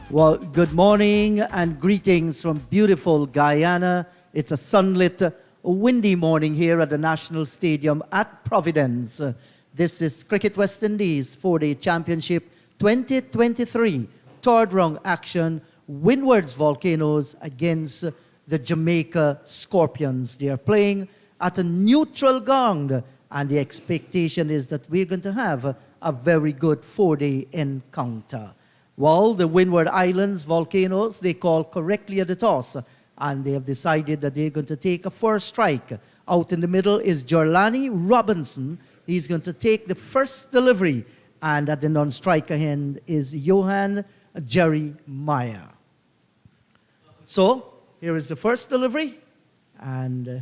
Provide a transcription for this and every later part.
Well, good morning and greetings from beautiful Guyana. It's a sunlit, windy morning here at the National Stadium at Providence. This is Cricket West Indies 4-Day Championship 2023, third round action, Windwards Volcanoes against the Jamaica Scorpions. They are playing at a neutral ground, and the expectation is that we're going to have a very good 4-day encounter. Well, the Windward Islands Volcanoes, they call correctly at the toss, and they have decided that they're going to take a first strike. Out in the middle is Jorlani Robinson. He's going to take the first delivery, and at the non-striker end is Johan Jeremiah. So, here is the first delivery, and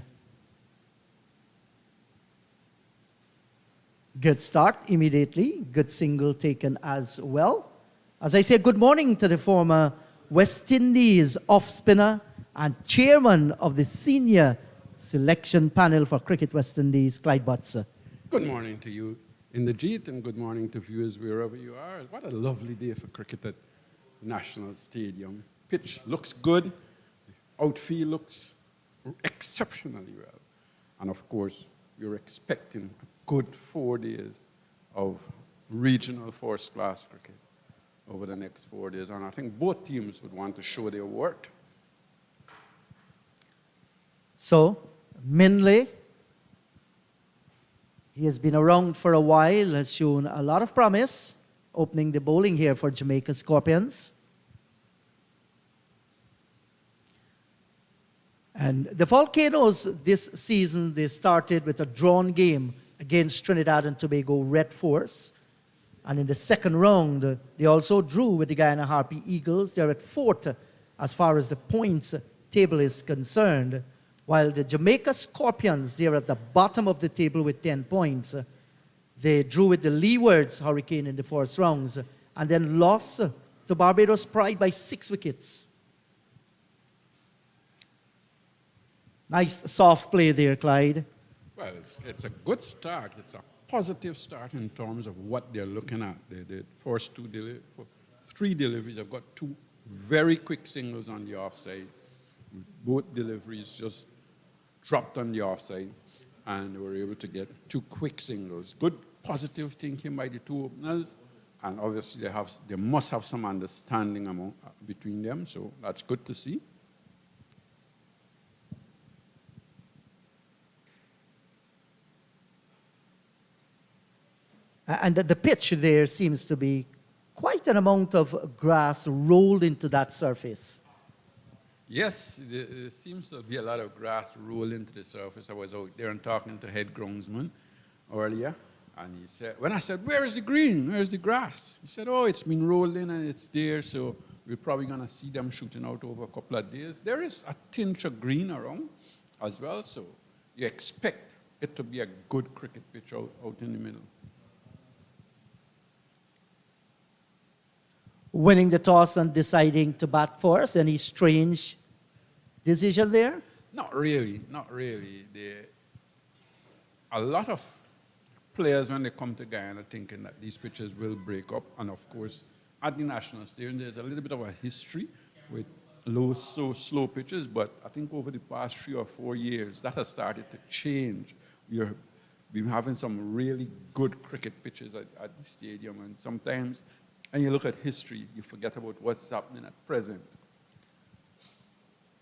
good start immediately. Good single taken as well. As I say, good morning to the former West Indies off-spinner and chairman of the senior selection panel for Cricket West Indies, Clyde Butts. Good morning to you in the Jeet, and good morning to viewers wherever you are. What a lovely day for cricket at National Stadium. Pitch looks good. The outfield looks exceptionally well. And of course, we're expecting a good 4 days of regional first-class cricket over the next 4 days. And I think both teams would want to show their worth. So, Minley, he has been around for a while, has shown a lot of promise, opening the bowling here for Jamaica Scorpions. And the Volcanoes this season, they started with a drawn game against Trinidad and Tobago Red Force. And in the second round, they also drew with the Guyana Harpy Eagles. They're at fourth as far as the points table is concerned, while the Jamaica Scorpions, they're at the bottom of the table with 10 points. They drew with the Leewards Hurricane in the first rounds and then lost to Barbados Pride by 6 wickets. Nice soft play there, Clyde. Well, it's a good start. It's a positive start in terms of what they're looking at. The first three deliveries have got 2 very quick singles on the offside. Both deliveries just dropped on the offside, and they were able to get 2 quick singles. Good positive thinking by the 2 openers, and obviously they must have some understanding between them, so that's good to see. And the pitch there seems to be quite an amount of grass rolled into that surface. Yes, there seems to be a lot of grass rolled into the surface. I was out there and talking to head groundsman earlier, and he said, when I said, where is the green? Where is the grass? He said, oh, it's been rolled in and it's there, so we're probably going to see them shooting out over a couple of days. There is a tinge of green around as well, so you expect it to be a good cricket pitch out in the middle. Winning the toss and deciding to bat first. Any strange decision there? Not really, not really. A lot of players, when they come to Guyana, thinking that these pitches will break up. And of course, at the National Stadium, there's a little bit of a history with slow pitches. But I think over the past 3 or 4 years, that has started to change. We've been having some really good cricket pitches at the stadium. And sometimes, and you look at history, you forget about what's happening at present.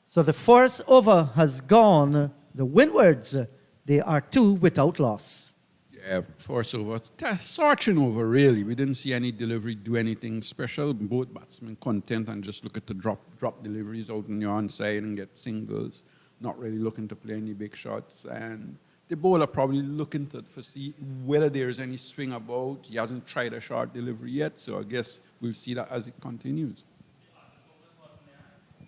So the first over has gone. The Windwards, they are 2 without loss. Yeah, first over. Searching over, really. We didn't see any delivery do anything special. Both batsmen content and just look at the drop deliveries out on your onside and get singles. Not really looking to play any big shots. And the bowler probably looking to see whether there is any swing about. He hasn't tried a short delivery yet, so I guess we'll see that as it continues.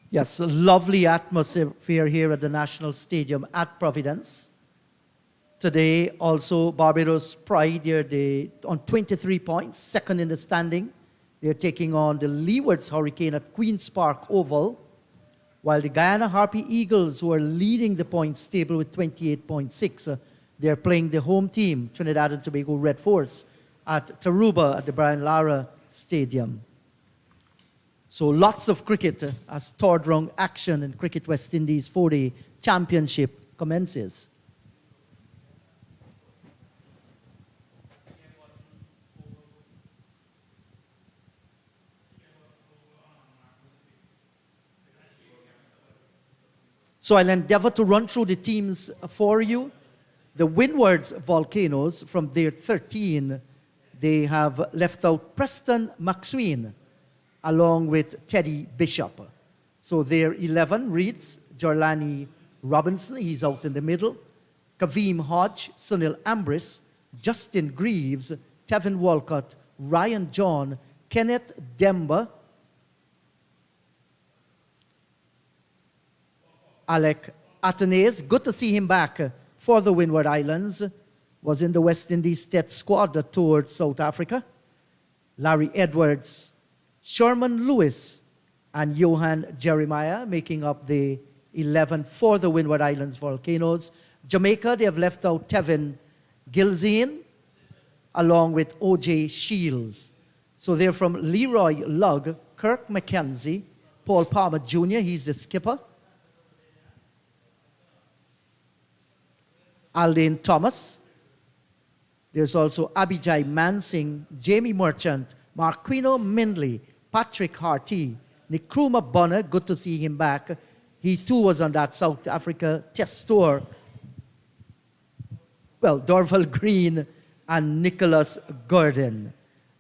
Yes, a lovely atmosphere here at the National Stadium at Providence. Today, also, Barbados Pride, they're on 23 points, second in the standing. They're taking on the Leewards Hurricane at Queen's Park Oval, while the Guyana Harpy Eagles, who are leading the points table with 28.6, they're playing the home team, Trinidad and Tobago Red Force, at Taruba at the Brian Lara Stadium. So lots of cricket as third round action in Cricket West Indies 4-day championship commences. So I'll endeavor to run through the teams for you. The Windwards Volcanoes, from their 13, they have left out Preston McSween along with Teddy Bishop. So their 11 reads Jorlani Robinson, he's out in the middle, Kaveem Hodge, Sunil Ambris, Justin Greaves, Tevin Walcott, Ryan John, Kenneth Demba, Alec Athenaeus, good to see him back for the Windward Islands, was in the West Indies Test squad that toured South Africa. Larry Edwards, Sherman Lewis, and Johan Jeremiah making up the 11 for the Windward Islands Volcanoes. Jamaica, they have left out Tevin Gilzine along with O.J. Shields. So they're from Leroy Lugg, Kirk McKenzie, Paul Palmer Jr., he's the skipper, Aldane Thomas. There's also Abijay Mansing, Jamie Merchant, Marquino Mindley, Patrick Harty, Nkrumah Bonner, good to see him back. He too was on that South Africa test tour. Well, Dorval Green and Nicholas Gordon.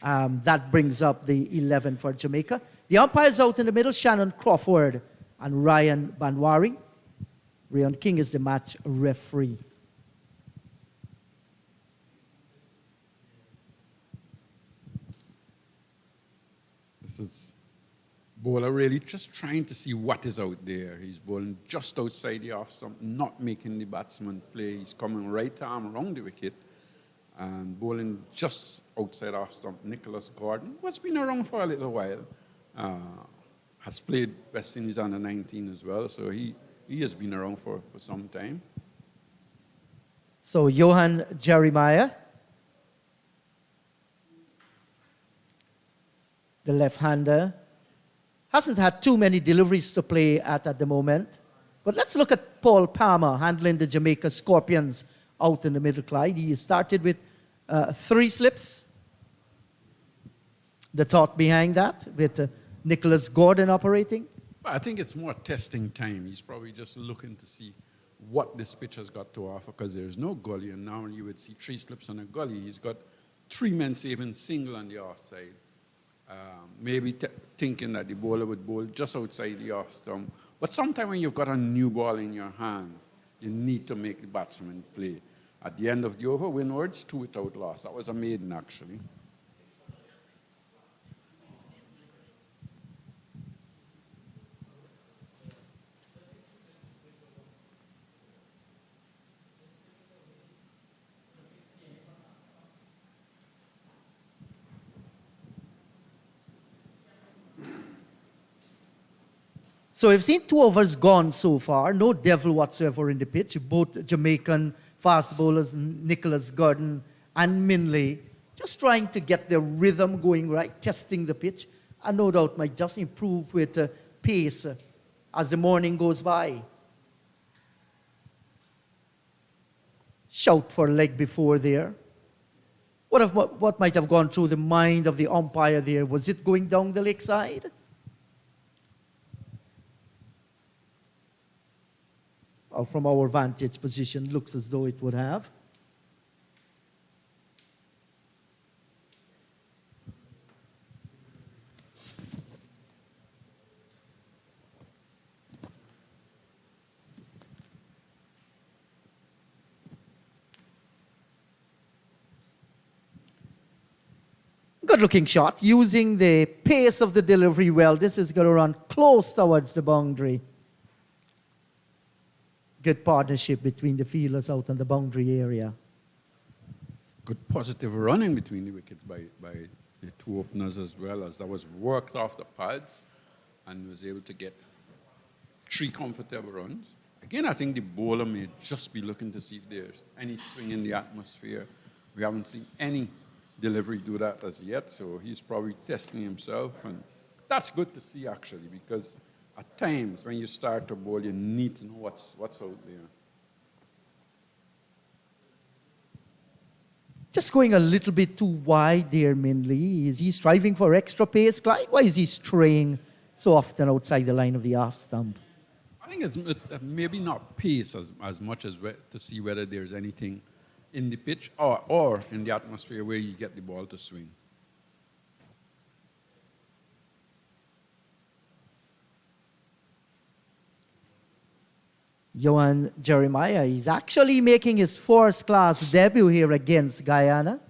That brings up the 11 for Jamaica. The umpires out in the middle, Shannon Crawford and Ryan Banwari. Rayon King is the match referee. This is bowler really just trying to see what is out there. He's bowling just outside the off stump, not making the batsman play. He's coming right arm around the wicket and bowling just outside off stump. Nicholas Gordon, who's been around for a little while, has played West Indies under 19 as well, so he has been around for some time. So Johan Jeremiah, the left-hander, hasn't had too many deliveries to play at the moment. But let's look at Paul Palmer handling the Jamaica Scorpions out in the middle, Clyde. He started with 3 slips. The thought behind that, with Nicholas Gordon operating? I think it's more testing time. He's probably just looking to see what this pitch has got to offer, because there's no gully, and now you would see 3 slips on a gully. He's got 3 men saving single on the offside. Maybe thinking that the bowler would bowl just outside the off stump. But sometimes when you've got a new ball in your hand, you need to make the batsman play. At the end of the over, Windwards, 2 without loss. That was a maiden, actually. So we've seen 2 overs gone so far, no devil whatsoever in the pitch. Both Jamaican fast bowlers, Nicholas Gordon and Minley, just trying to get their rhythm going right, testing the pitch, and no doubt might just improve with pace as the morning goes by. Shout for leg before there. What might have gone through the mind of the umpire there? Was it going down the leg side? Or from our vantage position, looks as though it would have. Good looking shot, using the pace of the delivery well. This is going to run close towards the boundary. Good partnership between the fielders out on the boundary area. Good positive running between the wickets by the 2 openers as well, as that was worked off the pads and was able to get 3 comfortable runs. Again, I think the bowler may just be looking to see if there's any swing in the atmosphere. We haven't seen any delivery do that as yet, so he's probably testing himself and that's good to see, actually, because at times when you start to bowl, you need to know what's out there. Just going a little bit too wide there, Minley. Is he striving for extra pace, Clyde? Why is he straying so often outside the line of the off stump? I think it's maybe not pace as much as to see whether there's anything in the pitch or in the atmosphere where you get the ball to swing. Johan Jeremiah is actually making his first-class debut here against Guyana.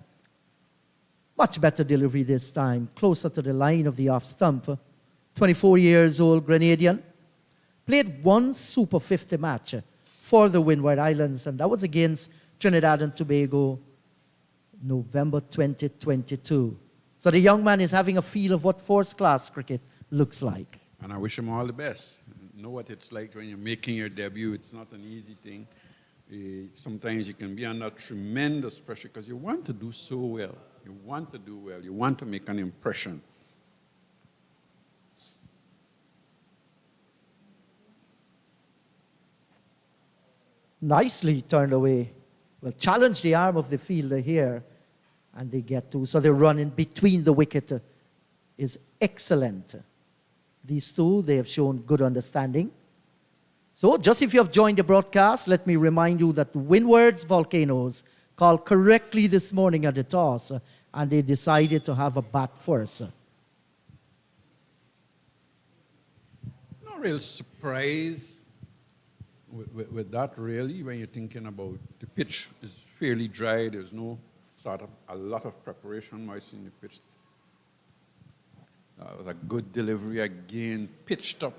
Much better delivery this time, closer to the line of the off stump. 24 years old Grenadian. Played one Super 50 match for the Windward Islands, and that was against Trinidad and Tobago, November 2022. So the young man is having a feel of what first-class cricket looks like. And I wish him all the best. Know what it's like when you're making your debut. It's not an easy thing. Sometimes you can be under tremendous pressure because you want to do so well. You want to do well. You want to make an impression. Nicely turned away. Well, challenge the arm of the fielder here, and they get to. So the run in between the wicket is excellent. These two, they have shown good understanding. So just if you have joined the broadcast, let me remind you that Windwards Volcanoes called correctly this morning at the toss, and they decided to have a bat first. No real surprise with that, really, when you're thinking about the pitch is fairly dry. There's no sort of a lot of preparation moistening the pitch. That was a good delivery again, pitched up.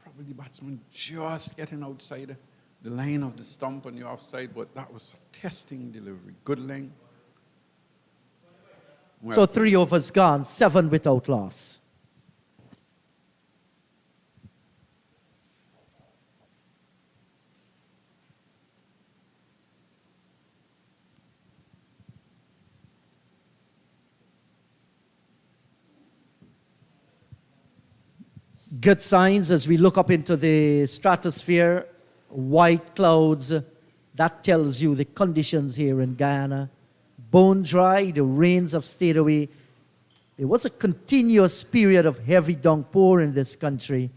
Probably the batsman just getting outside the line of the stump on the offside, but that was a testing delivery. Good length. Well, so 3 overs gone, 7 without loss. Good signs as we look up into the stratosphere, white clouds. That tells you the conditions here in Guyana. Bone dry, the rains have stayed away. There was a continuous period of heavy downpour in this country,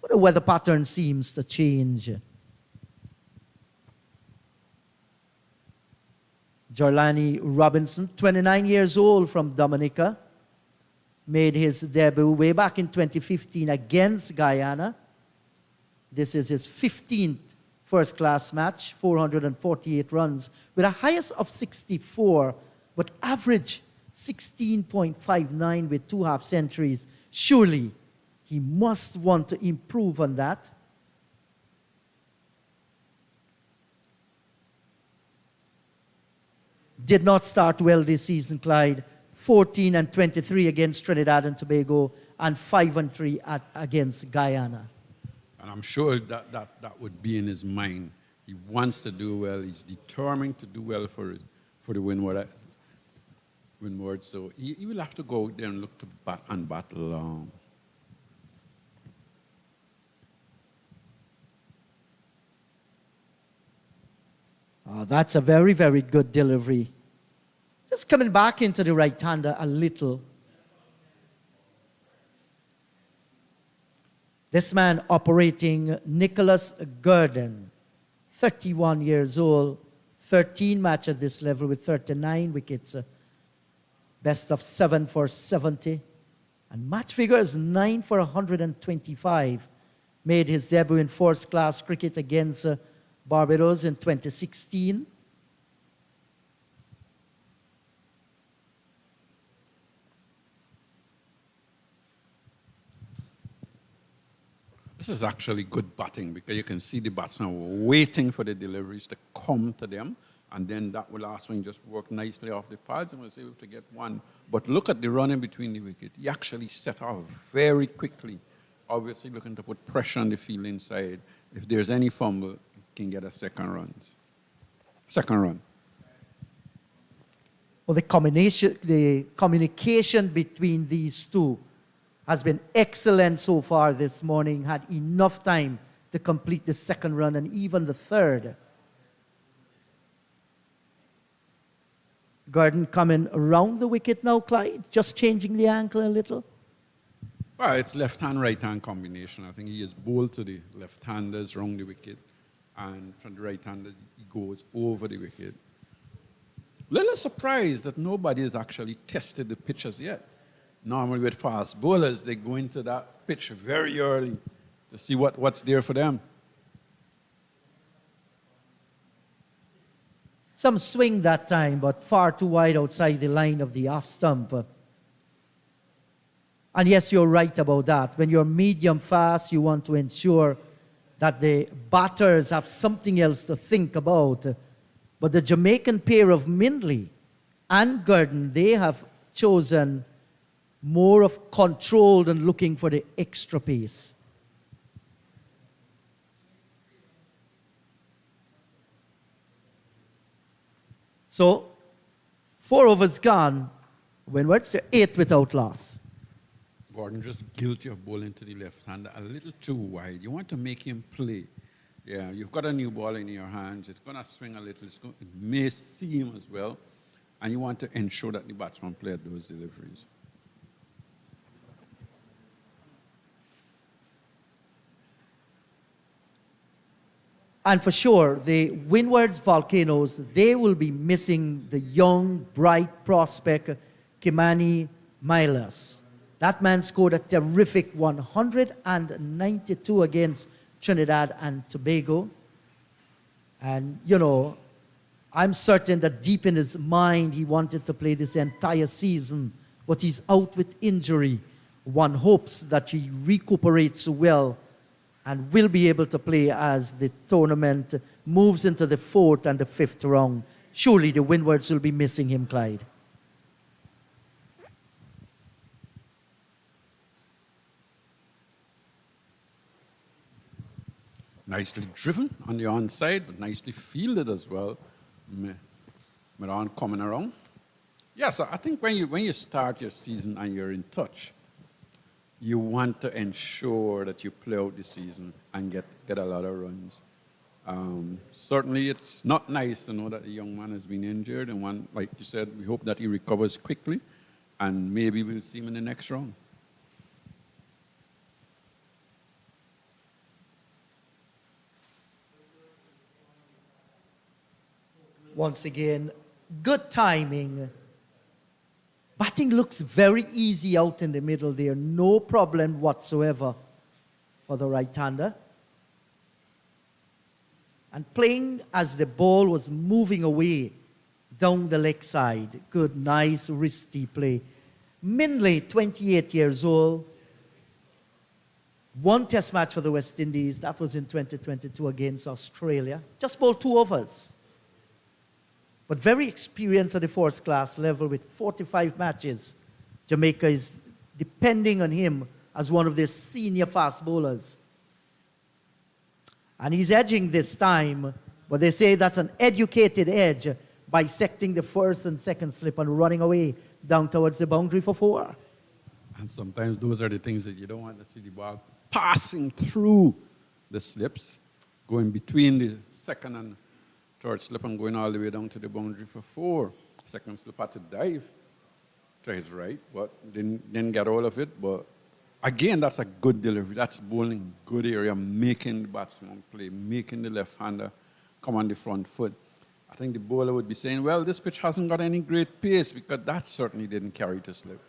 but the weather pattern seems to change. Jorlani Robinson, 29 years old from Dominica, made his debut way back in 2015 against Guyana. This is his 15th first-class match, 448 runs, with a highest of 64, but average 16.59 with 2 half centuries. Surely, he must want to improve on that. Did not start well this season, Clyde. 14 and 23 against Trinidad and Tobago, and 5 and 3 against Guyana. And I'm sure that would be in his mind. He wants to do well. He's determined to do well for the Windwards. So he will have to go out there and look to bat and battle. That's a very, very good delivery. Just coming back into the right-hander a little. This man operating, Nicholas Gurdon, 31 years old, 13 matches at this level with 39 wickets, best of 7 for 70, and match figures 9 for 125. Made his debut in first-class cricket against Barbados in 2016. This is actually good batting because you can see the batsmen waiting for the deliveries to come to them, and then that last swing just worked nicely off the pads and was able to get one. But look at the run in between the wicket. He actually set off very quickly, obviously looking to put pressure on the field inside. If there's any fumble, he can get a second run. Well, the communication between these two has been excellent so far this morning, had enough time to complete the second run and even the third. Gordon coming around the wicket now, Clyde, just changing the angle a little. Well, it's left-hand, right-hand combination. I think he is bowled to the left-handers round the wicket, and from the right-handers, he goes over the wicket. Little surprised that nobody has actually tested the pitches yet. Normally with fast bowlers, they go into that pitch very early to see what's there for them. Some swing that time, but far too wide outside the line of the off stump. And yes, you're right about that. When you're medium fast, you want to ensure that the batters have something else to think about. But the Jamaican pair of Mindley and Gordon, they have chosen more of controlled and looking for the extra pace. So, 4 overs gone. Windwards, they're 8 without loss. Gordon just guilty of bowling to the left-hander a little too wide. You want to make him play. Yeah, you've got a new ball in your hands. It's going to swing a little. It may seam as well. And you want to ensure that the batsman plays those deliveries. And for sure, the Windwards Volcanoes, they will be missing the young, bright prospect, Kimani Milas. That man scored a terrific 192 against Trinidad and Tobago. And, you know, I'm certain that deep in his mind, he wanted to play this entire season, but he's out with injury. One hopes that he recuperates well and will be able to play as the tournament moves into the 4th and the 5th round. Surely the Windwards will be missing him, Clyde. Nicely driven on the onside, but nicely fielded as well. Miran coming around. Yeah, so I think when you start your season and you're in touch, you want to ensure that you play out the season and get a lot of runs. Certainly, it's not nice to know that the young man has been injured, and like you said, we hope that he recovers quickly, and maybe we'll see him in the next round. Once again, good timing. Batting looks very easy out in the middle there. No problem whatsoever for the right-hander. And playing as the ball was moving away down the leg side. Good, nice, wristy play. Mindley, 28 years old. 1 test match for the West Indies. That was in 2022 against Australia. Just bowled 2 overs. But very experienced at the first class level with 45 matches. Jamaica is depending on him as one of their senior fast bowlers. And he's edging this time, but they say that's an educated edge, bisecting the first and second slip and running away down towards the boundary for 4. And sometimes those are the things that you don't want to see the ball passing through the slips, going between the second and third slip and going all the way down to the boundary for 4. Second slip had to dive to his right, but didn't get all of it. But again, that's a good delivery. That's bowling good area, making the batsman play, making the left-hander come on the front foot. I think the bowler would be saying, well, this pitch hasn't got any great pace because that certainly didn't carry to slip.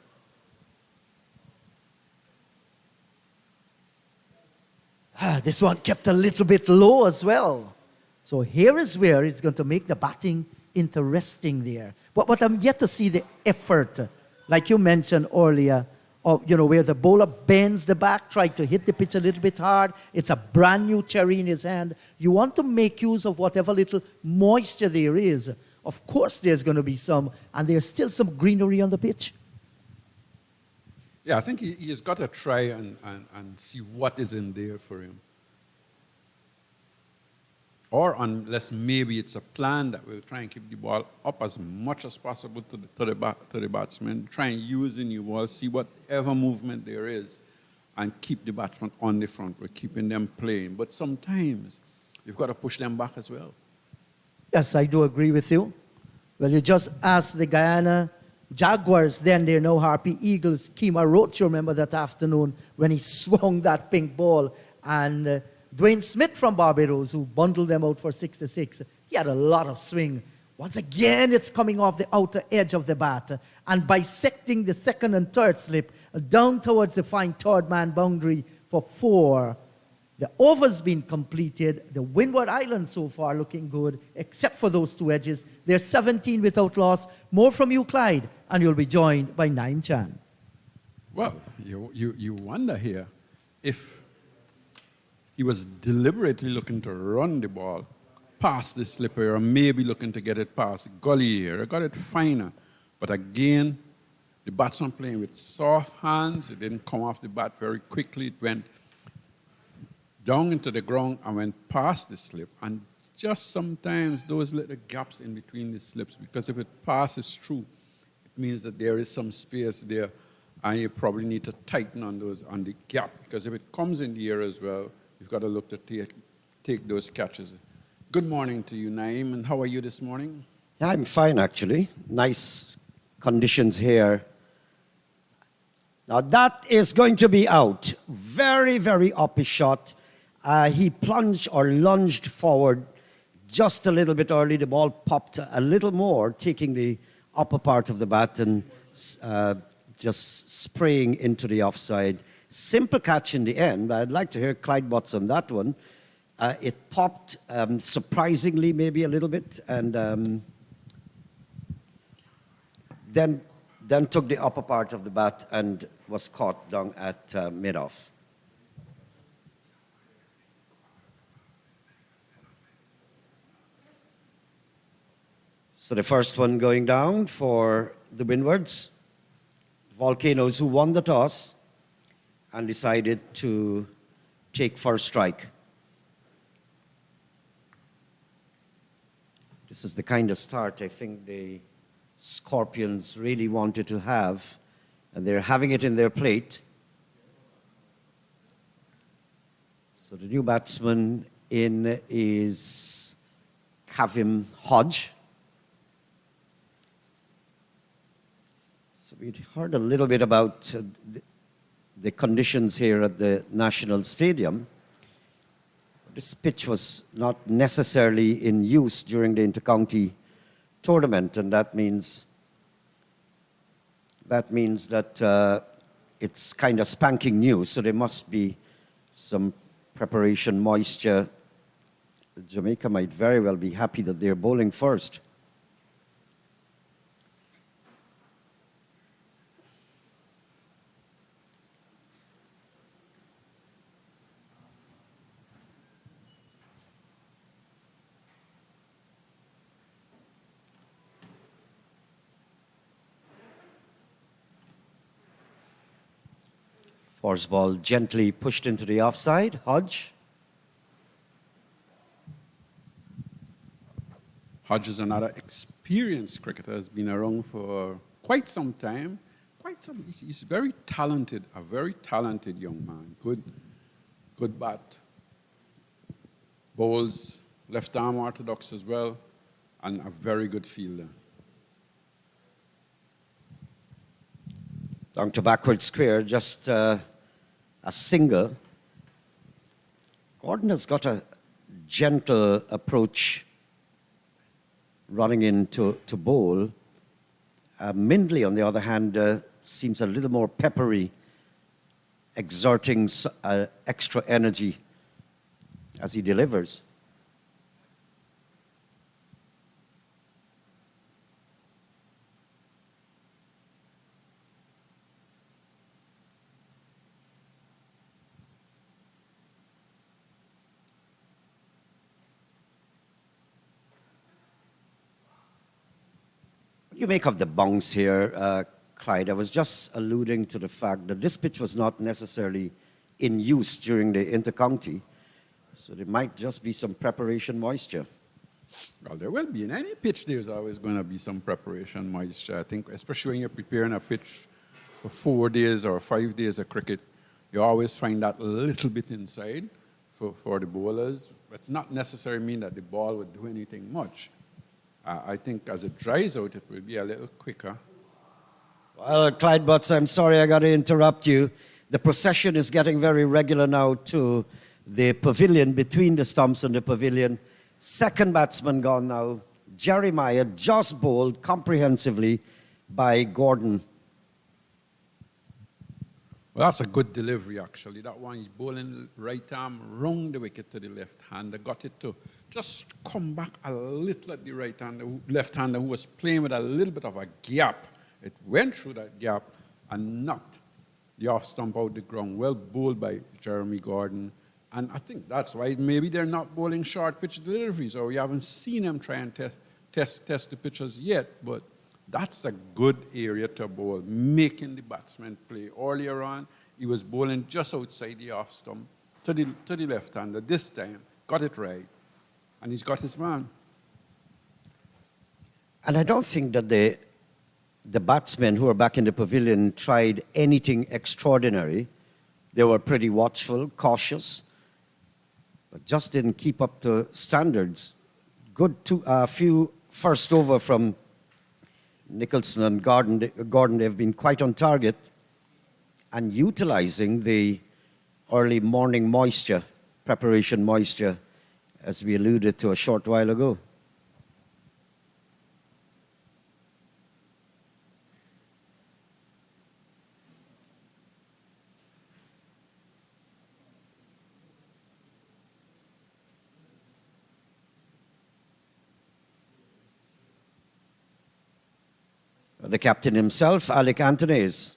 This one kept a little bit low as well. So here is where it's going to make the batting interesting there. But I'm yet to see the effort, like you mentioned earlier, of, where the bowler bends the back, try to hit the pitch a little bit hard. It's a brand new cherry in his hand. You want to make use of whatever little moisture there is. Of course there's going to be some, and there's still some greenery on the pitch. Yeah, I think he's got to try and see what is in there for him. or unless maybe it's a plan that will try and keep the ball up as much as possible to the batsman, try and use the new ball, see whatever movement there is, and keep the batsman on the front. We're keeping them playing. But sometimes you've got to push them back as well. Yes, I do agree with you. Well, you just asked the Guyana Jaguars, then they're now Harpy Eagles. Kima Roach, you remember that afternoon when he swung that pink ball. And Dwayne Smith from Barbados, who bundled them out for 6-6, he had a lot of swing. Once again, it's coming off the outer edge of the bat and bisecting the second and third slip down towards the fine third man boundary for 4. The over's been completed. The Windward Islands so far looking good, except for those 2 edges. They're 17 without loss. More from you, Clyde, and you'll be joined by Naim Chan. Well, you wonder here if he was deliberately looking to run the ball past the slipper or maybe looking to get it past gully here. I got it finer. But again, the batsman playing with soft hands. It didn't come off the bat very quickly. It went down into the ground and went past the slip. And just sometimes those little gaps in between the slips, because if it passes through, it means that there is some space there, and you probably need to tighten on the gap, because if it comes in the air as well, you've got to look to take those catches. Good morning to you, Naim, and how are you this morning? I'm fine, actually. Nice conditions here. Now that is going to be out. Very, very uppy shot. He plunged or lunged forward just a little bit early. The ball popped a little more, taking the upper part of the bat and just spraying into the offside. Simple catch in the end. I'd like to hear Clyde Butts on that one. It popped surprisingly, maybe a little bit, and then took the upper part of the bat and was caught down at mid-off. So the first one going down for the Windwards. Volcanoes, who won the toss and decided to take first strike. This is the kind of start I think the Scorpions really wanted to have, and they're having it in their plate. So the new batsman in is Kavim Hodge. So we'd heard a little bit about the conditions here at the National Stadium. This pitch was not necessarily in use during the intercounty tournament, and that means that it's kind of spanking new, so there must be some preparation moisture. Jamaica might very well be happy that they're bowling first. Force ball gently pushed into the offside. Hodge. Hodge is another experienced cricketer, has been around for quite some time. He's very talented, a very talented young man. Good bat. Bowls left arm orthodox as well, and a very good fielder. Down to backward square, just a single. Gordon has got a gentle approach running in to bowl. Mindley, on the other hand, seems a little more peppery, exerting extra energy as he delivers. You make of the bounce here, Clyde. I was just alluding to the fact that this pitch was not necessarily in use during the intercounty. So there might just be some preparation moisture. Well, there will be. In any pitch, there's always going to be some preparation moisture. I think, especially when you're preparing a pitch for 4 days or 5 days of cricket, you always find that little bit inside for the bowlers. It's not necessarily mean that the ball would do anything much. I think as it dries out, it will be a little quicker. Well, Clyde Butts, I'm sorry I got to interrupt you. The procession is getting very regular now to the pavilion, between the stumps and the pavilion. Second batsman gone now. Jeremiah just bowled comprehensively by Gordon. Well, that's a good delivery, actually. That one, he's bowling right arm round the wicket to the left hand. They got it to just come back a little at the right hand. The left hander who was playing with a little bit of a gap. It went through that gap and knocked the off stump out the ground. Well bowled by Jeremy Gordon. And I think that's why maybe they're not bowling short pitch deliveries, or we haven't seen them try and test the pitches yet. But that's a good area to bowl, making the batsman play. Earlier on, he was bowling just outside the off stump to the left hander. This time, got it right. And he's got his man. And I don't think that the batsmen who are back in the pavilion tried anything extraordinary. They were pretty watchful, cautious, but just didn't keep up to standards. Good few first over from Nicholson and Gordon. They've been quite on target and utilizing the early morning moisture, preparation moisture, as we alluded to a short while ago. The captain himself, Alec Anthonys.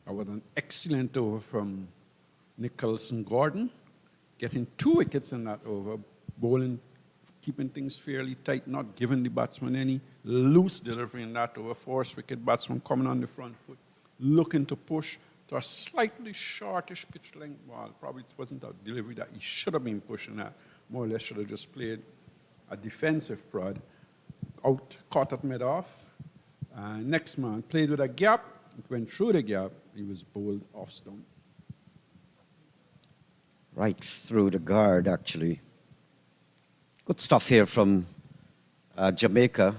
That was an excellent over from Nicholson Gordon, getting 2 wickets in that over, bowling, keeping things fairly tight, not giving the batsman any loose delivery in that over. Forced wicket batsman coming on the front foot, looking to push to a slightly shortish pitch length ball. Probably it wasn't a delivery that he should have been pushing at. More or less should have just played a defensive prod. Out, caught at mid-off. Next man played with a gap. It went through the gap. He was bowled off stump. Right through the guard, actually. Good stuff here from Jamaica.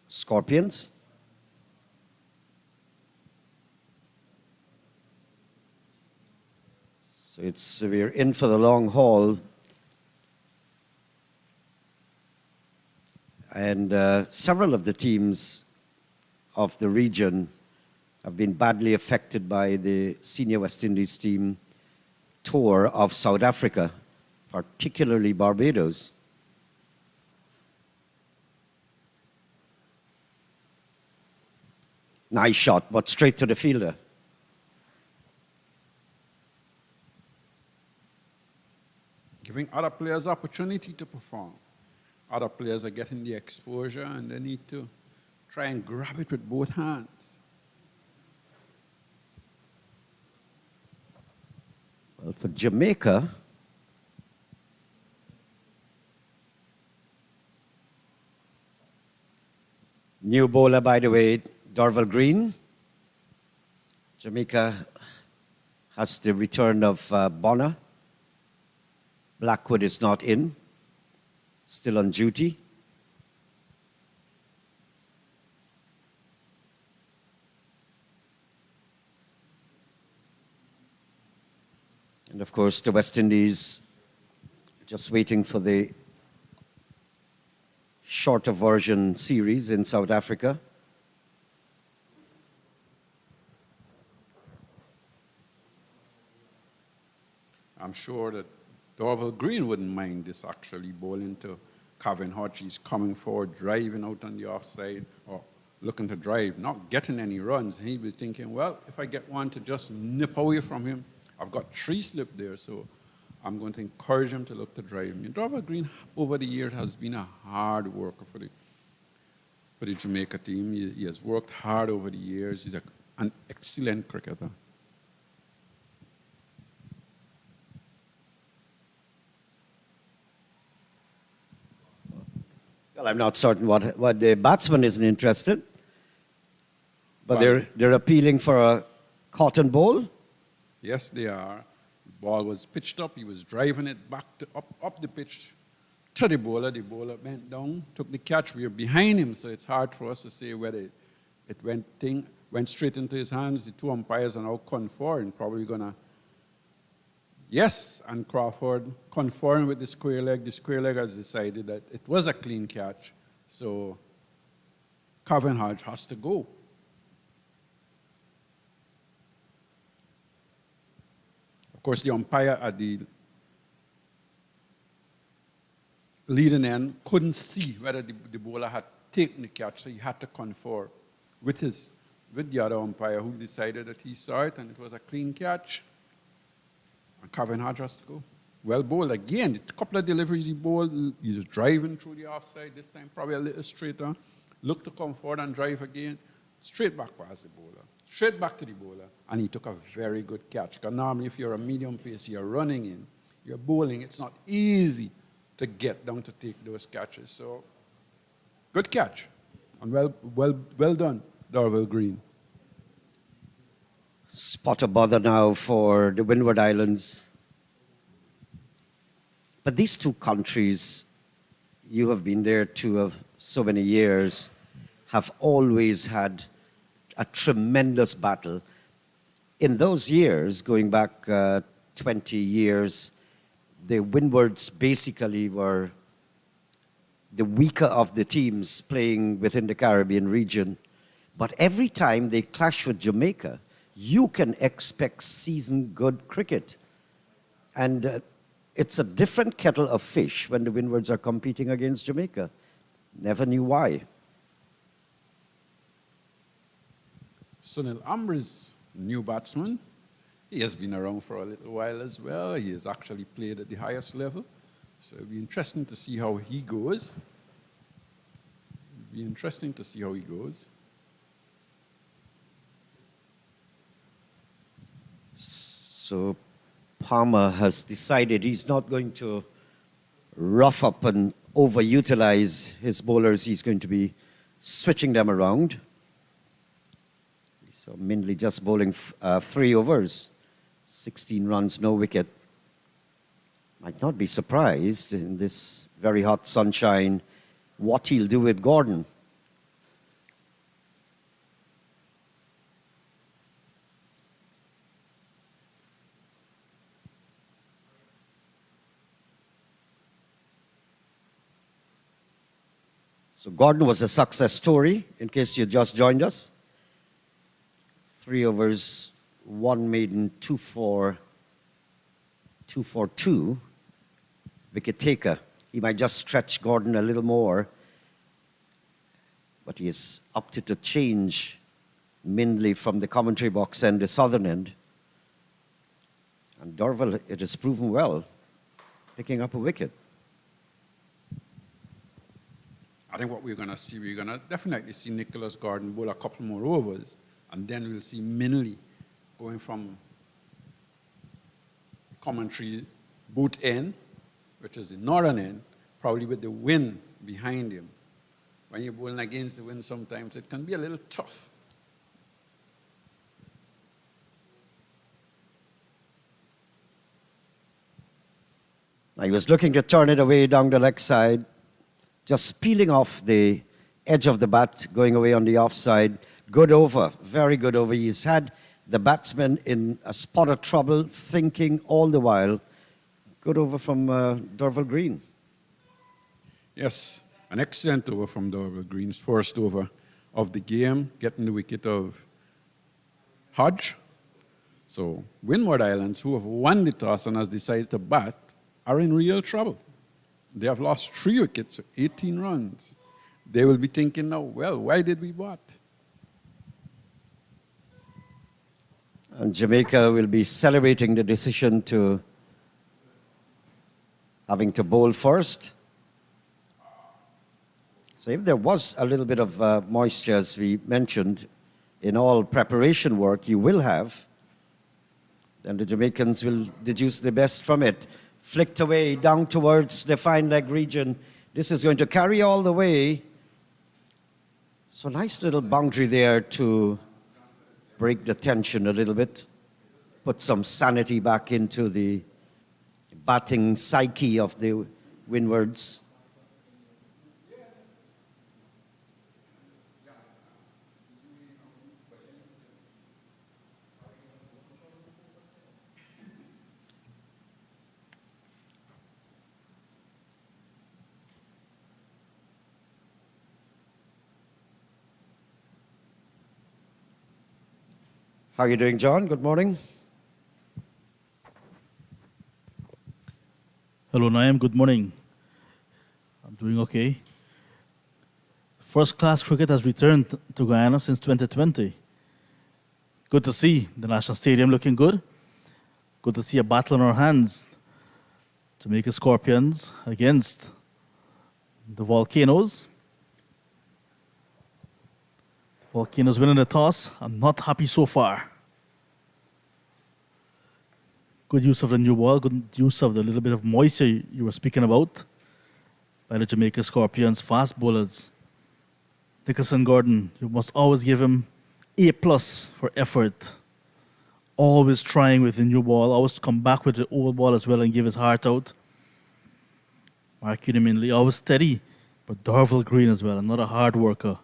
Scorpions. So we're in for the long haul. And several of the teams of the region have been badly affected by the senior West Indies team tour of South Africa, particularly Barbados. Nice shot, but straight to the fielder. Giving other players opportunity to perform. Other players are getting the exposure and they need to try and grab it with both hands. Well, for Jamaica, new bowler, by the way, Dorval Green. Jamaica has the return of Bonner. Blackwood is not in, still on duty. And of course, the West Indies just waiting for the shorter version series in South Africa. I'm sure that Dorval Green wouldn't mind this actually bowling to Kevin Hodge. He's coming forward, driving out on the offside, or looking to drive, not getting any runs. He was thinking, well, if I get one to just nip away from him, I've got 3 slip there, so I'm going to encourage him to look to drive me. Dorval Green, over the years, has been a hard worker for the for the Jamaica team. He has worked hard over the years. He's an excellent cricketer. Well, I'm not certain what the batsman isn't interested, but Well, they're appealing for a cotton bowl. Yes, they are. The ball was pitched up. He was driving it back up the pitch to the bowler. The bowler bent down, took the catch. We were behind him, so it's hard for us to say whether it went straight into his hands. The two umpires are now conferring, probably going to. Yes, and Crawford conferring with the square leg. The square leg has decided that it was a clean catch, so Calvin Hodge has to go. Of course, the umpire at the leading end couldn't see whether the bowler had taken the catch, so he had to confer with the other umpire, who decided that he saw it and it was a clean catch. And Calvin Hodge has to go. Well bowled again. A couple of deliveries he bowled. He was driving through the offside this time, probably a little straighter. Looked to come forward and drive again. Straight back past the bowler. Straight back to the bowler. And he took a very good catch. Because normally if you're a medium pace, you're running in, you're bowling, it's not easy to get down to take those catches. So, good catch. And well done, Dorval Green. Spot a bother now for the Windward Islands. But these two countries, you have been there too so many years, have always had a tremendous battle. In those years, going back 20 years, the Windwards basically were the weaker of the teams playing within the Caribbean region. But every time they clash with Jamaica, you can expect seasoned good cricket. And it's a different kettle of fish when the Windwards are competing against Jamaica. Never knew why. Sunil Ambri's new batsman. He has been around for a little while as well. He has actually played at the highest level. So it'll be interesting to see how he goes. So Palmer has decided he's not going to rough up and overutilize his bowlers. He's going to be switching them around. So Mindley just bowling 3 overs, 16 runs, no wicket. Might not be surprised in this very hot sunshine what he'll do with Gordon. So Gordon was a success story, in case you just joined us. 3 overs, 1 maiden, 2 for 2, wicket taker. He might just stretch Gordon a little more, but he has opted to change Mindley from the commentary box and the southern end. And Dorval, it has proven well, picking up a wicket. I think what we're going to definitely see Nicholas Gordon bowl a couple more overs, and then we'll see Mindley going from commentary boot end, which is the northern end, probably with the wind behind him. When you're bowling against the wind, sometimes it can be a little tough. Now he was looking to turn it away down the leg side, just peeling off the edge of the bat, going away on the offside. Good over, very good over. He's had the batsman in a spot of trouble, thinking all the while. Good over from Dorval Green. Yes, an excellent over from Dorval Green's first over of the game, getting the wicket of Hodge. So Windward Islands, who have won the toss and has decided to bat, are in real trouble. They have lost 3 wickets, 18 runs. They will be thinking now, well, why did we bat? And Jamaica will be celebrating the decision to having to bowl first. So if there was a little bit of moisture, as we mentioned, in all preparation work you will have, then the Jamaicans will deduce the best from it. Flicked away down towards the fine leg region. This is going to carry all the way. So nice little boundary there to break the tension a little bit. Put some sanity back into the batting psyche of the Windwards. How are you doing, John? Good morning. Hello, Naim. Good morning. I'm doing okay. First-class cricket has returned to Guyana since 2020. Good to see the National Stadium looking good. Good to see a battle on our hands. Jamaica Scorpions against the Volcanoes. Volcanoes winning the toss. I'm not happy so far. Good use of the new ball, good use of the little bit of moisture you were speaking about by the Jamaica Scorpions fast bowlers. Dickerson Gordon, you must always give him A+ for effort. Always trying with the new ball, always come back with the old ball as well and give his heart out. Mark Uniminley, always steady, but Darville Green as well, another hard worker.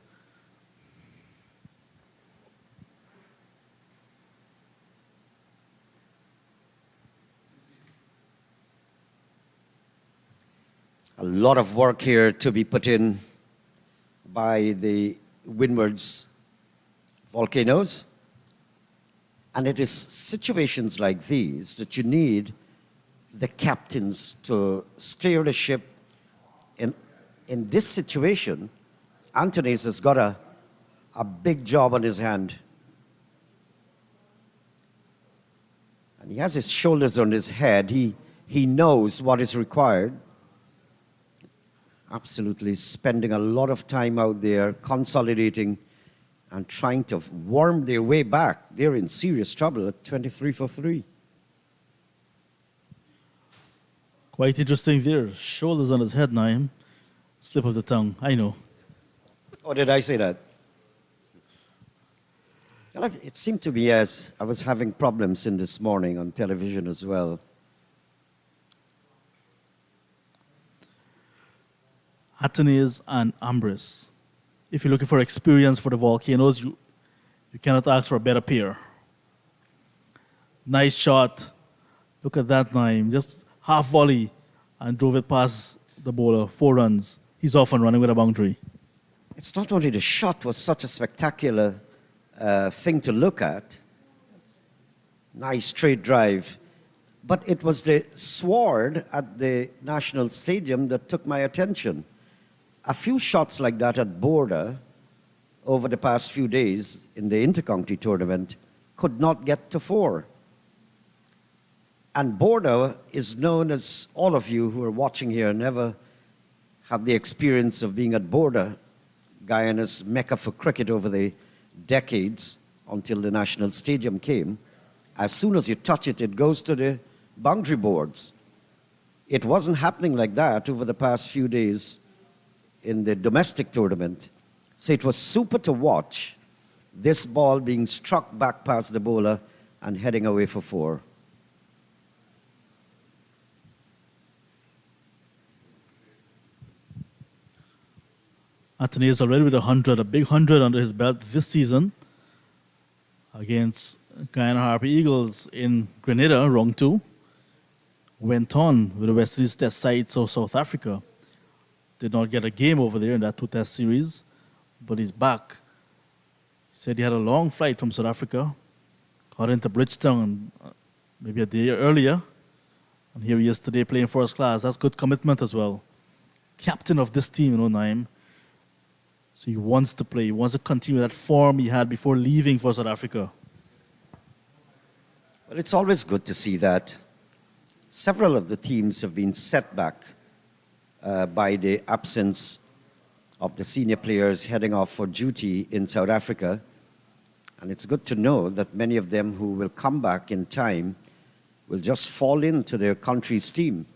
A lot of work here to be put in by the Windwards Volcanoes. And it is situations like these that you need the captains to steer the ship. In this situation, Anthony's has got a big job on his hand. And he has his shoulders on his head. He knows what is required. Absolutely spending a lot of time out there consolidating and trying to worm their way back. They're in serious trouble at 23 for 3. Quite interesting there. Shoulders on his head, Naim. Slip of the tongue, I know. Oh, did I say that? Well, it seemed to me as I was having problems in this morning on television as well. Atenes and Ambris. If you're looking for experience for the Volcanoes, you cannot ask for a better pair. Nice shot. Look at that, Naim. Just half volley and drove it past the bowler. 4 runs. He's off and running with a boundary. It's not only the shot was such a spectacular thing to look at. Nice straight drive. But it was the sward at the National Stadium that took my attention. A few shots like that at border over the past few days in the intercounty tournament could not get to 4. And border is known, as all of you who are watching here never have the experience of being at border, Guyana's mecca for cricket over the decades until the National Stadium came. As soon as you touch it, it goes to the boundary boards. It wasn't happening like that over the past few days in the domestic tournament. So it was super to watch this ball being struck back past the bowler and heading away for 4. Anthony is already with 100, a big 100 under his belt this season against Guyana Harper Eagles in Grenada, round 2. Went on with the West Indies Test side, so South Africa did not get a game over there in that 2-test series, but he's back. He said he had a long flight from South Africa, got into Bridgetown maybe a day earlier, and here he is today playing first class. That's good commitment as well. Captain of this team, Naim. So he wants to play, he wants to continue that form he had before leaving for South Africa. Well, it's always good to see that. Several of the teams have been set back by the absence of the senior players heading off for duty in South Africa. And it's good to know that many of them who will come back in time will just fall into their country's team.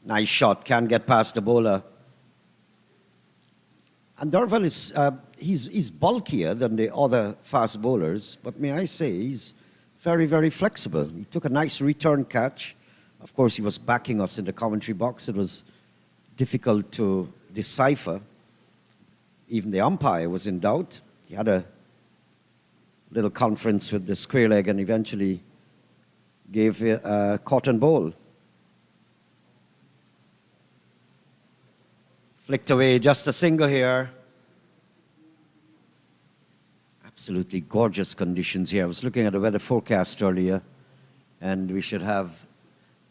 Nice shot, can't get past the bowler. And Dorval is, he's bulkier than the other fast bowlers, but may I say, he's very, very flexible. He took a nice return catch. Of course, he was backing us in the commentary box. It was difficult to decipher. Even the umpire was in doubt. He had a little conference with the square leg and eventually gave a cotton bowl. Flicked away, just a single here. Absolutely gorgeous conditions here. I was looking at the weather forecast earlier, and we should have,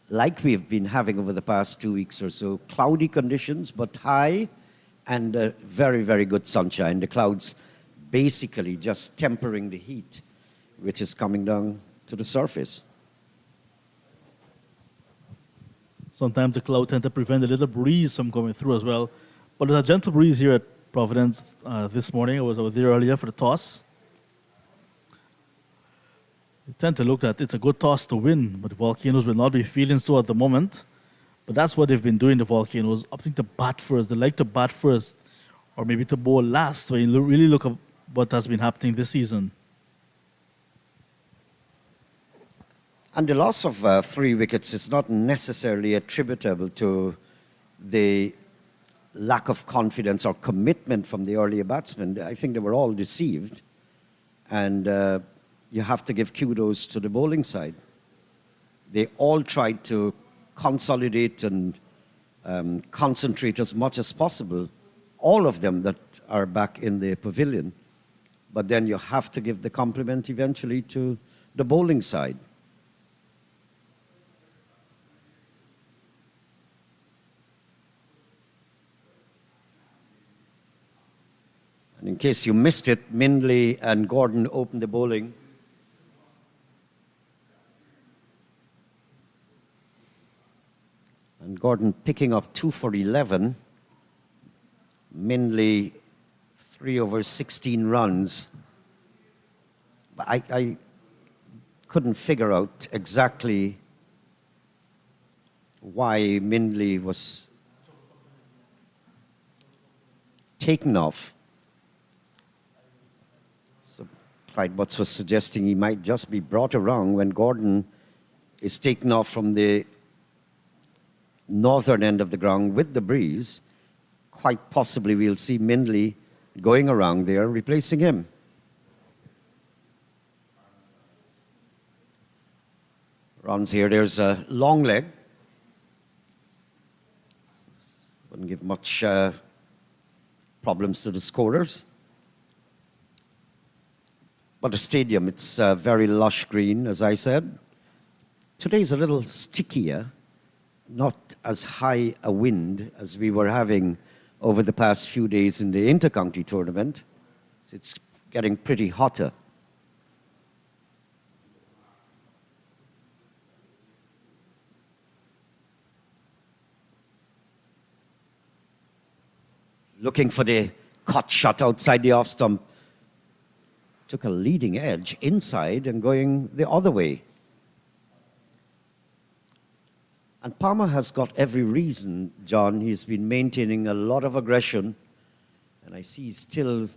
like we've been having over the past 2 weeks or so, cloudy conditions, but high and very, very good sunshine. The clouds basically just tempering the heat, which is coming down to the surface. Sometimes the cloud tend to prevent a little breeze from coming through as well. But there's a gentle breeze here at Providence this morning. I was over there earlier for the toss. You tend to look at it's a good toss to win, but the Volcanoes will not be feeling so at the moment. But that's what they've been doing, the Volcanoes. I think to bat first. They like to bat first, or maybe to bowl last. When you really look at what has been happening this season. And the loss of 3 wickets is not necessarily attributable to the lack of confidence or commitment from the earlier batsmen. I think they were all deceived. And you have to give kudos to the bowling side. They all tried to consolidate and concentrate as much as possible, all of them that are back in the pavilion. But then you have to give the compliment eventually to the bowling side. And in case you missed it, Mindley and Gordon opened the bowling. And Gordon picking up 2 for 11. Mindley 3 over 16 runs. But I couldn't figure out exactly why Mindley was taken off. So Clyde Butts was suggesting he might just be brought around when Gordon is taken off from the northern end of the ground with the breeze. Quite possibly we'll see Mindley going around there, replacing him. Runs here, there's a long leg. Wouldn't give much problems to the scorers. But the stadium, it's very lush green, as I said. Today's a little stickier, not as high a wind as we were having over the past few days in the inter-county tournament. So it's getting pretty hotter. Looking for the cut shot outside the off stump. Took a leading edge inside and going the other way. And Palmer has got every reason, John. He's been maintaining a lot of aggression. And I see he's still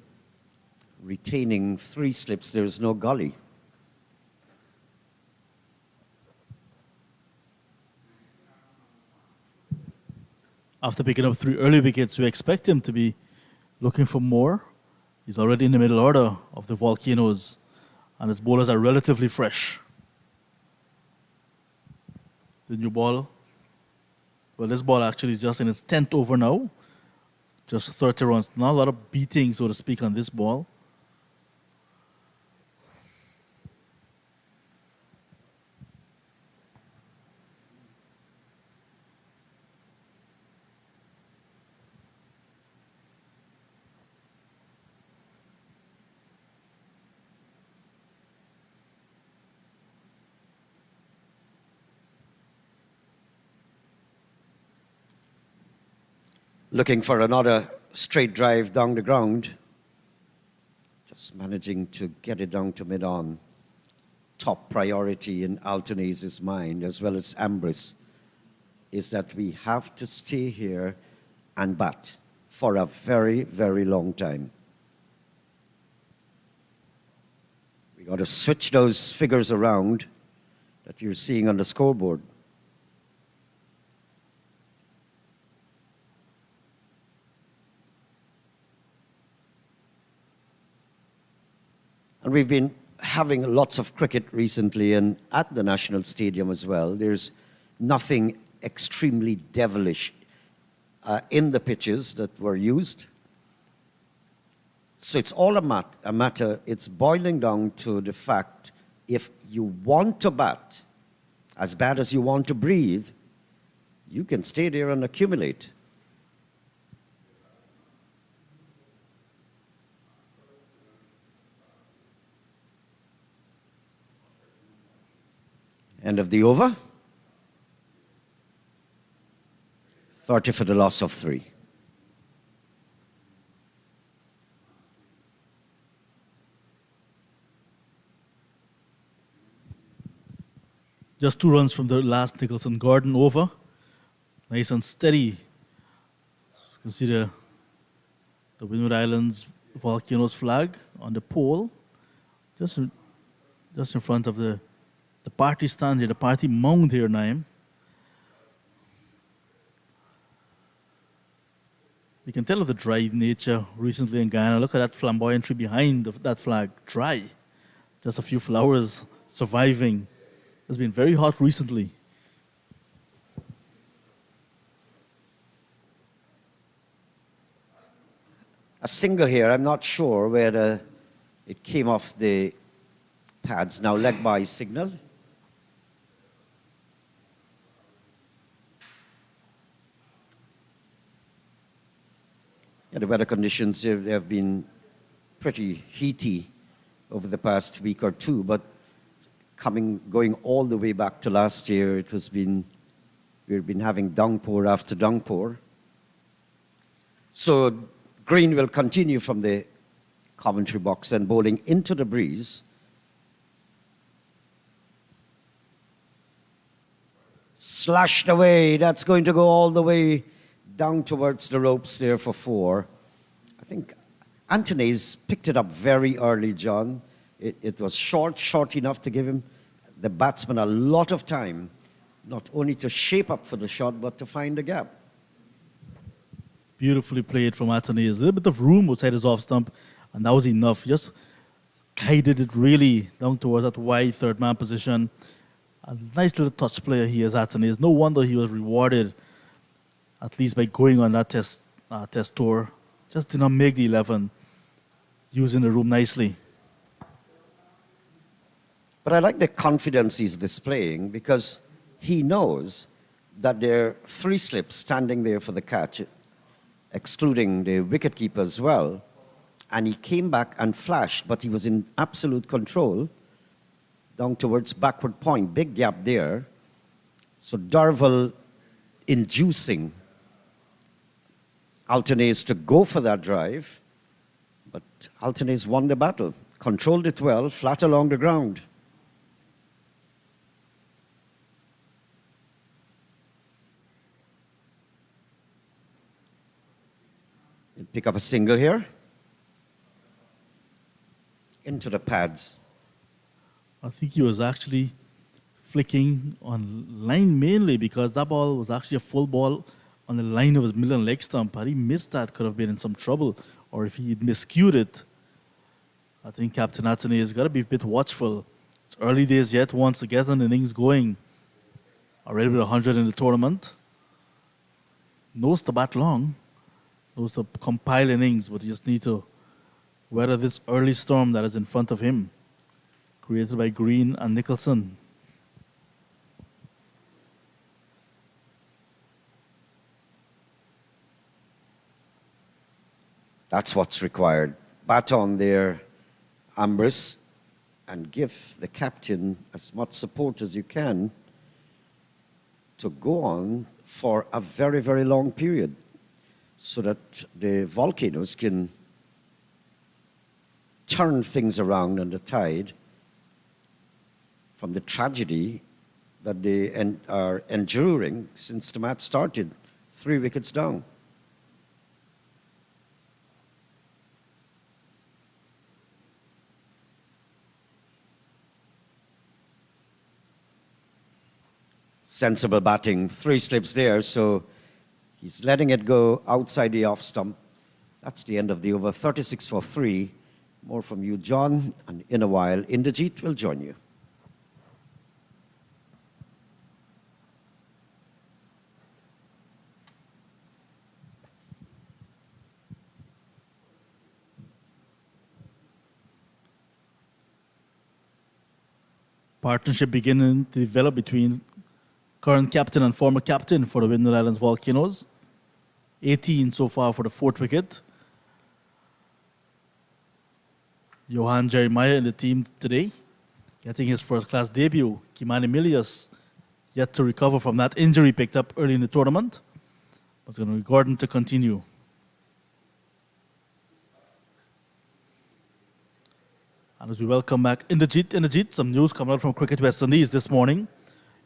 retaining 3 slips. There's no gully. After picking up 3 early wickets, we expect him to be looking for more. He's already in the middle order of the Volcanoes, and his bowlers are relatively fresh. The new ball, well, this ball actually is just in its 10th over now. Just 30 runs. Not a lot of beating, so to speak, on this ball. Looking for another straight drive down the ground. Just managing to get it down to mid-on. Top priority in Altonase's mind, as well as Ambrose, is that we have to stay here and bat for a very, very long time. We got to switch those figures around that you're seeing on the scoreboard. And we've been having lots of cricket recently, and at the National Stadium as well. There's nothing extremely devilish in the pitches that were used. So it's all a matter, it's boiling down to the fact, if you want to bat as bad as you want to breathe, you can stay there and accumulate. End of the over. 30 for the loss of 3. Just 2 runs from the last Nicholson-Gordon over. Nice and steady. You can see the Windward Islands Volcanoes flag on the pole. Just in front of the party stand here, the party mound here, Naim. You can tell of the dry nature recently in Guyana. Look at that flamboyant tree behind that flag, dry. Just a few flowers surviving. It's been very hot recently. A single here, I'm not sure whether it came off the pads. Now leg by signal. Yeah, the weather conditions they have been pretty heaty over the past week or two, but going all the way back to last year, we've been having downpour after downpour. So Green will continue from the commentary box and bowling into the breeze. Slashed away, that's going to go all the way down towards the ropes there for 4. I think Anthony's picked it up very early, John. It was short enough to give him, the batsman, a lot of time, not only to shape up for the shot, but to find the gap. Beautifully played from Anthony. There's a little bit of room outside his off stump, and that was enough. Just guided it really down towards that wide third man position. A nice little touch player he is, Anthony. It's no wonder he was rewarded, at least by going on that test tour. Just did not make the 11, using the room nicely. But I like the confidence he's displaying, because he knows that there are 3 slips standing there for the catch, excluding the wicketkeeper as well. And he came back and flashed, but he was in absolute control down towards backward point. Big gap there. So Darvel inducing Altonaise to go for that drive, but Altonaise won the battle, controlled it well, flat along the ground. He'll pick up a single here. Into the pads. I think he was actually flicking on line mainly, because that ball was actually a full ball on the line of his middle and leg stump. Had he missed that, could have been in some trouble. Or if he miscued it, I think Captain Anthony has got to be a bit watchful. It's early days yet, wants to get an innings going. Already with 100 in the tournament. Knows to bat long. Knows to compile innings, but he just need to weather this early storm that is in front of him, created by Green and Nicholson. That's what's required. Bat on there, Ambrose, and give the captain as much support as you can to go on for a very, very long period. so that the Volcanoes can turn things around on the tide from the tragedy that they are enduring since the match started, 3 wickets down. Sensible batting, 3 slips there, so he's letting it go outside the off stump. That's the end of the over, 36 for 3. More from you, John, and in a while, Inderjeet will join you. Partnership beginning to develop between current captain and former captain for the Windward Islands Volcanoes. 18 so far for the 4th wicket. Johan Jeremiah in the team today, getting his first-class debut. Kimani Milius yet to recover from that injury picked up early in the tournament. It's going to be Gordon to continue. And as we welcome back Inderjeet, some news coming out from Cricket West Indies this morning.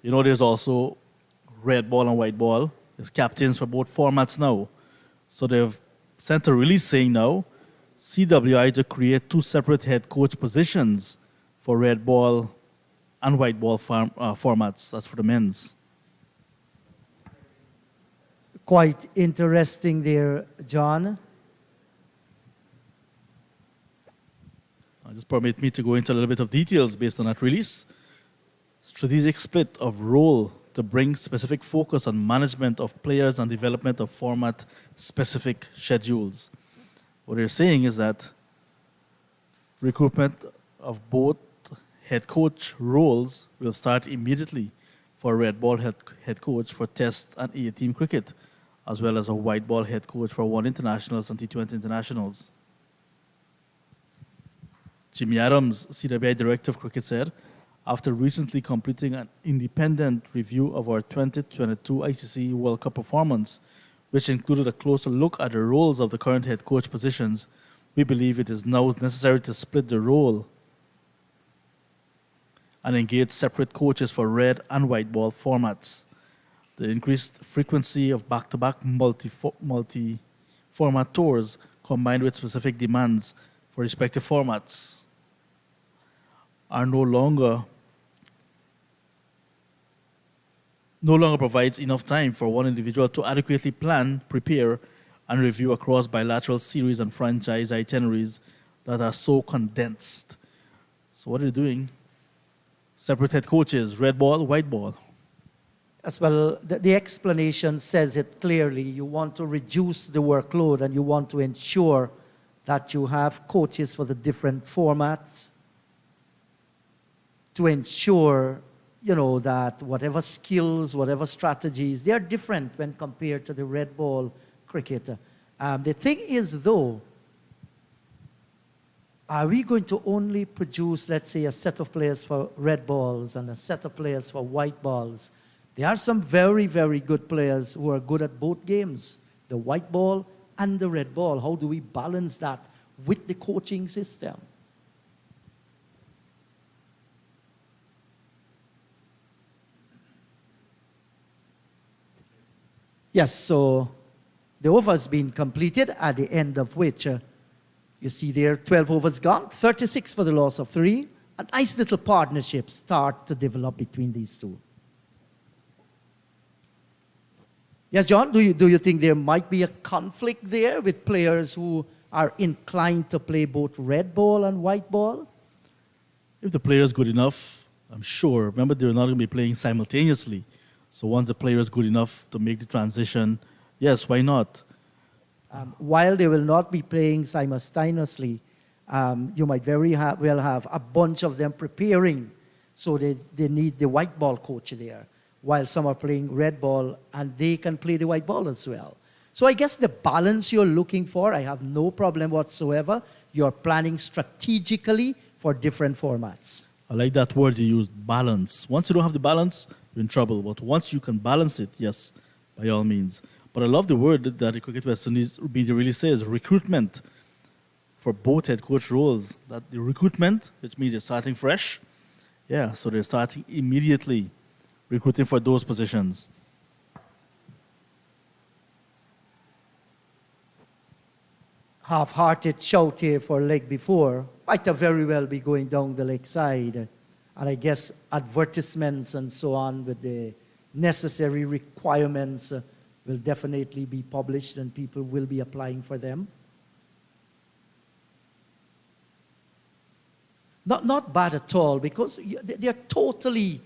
You know, there's also red ball and white ball. There's captains for both formats now. So they've sent a release saying now, CWI to create 2 separate head coach positions for red ball and white ball formats. That's for the men's. Quite interesting there, John. Just permit me to go into a little bit of details based on that release. Strategic split of role to bring specific focus on management of players and development of format-specific schedules. What they're saying is that recruitment of both head coach roles will start immediately for a red ball head coach for Test and A-team cricket, as well as a white ball head coach for One Internationals and T20 Internationals. Jimmy Adams, CWI Director of Cricket, said, after recently completing an independent review of our 2022 ICC World Cup performance, which included a closer look at the roles of the current head coach positions, we believe it is now necessary to split the role and engage separate coaches for red and white ball formats. The increased frequency of back-to-back multi-format tours combined with specific demands for respective formats are no longer provides enough time for one individual to adequately plan, prepare, and review across bilateral series and franchise itineraries that are so condensed. So what are you doing? Separate head coaches, red ball, white ball. As well, the explanation says it clearly. You want to reduce the workload and you want to ensure that you have coaches for the different formats to ensure, you know, that whatever skills, whatever strategies, they are different when compared to the red ball cricket. The thing is, though, are we going to only produce, let's say, a set of players for red balls and a set of players for white balls? There are some very, very good players who are good at both games, the white ball and the red ball. How do we balance that with the coaching system? Yes, so the over has been completed, at the end of which you see there 12 overs gone, 36 for the loss of 3. A nice little partnership start to develop between these two. Yes, John, do you think there might be a conflict there with players who are inclined to play both red ball and white ball? If the player is good enough, I'm sure. Remember, they're not going to be playing simultaneously. So once the player is good enough to make the transition, yes, why not? While they will not be playing simultaneously, you might very well have a bunch of them preparing. So they need the white ball coach there, while some are playing red ball and they can play the white ball as well. So I guess the balance you're looking for, I have no problem whatsoever. You're planning strategically for different formats. I like that word you used, balance. Once you don't have the balance, you're in trouble. But once you can balance it, yes, by all means. But I love the word that the Cricket West Indies media really says, recruitment for both head coach roles. That the recruitment, which means they're starting fresh. Yeah, so they're starting immediately recruiting for those positions. Half-hearted shout here for leg before. Might have very well be going down the leg side. And I guess advertisements and so on with the necessary requirements will definitely be published and people will be applying for them. Not bad at all, because they're totally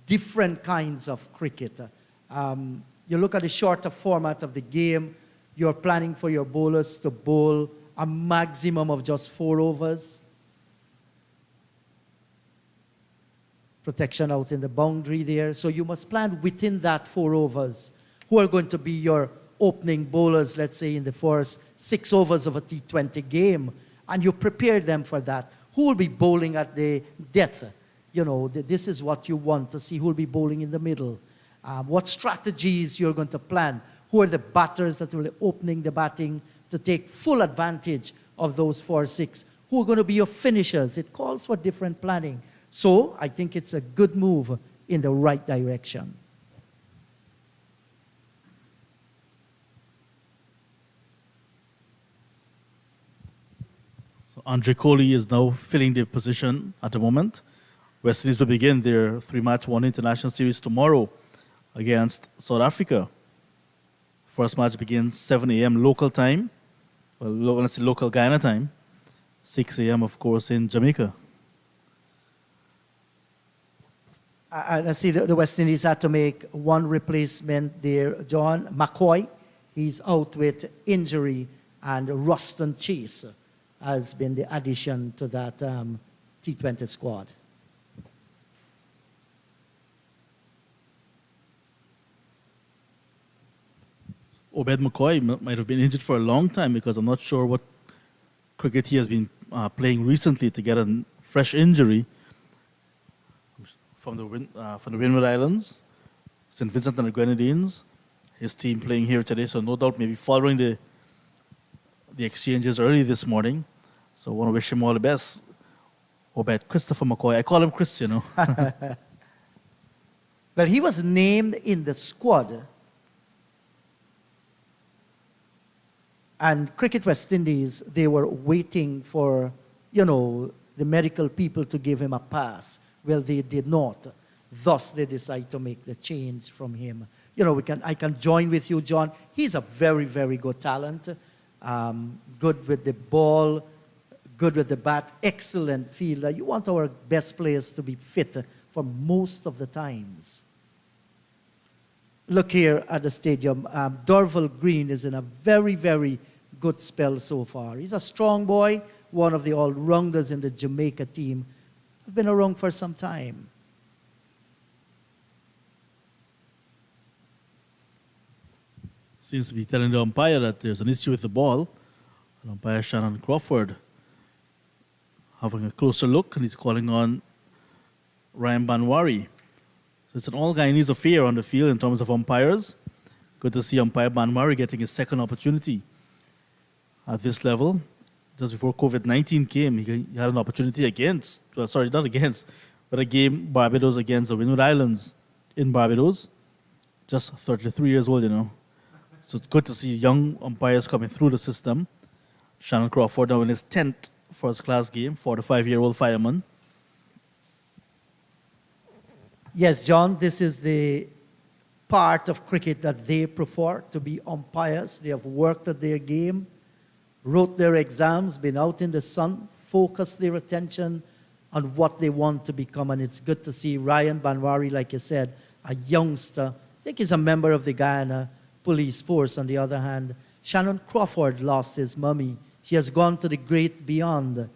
different kinds of cricket. You look at the shorter format of the game, you're planning for your bowlers to bowl a maximum of just 4 overs. Protection out in the boundary there. So you must plan within that 4 overs. Who are going to be your opening bowlers, let's say, in the first 6 overs of a T20 game? And you prepare them for that. Who will be bowling at the death? You know, this is what you want to see. Who will be bowling in the middle? What strategies you're going to plan? Who are the batters that will be opening the batting to take full advantage of those 4-6? Who are going to be your finishers? It calls for different planning. So I think it's a good move in the right direction. So Andre Kohli is now filling the position at the moment. West Indies will begin their 3-match one international series tomorrow against South Africa. First match begins 7 a.m. local time. Well, let's say local Guyana time. 6 a.m., of course, in Jamaica. I see the West Indies had to make one replacement there. John McCoy, he's out with injury, and Ruston Chase has been the addition to that T20 squad. Obed McCoy might have been injured for a long time, because I'm not sure what cricket he has been playing recently to get a fresh injury from the Windward Islands, St. Vincent and the Grenadines. His team playing here today, so no doubt maybe following the exchanges early this morning. So I want to wish him all the best. Obed Christopher McCoy. I call him Chris, you know. Well, he was named in the squad. And Cricket West Indies, they were waiting for, you know, the medical people to give him a pass. Well, they did not. Thus, they decided to make the change from him. You know, I can join with you, John. He's a very, very good talent. Good with the ball, good with the bat, excellent fielder. You want our best players to be fit for most of the times. Look here at the stadium. Dorval Green is in a very, very good spell so far. He's a strong boy, one of the all-rounders in the Jamaica team. I've been around for some time. Seems to be telling the umpire that there's an issue with the ball. And umpire Shannon Crawford having a closer look, and he's calling on Ryan Banwari. So it's an all-Guyanese affair on the field in terms of umpires. Good to see umpire Banwari getting his second opportunity at this level. Just before COVID-19 came, he had an opportunity but a game Barbados against the Windward Islands in Barbados. Just 33 years old, you know. So it's good to see young umpires coming through the system. Shannon Crawford now in his 10th first-class game, 45-year-old fireman. Yes, John, this is the part of cricket that they prefer, to be umpires. They have worked at their game, wrote their exams, been out in the sun, focused their attention on what they want to become. And it's good to see Ryan Banwari, like you said, a youngster. I think he's a member of the Guyana Police Force. On the other hand, Shannon Crawford lost his mummy. She has gone to the great beyond.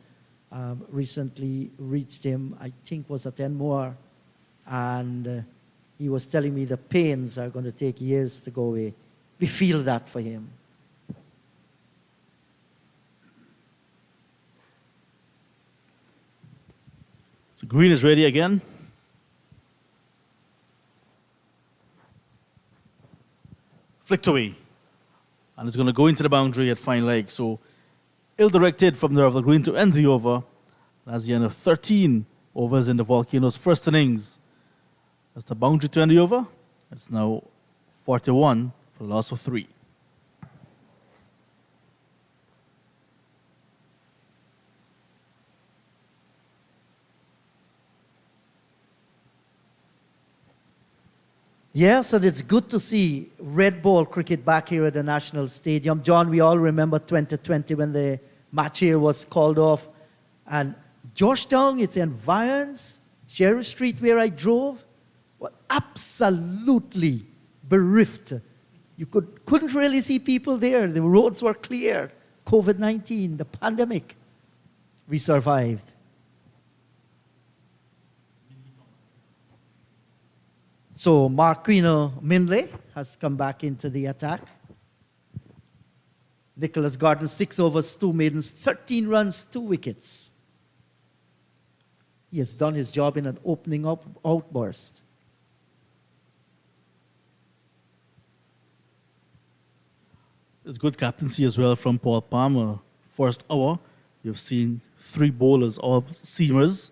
Recently reached him, I think was at Enmore. And he was telling me the pains are going to take years to go away. We feel that for him. So Green is ready again. Flicked away. and it's going to go into the boundary at fine leg. So ill-directed from the of green to end the over. That's the end of 13 overs in the Volcanoes' first innings. That's the boundary to end the over. It's now 41 for a loss of 3. Yes, and it's good to see red ball cricket back here at the National Stadium. John, we all remember 2020 when the match here was called off. And Georgetown, its environs, Sheriff Street where I drove, were absolutely bereft. You couldn't really see people there. The roads were clear. COVID-19, the pandemic. We survived. So Marquino Minley has come back into the attack. Nicholas Gordon, 6 overs, 2 maidens, 13 runs, 2 wickets. He has done his job in an opening up outburst. There's good captaincy as well from Paul Palmer. First hour, you've seen 3 bowlers, all seamers,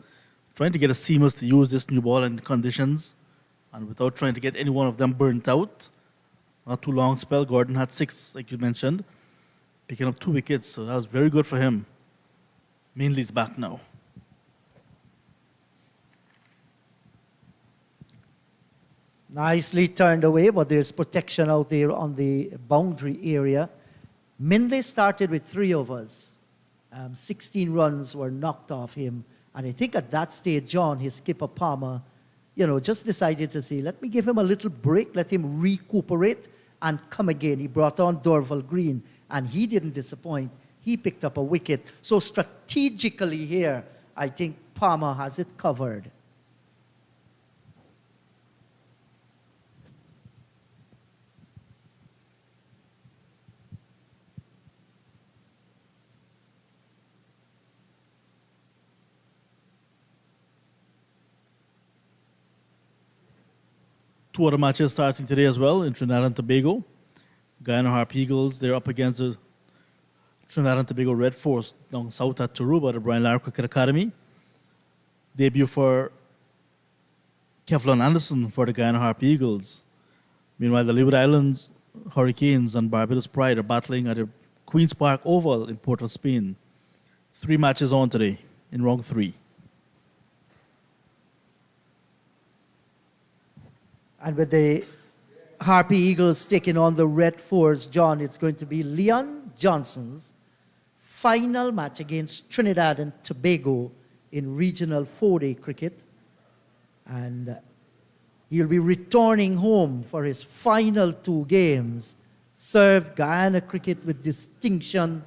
trying to get a seamers to use this new ball and conditions, and without trying to get any one of them burnt out. Not too long spell. Gordon had 6, like you mentioned, picking up 2 wickets, so that was very good for him. Mainly's back now. Nicely turned away, but there's protection out there on the boundary area. Minley started with 3 overs. 16 runs were knocked off him. And I think at that stage, John, his skipper Palmer, just decided to say, let me give him a little break, let him recuperate and come again. He brought on Dorval Green, and he didn't disappoint. He picked up a wicket. So strategically here, I think Palmer has it covered. Two other matches starting today as well in Trinidad and Tobago. Guyana Harp Eagles, they're up against the Trinidad and Tobago Red Force down south at Taruba, the Brian Lara Cricket Academy. Debut for Kevlon Anderson for the Guyana Harp Eagles. Meanwhile, the Leeward Islands Hurricanes and Barbados Pride are battling at the Queen's Park Oval in Port of Spain. 3 matches on today in round 3. And with the Harpy Eagles taking on the Red Force, John, it's going to be Leon Johnson's final match against Trinidad and Tobago in regional 4-day cricket. And he'll be returning home for his final 2 games. Served Guyana cricket with distinction,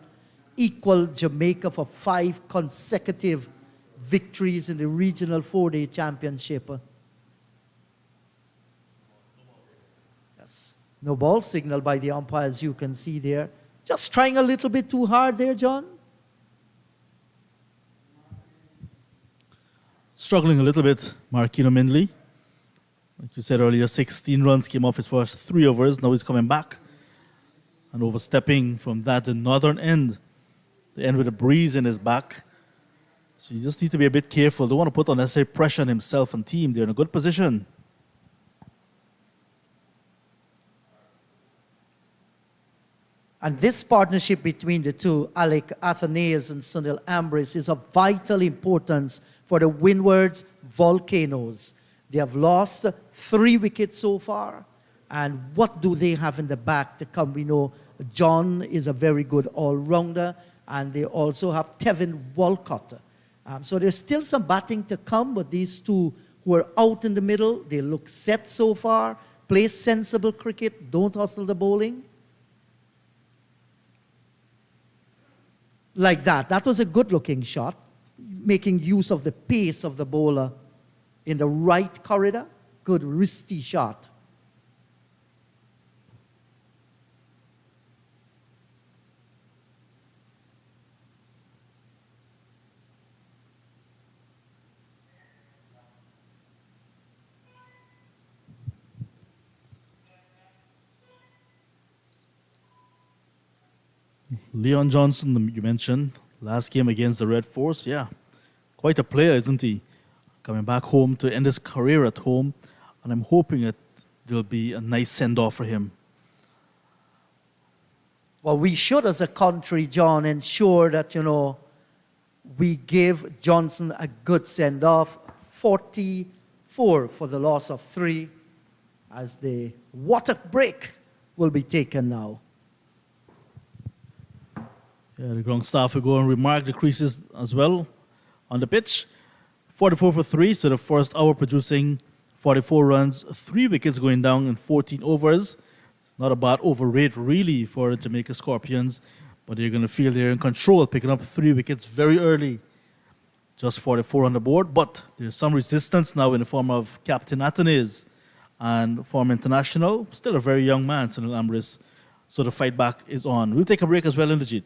equaled Jamaica for 5 consecutive victories in the regional 4-day championship. No ball signal by the umpire, as you can see there. Just trying a little bit too hard there, John. Struggling a little bit, Marquino Mindley. Like you said earlier, 16 runs came off his first 3 overs. Now he's coming back and overstepping from that the northern end. The end with a breeze in his back. So you just need to be a bit careful. Don't want to put unnecessary pressure on himself and team. They're in a good position. And this partnership between the two, Alec Athanaeus and Sunil Ambrose, is of vital importance for the Windwards Volcanoes. They have lost 3 wickets so far. And what do they have in the back to come? We know John is a very good all-rounder, and they also have Tevin Walcott. So there's still some batting to come, but these two who are out in the middle, they look set so far, play sensible cricket, don't hustle the bowling. Like that. That was a good-looking shot, making use of the pace of the bowler in the right corridor. Good, wristy shot. Leon Johnson, you mentioned, last game against the Red Force. Yeah, quite a player, isn't he? Coming back home to end his career at home. And I'm hoping that there'll be a nice send-off for him. Well, we should, as a country, John, ensure that, we give Johnson a good send-off. 44 for the loss of 3, as the water break will be taken now. Yeah, the ground staff will go and remark the creases as well on the pitch. 44 for 3, so the first hour producing 44 runs, 3 wickets going down in 14 overs. Not a bad over rate, really, for the Jamaica Scorpions, but they're going to feel they're in control, picking up 3 wickets very early. Just 44 on the board, but there's some resistance now in the form of Captain Athanaze and former international, still a very young man, Sunil Amris. So the fight back is on. We'll take a break as well in the Jeet.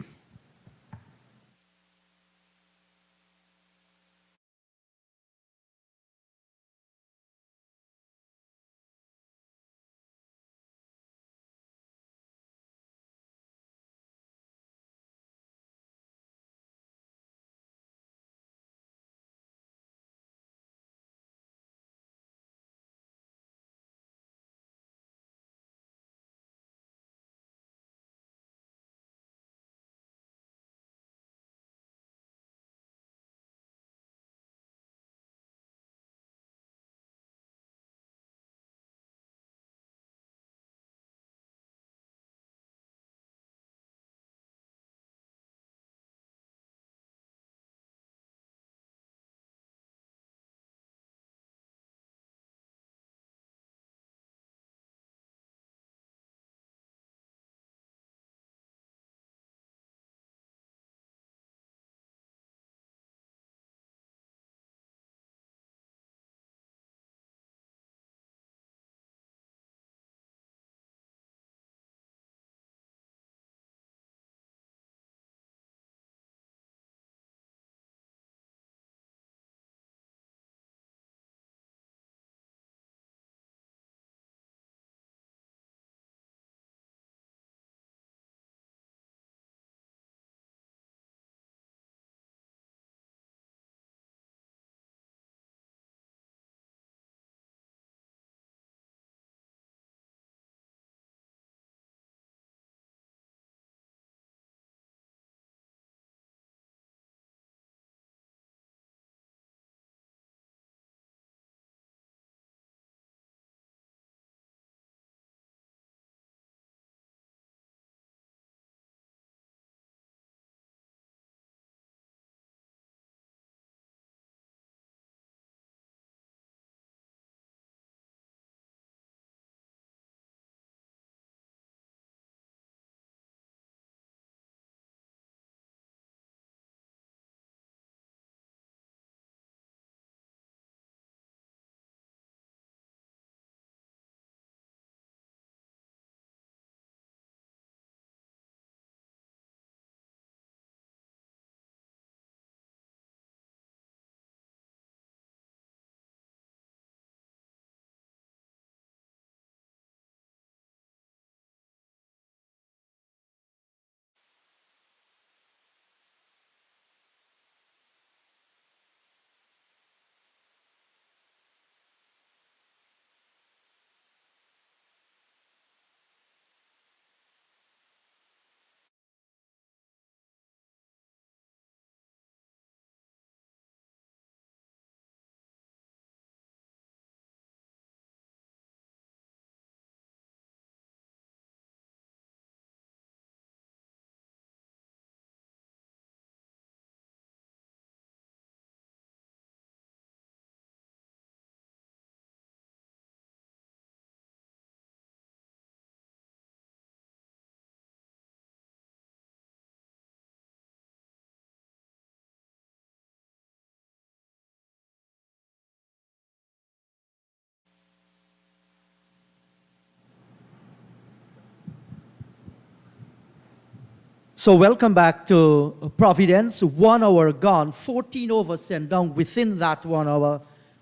So welcome back to Providence. 1 hour gone, 14 overs sent down within that 1 hour.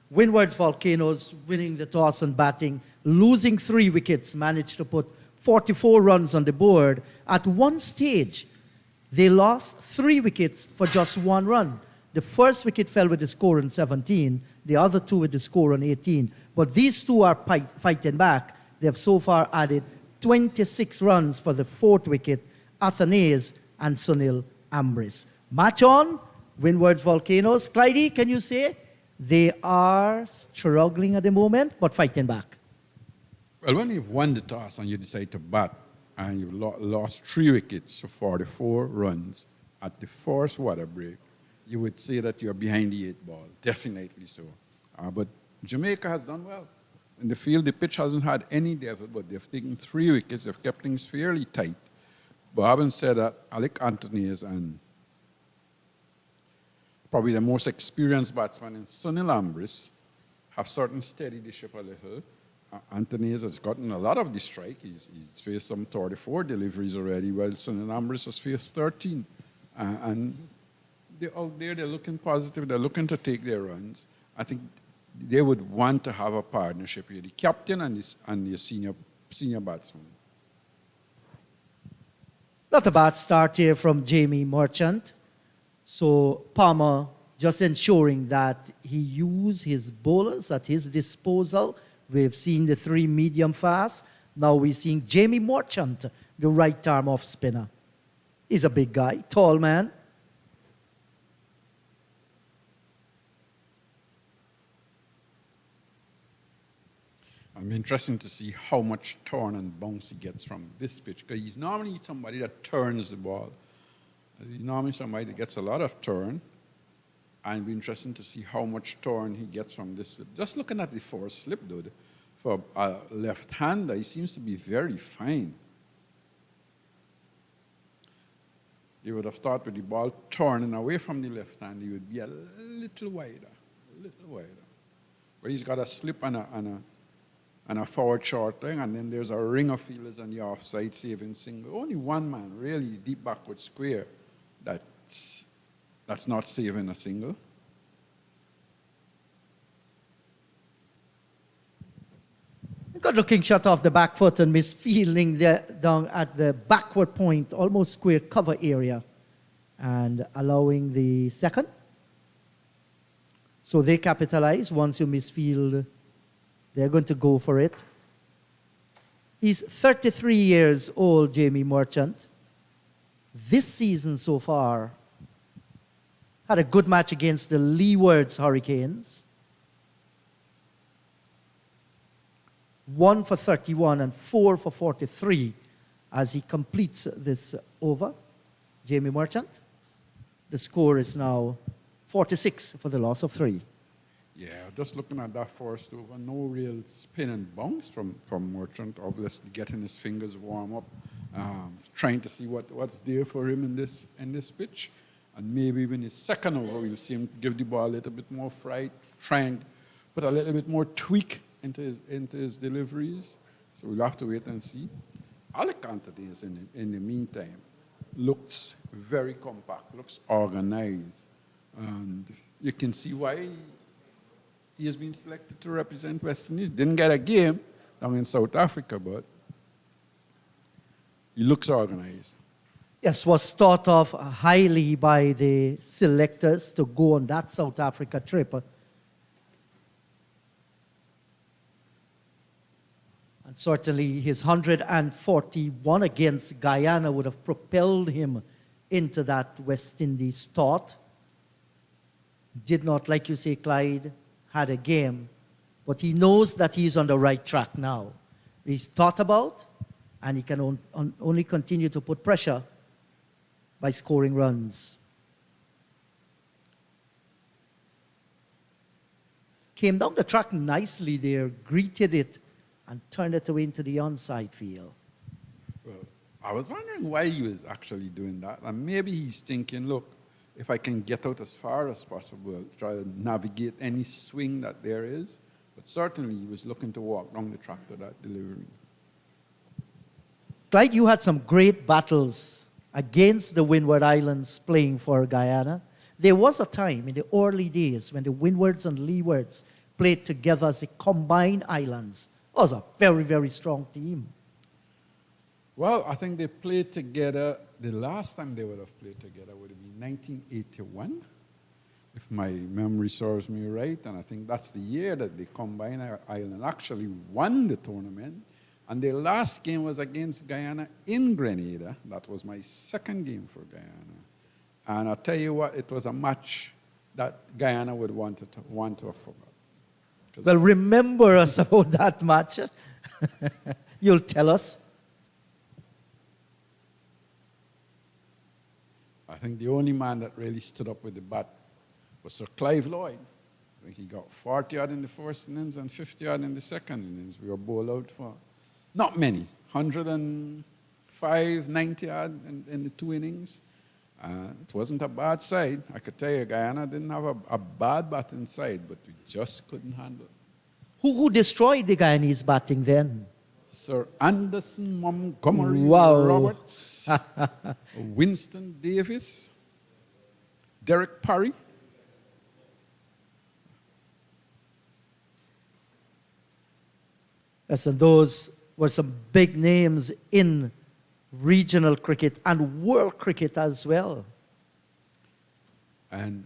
Windwards Volcanoes winning the toss and batting, losing 3 wickets, managed to put 44 runs on the board. At one stage, They lost 3 wickets for just 1 run. The first wicket fell with the score on 17, the other 2 with the score on 18. But these 2 are fighting back. They have so far added 26 runs for the 4th wicket, Athanaze and Sunil Ambris. Match on, Windwards Volcanoes. Clydie, can you say they are struggling at the moment, but fighting back? Well, when you've won the toss and you decide to bat, and you've lost 3 wickets for 44 runs at the first water break, you would say that you're behind the 8 ball, definitely so. But Jamaica has done well. In the field, the pitch hasn't had any devil, but they've taken 3 wickets, they've kept things fairly tight. But having said that, Alec Anthony's and probably the most experienced batsman in Sunil Ambris have certainly steadied the ship a little. Anthony has gotten a lot of the strike. He's faced some 34 deliveries already, while Sunil Ambris has faced 13. And they're out there, they're looking positive, they're looking to take their runs. I think they would want to have a partnership here, the captain and the senior batsman. Not a bad start here from Jamie Merchant. So Palmer just ensuring that he used his bowlers at his disposal. We've seen the 3 medium fast. Now we're seeing Jamie Merchant, the right arm off spinner. He's a big guy, tall man. I'm interested to see how much turn and bounce he gets from this pitch, because he's normally somebody that turns the ball. He's normally somebody that gets a lot of turn, and it'll be interesting to see how much turn he gets from this slip. Just looking at the force slip, though, for a left-hander, he seems to be very fine. You would have thought with the ball turning away from the left hand, he would be a little wider. But he's got a slip and a forward short thing, and then there's a ring of fielders on the offside saving single. Only one man, really deep backward square, that's not saving a single. Good looking shot off the back foot and misfielding down at the backward point, almost square cover area, and allowing the second. So they capitalize. Once you misfield, they're going to go for it. He's 33 years old, Jamie Merchant. This season so far, had a good match against the Leewards Hurricanes. 1 for 31 and 4 for 43 as he completes this over. Jamie Merchant. The score is now 46 for the loss of 3. Yeah, just looking at that first over, no real spin and bounce from Merchant, obviously getting his fingers warm up, trying to see what's there for him in this pitch. And maybe in his second over, we'll see him give the ball a little bit more fright, try and put a little bit more tweak into his deliveries. So we'll have to wait and see. Alec Anthony is in the meantime, looks very compact, looks organized. And you can see why he has been selected to represent West Indies. Didn't get a game down in South Africa, but he looks organized. Yes, was thought of highly by the selectors to go on that South Africa trip. And certainly his 141 against Guyana would have propelled him into that West Indies thought. Did not, like you say, Clyde, had a game, but he knows that he's on the right track now. He's thought about, and he can only continue to put pressure by scoring runs. Came down the track nicely there, greeted it, and turned it away into the onside field. Well, I was wondering why he was actually doing that. And maybe he's thinking, look, if I can get out as far as possible, try to navigate any swing that there is. But certainly he was looking to walk down the track to that delivery. Clyde, you had some great battles against the Windward Islands playing for Guyana. There was a time in the early days when the Windwards and Leewards played together as a combined islands. It was a very, very strong team. Well, I think they played together. The last time they would have played together would have been 1981, if my memory serves me right. And I think that's the year that the Combined Island actually won the tournament. And their last game was against Guyana in Grenada. That was my second game for Guyana. And I'll tell you what, it was a match that Guyana would want to have forgot. Well, remember us about that match. You'll tell us. I think the only man that really stood up with the bat was Sir Clive Lloyd. I think he got 40 odd in the first innings and 50 odd in the second innings. We were bowled out for not many, 105, 90 odd in the two innings. It wasn't a bad side. I could tell you, Guyana didn't have a bad batting side, but we just couldn't handle it. Who destroyed the Guyanese batting then? Sir Anderson Montgomery Wow. Roberts, Winston Davis, Derek Parry. Yes, and those were some big names in regional cricket and world cricket as well. And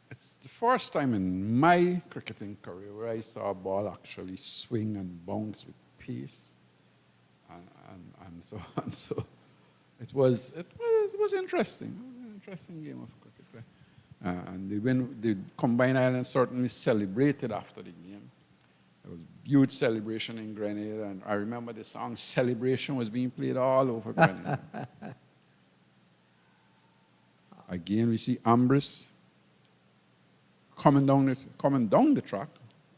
it's the first time in my cricketing career where I saw a ball actually swing and bounce with pace. And so on. So it was interesting. It was an interesting game of cricket. And the Combined Islands certainly celebrated after the game. There was huge celebration in Grenada, and I remember the song Celebration was being played all over Grenada. Again, we see Ambrose coming down the track,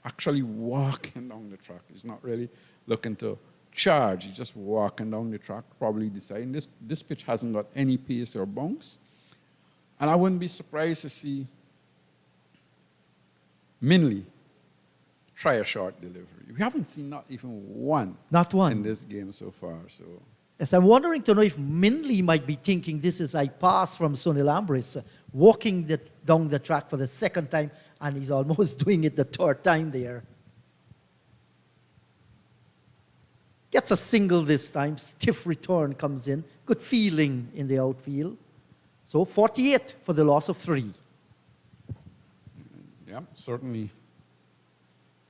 actually walking down the track. He's not really looking to charge. He's just walking down the track, probably deciding this pitch hasn't got any pace or bounce. And I wouldn't be surprised to see Minley try a short delivery. We haven't seen not even one. Not one. In this game so far. So Yes, I'm wondering to know if Minley might be thinking this is a pass from Sunil Ambrose, walking down the track for the second time, and he's almost doing it the third time there. Gets a single this time, stiff return comes in, good feeling in the outfield. So 48 for the loss of 3. yeah, certainly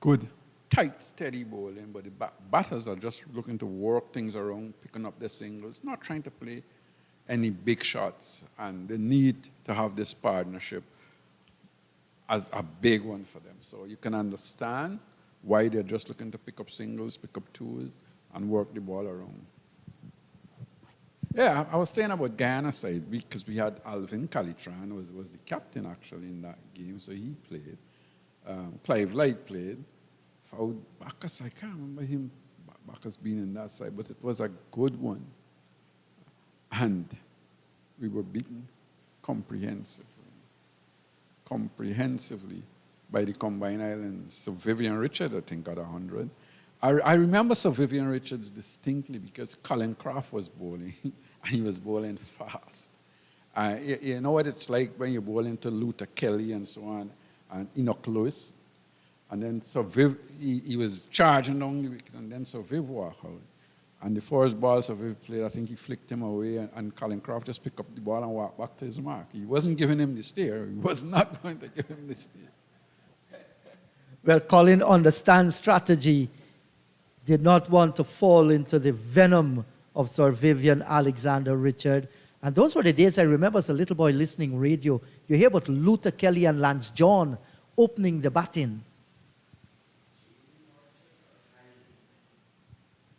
good, tight, steady bowling, but the batters are just looking to work things around, picking up their singles, not trying to play any big shots, and they need to have this partnership as a big one for them. So you can understand why they're just looking to pick up singles, pick up twos, and work the ball around. Yeah, I was saying about Guyana side, because we had Alvin Calitran was the captain actually in that game, so he played. Clive Light played. Bacchus, I can't remember him, Bacchus being in that side, but it was a good one. And we were beaten comprehensively by the Combined Islands. So Vivian Richards, I think, got 100. I remember Sir Vivian Richards distinctly because Colin Croft was bowling, and he was bowling fast. You know what it's like when you're bowling to Luther Kelly and so on, and Enoch Lewis. And then Sir Viv, he was charging down the wicket, and then Sir Viv walked out. And the first ball Sir Viv played, I think he flicked him away, and Colin Croft just picked up the ball and walked back to his mark. He wasn't giving him the stare. He was not going to give him the stare. Well, Colin understands strategy. Did not want to fall into the venom of Sir Vivian Alexander Richard. And those were the days I remember as a little boy listening radio. You hear about Luther Kelly and Lance John opening the batting.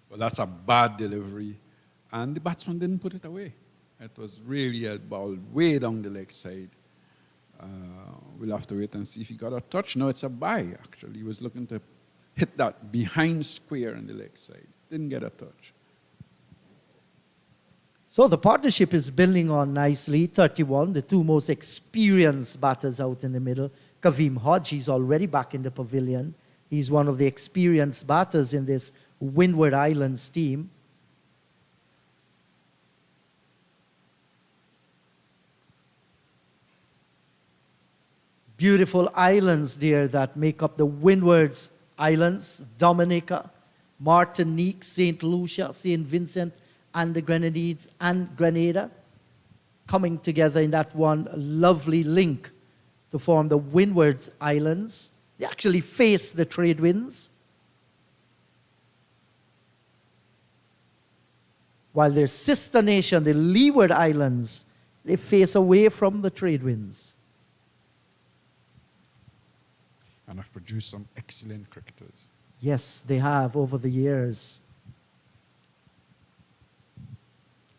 Well, that's a bad delivery. And the batsman didn't put it away. It was really a ball way down the leg side. We'll have to wait and see if he got a touch. No, it's a bye, actually. He was looking to hit that behind square on the leg side. Didn't get a touch. So the partnership is building on nicely. 31, the two most experienced batters out in the middle. Kavim Hodge, he's already back in the pavilion. He's one of the experienced batters in this Windward Islands team. Beautiful islands there that make up the Windwards Islands, Dominica, Martinique, St. Lucia, St. Vincent, and the Grenadines and Grenada coming together in that one lovely link to form the Windwards Islands. They actually face the trade winds, while their sister nation, the Leeward Islands, they face away from the trade winds. And have produced some excellent cricketers. Yes, they have over the years.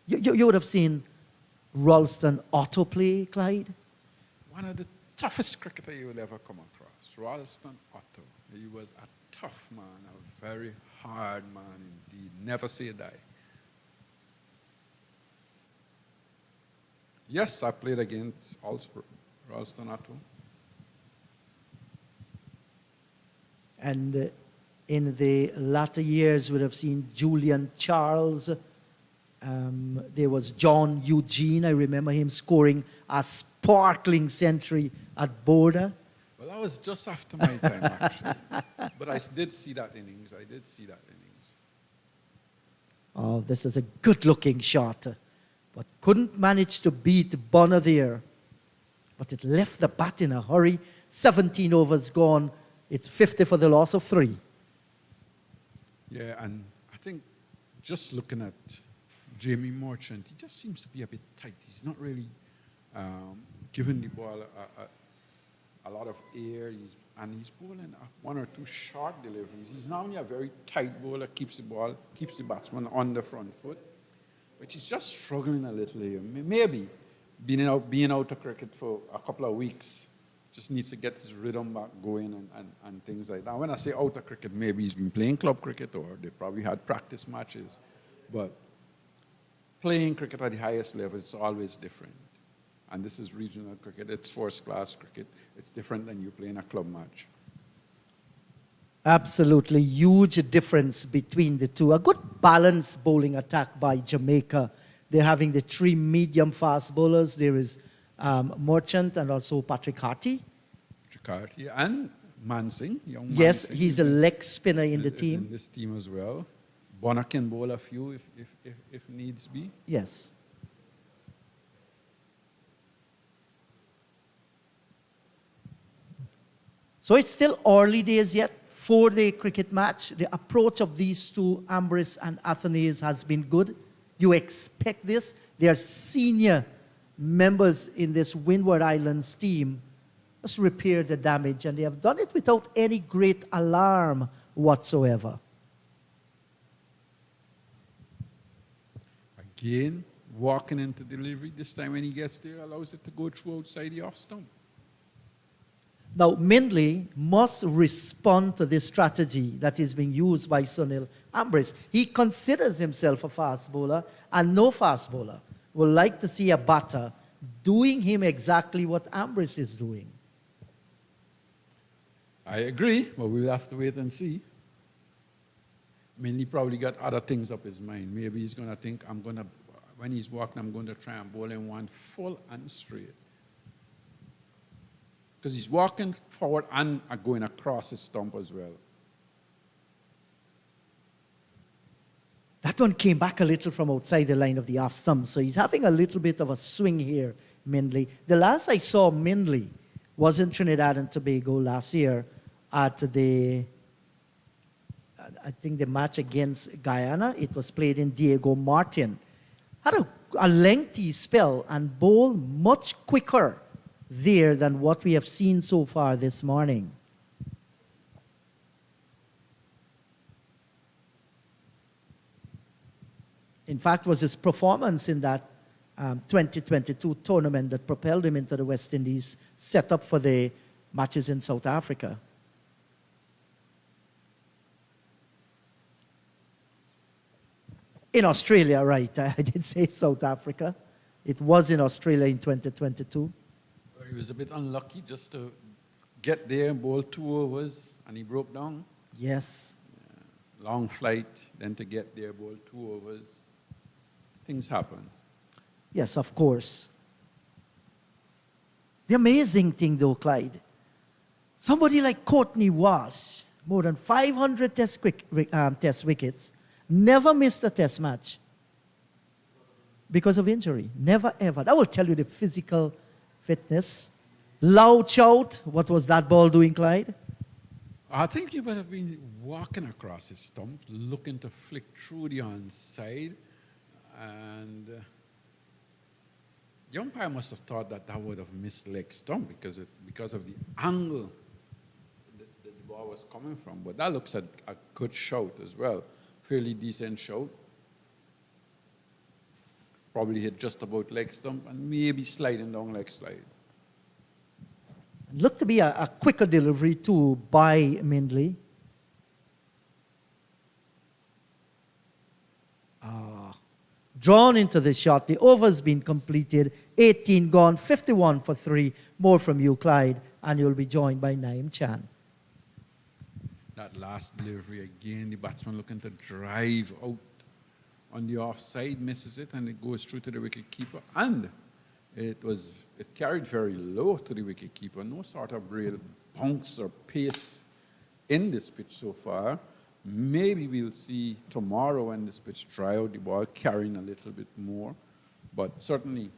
You would have seen Ralston autoplay, Clyde. One of the toughest cricketer you will ever come across, Ralston Otto. He was a tough man, a very hard man indeed. Never say die. Yes, I played against also Ralston Otto. And in the latter years, we would have seen Julian Charles. There was John Eugene. I remember him scoring a sparkling century at Border. Well, that was just after my time, actually. But I did see that innings. Oh, this is a good-looking shot, but couldn't manage to beat Bonner there. But it left the bat in a hurry. 17 overs gone. It's 50 for the loss of 3. Yeah, and I think just looking at Jamie Marchant, he just seems to be a bit tight. He's not really giving the ball a lot of air, and he's bowling one or two short deliveries. He's not only a very tight bowler, keeps the batsman on the front foot, but he's just struggling a little here. Maybe being out of cricket for a couple of weeks, just needs to get his rhythm back going and things like that. When I say out of cricket, maybe he's been playing club cricket or they probably had practice matches, but playing cricket at the highest level is always different. And this is regional cricket, it's first-class cricket. It's different than you playing a club match. Absolutely huge difference between the two. A good balanced bowling attack by Jamaica. They're having the 3 medium fast bowlers. There is Marchant and also Patrick Harty. And Mansing, young Yes, Mansing. he's a leg spinner in the team. In this team as well. Bonner can bowl a few if needs be. Yes. So it's still early days yet for the cricket match. The approach of these two, Ambrose and Athenaeus, has been good. You expect this. They are senior members in this Windward Islands team. Just repair the damage, and they have done it without any great alarm whatsoever. Again, walking into delivery, this time when he gets there, allows it to go through outside the off stump. Now, Mindley must respond to this strategy that is being used by Sunil Ambrose. He considers himself a fast bowler, and no fast bowler would like to see a batter doing him exactly what Ambrose is doing. I agree, but we'll have to wait and see. Mindley probably got other things up his mind. Maybe he's going to think, when he's walking, I'm going to try and bowl him one full and straight. Because he's walking forward and going across his stump as well. That one came back a little from outside the line of the off stump, so he's having a little bit of a swing here, Mindley. The last I saw Mindley was in Trinidad and Tobago last year at the, I think the match against Guyana. It was played in Diego Martin. Had a lengthy spell and bowled much quicker there than what we have seen so far this morning. In fact, was his performance in that 2022 tournament that propelled him into the West Indies setup for the matches in South Africa. In Australia, right. I did say South Africa. It was in Australia in 2022. He was a bit unlucky just to get there and bowl 2 overs, and he broke down. Yes. Long flight, then to get there, bowl 2 overs. Things happen. Yes, of course. The amazing thing, though, Clyde, somebody like Courtney Walsh, more than 500 test wickets, never missed a test match. because of injury. Never ever. That will tell you the physical fitness. Loud shout. What was that ball doing, Clyde? I think he would have been walking across his stump, looking to flick through the onside, and the umpire must have thought that that would have missed leg stump because of the angle that the ball was coming from. But that looks like a good shout as well, fairly decent shout. Probably hit just about leg stump and maybe sliding down leg slide. Looked to be a quicker delivery too by Mindley. Drawn into the shot. The over's been completed. 18 gone, 51 for 3. More from you, Clyde. And you'll be joined by Naeem Chan. That last delivery again, the batsman looking to drive out on the offside, misses it, and it goes through to the wicket keeper. And it carried very low to the wicket keeper. No sort of real bounce or pace in this pitch so far. Maybe we'll see tomorrow when this pitch dry out, the ball carrying a little bit more. But certainly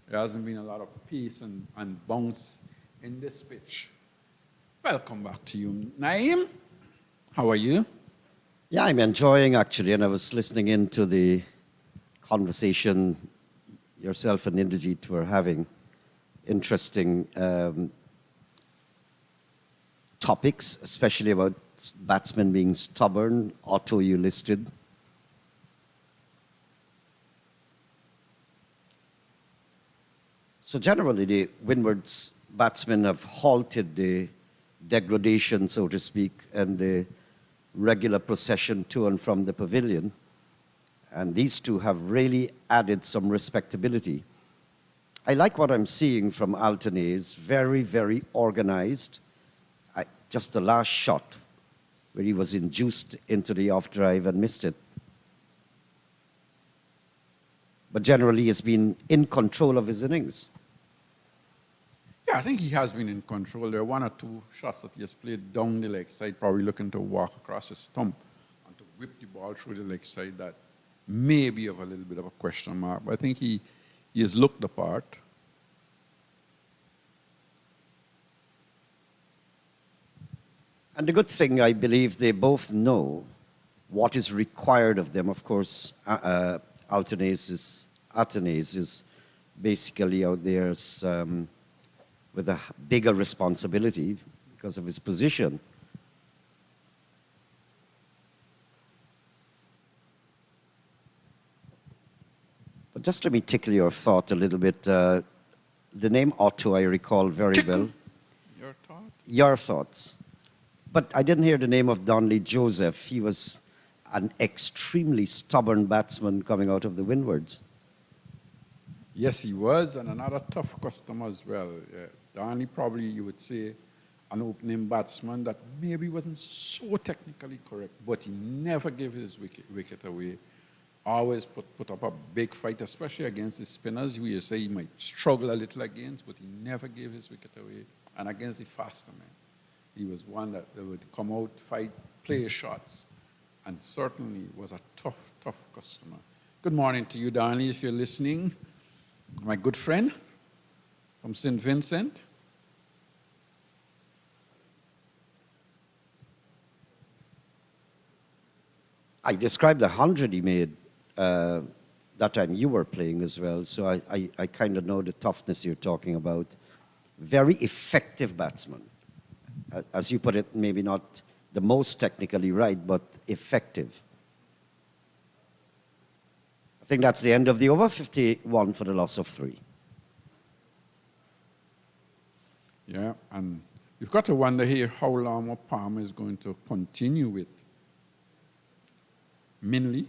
there hasn't been a lot of pace and bounce in this pitch. Welcome back to you, Naeem. How are you? Yeah, I'm enjoying actually, and I was listening into the conversation yourself and Indrajit were having. Interesting topics, especially about batsmen being stubborn. Otto, you listed. So generally, the Windwards batsmen have halted the degradation, so to speak, and the regular procession to and from the pavilion. And these two have really added some respectability. I like what I'm seeing from Altanese, very, very organized. Just the last shot, where he was induced into the off drive and missed it. But generally, he's been in control of his innings. Yeah, I think he has been in control. There are one or two shots that he has played down the leg side, probably looking to walk across his stump and to whip the ball through the leg side that may be of a little bit of a question mark. But I think he has looked the part. And the good thing, I believe, they both know what is required of them. Of course, Altanese is basically out there with a bigger responsibility because of his position. But just let me tickle your thought a little bit. The name Otto I recall very well. Your thought? Your thoughts. But I didn't hear the name of Donley Joseph. He was an extremely stubborn batsman coming out of the Windwards. Yes, he was, and another tough customer as well. Donny, probably you would say, an opening batsman that maybe wasn't so technically correct, but he never gave his wicket away. Always put up a big fight, especially against the spinners, who you say he might struggle a little against, but he never gave his wicket away. And against the faster men, he was one that would come out, fight, play his shots, and certainly was a tough, tough customer. Good morning to you, Donny, if you're listening. My good friend from St. Vincent. I described the 100 he made that time you were playing as well, so I kind of know the toughness you're talking about. Very effective batsman. As you put it, maybe not the most technically right, but effective. I think that's the end of the over. 51 for the loss of 3. Yeah, and you've got to wonder here how long Palmer is going to continue with Minley.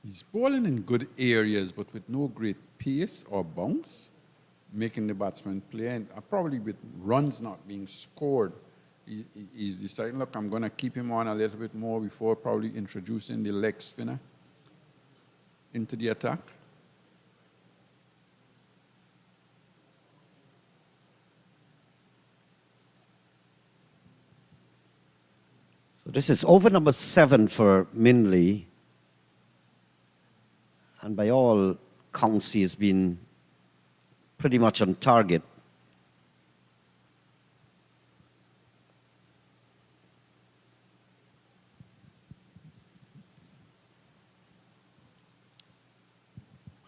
He's bowling in good areas, but with no great pace or bounce, making the batsman play, and probably with runs not being scored. He's deciding, look, I'm going to keep him on a little bit more before probably introducing the leg spinner into the attack. So this is over number 7 for Minley. And by all counts, he has been pretty much on target.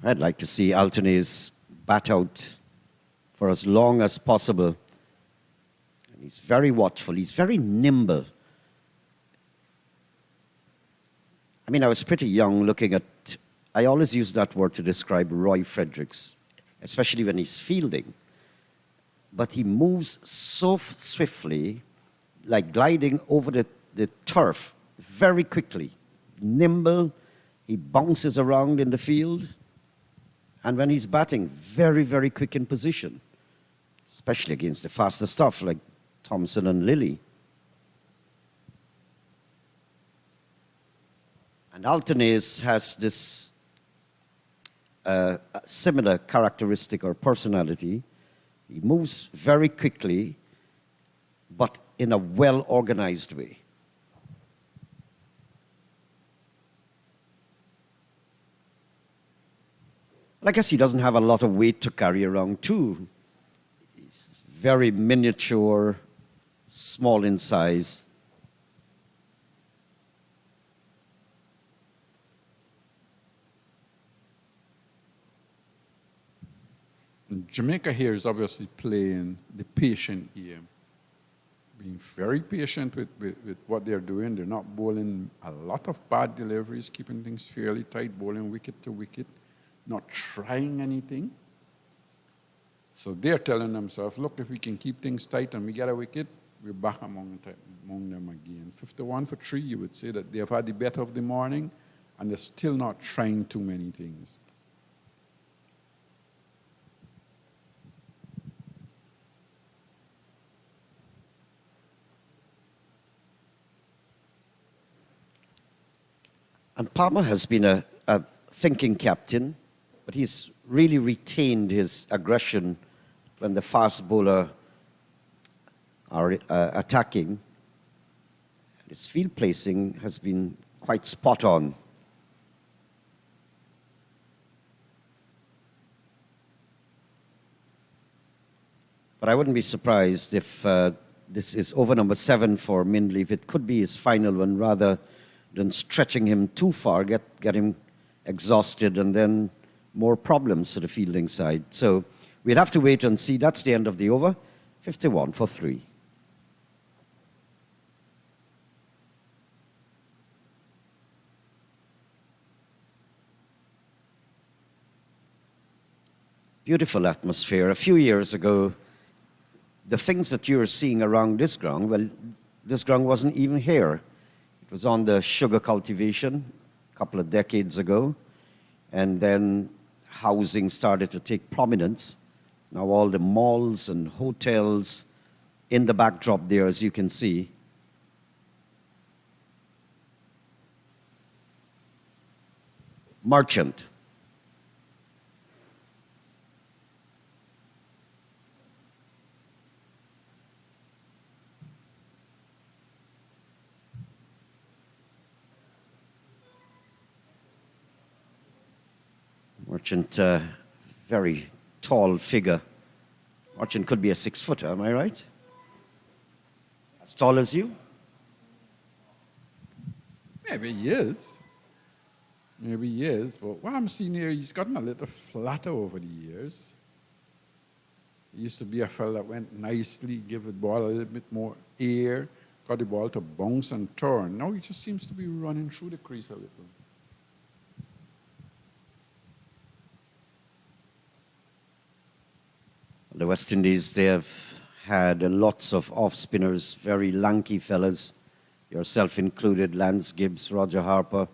I'd like to see Altonays bat out for as long as possible. And he's very watchful. He's very nimble. I mean, I was pretty young looking at, I always use that word to describe Roy Fredericks, especially when he's fielding. But he moves so swiftly, like gliding over the turf very quickly. Nimble, he bounces around in the field. And when he's batting, very, very quick in position, especially against the faster stuff like Thompson and Lilly. And Altonays has this similar characteristic or personality. He moves very quickly, but in a well-organized way. I guess he doesn't have a lot of weight to carry around, too. He's very miniature, small in size. Jamaica here is obviously playing the patient game, being very patient with what they're doing. They're not bowling a lot of bad deliveries, keeping things fairly tight, bowling wicket to wicket, not trying anything. So they're telling themselves, look, if we can keep things tight and we get a wicket, we're back among them again. 51 for 3, you would say that they've had the better of the morning and they're still not trying too many things. And Palmer has been a thinking captain, but he's really retained his aggression when the fast bowler are attacking. His field placing has been quite spot on. But I wouldn't be surprised if this is over number 7 for Mindley, if it could be his final one, rather than stretching him too far, get him exhausted, and then more problems to the fielding side. So we'll have to wait and see. That's the end of the over. 51 for 3. Beautiful atmosphere. A few years ago, the things that you're seeing around this ground, well, this ground wasn't even here. It was on the sugar cultivation a couple of decades ago, and then housing started to take prominence. Now all the malls and hotels in the backdrop there, as you can see. Merchant. Merchant, very tall figure. Merchant could be a 6-footer, am I right? As tall as you? Maybe he is. Maybe he is. But what I'm seeing here, he's gotten a little flatter over the years. He used to be a fella that went nicely, give the ball a little bit more air, got the ball to bounce and turn. Now he just seems to be running through the crease a little. The West Indies, they have had lots of off-spinners, very lanky fellas, yourself included, Lance Gibbs, Roger Harper.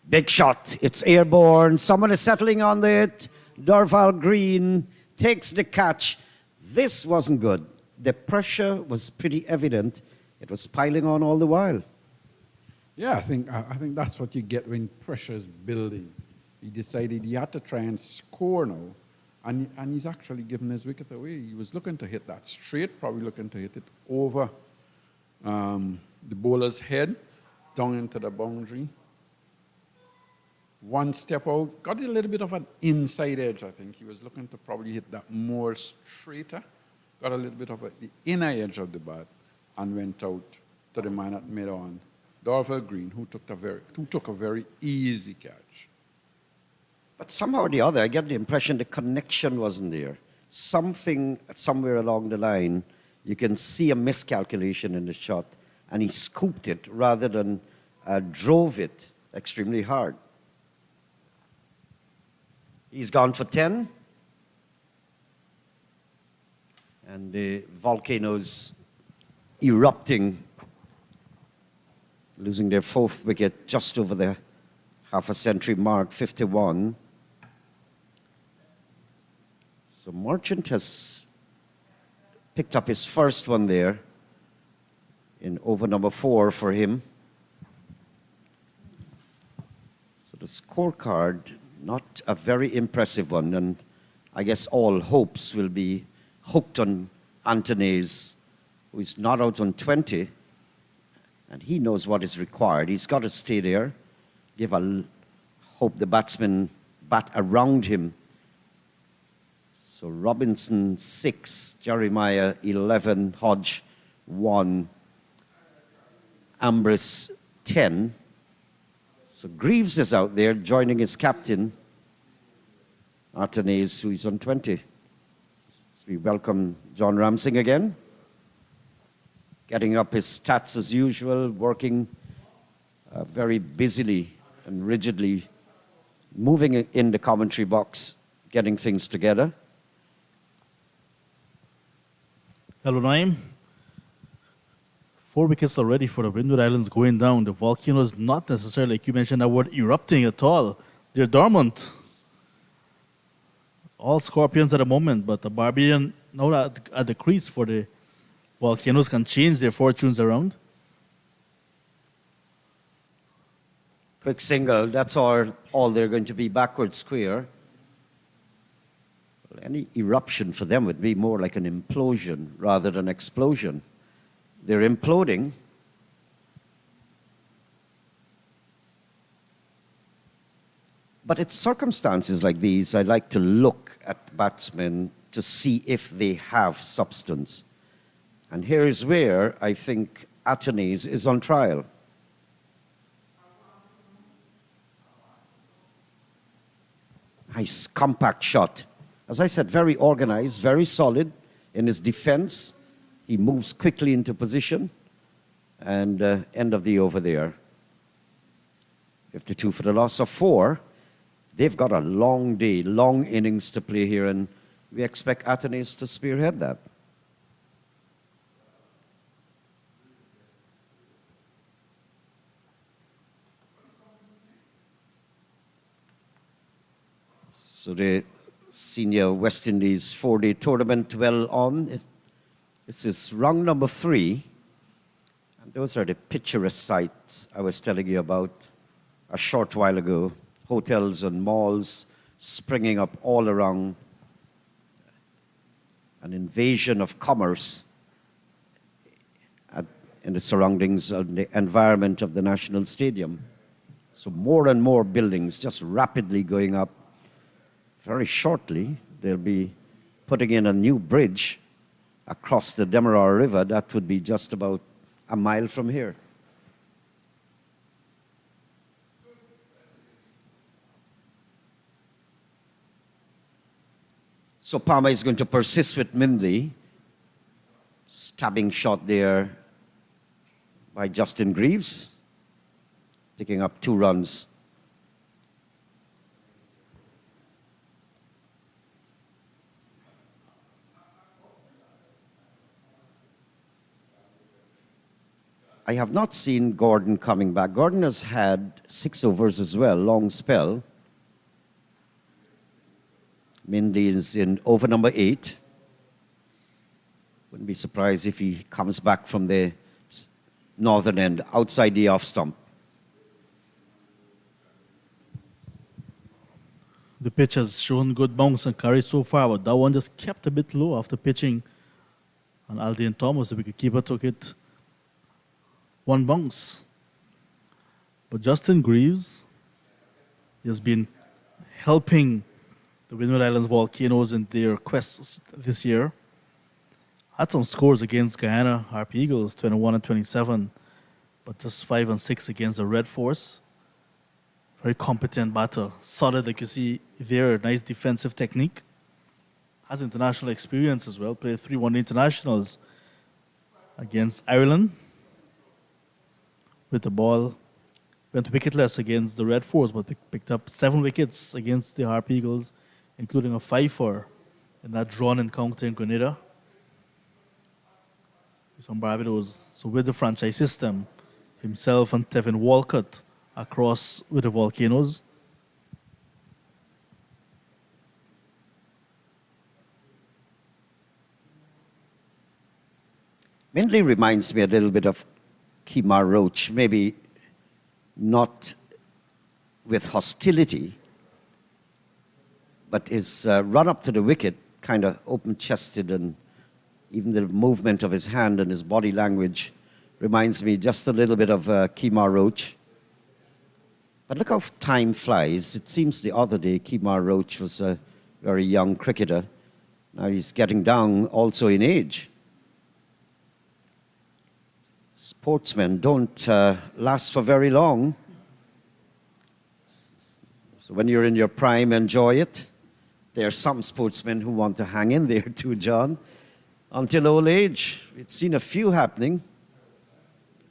Big shot, it's airborne, someone is settling on it. Dorval Green takes the catch. This wasn't good. the pressure was pretty evident. It was piling on all the while. Yeah, I think that's what you get when pressure is building. He decided he had to try and score now, and he's actually given his wicket away. He was looking to hit that straight, probably looking to hit it over the bowler's head, down into the boundary. One step out, got a little bit of an inside edge, I think. He was looking to probably hit that more straighter, got a little bit of the inner edge of the bat, and went out to the man at mid-on, Dorval Green, who took a very easy catch. But somehow or the other, I get the impression the connection wasn't there. Something somewhere along the line, you can see a miscalculation in the shot, and he scooped it rather than drove it extremely hard. He's gone for 10. And the Volcanoes erupting, losing their 4th wicket just over the half-a-century mark, 51. So Marchant has picked up his first one there in over number 4 for him. So the scorecard, not a very impressive one, and I guess all hopes will be hooked on Anthony's, who is not out on 20, and he knows what is required. He's got to stay there, hope the batsmen bat around him. So Robinson 6, Jeremiah 11, Hodge 1, Ambrose 10. So Greaves is out there joining his captain, Artanes, who is on 20. So we welcome John Ramsing again, getting up his stats as usual, working very busily and rigidly, moving in the commentary box, getting things together. Hello, Naim. 4 wickets already for the Windward Islands going down. The Volcanoes not necessarily, like you mentioned, that word erupting at all. They're dormant. All Scorpions at the moment, but the Barbarian now at the crease for the Volcanoes can change their fortunes around. Quick single, that's all they're going to be backward square. Well, any eruption for them would be more like an implosion rather than explosion. They're imploding. But it's circumstances like these I like to look at batsmen to see if they have substance. And here is where I think Atenes is on trial. Nice compact shot. As I said, very organized, very solid in his defense. He moves quickly into position, and end of the over there. 52 for the loss of 4. They've got a long day, long innings to play here, and we expect Atenes to spearhead that. So the senior West Indies 4-day tournament well on. This is round number 3. And those are the picturesque sights I was telling you about a short while ago. Hotels and malls springing up all around. An invasion of commerce in the surroundings of the environment of the National Stadium. So more and more buildings just rapidly going up. Very shortly, they'll be putting in a new bridge across the Demerara River. That would be just about a mile from here. So Palmer is going to persist with Mindley. Stabbing shot there by Justin Greaves, picking up 2 runs. I have not seen Gordon coming back. Gordon has had 6 overs as well, long spell. Mindley is in over number 8 Wouldn't be surprised if he comes back from the northern end, outside the off stump. The pitch has shown good bounce and carry so far, but that one just kept a bit low after pitching. And Aldean Thomas, the wicketkeeper, took it one bounce. But Justin Greaves, he has been helping the Windward Islands Volcanoes in their quests this year. Had some scores against Guyana Harp Eagles, 21 and 27, but just 5 and 6 against the Red Force. Very competent batter, solid, like you see there, nice defensive technique. Has international experience as well, played 3-1 internationals against Ireland. With the ball, went wicketless against the Red Force, but picked up 7 wickets against the Harp Eagles, including a 5-for in that drawn encounter in Grenada. He's from Barbados. So with the franchise system, himself and Tevin Walcott across with the Volcanoes. Mindley reminds me a little bit of Kemar Roach, maybe not with hostility, but his run up to the wicket, kind of open-chested, and even the movement of his hand and his body language reminds me just a little bit of Kemar Roach. But look how time flies. It seems the other day Kemar Roach was a very young cricketer. Now he's getting down also in age. Sportsmen don't last for very long. So when you're in your prime, enjoy it. There are some sportsmen who want to hang in there too, John, until old age. It's seen a few happening.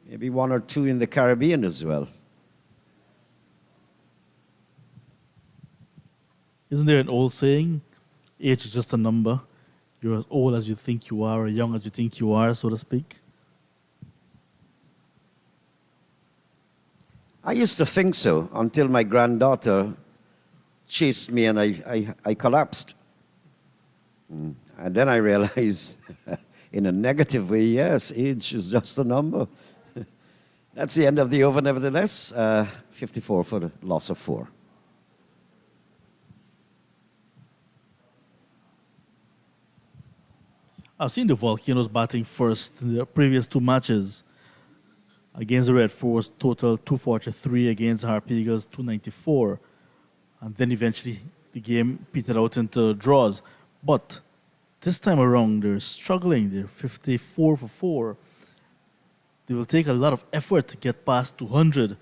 Maybe 1 or 2 in the Caribbean as well. Isn't there an old saying, age is just a number? You're as old as you think you are, or young as you think you are, so to speak. I used to think so until my granddaughter chased me and I collapsed. And then I realized, in a negative way, yes, age is just a number. That's the end of the over, nevertheless. 54 for the loss of 4. I've seen the Volcanoes batting first in the previous 2 matches. Against the Red Force, total 243, against Harp Eagles 294. And then eventually the game petered out into draws. But this time around, they're struggling. They're 54 for 4. They will take a lot of effort to get past 200.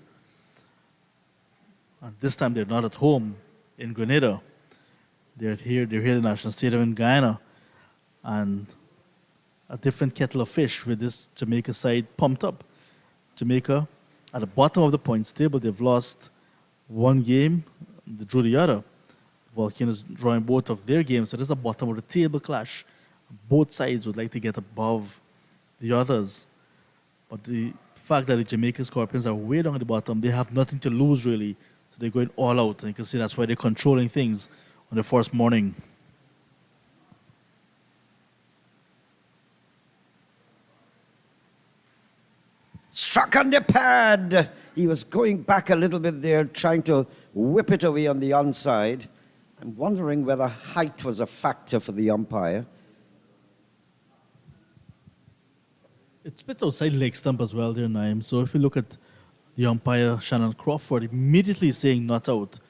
And this time they're not at home in Grenada. They're here at the National Stadium in Guyana. And a different kettle of fish with this Jamaica side pumped up. Jamaica at the bottom of the points table. They've lost 1 game, they drew the other. The Volcanoes drawing both of their games, so there's a bottom of the table clash. Both sides would like to get above the others. But the fact that the Jamaican Scorpions are way down at the bottom, they have nothing to lose really. So they're going all out. And you can see that's why they're controlling things on the first morning. Struck on the pad. He was going back a little bit there, trying to whip it away on the onside. I'm wondering whether height was a factor for the umpire. It's a bit outside leg stump as well there, Naim. So if you look at the umpire, Shannon Crawford, immediately saying not out.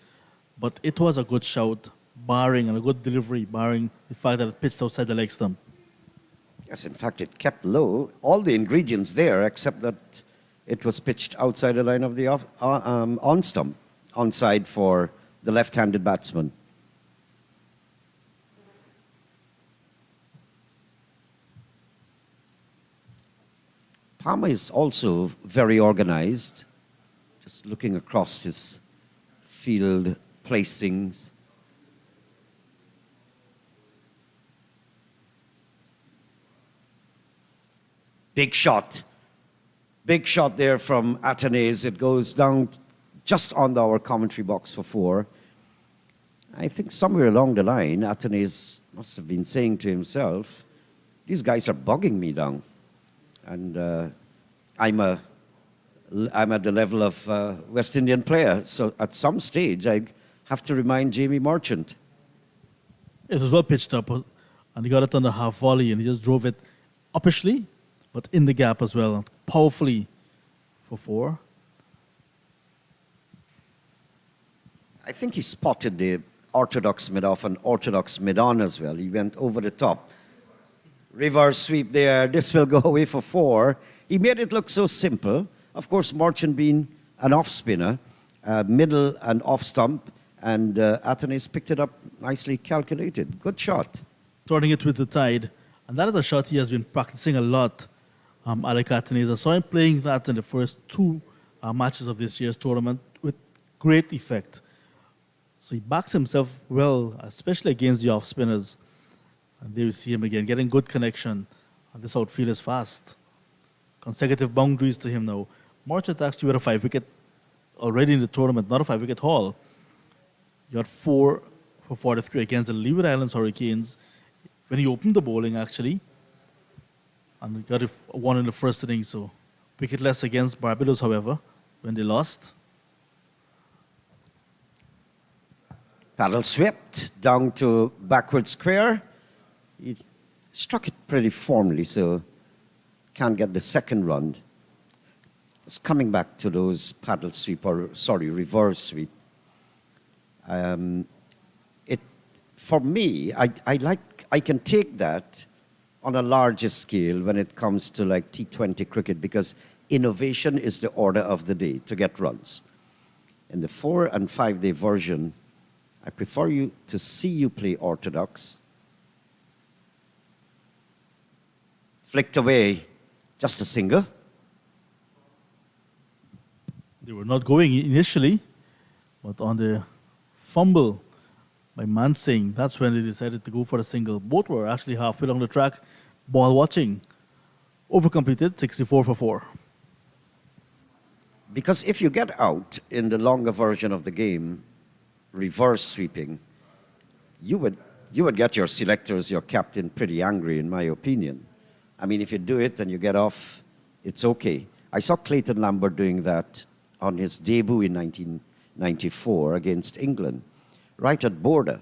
But it was a good shout, barring, and a good delivery, barring the fact that it pitched outside the leg stump. Yes, in fact, it kept low. All the ingredients there, except that it was pitched outside the line of the on stump, onside for the left-handed batsman. Palmer is also very organized. Just looking across his field placings. Big shot. Big shot there from Atenes. It goes down just on our commentary box for 4. I think somewhere along the line, Atenes must have been saying to himself, these guys are bogging me down. And I'm at the level of West Indian player, so at some stage I have to remind Jamie Marchant. It was well pitched up, and he got it on the half volley, and he just drove it uppishly, but in the gap as well, powerfully for 4. I think he spotted the orthodox mid-off and orthodox mid-on as well. He went over the top. Reverse sweep there. This will go away for 4. He made it look so simple. Of course, Marchant being an off-spinner, middle and off-stump, and Athanaze picked it up nicely calculated. Good shot. Turning it with the tide. And that is a shot he has been practicing a lot, Alec Athanaze. I saw him playing that in the first 2 matches of this year's tournament with great effect. So he backs himself well, especially against the off-spinners. And there we see him again, getting good connection. And this outfield is fast. Consecutive boundaries to him now. Marchant actually with a 5-wicket already in the tournament, not a 5-wicket haul. He got 4 for 43 against the Leeward Islands Hurricanes when he opened the bowling, actually. And he got 1 in the first inning, so wicketless against Barbados, however, when they lost. Paddle swept down to backward square. He struck it pretty firmly, so can't get the second run. It's coming back to those paddle sweep, or sorry, reverse sweep. For me, I can take that on a larger scale when it comes to like T20 cricket, because innovation is the order of the day to get runs. In the 4 and 5 day version, I prefer you to see you play orthodox. Flicked away, just a single. They were not going initially, but on the fumble by Mansingh, that's when they decided to go for a single. Both were actually halfway along the track, ball watching. Overcompleted, 64 for 4. Because if you get out in the longer version of the game, reverse sweeping, you would get your selectors, your captain, pretty angry, in my opinion. I mean, if you do it and you get off, it's okay. I saw Clayton Lambert doing that on his debut in 1994 against England, right at border.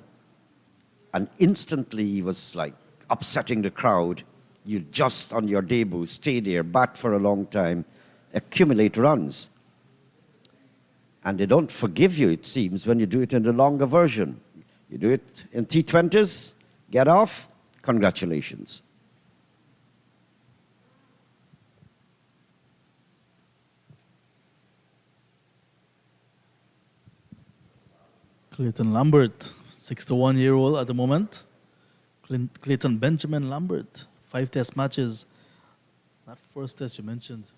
And instantly he was like upsetting the crowd. You just on your debut, stay there, bat for a long time, accumulate runs. And they don't forgive you, it seems, when you do it in the longer version. You do it in T20s, get off, congratulations. Clayton Lambert, 61-year-old at the moment. Clayton Benjamin Lambert, 5 test matches. That first test you mentioned,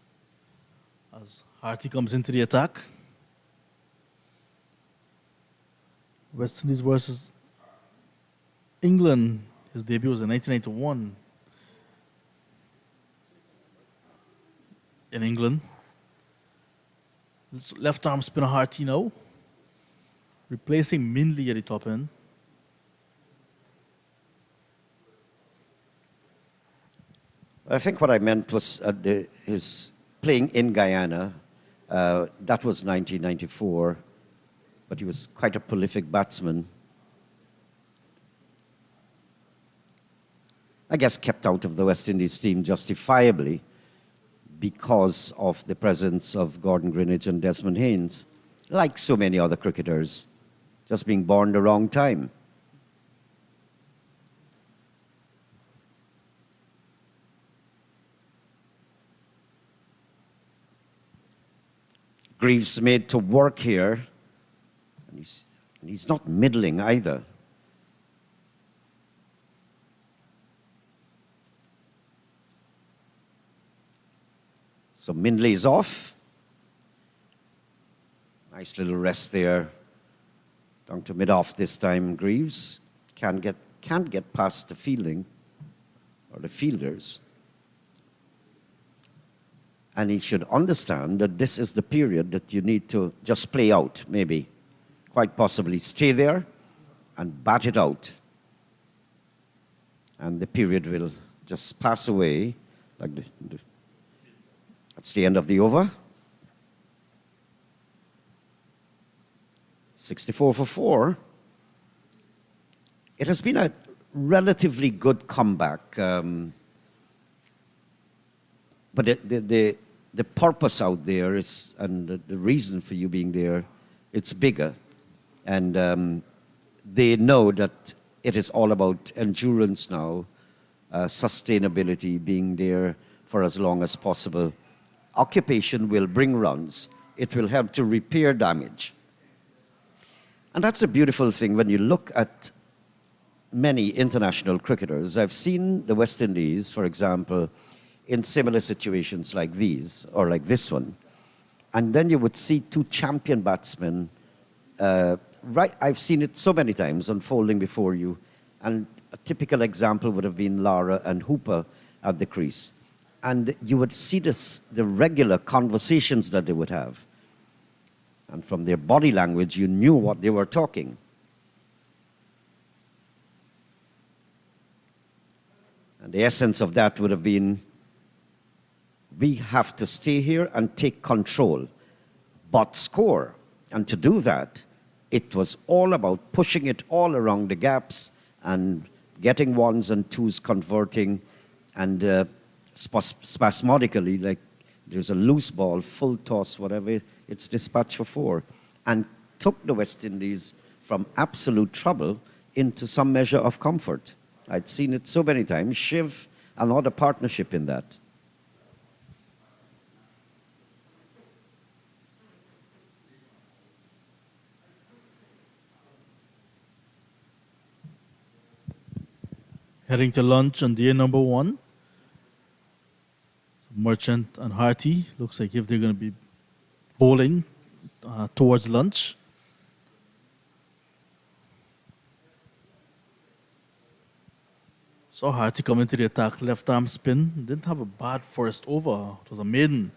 as Harty comes into the attack. West Indies versus England. His debut was in 1991 in England. This left arm spinner Harty now, replacing Mindley at the top end. I think what I meant was his playing in Guyana. That was 1994. But he was quite a prolific batsman. I guess kept out of the West Indies team justifiably because of the presence of Gordon Greenidge and Desmond Haynes, like so many other cricketers, just being born the wrong time. Greaves made to work here. And he's not middling either. So Mindley is off. Nice little rest there. Down to mid-off this time. Greaves can't get past the fielding or the fielders. And he should understand that this is the period that you need to just play out, maybe. Quite possibly stay there and bat it out. And the period will just pass away. Like that's the end of the over. 64 for 4. It has been a relatively good comeback. But the purpose out there is, and the reason for you being there, it's bigger. And they know that it is all about endurance now, sustainability, being there for as long as possible. Occupation will bring runs. It will help to repair damage. And that's a beautiful thing when you look at many international cricketers. I've seen the West Indies, for example, in similar situations like these, or like this one. And then you would see two champion batsmen. I've seen it so many times unfolding before you. And a typical example would have been Lara and Hooper at the crease. And you would see the regular conversations that they would have. And from their body language, you knew what they were talking. And the essence of that would have been, we have to stay here and take control, but score. And to do that, it was all about pushing it all around the gaps and getting ones and twos converting, and spasmodically, like there's a loose ball, full toss, whatever, it's dispatched for 4. And took the West Indies from absolute trouble into some measure of comfort. I'd seen it so many times. Shiv, another partnership in that. Heading to lunch on day number 1. So Merchant and Harty looks like if they're going to be bowling towards lunch. Saw Harty come into the attack, left arm spin. Didn't have a bad first over. It was a maiden.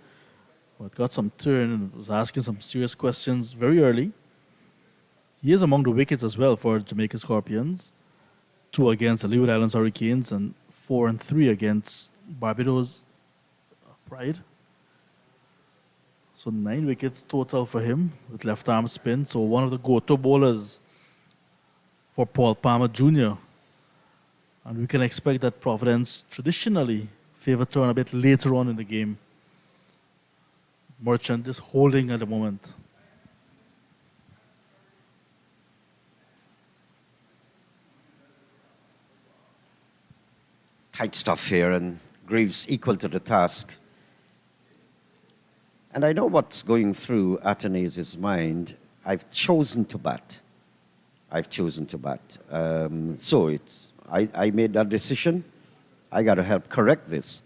But got some turn and was asking some serious questions very early. He is among the wickets as well for Jamaica Scorpions. 2 against the Leeward Islands Hurricanes and 4 and 3 against Barbados Pride. So 9 wickets total for him with left arm spin. So one of the go-to bowlers for Paul Palmer Jr. And we can expect that Providence traditionally favor turn a bit later on in the game. Merchant is holding at the moment. Tight stuff here, and Greaves equal to the task. And I know what's going through Atenase's mind. I've chosen to bat. So I made that decision. I got to help correct this.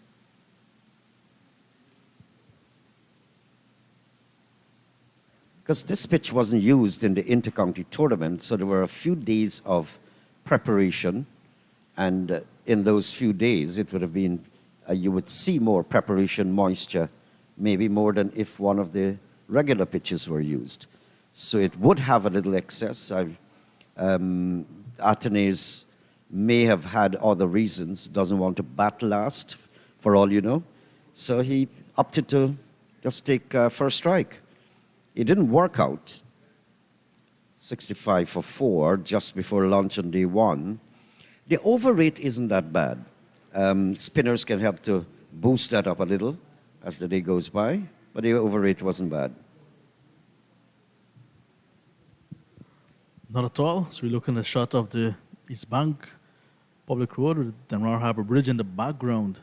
Because this pitch wasn't used in the intercounty tournament, so there were a few days of preparation. And in those few days, it would have been, you would see more preparation moisture, maybe more than if one of the regular pitches were used. So it would have a little excess. Atenaise may have had other reasons, doesn't want to bat last, for all you know. So he opted to just take first strike. It didn't work out. 65 for 4 just before lunch on day 1. The over rate isn't that bad. Spinners can help to boost that up a little as the day goes by, but the over rate wasn't bad. Not at all. So we're looking at a shot of the East Bank Public Road with the Dunbar Harbour Bridge in the background.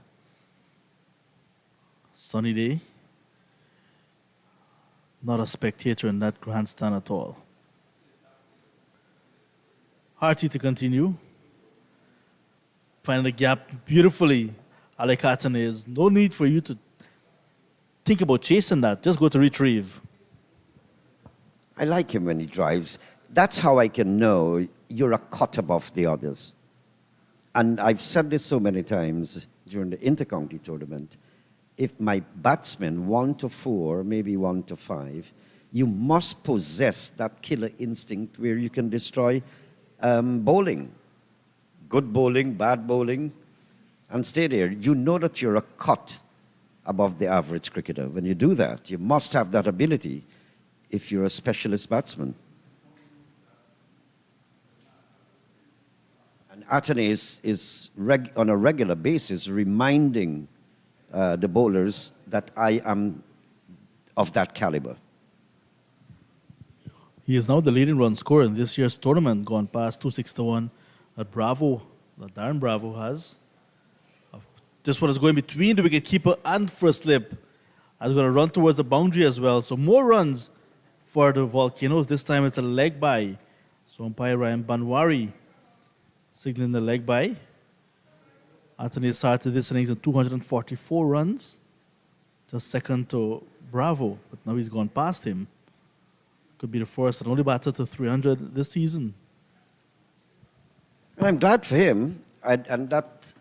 Sunny day. Not a spectator in that grandstand at all. Harty to continue. Finding the gap beautifully. Alec Atenaise. No need for you to think about chasing that. Just go to retrieve. I like him when he drives. That's how I can know you're a cut above the others. And I've said this so many times during the intercounty tournament. If my batsmen 1 to 4, maybe 1 to 5, you must possess that killer instinct where you can destroy bowling. Good bowling, bad bowling. and stay there, you know that you're a cut above the average cricketer. When you do that, you must have that ability if you're a specialist batsman. And Atene is on a regular basis reminding the bowlers that I am of that caliber. He is now the leading run scorer in this year's tournament, gone past 261 that Darren Bravo has. This one is going between the wicketkeeper and first slip. And going to run towards the boundary as well. So more runs for the Volcanoes. This time it's a leg by. So umpire Ryan Banwari signaling the leg by. Anthony started this innings with 244 runs. Just second to Bravo. But now he's gone past him. Could be the first and only batter to 300 this season. And I'm glad for him, and that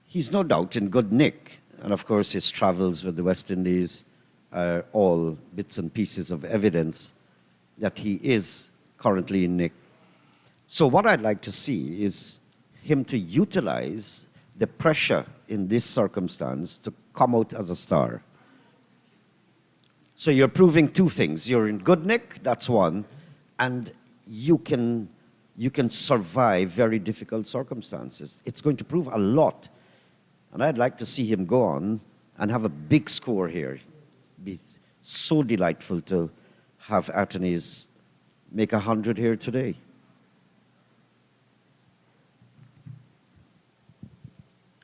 he's no doubt in good nick. And of course, his travels with the West Indies are all bits and pieces of evidence that he is currently in nick. So what I'd like to see is him to utilize the pressure in this circumstance to come out as a star. So you're proving two things. You're in good nick, that's one, and you can survive very difficult circumstances. It's going to prove a lot. And I'd like to see him go on and have a big score here. It'd be so delightful to have Atenes make 100 here today.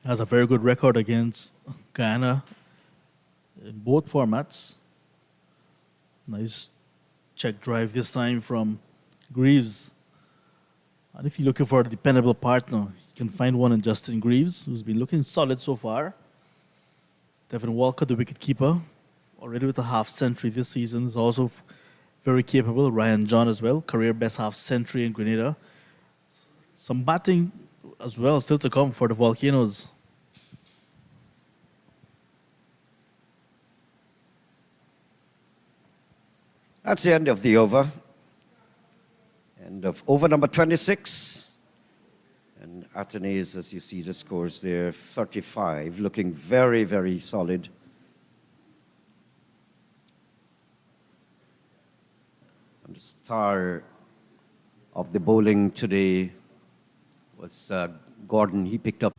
Has a very good record against Guyana in both formats. Nice check drive this time from Greaves. And if you're looking for a dependable partner, you can find one in Justin Greaves, who's been looking solid so far. Devin Walker, the wicketkeeper, already with a half-century this season, is also very capable. Ryan John as well, career best half-century in Grenada. Some batting as well still to come for the Volcanoes. That's the end of the over. End of over number 26. And Atenes, as you see the scores there, 35, looking very, very solid. And the star of the bowling today was Gordon. He picked up.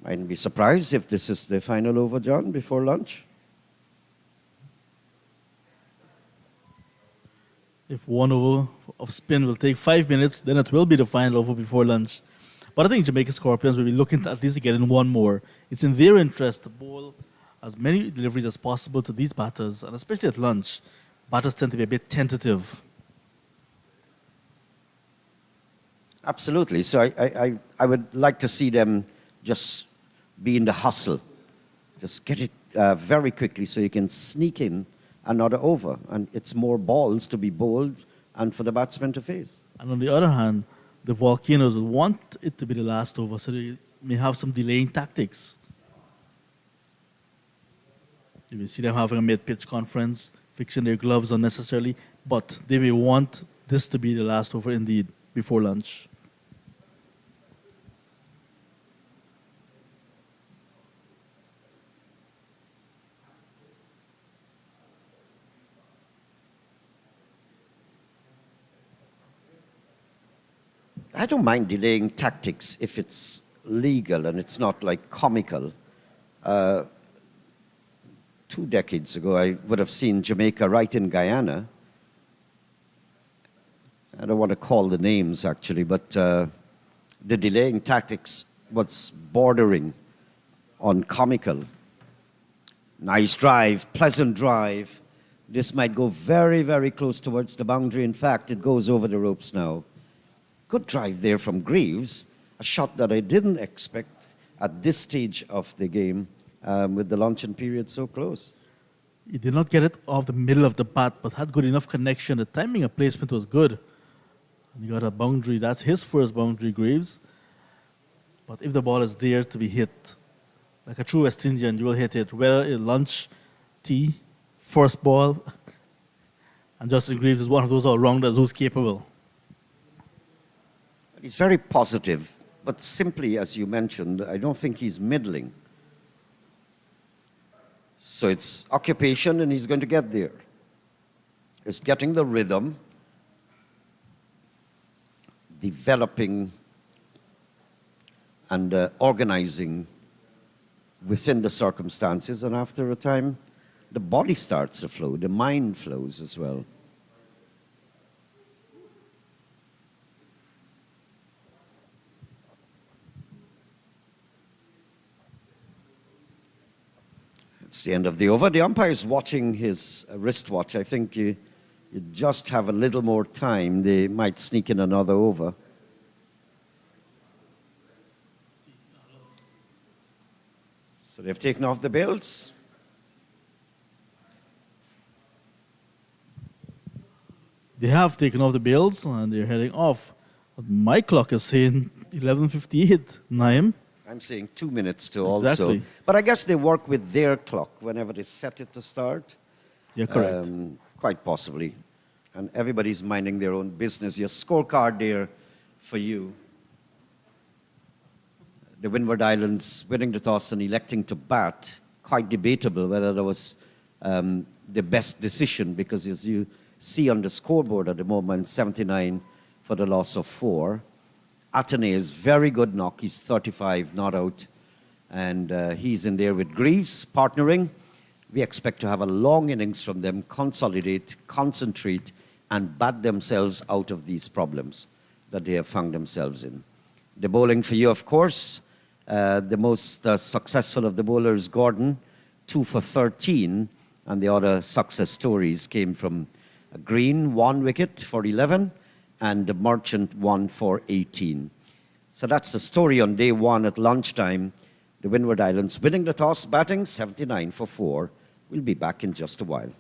Mightn't be surprised if this is the final over, John, before lunch. If one over of spin will take 5 minutes, then it will be the final over before lunch. But I think Jamaica Scorpions will be looking to at least get in one more. It's in their interest to bowl as many deliveries as possible to these batters, and especially at lunch, batters tend to be a bit tentative. Absolutely. So I would like to see them just be in the hustle. Just get it very quickly so you can sneak in another over. And it's more balls to be bowled and for the batsman to face. And on the other hand, the Volcanoes will want it to be the last over, so they may have some delaying tactics. You may see them having a mid-pitch conference, fixing their gloves unnecessarily, but they may want this to be the last over indeed, before lunch. I don't mind delaying tactics if it's legal and it's not like comical. 2 decades ago, I would have seen Jamaica right in Guyana. I don't want to call the names actually, but the delaying tactics was bordering on comical. Nice drive, pleasant drive. This might go very, very close towards the boundary. In fact, it goes over the ropes now. Good drive there from Greaves, a shot that I didn't expect at this stage of the game with the luncheon period so close. He did not get it off the middle of the bat, but had good enough connection. The timing and placement was good. And he got a boundary. That's his first boundary, Greaves. But if the ball is there to be hit, like a true West Indian, you will hit it. Whether a lunch, tea, first ball. And Justin Greaves is one of those all-rounders who's capable. He's very positive but simply, as you mentioned, I don't think he's middling. So it's occupation, and he's going to get there. It's getting the rhythm, developing and organizing within the circumstances, and after a time, the body starts to flow, the mind flows as well. It's the end of the over. The umpire is watching his wristwatch. I think you just have a little more time. They might sneak in another over. So they've taken off the belts. They have taken off the bails and they're heading off. But my clock is saying 11:58. Naim. I'm saying 2 minutes to also. Exactly. But I guess they work with their clock whenever they set it to start. Yeah, correct. Quite possibly. And everybody's minding their own business. Your scorecard there for you. The Windward Islands winning the toss and electing to bat. Quite debatable whether that was the best decision, because as you see on the scoreboard at the moment, 79 for the loss of 4. Atene's very good knock. He's 35, not out. And he's in there with Greaves, partnering. We expect to have a long innings from them, consolidate, concentrate, and bat themselves out of these problems that they have found themselves in. The bowling for you, of course, the most successful of the bowlers, Gordon, 2 for 13. And the other success stories came from Green, 1 wicket for 11, and the Merchant, 1 for 18. So that's the story on day 1 at lunchtime. The Windward Islands winning the toss, batting 79 for 4. We'll be back in just a while.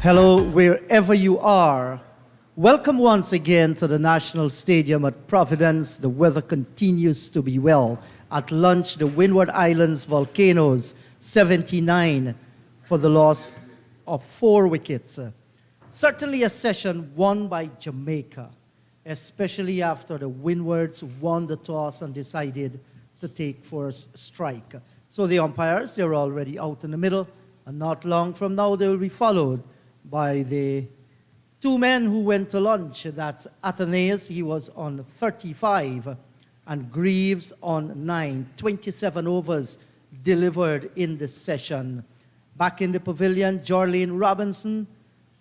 Hello, wherever you are. Welcome once again to the National Stadium at Providence. The weather continues to be well. At lunch, the Windward Islands Volcanoes, 79 for the loss of 4 wickets. Certainly a session won by Jamaica, especially after the Windwards won the toss and decided to take first strike. So the umpires, they're already out in the middle, and not long from now they will be followed by the 2 men who went to lunch. That's Athenaeus, he was on 35, and Greaves on 9. 27 overs delivered in the session. Back in the pavilion, Jorlene Robinson,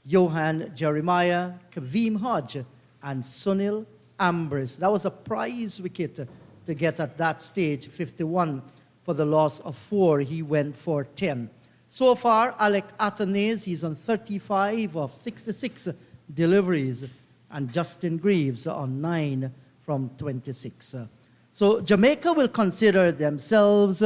Johan Jeremiah, Kaveem Hodge, and Sunil Ambrose. That was a prize wicket to get at that stage, 51 for the loss of 4. He went for 10. So far, Alec Athenaeus, he's on 35 of 66 deliveries, and Justin Greaves on 9 from 26. So Jamaica will consider themselves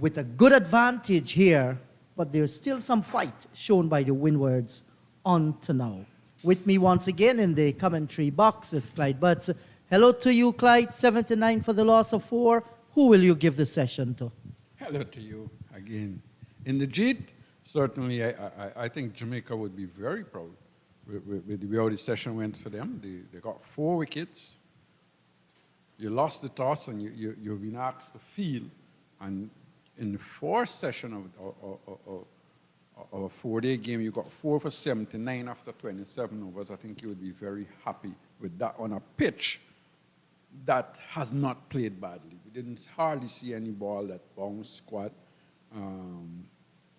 with a good advantage here, but there's still some fight shown by the Windwards on to now. With me once again in the commentary box is Clyde Butts. Hello to you, Clyde. 79 for the loss of 4. Who will you give the session to? Hello to you again. In the JIT, certainly I think Jamaica would be very proud with the way the session went for them. They got 4 wickets. You lost the toss and you've been asked to field. And in the 4th session of a 4-day game, you got 4 for 79 after 27 overs. I think you would be very happy with that on a pitch that has not played badly. We didn't hardly see any ball that bounced, squat,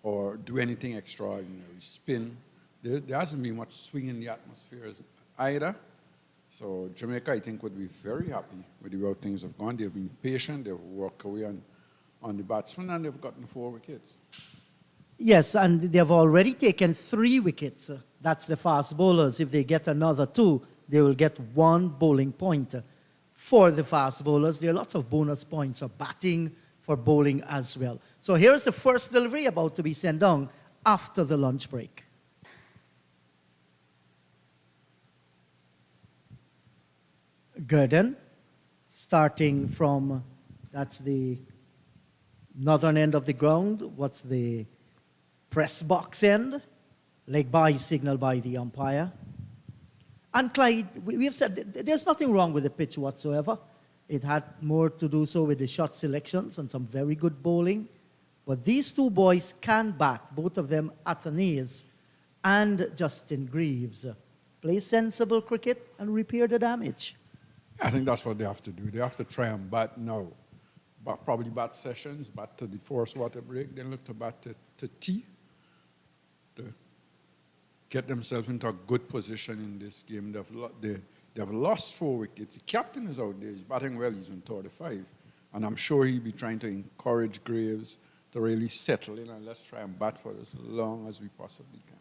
or do anything extraordinary, spin. There hasn't been much swing in the atmosphere either. So Jamaica, I think, would be very happy with the way things have gone. They've been patient, they've worked away on the batsmen, and they've gotten 4 wickets. Yes, and they've already taken 3 wickets. That's the fast bowlers. If they get another 2, they will get 1 bowling point. For the fast bowlers, there are lots of bonus points for batting, for bowling as well. So here's the first delivery about to be sent down after the lunch break. Gurdon, starting from, that's the northern end of the ground. What's the press box end? Leg by signal by the umpire. And Clyde, we have said there's nothing wrong with the pitch whatsoever. It had more to do so with the shot selections and some very good bowling. But these 2 boys can bat, both of them Athenaeus and Justin Greaves. Play sensible cricket and repair the damage. I think that's what they have to do. They have to try and bat now. But probably bat sessions, bat to the forced water break, then look to bat to tea, to get themselves into a good position in this game. They've lost 4 wickets. The captain is out there. He's batting well. He's on 35. And I'm sure he'll be trying to encourage Greaves to really settle in and let's try and bat for as long as we possibly can.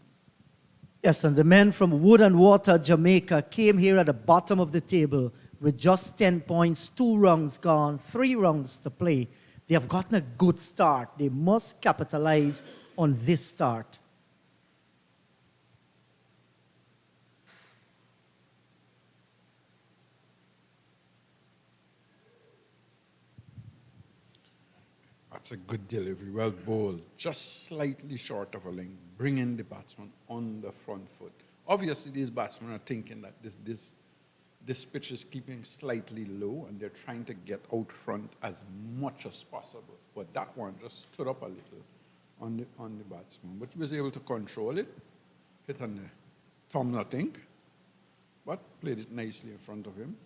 Yes, and the men from Wood and Water, Jamaica, came here at the bottom of the table with just 10 points, 2 rounds gone, 3 rounds to play. They have gotten a good start. They must capitalize on this start. That's a good delivery, well bowled, just slightly short of a length, bringing the batsman on the front foot. Obviously, these batsmen are thinking that this pitch is keeping slightly low, and they're trying to get out front as much as possible. But that one just stood up a little on the batsman, but he was able to control it, hit on the thumb, I think, but played it nicely in front of him.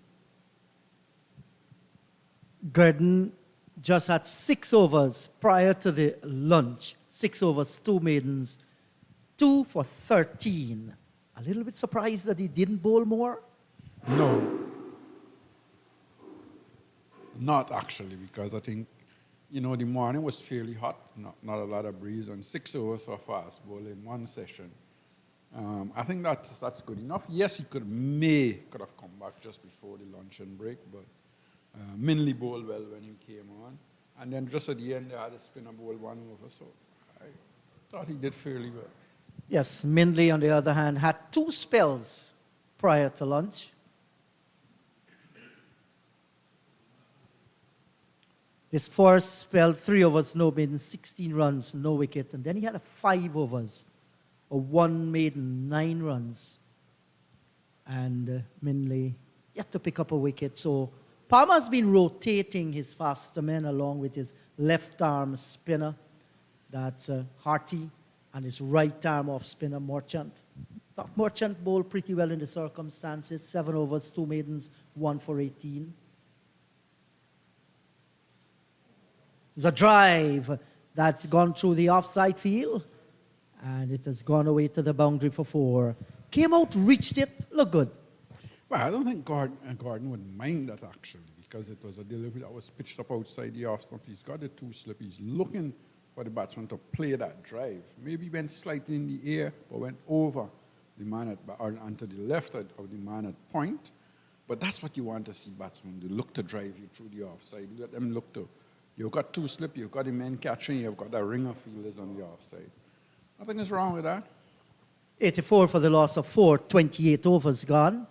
Gurdon just had 6 overs prior to the lunch. 6 overs, 2 maidens, 2 for 13. A little bit surprised that he didn't bowl more. No, not actually, because I think, the morning was fairly hot, not a lot of breeze, and 6 overs for fast ball in 1 session. I think that's good enough. Yes, he could have come back just before the luncheon break, but Minley bowled well when he came on. And then just at the end, they had a spinner bowl 1 over, so I thought he did fairly well. Yes, Mindley, on the other hand, had 2 spells prior to lunch. His first spell, 3 overs, no maiden, 16 runs, no wicket. And then he had a 5 overs, a 1 maiden, 9 runs. And Mindley yet to pick up a wicket. So Palmer's been rotating his faster men along with his left arm spinner. That's Harty, and his right arm off spinner, Merchant. Thought Merchant bowled pretty well in the circumstances. 7 overs, 2 maidens, 1 for 18. There's a drive that's gone through the offside field, and it has gone away to the boundary for 4. Came out, reached it, looked good. Well, I don't think Gordon would mind that actually, because it was a delivery that was pitched up outside the off stump. He's got the 2 slip. He's looking for the batsman to play that drive. Maybe went slightly in the air, but went over the man at, or onto the left of the man at point. But that's what you want to see batsmen do. Look to drive you through the offside. Let them look to. You've got 2 slip, you've got the men catching, you've got the ringer fielders on the offside. Nothing is wrong with that. 84 for the loss of 4, 28 overs gone.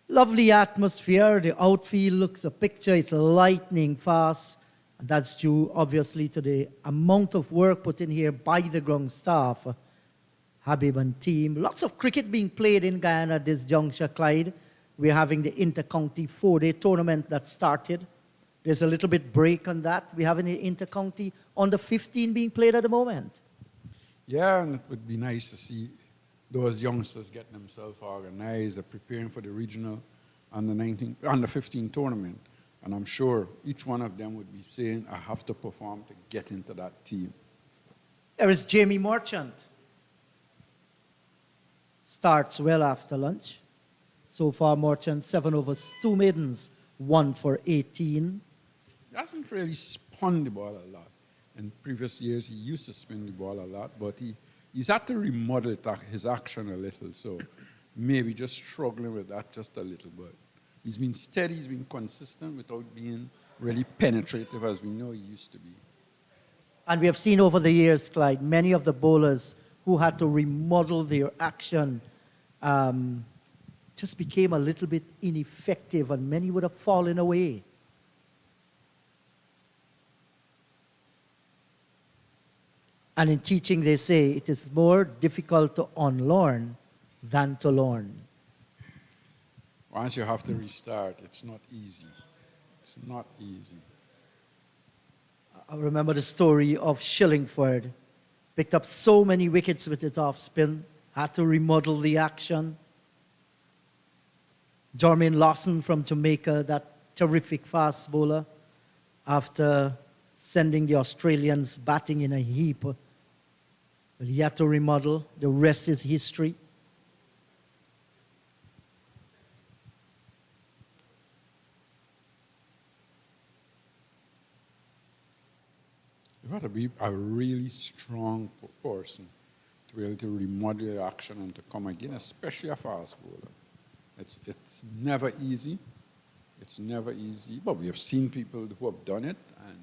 Lovely atmosphere. The outfield looks a picture. It's lightning fast. And that's due, obviously, to the amount of work put in here by the ground staff, Habib and team. Lots of cricket being played in Guyana at this juncture, Clyde. We're having the inter-county 4-day tournament that started. There's a little bit break on that. We have an inter-county under 15 being played at the moment. Yeah, and it would be nice to see those youngsters getting themselves organized, preparing for the regional under 15 tournament. And I'm sure each one of them would be saying, I have to perform to get into that team. There is Jamie Merchant. Starts well after lunch. So far, Merchant, 7 overs, 2 maidens, 1 for 18. He hasn't really spun the ball a lot. In previous years, he used to spin the ball a lot, but he's had to remodel his action a little, so maybe just struggling with that just a little bit. He's been steady, he's been consistent without being really penetrative as we know he used to be. And we have seen over the years, Clyde, many of the bowlers who had to remodel their action just became a little bit ineffective, and many would have fallen away. And in teaching, they say it is more difficult to unlearn than to learn. Once you have to restart, it's not easy. It's not easy. I remember the story of Shillingford. Picked up so many wickets with its off spin, had to remodel the action. Jermaine Lawson from Jamaica, that terrific fast bowler, after sending the Australians batting in a heap, well, he had to remodel. The rest is history. You've got to be a really strong person to be able to remodel your action and to come again, especially a fast bowler. It's never easy. It's never easy. But we have seen people who have done it and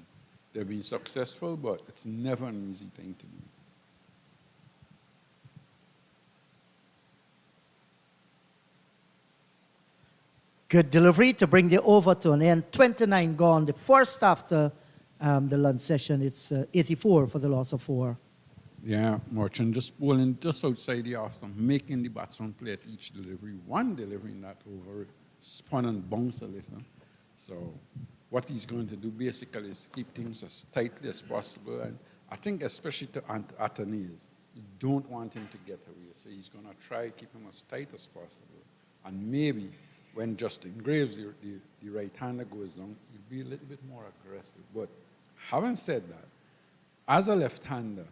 they've been successful, but it's never an easy thing to do. Good delivery to bring the over to an end. 29 gone. The first after the lunch session, it's 84 for the loss of 4. Yeah, Merchant just bowling just outside the off stump, making the batsman play at each delivery. One delivery in that over, spun and bounced a little. So what he's going to do basically is keep things as tightly as possible. And I think especially to Athanaze, you don't want him to get away. So he's going to try to keep him as tight as possible. And maybe when Justin Graves, the right-hander, goes down, he'll be a little bit more aggressive. But having said that, as a left-hander,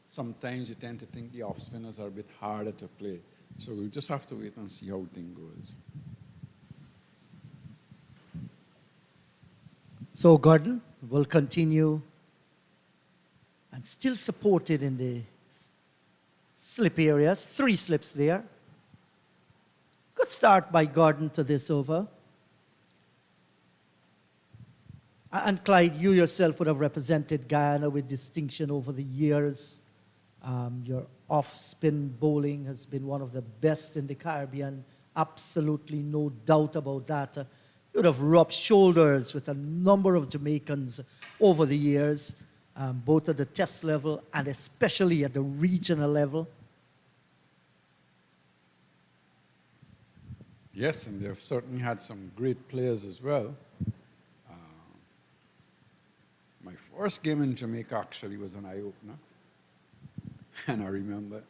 sometimes you tend to think the off-spinners are a bit harder to play. So we'll just have to wait and see how things goes. So Gordon will continue and still supported in the slip areas. 3 slips there. Good start by Gordon to this over. And Clyde, you yourself would have represented Guyana with distinction over the years. You're off-spin bowling has been one of the best in the Caribbean. Absolutely no doubt about that. You would have rubbed shoulders with a number of Jamaicans over the years, both at the test level and especially at the regional level. Yes, and they've certainly had some great players as well. My first game in Jamaica actually was an eye-opener. And I remember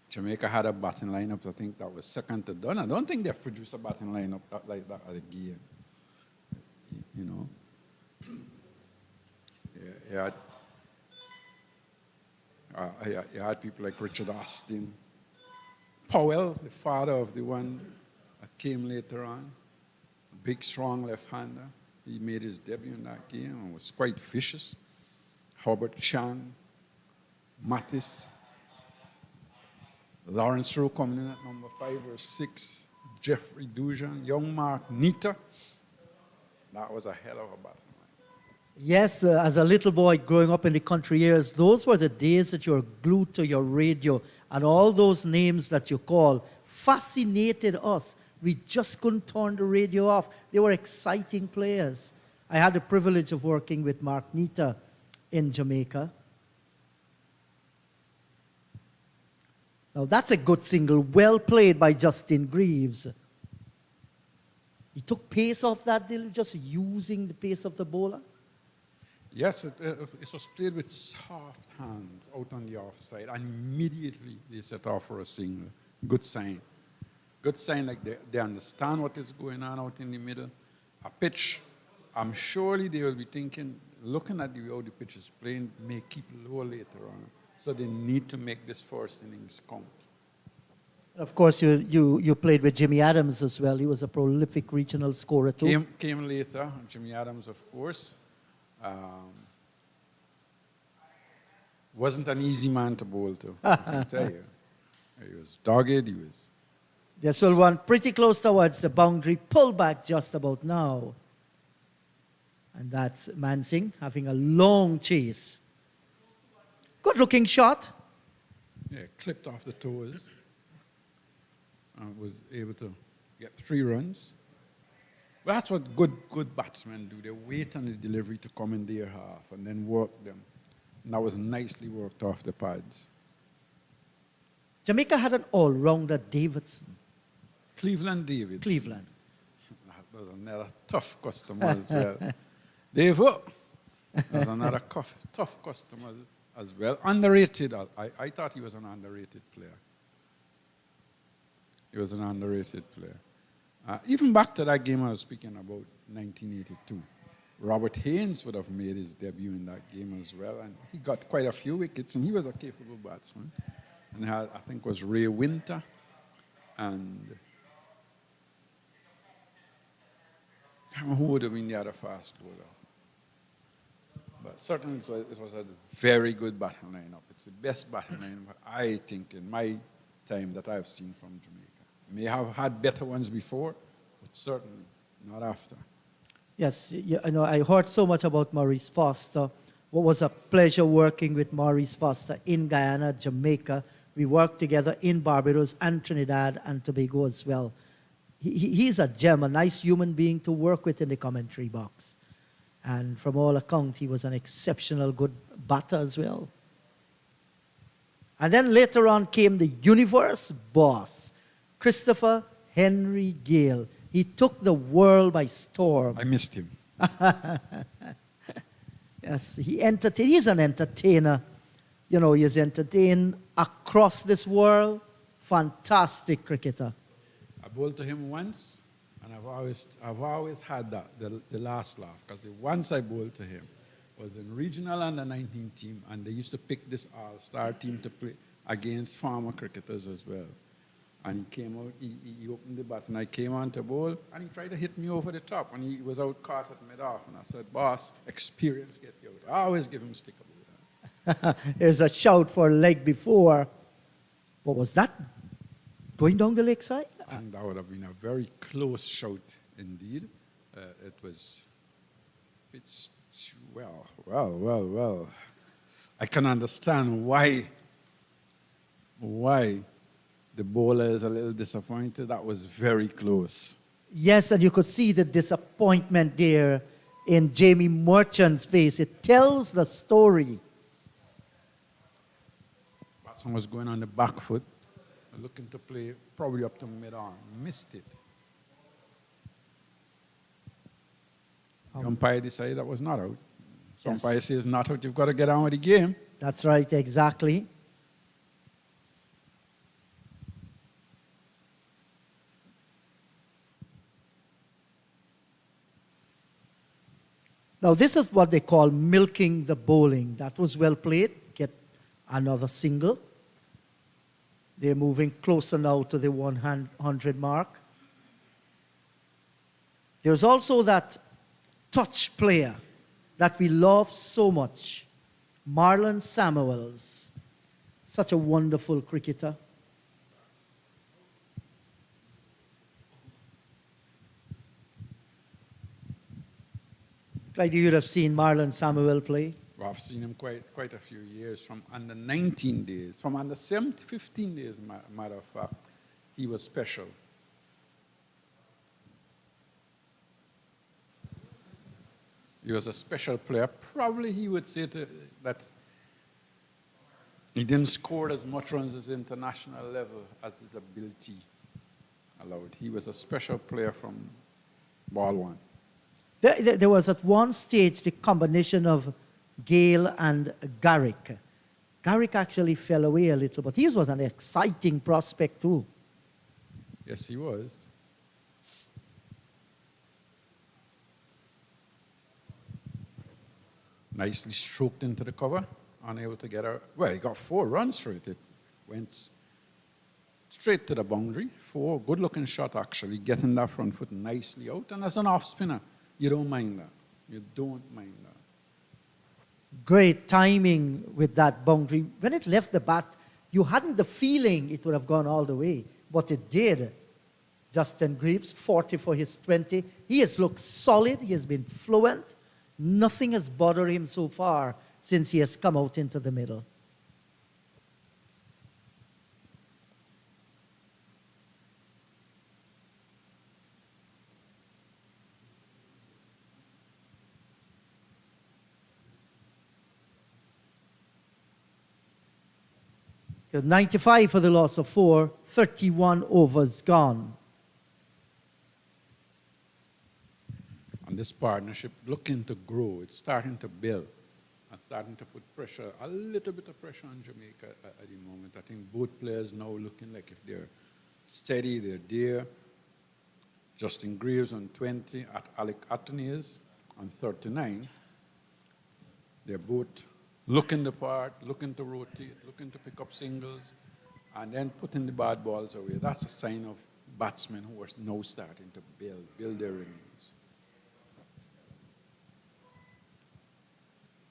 Jamaica had a batting lineup, I think that was second to none. I don't think they've produced a batting lineup like that at a game. You know? You had people like Richard Austin, Powell, the father of the one that came later on, a big, strong left-hander. He made his debut in that game and was quite vicious. Hobart Chan, Mattis, Lawrence Rowe coming in at number 5 or 6, Jeffrey Dujan, young Mark Nita. That was a hell of a battle. Yes, as a little boy growing up in the country years, those were the days that you were glued to your radio, and all those names that you call fascinated us. We just couldn't turn the radio off. They were exciting players. I had the privilege of working with Mark Nita in Jamaica. Now that's a good single, well played by Justin Greaves. He took pace off that deal, just using the pace of the bowler. Yes, it was played with soft hands out on the offside, and immediately they set off for a single. Good sign. Good sign, like they understand what is going on out in the middle. A pitch, I'm surely they will be thinking, looking at the way how the pitch is playing, may keep low later on. So they need to make this first innings count. Of course, you played with Jimmy Adams as well. He was a prolific regional scorer too. Came later, Jimmy Adams, of course. Wasn't an easy man to bowl to, I can tell you. He was dogged, he was... This will run pretty close towards the boundary, pull back just about now. And that's Mansing having a long chase. Good looking shot. Yeah, clipped off the toes. Was able to get 3 runs. But that's what good batsmen do. They wait on the delivery to come in their half and then work them. And that was nicely worked off the pads. Jamaica had an all-rounder, Davidson. Cleveland Davids. Cleveland. That was another tough customer as well. Dave, that was another tough customer as well. Underrated. I thought he was an underrated player. He was an underrated player. Even back to that game I was speaking about, 1982, Robert Haynes would have made his debut in that game as well, and he got quite a few wickets, and he was a capable batsman. And I think it was Ray Winter, and I can't remember who would have been the other fast bowler. But certainly it was a very good batting lineup. It's the best batting lineup, I think, in my time that I've seen from Jamaica. May have had better ones before, but certainly not after. Yes, I heard so much about Maurice Foster. What was a pleasure working with Maurice Foster in Guyana, Jamaica. We worked together in Barbados and Trinidad and Tobago as well. He's a gem, a nice human being to work with in the commentary box. And from all accounts, he was an exceptional good batter as well. And then later on came the universe boss, Christopher Henry Gale. He took the world by storm. I missed him. Yes, he's an entertainer. You know, he's entertained across this world. Fantastic cricketer. I bowled to him once, and I've always had that, the last laugh, because once I bowled to him was in regional under-19 team, and they used to pick this all-star team to play against farmer cricketers as well. And he came out, he opened the bat, and I came on to bowl, and he tried to hit me over the top, and he was out caught at mid-off, and I said, boss, experience get you out. I always give him stick about that. There's a shout for leg before. What was that? Going down the lakeside? And that would have been a very close shout indeed. Well. I can understand why why the bowler is a little disappointed. That was very close. Yes, and you could see the disappointment there in Jamie Merchant's face. It tells the story. Batsman was going on the back foot, looking to play probably up to mid-arm. Missed it. The umpire decided that was not out. So Yes. umpire says not out, you've got to get on with the game. That's right, exactly. Now, this is what they call milking the bowling. That was well played. Get another single. They're moving closer now to the 100 mark. There's also that touch player that we love so much, Marlon Samuels. Such a wonderful cricketer. Clyde, you would have seen Marlon Samuel play. Well, I've seen him quite a few years, from under 19 days, from under 15 days, matter of fact. He was special. He was a special player. Probably he would say that he didn't score as much runs as international level as his ability allowed. He was a special player from ball one. There was at one stage the combination of Gale and Garrick. Garrick actually fell away a little, but he was an exciting prospect too. Yes, he was. Nicely stroked into the cover, unable to get out. Well, he got 4 runs through it. It went straight to the boundary. 4, good-looking shot, actually, getting that front foot nicely out. And as an off-spinner, you don't mind that. You don't mind that. Great timing with that boundary. When it left the bat, you hadn't the feeling it would have gone all the way, but it did. Justin Greaves, 40 for his 20. He has looked solid. He has been fluent. Nothing has bothered him so far since he has come out into the middle. . 95 for the loss of 4, 31 overs gone. And this partnership looking to grow. It's starting to build and starting to put pressure, a little bit of pressure on Jamaica at the moment. I think both players now looking like if they're steady, they're there. Justin Greaves on 20, at Alec Atenes on 39. They're both looking the part, looking to rotate, looking to pick up singles, and then putting the bad balls away. That's a sign of batsmen who are now starting to build their innings.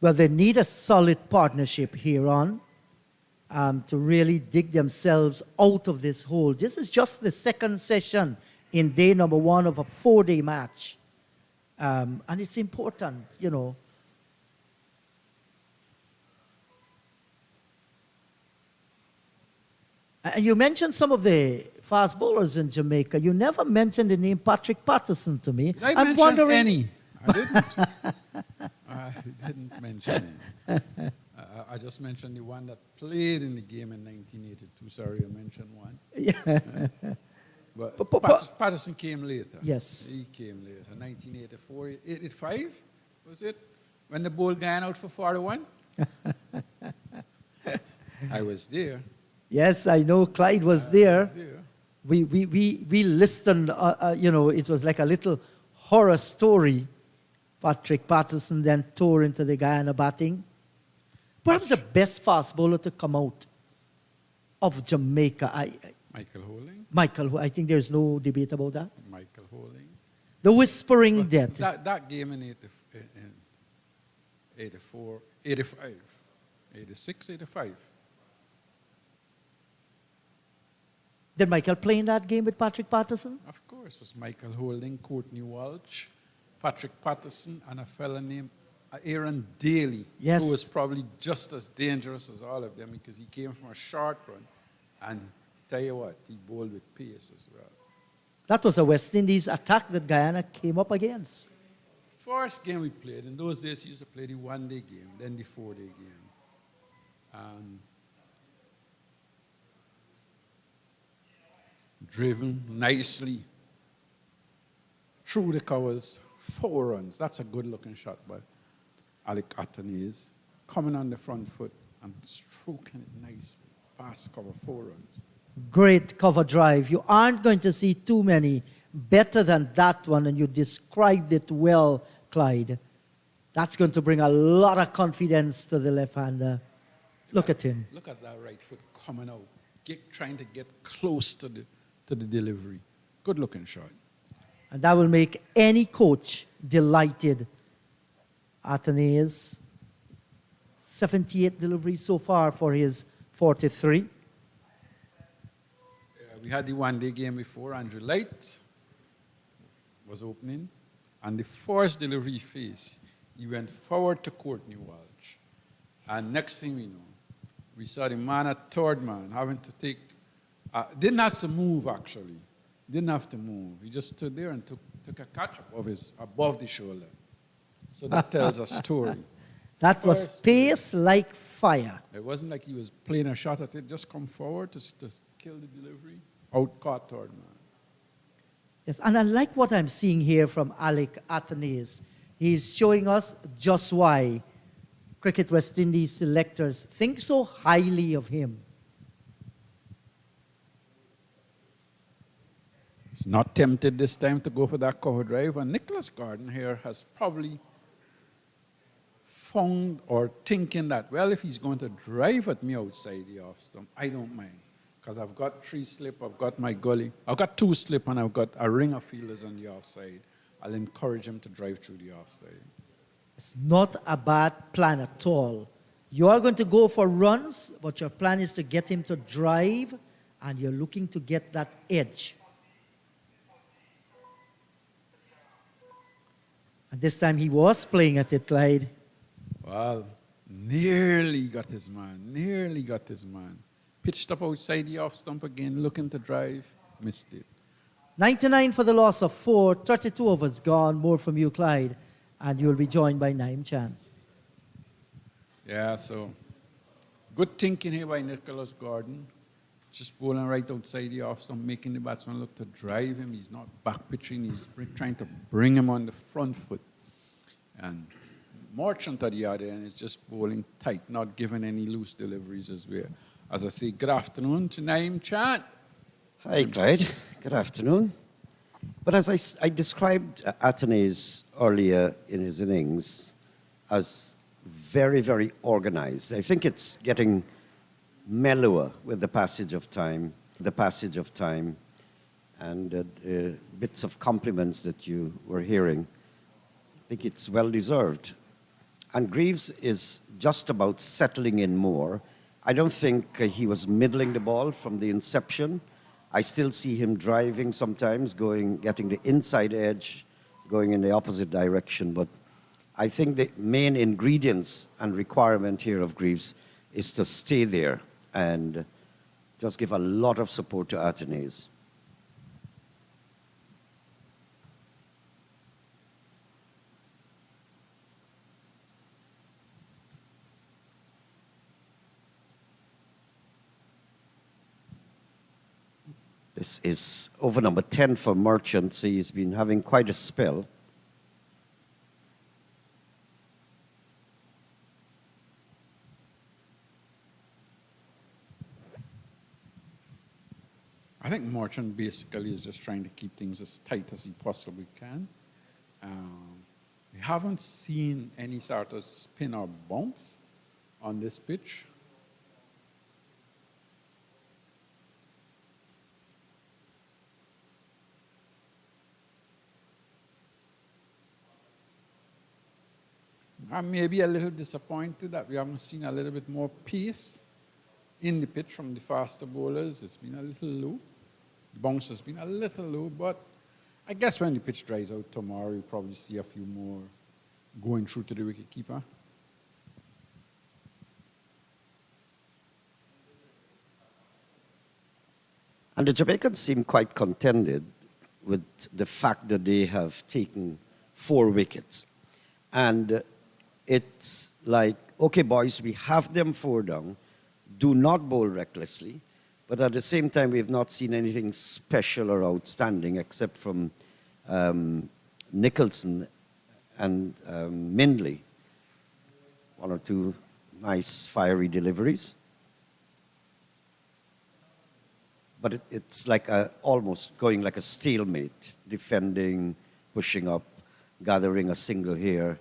Well, they need a solid partnership here on to really dig themselves out of this hole. This is just the second session in day number 1 of a 4-day match. And it's important, you know. And you mentioned some of the fast bowlers in Jamaica. You never mentioned the name Patrick Patterson to me. Did I mention any? I didn't. I didn't mention it. I just mentioned the one that played in the game in 1982. Sorry, I mentioned one. Yeah. But Patterson came later. Yes. He came later. 1984, 85, was it? When the ball ran out for 41? I was there. Yes, I know Clyde was there. I was there. We listened, you know, it was like a little horror story. Patrick Patterson then tore into the Guyana batting. Perhaps the best fast bowler to come out of Jamaica. Michael Holding. Michael, I think there's no debate about that. Michael Holding. The whispering But death. that game in 84, 85, 86, 85. Did Michael play in that game with Patrick Patterson? Of course, it was Michael Holding, Courtney Walsh, Patrick Patterson, and a fella named Aaron Daly, Yes. who was probably just as dangerous as all of them because he came from a short run And tell you what, he bowled with pace as well. That was a West Indies attack that Guyana came up against. First game we played, in those days, you used to play the one-day game, then the four-day game. And driven nicely through the covers, 4 runs. That's a good-looking shot by Alec Athanaze, coming on the front foot and stroking it nicely. Fast cover, 4 runs. Great cover drive. You aren't going to see too many better than that one, and you described it well, Clyde. That's going to bring a lot of confidence to the left-hander. Look at him. Look at that right foot coming out, trying to get close to the delivery. Good-looking shot. And that will make any coach delighted. Athanaze, 78 deliveries so far for his 43. We had the one-day game before. Andrew Light was opening. And the first delivery phase, he went forward to Courtney Walsh. And next thing we know, we saw the man at third man having to take, didn't have to move actually. Didn't have to move. He just stood there and took a catch above the shoulder. So that tells a story. That was pace like fire. It wasn't like he was playing a shot at it, just come forward to kill the delivery. Out caught third man. Yes, and I like what I'm seeing here from Alec Athanaze. He's showing us just why Cricket West Indies selectors think so highly of him. He's not tempted this time to go for that cover drive, and Nicholas Gordon here has probably found or thinking that, well, if he's going to drive at me outside the off stump, I don't mind. Because I've got 3 slip, I've got my gully, I've got 2 slip, and I've got a ring of fielders on the offside. I'll encourage him to drive through the offside. It's not a bad plan at all. You are going to go for runs, but your plan is to get him to drive, and you're looking to get that edge. And this time he was playing at it, Clyde. Well, nearly got his man. Pitched up outside the off stump again, looking to drive, missed it. 99 for the loss of 4, 32 overs gone. More from you, Clyde. And you'll be joined by Naim Chan. Yeah, so good thinking here by Nicholas Gordon. Just bowling right outside the off stump, making the batsman look to drive him. He's not back pitching, he's trying to bring him on the front foot. And Merchant at the other end is just bowling tight, not giving any loose deliveries as well. As I say, good afternoon to Naim Chan. Hi, Clyde. Good afternoon. But as I described Athanaze earlier in his innings as very, very organized. I think it's getting mellower with the passage of time, and bits of compliments that you were hearing. I think it's well deserved. And Greaves is just about settling in more. I don't think he was middling the ball from the inception. I still see him driving sometimes, getting the inside edge, going in the opposite direction. But I think the main ingredients and requirement here of Greaves is to stay there and just give a lot of support to Athanaze. This is over number 10 for Merchant, so he's been having quite a spell. I think Merchant basically is just trying to keep things as tight as he possibly can. We haven't seen any sort of spin or bounce on this pitch. I'm maybe a little disappointed that we haven't seen a little bit more pace in the pitch from the faster bowlers. It's been a little low. The bounce has been a little low, but I guess when the pitch dries out tomorrow, you'll probably see a few more going through to the wicketkeeper. And the Jamaicans seem quite contented with the fact that they have taken 4 wickets. And it's like, okay, boys, we have them 4 down. Do not bowl recklessly. But at the same time, we've not seen anything special or outstanding except from Nicholson and Mindley. 1 or 2 nice fiery deliveries. But it's like almost going like a stalemate, defending, pushing up, gathering a single here.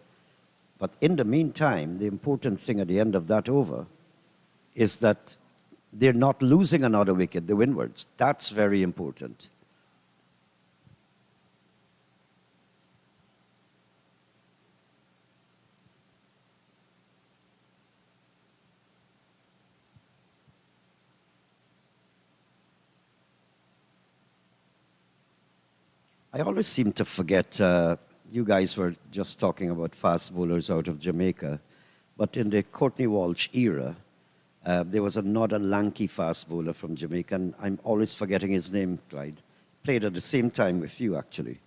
But in the meantime, the important thing at the end of that over is that they're not losing another wicket, the Windwards. That's very important. I always seem to forget, you guys were just talking about fast bowlers out of Jamaica, but in the Courtney Walsh era, there was another lanky fast bowler from Jamaica, and I'm always forgetting his name, Clyde. Played at the same time with you, actually.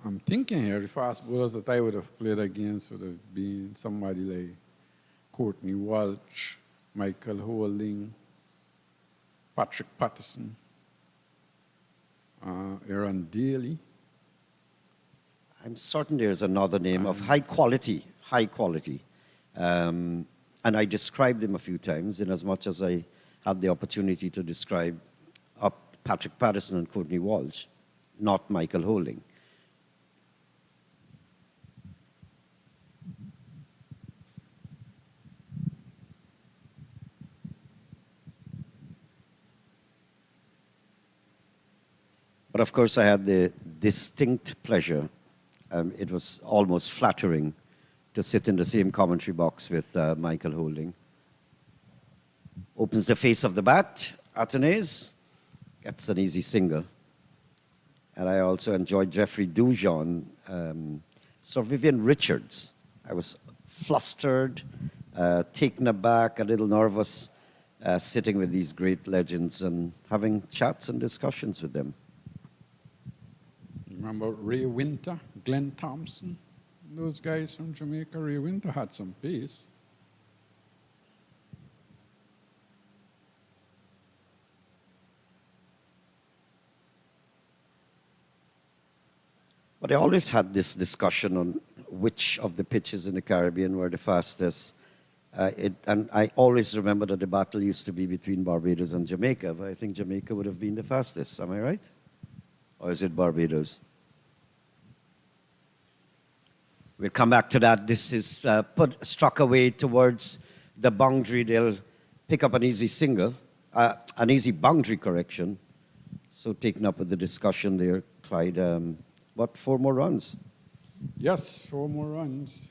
I'm thinking here, the fast bowlers that I would have played against would have been somebody like Courtney Walsh, Michael Holding, Patrick Patterson, Aaron Daly. I'm certain there's another name of high quality. And I described him a few times in as much as I had the opportunity to describe Patrick Patterson and Courtney Walsh, not Michael Holding. But of course, I had the distinct pleasure, it was almost flattering, to sit in the same commentary box with Michael Holding. Opens the face of the bat, Athenaeus, gets an easy single. And I also enjoyed Jeffrey Dujon, Sir Vivian Richards. I was flustered, taken aback, a little nervous, sitting with these great legends and having chats and discussions with them. Remember Ray Winter, Glenn Thompson, those guys from Jamaica. Ray Winter had some pace. But I always had this discussion on which of the pitches in the Caribbean were the fastest. And I always remember that the battle used to be between Barbados and Jamaica, but I think Jamaica would have been the fastest. Am I right? Or is it Barbados? We'll come back to that. This is struck away towards the boundary. They'll pick up an easy single, an easy boundary correction. So taken up with the discussion there, Clyde. What, 4 more runs? Yes, 4 more runs.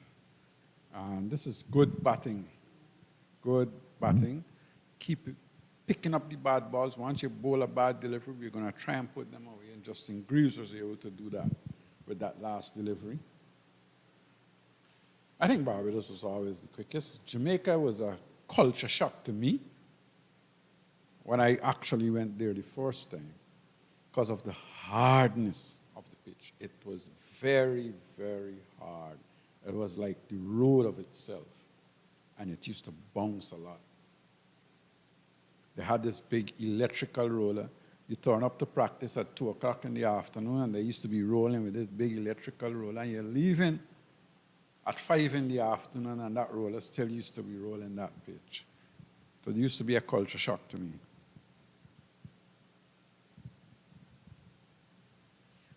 And this is good batting. Good batting. Keep picking up the bad balls. Once you bowl a bad delivery, we're going to try and put them away. And Justin Greaves was able to do that with that last delivery. I think Barbados was always the quickest. Jamaica was a culture shock to me when I actually went there the first time because of the hardness of the pitch. It was very, very hard. It was like the road of itself, and it used to bounce a lot. They had this big electrical roller. You turn up to practice at 2 o'clock in the afternoon, and they used to be rolling with this big electrical roller, and you're leaving at 5 in the afternoon, and that roller still used to be rolling that pitch. So it used to be a culture shock to me.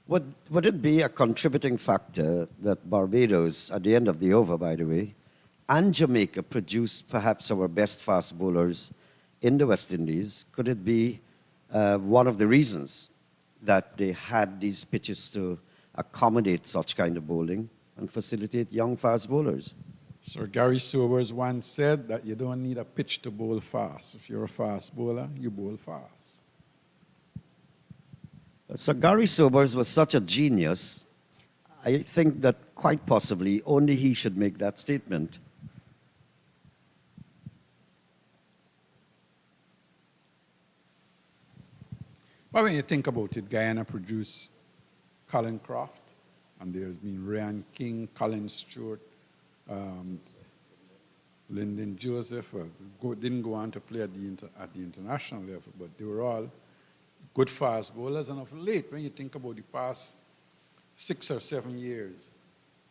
Would it be a contributing factor that Barbados, at the end of the over, by the way, and Jamaica produced perhaps our best fast bowlers in the West Indies? Could it be one of the reasons that they had these pitches to accommodate such kind of bowling and facilitate young fast bowlers? Sir Gary Sobers once said that you don't need a pitch to bowl fast. If you're a fast bowler, you bowl fast. Sir Gary Sobers was such a genius. I think that quite possibly only he should make that statement. But when you think about it, Guyana produced Colin Croft, and there's been Ryan King, Colin Stewart, Lyndon Joseph. Didn't go on to play at the international level, but they were all good fast bowlers. And of late, when you think about the past 6 or 7 years,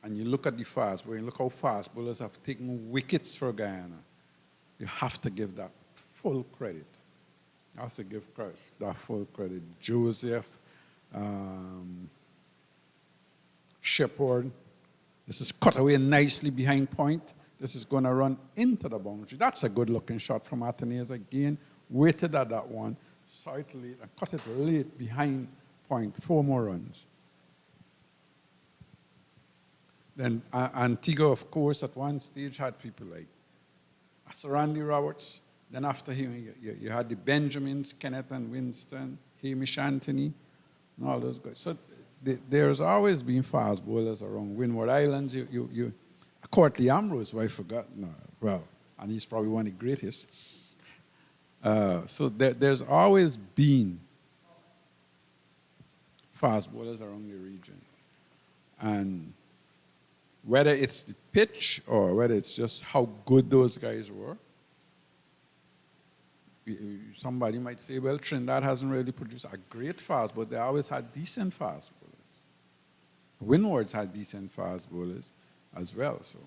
and you look at the fast bowling, look how fast bowlers have taken wickets for Guyana, you have to give that full credit. You have to give that full credit. Joseph, Shepherd. This is cut away nicely behind point. This is going to run into the boundary. That's a good-looking shot from Athenaeus again. Waited at that one, saw it late, and cut it late behind point. 4 more runs. Then Antigua, of course, at one stage had people like Sir Randy Roberts. Then after him, you had the Benjamins, Kenneth and Winston, Hamish Anthony, and all those guys. So there's always been fast bowlers around Windward Islands. Courtly Ambrose, who I forgot, no, well, and he's probably one of the greatest. So there's always been fast bowlers around the region. And whether it's the pitch or whether it's just how good those guys were, somebody might say, well, Trinidad hasn't really produced a great fast, but they always had decent fast bowlers. Windwards had decent fast bowlers as well. So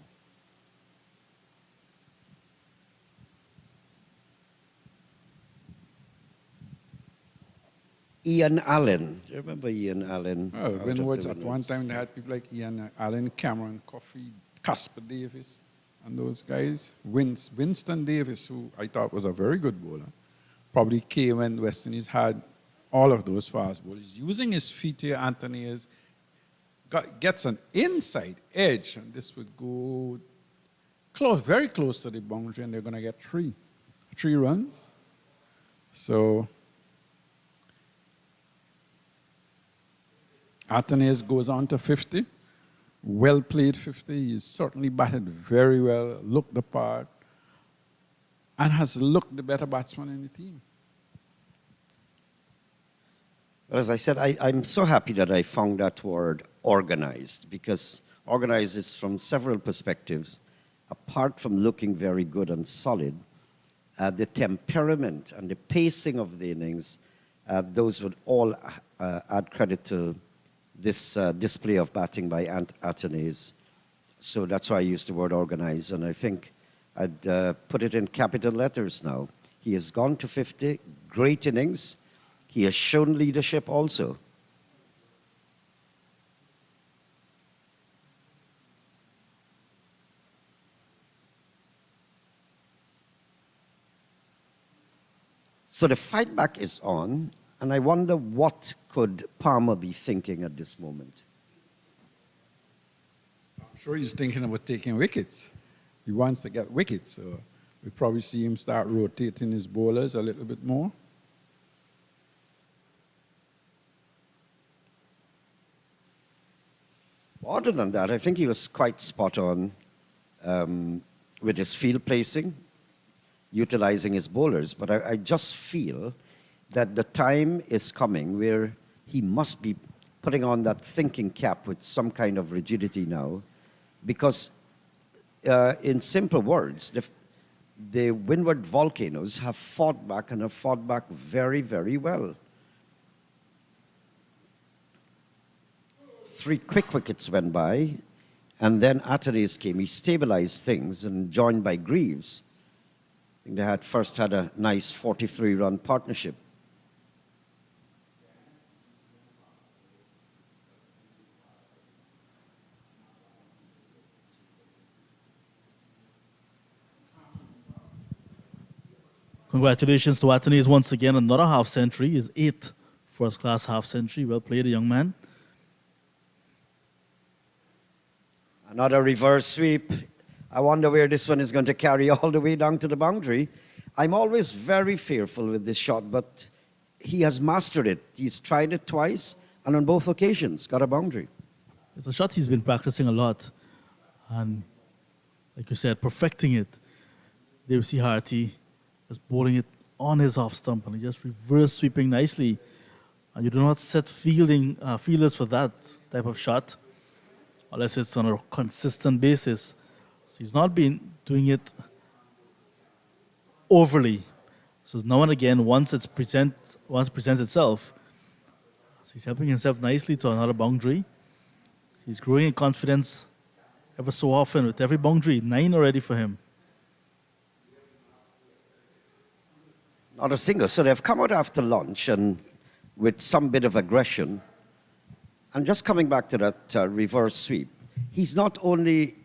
Ian Allen. Do you remember Ian Allen? well, Windwards at one time they had people like Ian Allen, Cameron Coffey, Casper Davis, and those guys. Winston Davis, who I thought was a very good bowler, probably came when West Indies had all of those fast bowlers. Using his feet here, Anthony gets an inside edge, and this would go close, very close to the boundary, and they're going to get 3 runs. So Athenaeus goes on to 50. Well played 50. He's certainly batted very well, looked the part, and has looked the better batsman in the team. Well, as I said, I'm so happy that I found that word organized, because organized is from several perspectives. Apart from looking very good and solid, the temperament and the pacing of the innings, those would all add credit to this display of batting by Athenaeus. So that's why I used the word organized, and I think I'd put it in capital letters now. He has gone to 50, great innings. He has shown leadership also. So the fight back is on, and I wonder what could Palmer be thinking at this moment. I'm sure he's thinking about taking wickets. He wants to get wickets, so we'll probably see him start rotating his bowlers a little bit more. Other than that, I think he was quite spot on with his field placing, utilizing his bowlers. But I just feel that the time is coming where he must be putting on that thinking cap with some kind of rigidity now, because in simple words, the Windward Volcanoes have fought back and have fought back very, very well. 3 quick wickets went by, and then Athenaeus came. He stabilized things, and joined by Greaves, I think they had first had a nice 43-run partnership. Congratulations to Athenaeus once again. Another half century, his 8th first-class half century. Well played, young man. Another reverse sweep. I wonder where this one is going to carry all the way down to the boundary. I'm always very fearful with this shot, but he has mastered it. He's tried it twice, and on both occasions got a boundary. It's a shot he's been practicing a lot. And like you said, perfecting it. There we see Harty just bowling it on his off stump and he just reverse sweeping nicely. And you do not set feelers for that type of shot unless it's on a consistent basis. So he's not been doing it overly. So now and again, once it presents itself, so he's helping himself nicely to another boundary. He's growing in confidence ever so often with every boundary. 9 already for him. Not a single. So they've come out after lunch and with some bit of aggression. And just coming back to that reverse sweep, he's not only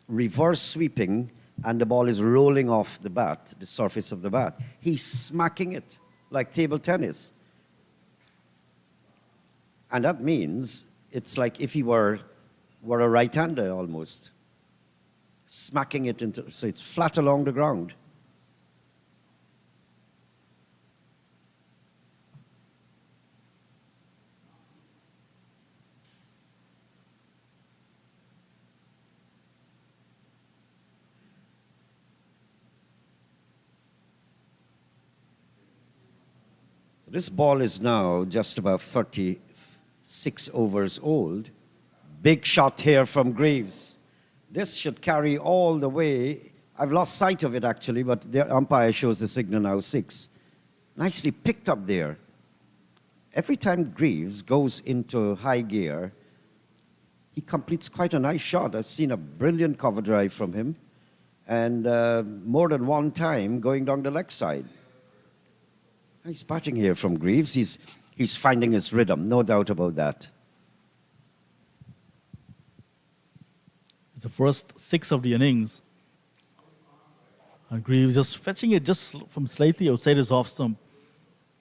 reverse sweeping and the ball is rolling off the bat, the surface of the bat, he's smacking it like table tennis. And that means it's like if he were a right-hander almost, smacking it into, so it's flat along the ground. This ball is now just about 36 overs old. Big shot here from Greaves. This should carry all the way. I've lost sight of it actually, but the umpire shows the signal now 6. Nicely picked up there. Every time Greaves goes into high gear, he completes quite a nice shot. I've seen a brilliant cover drive from him, and more than one time going down the leg side. Nice batting here from Greaves. He's finding his rhythm, no doubt about that. It's the first 6 of the innings. And Greaves just fetching it just from slightly outside his off stump.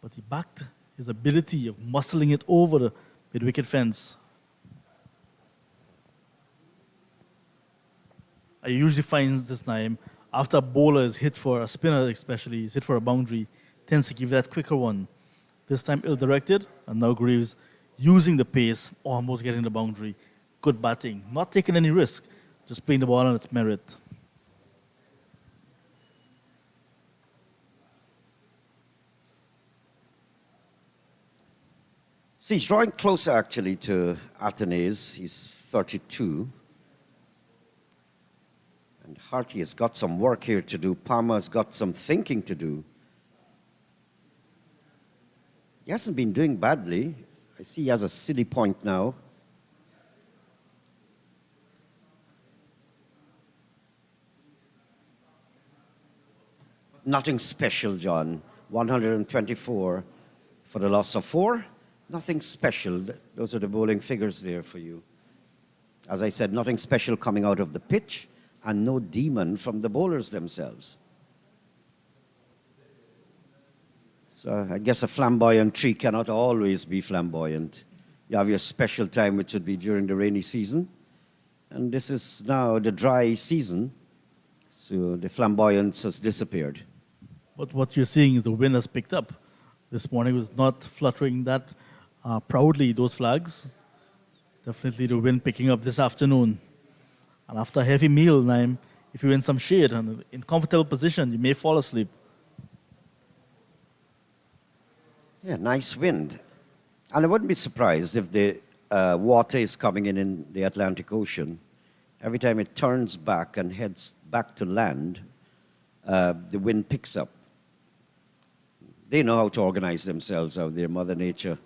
But he backed his ability of muscling it over the mid-wicket fence. I usually find this time, after a bowler is hit for a spinner especially, is hit for a boundary, tends to give that quicker one. This time ill-directed, and now Greaves using the pace, almost getting the boundary. Good batting, not taking any risk, just playing the ball on its merit. See, he's drawing closer actually to Athenaeus. He's 32. And Harty has got some work here to do. Palmer's got some thinking to do. He hasn't been doing badly. I see he has a silly point now. Nothing special, John. 124 for the loss of 4. Nothing special. Those are the bowling figures there for you. As I said, nothing special coming out of the pitch and no demon from the bowlers themselves. So I guess a flamboyant tree cannot always be flamboyant. You have your special time, which would be during the rainy season. And this is now the dry season, so the flamboyance has disappeared. But what you're seeing is the wind has picked up. This morning was not fluttering that proudly, those flags. Definitely the wind picking up this afternoon. And after a heavy meal, Naim, if you're in some shade and in comfortable position, you may fall asleep. Yeah, nice wind. And I wouldn't be surprised if the water is coming in the Atlantic Ocean. Every time it turns back and heads back to land, the wind picks up. They know how to organize themselves out there, Mother Nature.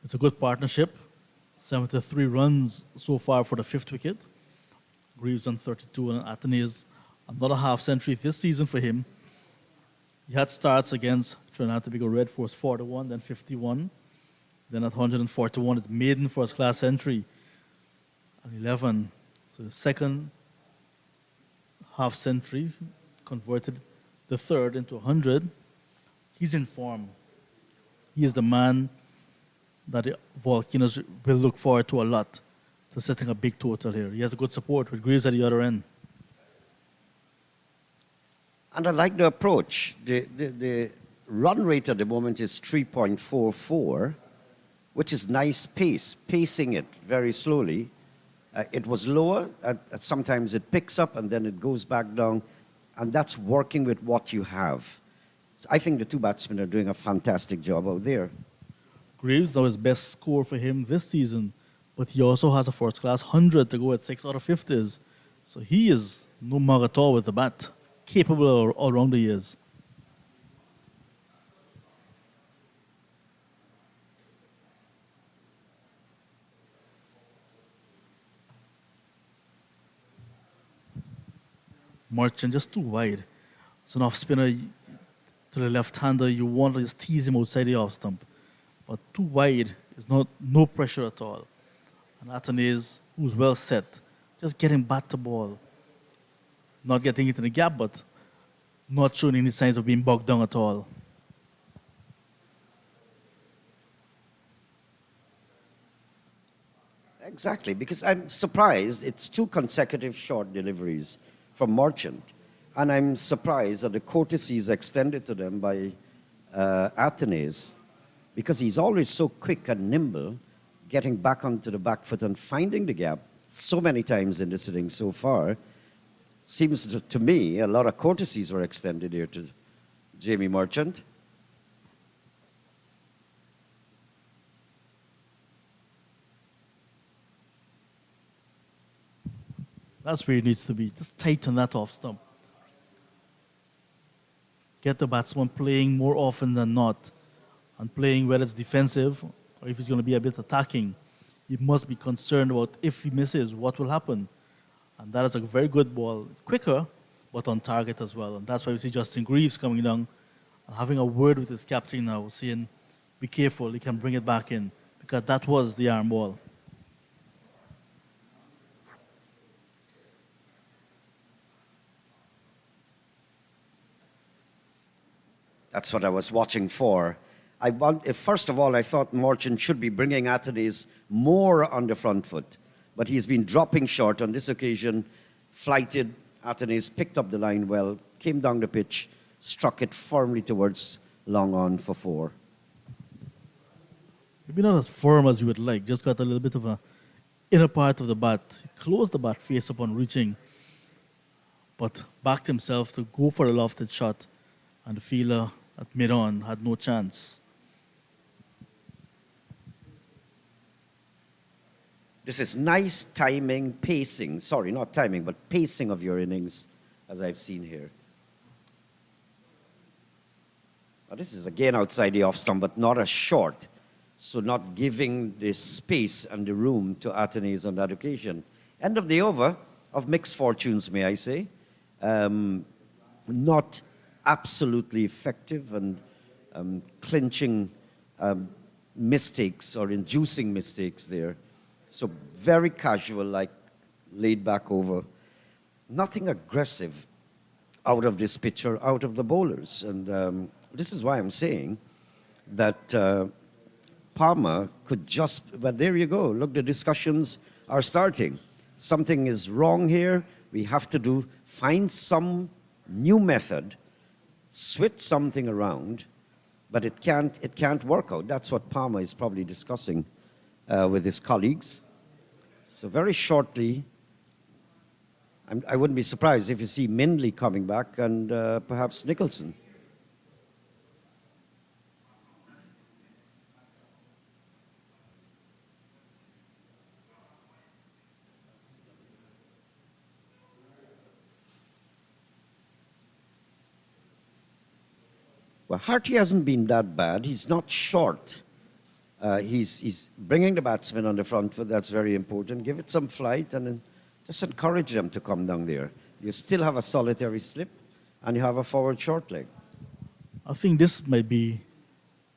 It's a good partnership. 73 runs so far for the 5th wicket. Greaves on 32 and Athenaeus, another half century this season for him. He had starts against Trinidad and Tobago Red Force 41, then 51. Then at 141, his maiden first class century. And 11. So the second half century converted the third into 100. He's in form. He is the man that the Volcanoes will look forward to a lot, to setting a big total here. He has a good support with Greaves at the other end. And I like the approach. The run rate at the moment is 3.44, which is nice pace, pacing it very slowly. It was lower, sometimes it picks up and then it goes back down, and that's working with what you have. So I think the two batsmen are doing a fantastic job out there. Graves now his best score for him this season, but he also has a first-class 100 to go at 6 out of 50s. So he is no mug at all with the bat, capable all round the years. Merchant just too wide. It's an off spinner to the left-hander. You want to just tease him outside the off stump. But too wide is no pressure at all. And Athanaze, who's well set, just getting bat to ball. Not getting it in the gap, but not showing any signs of being bogged down at all. Exactly, because I'm surprised it's 2 consecutive short deliveries from Merchant. And I'm surprised that the courtesy is extended to them by Athanaze, because he's always so quick and nimble, getting back onto the back foot and finding the gap so many times in this inning so far. Seems to me a lot of courtesies were extended here to Jamie Merchant. That's where it needs to be. Just tight on that off stump. Get the batsman playing more often than not. And playing whether it's defensive or if it's going to be a bit attacking. You must be concerned about if he misses, what will happen. And that is a very good ball. Quicker, but on target as well. And that's why we see Justin Greaves coming down and having a word with his captain now, saying, be careful, he can bring it back in. Because that was the arm ball. That's what I was watching for. First of all, I thought Merchant should be bringing Athanaze more on the front foot. But he's been dropping short on this occasion, flighted. Athanaze picked up the line well, came down the pitch, struck it firmly towards long on for 4. Maybe not as firm as you would like, just got a little bit of a inner part of the bat. He closed the bat face upon reaching, but backed himself to go for a lofted shot, and the fielder at mid-on had no chance. This is nice timing, pacing. Sorry, not timing, but pacing of your innings, as I've seen here. Now, this is again outside the off stump, but not as short. So not giving the space and the room to Athanaze on that occasion. End of the over of mixed fortunes, may I say. Not absolutely effective and clinching mistakes or inducing mistakes there. So very casual, like laid back over. Nothing aggressive out of this pitcher, out of the bowlers. And this is why I'm saying that Palmer could just, well, there you go. Look, the discussions are starting. Something is wrong here. We have to find some new method, switch something around, but it can't work out. That's what Palmer is probably discussing with his colleagues. So very shortly, I wouldn't be surprised if you see Mindley coming back and perhaps Nicholson. Well, Harty hasn't been that bad. He's not short. He's bringing the batsmen on the front foot. That's very important. Give it some flight and then just encourage them to come down there. You still have a solitary slip and you have a forward short leg. I think this might be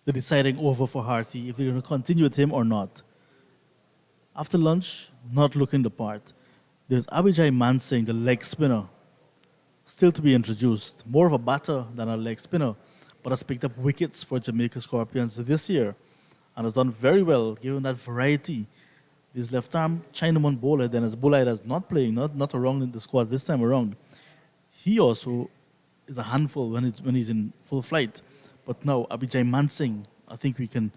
the deciding over for Harty, if they're going to continue with him or not. After lunch, not looking the part. There's Abhijay Mansingh, the leg spinner, still to be introduced. More of a batter than a leg spinner, but has picked up wickets for Jamaica Scorpions this year and has done very well, given that variety. His left-arm Chinaman bowler, then as bowler that's not playing, not around in the squad this time around. He also is a handful when he's in full flight, But now, Abhijay Mansingh, I think we can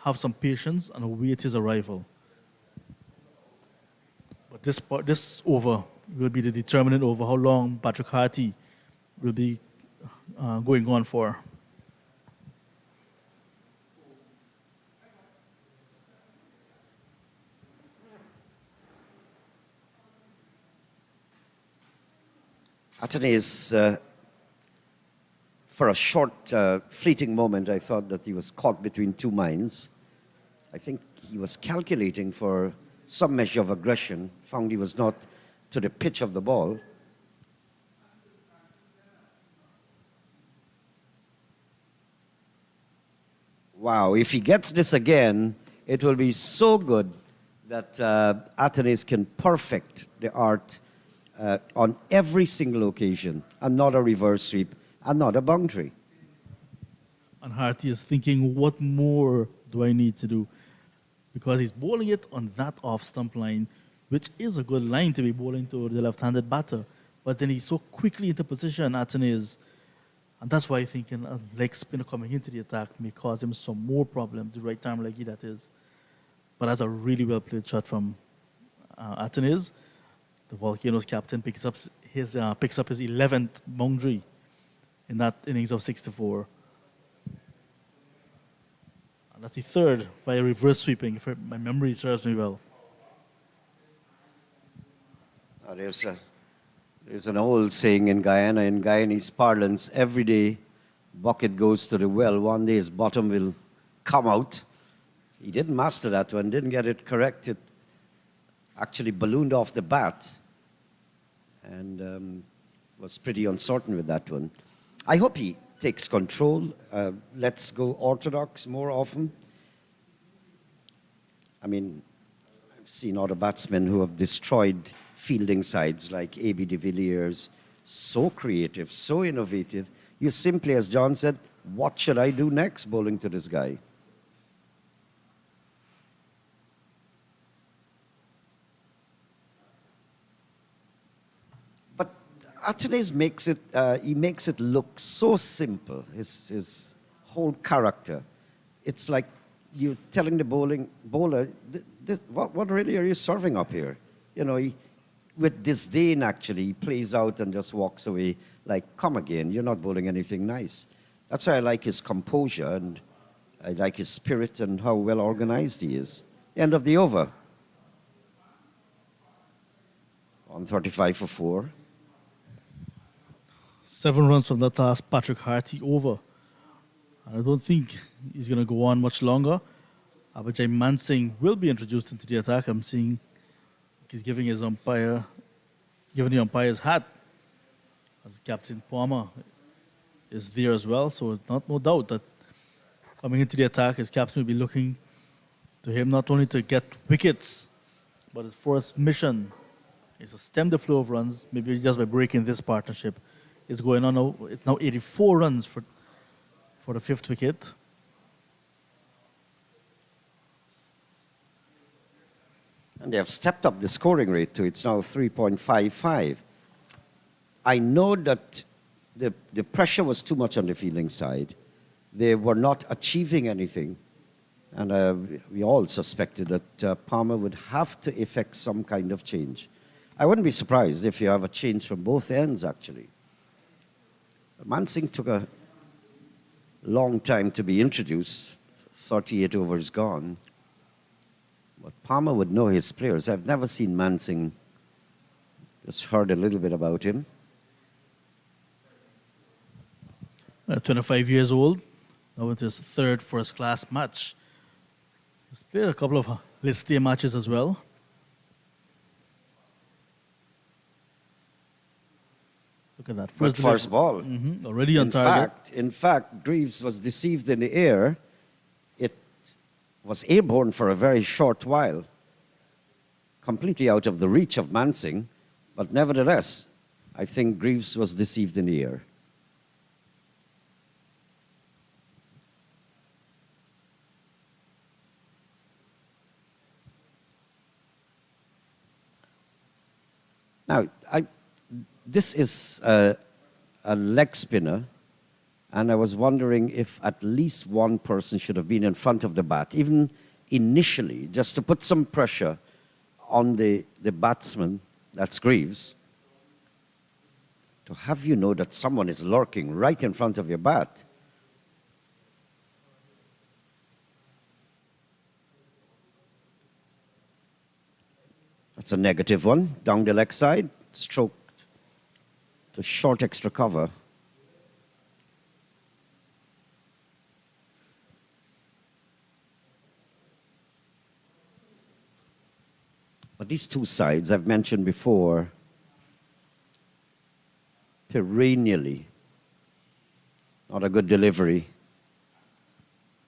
have some patience and await his arrival. But this over will be the determinant over how long Patrick Harty will be going on for. Atenes, for a short, fleeting moment, I thought that he was caught between two minds. I think he was calculating for some measure of aggression, found he was not to the pitch of the ball. Wow, if he gets this again, it will be so good that Atenes can perfect the art on every single occasion. Another reverse sweep, another boundary. And Harty is thinking, what more do I need to do? Because he's bowling it on that off-stump line, which is a good line to be bowling to the left-handed batter. But then he's so quickly into position, Atenes, and that's why I think a leg spinner coming into the attack may cause him some more problems, the right arm leggy that is. But that's a really well-played shot from Atenes. The Volcanoes captain picks up his 11th boundary in that innings of 64. And that's the third via reverse sweeping, if my memory serves me well. There's an old saying in Guyana, in Guyanese parlance, every day bucket goes to the well, one day his bottom will come out. He didn't master that one, didn't get it correct. It actually ballooned off the bat and was pretty uncertain with that one. I hope he takes control. Let's go orthodox more often. I mean, I've seen other batsmen who have destroyed fielding sides like A.B. de Villiers. So creative, so innovative. You simply, as John said, what should I do next bowling to this guy? But Atenes makes it, he makes it look so simple, his whole character. It's like you're telling the bowler, what really are you serving up here? You know, with disdain, actually, he plays out and just walks away like, come again, you're not bowling anything nice. That's why I like his composure, and I like his spirit and how well organized he is. End of the over. 135 for 4. 7 runs from that last Patrick Harty over. I don't think he's going to go on much longer. Abhijay Mansingh will be introduced into the attack. I'm seeing he's giving the umpire's hat, as Captain Palmer is there as well. So it's no doubt that coming into the attack, his captain will be looking to him not only to get wickets, but his first mission is to stem the flow of runs, maybe just by breaking this partnership. It's going on now. It's now 84 runs for the 5th wicket. And they have stepped up the scoring rate to it's now 3.55. I know that the pressure was too much on the fielding side. They were not achieving anything. And we all suspected that Palmer would have to effect some kind of change. I wouldn't be surprised if you have a change from both ends, actually. Mansingh took a long time to be introduced. 38 overs gone. But Palmer would know his players. I've never seen Mansingh. Just heard a little bit about him. 25 years old. Now it's his 3rd first-class match. He's played a couple of list A matches as well. Look at that. First ball. Already on target. In fact, Greaves was deceived in the air. It was airborne for a very short while, completely out of the reach of Mansingh. But nevertheless, I think Greaves was deceived in the air. Now, this is a leg spinner, And I was wondering if at least one person should have been in front of the bat, even initially, just to put some pressure on the batsman, that's Greaves, to have you know that someone is lurking right in front of your bat. That's a negative one, down the leg side, stroked to short extra cover. But these two sides, I've mentioned before, perennially, not a good delivery.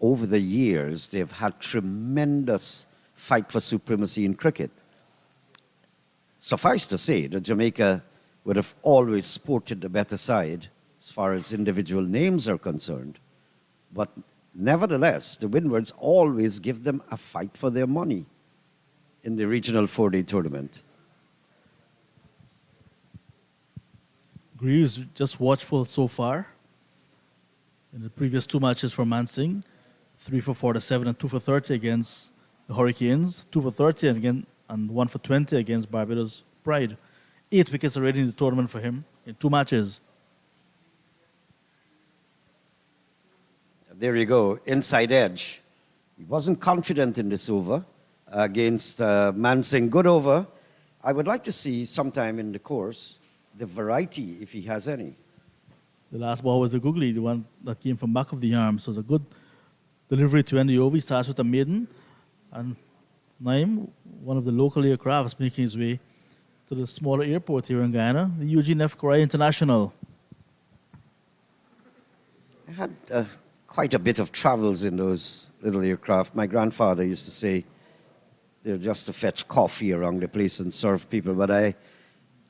Over the years, they've had tremendous fight for supremacy in cricket. Suffice to say that Jamaica would have always sported the better side as far as individual names are concerned. But nevertheless, the Windwards always give them a fight for their money in the regional four-day tournament. Greaves just watchful so far. In the previous two matches for Mansing, 3 for 47 and 2 for 30 against the Hurricanes, 2 for 30 and 1 for 20 against Barbados Pride. 8 wickets already in the tournament for him in 2 matches. There you go, inside edge. He wasn't confident in this over against Mansing. Good over. I would like to see sometime in the course the variety, if he has any. The last ball was the googly, the one that came from back of the arm. So it's a good delivery to end the over. He starts with a maiden. And Naim, one of the local aircrafts, making his way to the smaller airport here in Guyana, the Eugene F. Correa International. I had quite a bit of travels in those little aircraft. My grandfather used to say they're just to fetch coffee around the place and serve people. But I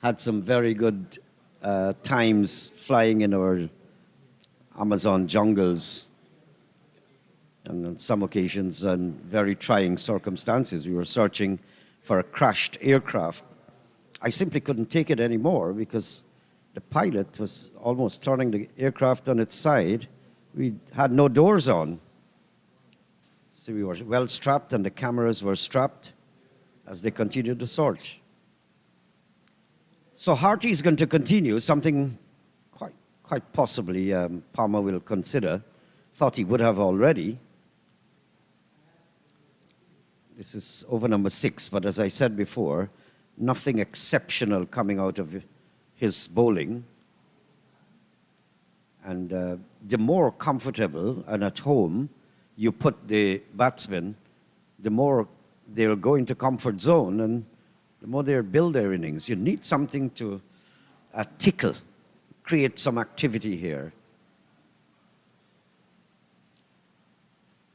had some very good times flying in our Amazon jungles, and on some occasions, in very trying circumstances, we were searching for a crashed aircraft. I simply couldn't take it anymore because the pilot was almost turning the aircraft on its side. We had no doors on. So we were well strapped and the cameras were strapped as they continued to search. So Harty is going to continue, something quite possibly Palmer will consider. Thought he would have already. This is over number 6, but as I said before, nothing exceptional coming out of his bowling. And the more comfortable and at home you put the batsmen, the more they'll go into comfort zone and the more they'll build their innings. You need something to tickle, create some activity here.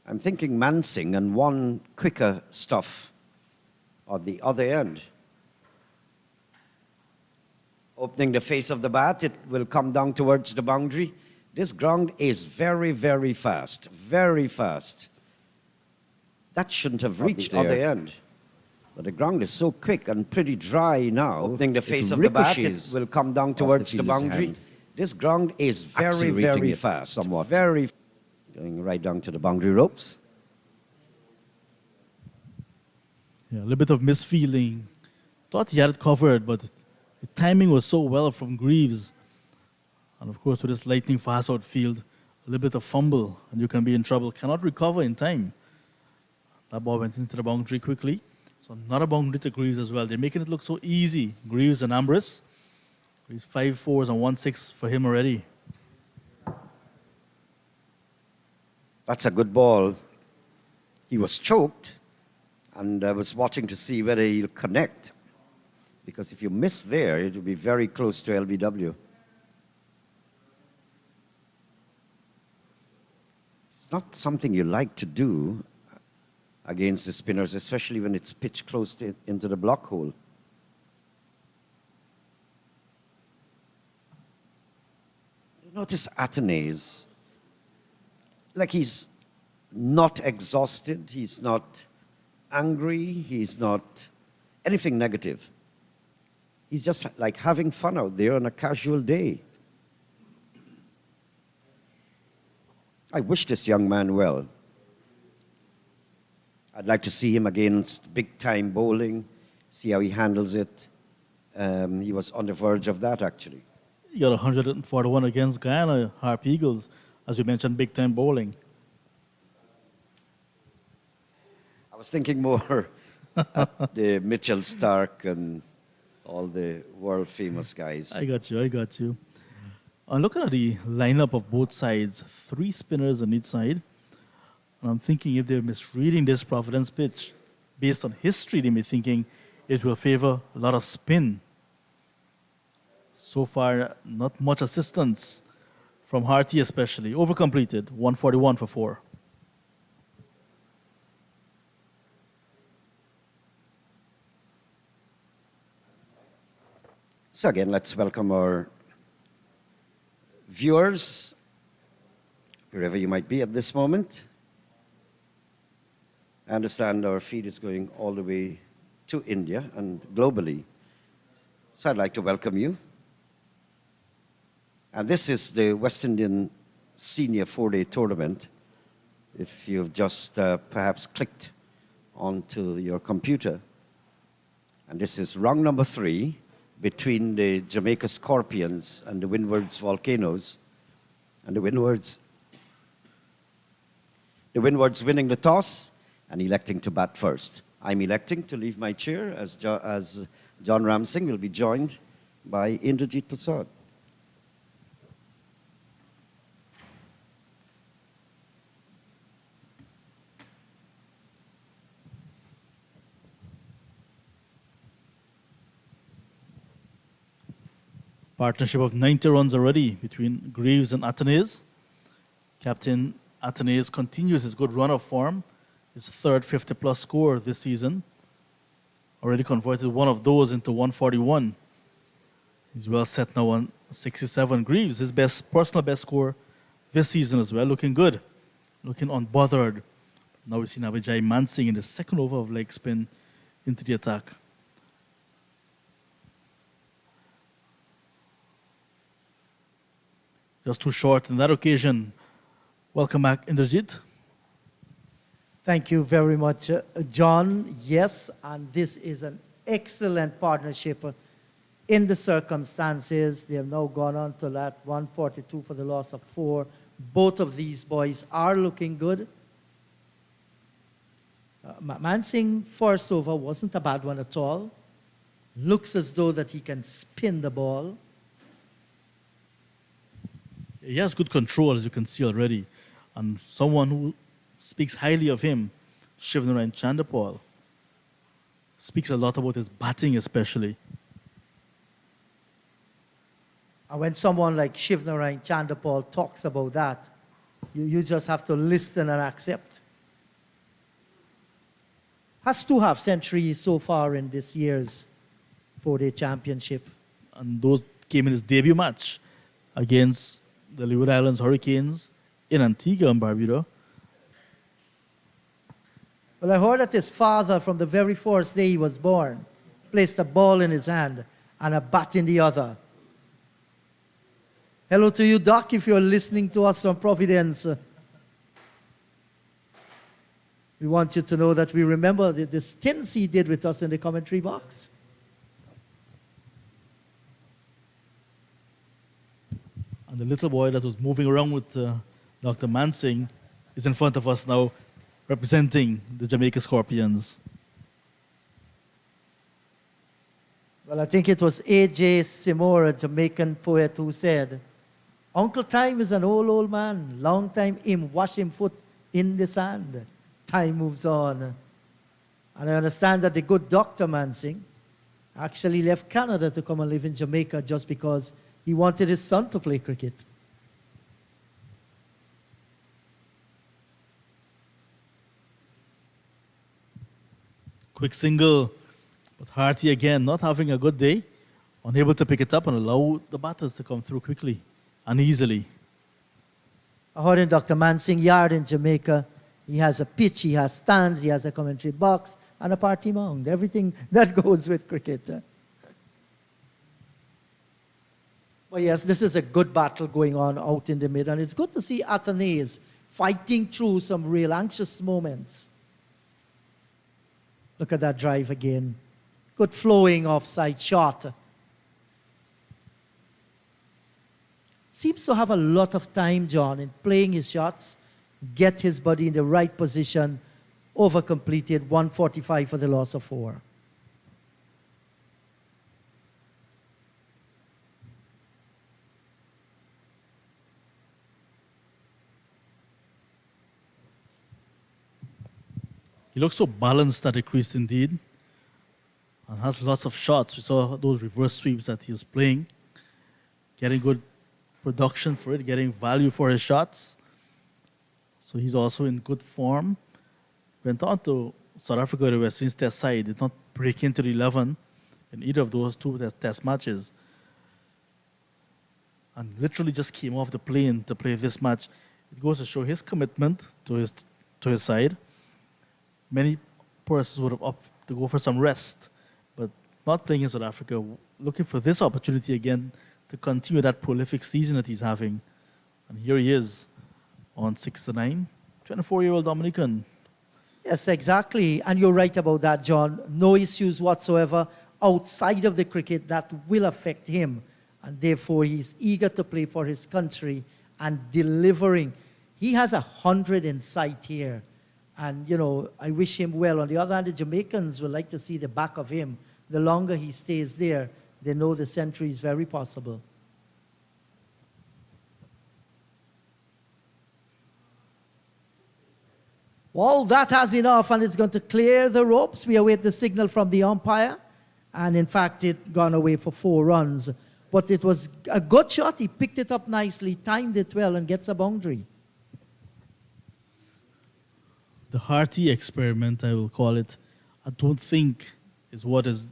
I'm thinking Mansing and one quicker stuff on the other end. Opening the face of the bat, it will come down towards the boundary. This ground is very, very fast, very fast. That shouldn't have reached the other end. But the ground is so quick and pretty dry now. Opening the face of the bat, it will come down towards the boundary. This ground is very, very fast, somewhat. Very going right down to the boundary ropes. Yeah, a little bit of misfeeling. Thought he had it covered, but the timing was so well from Greaves. And of course, with this lightning fast outfield, a little bit of fumble, and you can be in trouble. Cannot recover in time. That ball went into the boundary quickly. So not a boundary to Greaves as well. They're making it look so easy. Greaves and Ambrose. Greaves 5 4s and 1 6 for him already. That's a good ball. He was choked, and I was watching to see whether he'll connect. Because if you miss there, it will be very close to LBW. It's not something you like to do against the spinners, especially when it's pitched close into the block hole. You notice Athenaeus, like he's not exhausted, he's not angry, he's not anything negative. He's just like having fun out there on a casual day. I wish this young man well. I'd like to see him against big-time bowling, see how he handles it. He was on the verge of that, actually. You got 141 against Guyana, Harp Eagles, as you mentioned, big time bowling. I was thinking more at the Mitchell Stark and all the world-famous guys. I got you. I'm looking at the lineup of both sides, 3 spinners on each side. And I'm thinking if they're misreading this Providence pitch, based on history, they may be thinking it will favor a lot of spin. So far, not much assistance from Harty especially. Overcompleted, 141 for 4. So again, let's welcome our viewers, wherever you might be at this moment. I understand our feed is going all the way to India and globally. So I'd like to welcome you. And this is the West Indian Senior 4-Day Tournament. If you've just perhaps clicked onto your computer. And this is round number 3 between the Jamaica Scorpions and the Windwards Volcanoes. And the Windwards winning the toss and electing to bat first. I'm electing to leave my chair as John Ramsing will be joined by Indrajit Prasad. Partnership of 90 runs already between Greaves and Athenaeus. Captain Athenaeus continues his good run of form, his third 50-plus score this season. Already converted one of those into 141. He's well set now on 67. Greaves, his personal best score this season as well, looking good, looking unbothered. Now we've seen Abhijay Mansingh in the second over of leg spin into the attack. Just too short on that occasion. Welcome back, Indrajit. Thank you very much, John. Yes, and this is an excellent partnership in the circumstances. They have now gone on to that 142 for the loss of 4. Both of these boys are looking good. Mansingh first over wasn't a bad one at all. Looks as though that he can spin the ball. He has good control, as you can see already. And someone who speaks highly of him, Shivnarine Chandapal, speaks a lot about his batting especially. And when someone like Shivnarine Chandapal talks about that, you just have to listen and accept. Has 2 half centuries so far in this year's 4-day championship. And those came in his debut match against the Leeward Islands Hurricanes in Antigua and Barbuda. Well, I heard that his father, from the very first day he was born, placed a ball in his hand and a bat in the other. Hello to you, Doc, if you're listening to us from Providence. We want you to know that we remember the stints he did with us in the commentary box. And the little boy that was moving around with Dr. Mansingh is in front of us now, representing the Jamaica Scorpions. Well, I think it was A.J. Seymour, a Jamaican poet, who said, Uncle Time is an old man. Long time him wash him foot in the sand. Time moves on. And I understand that the good Dr. Mansingh actually left Canada to come and live in Jamaica just because he wanted his son to play cricket. Quick single, but Harty again not having a good day, unable to pick it up and allow the batters to come through quickly and easily. I heard in Dr. Mansingh yard in Jamaica, he has a pitch, he has stands, he has a commentary box, and a party mound. Everything that goes with cricket. But yes, this is a good battle going on out in the mid, and it's good to see Athenaeus fighting through some real anxious moments. Look at that drive again. Good flowing offside shot. Seems to have a lot of time, John, in playing his shots, get his body in the right position, over completed, 145 for the loss of 4. He looks so balanced at the crease indeed, and has lots of shots. We saw those reverse sweeps that he was playing, getting good production for it, getting value for his shots. So he's also in good form. Went on to South Africa, the West Indies test side, did not break into the 11 in either of those 2 test matches. And literally just came off the plane to play this match. It goes to show his commitment to his side. Many persons would have opted to go for some rest, but not playing in South Africa, looking for this opportunity again to continue that prolific season that he's having. And here he is on 6-9, 24-year-old Dominican. Yes, exactly. And you're right about that, John. No issues whatsoever outside of the cricket that will affect him. And therefore, he's eager to play for his country and delivering. He has 100 in sight here. And, you know, I wish him well. On the other hand, the Jamaicans would like to see the back of him. The longer he stays there, they know the century is very possible. Well, that has enough, and it's going to clear the ropes. We await the signal from the umpire. And, in fact, it gone away for 4 runs. But it was a good shot. He picked it up nicely, timed it well, and gets a boundary. The Harty experiment, I will call it, I don't think is what is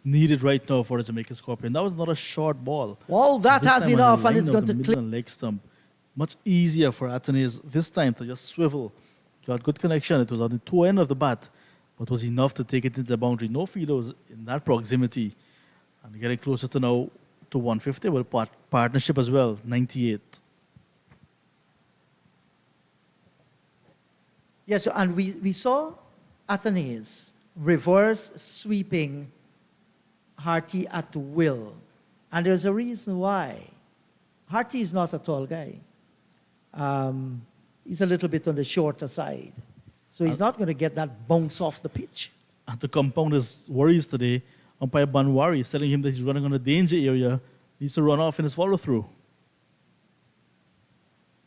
needed right now for the Jamaican Scorpion. That was not a short ball. Well, that This has time on enough, the and line it's of going the to middle clear. and leg stump. Much easier for Athenaeus this time to just swivel. Got good connection. It was on the 2 end of the bat, but was enough to take it into the boundary. No fielder was in that proximity. And getting closer to now to 150 with partnership as well, 98. Yes, and we saw Athenaeus reverse sweeping Harty at will. And there's a reason why. Harty is not a tall guy. He's a little bit on the shorter side. So he's not going to get that bounce off the pitch. And to compound his worries today, umpire Banwari is telling him that he's running on a danger area. He needs to run off in his follow-through.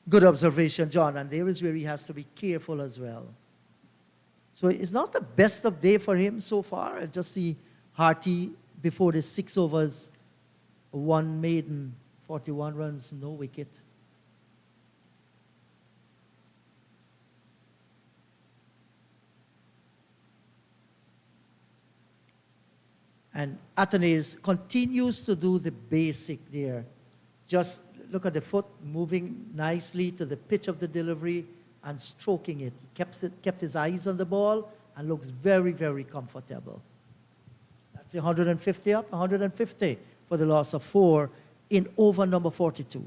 Good observation, John. And there is where he has to be careful as well. So it's not the best of day for him so far. I just see Harty before the 6 overs, 1 maiden, 41 runs, no wicket. And Athenaeus continues to do the basic there. Just look at the foot moving nicely to the pitch of the delivery and stroking it. He kept his eyes on the ball and looks very, very comfortable. That's 150 up, 150 for the loss of 4 in over number 42.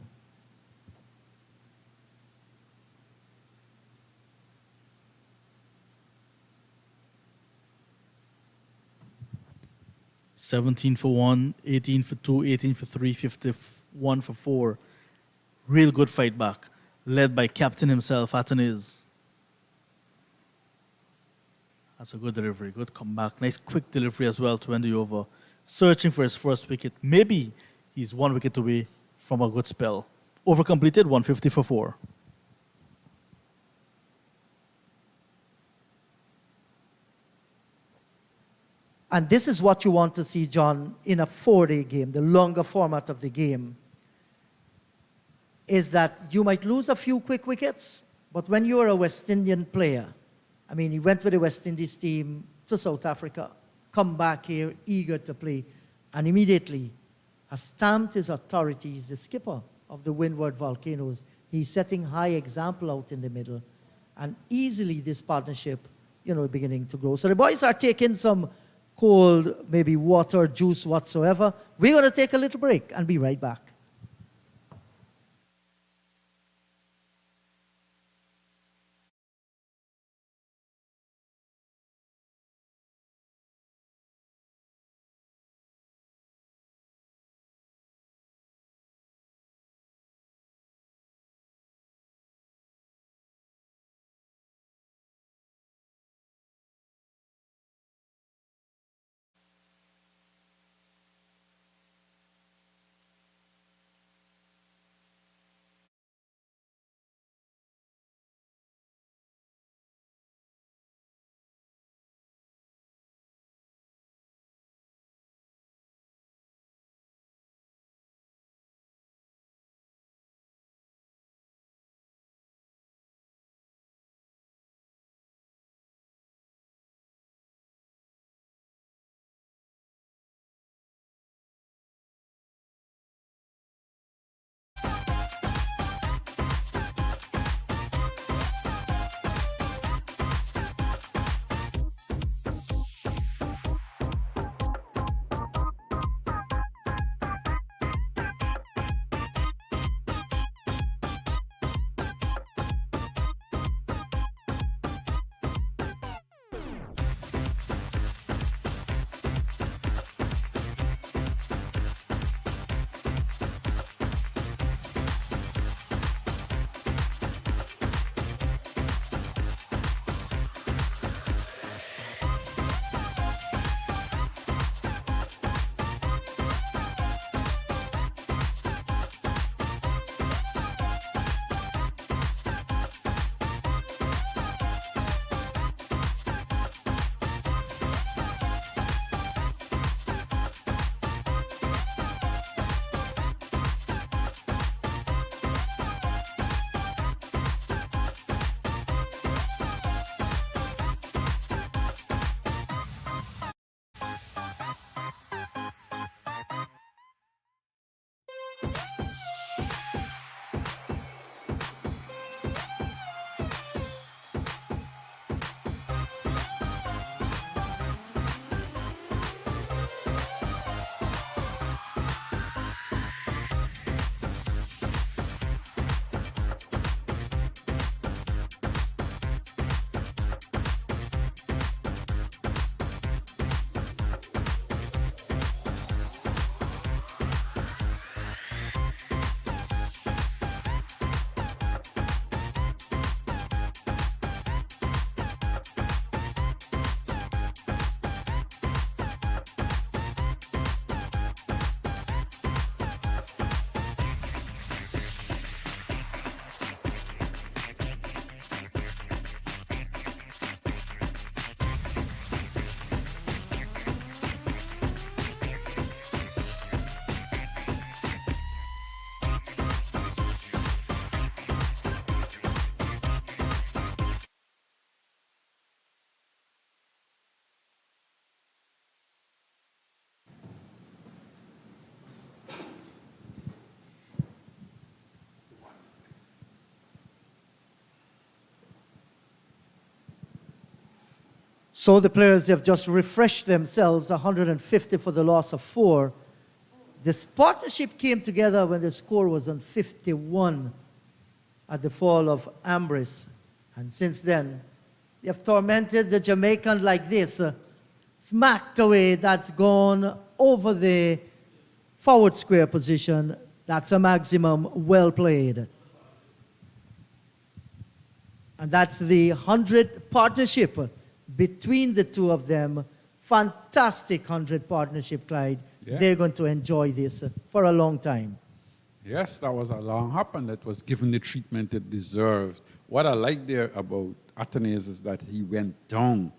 $17 for 1, 18 for 2, 18 for 3, 51 for 4. Real good fight back, led by captain himself, Athenaeus. That's a good delivery, good comeback. Nice quick delivery as well to end the over. Searching for his first wicket. Maybe he's 1 wicket away from a good spell. Over completed, 150 for 4. And this is what you want to see, John, in a 4-day game, the longer format of the game, is that you might lose a few quick wickets, but when you are a West Indian player, I mean, he went with the West Indies team to South Africa, come back here, eager to play, and immediately has stamped his authority. He's the skipper of the Windwards Volcanoes. He's setting high example out in the middle, and easily this partnership, beginning to grow. So the boys are taking some cold, maybe water, juice, whatsoever. We're going to take a little break and be right back. So the players, they've just refreshed themselves, 150 for the loss of 4. This partnership came together when the score was on 51 at the fall of Ambrose. And since then, they have tormented the Jamaican like this. Smacked away, that's gone over the forward square position. That's a maximum, well played. And that's the 100 partnership between the two of them. Fantastic 100 partnership, Clyde. Yeah. They're going to enjoy this for a long time. Yes, that was a long hop, and it was given the treatment it deserved. What I like there about Athenaeus is that he went down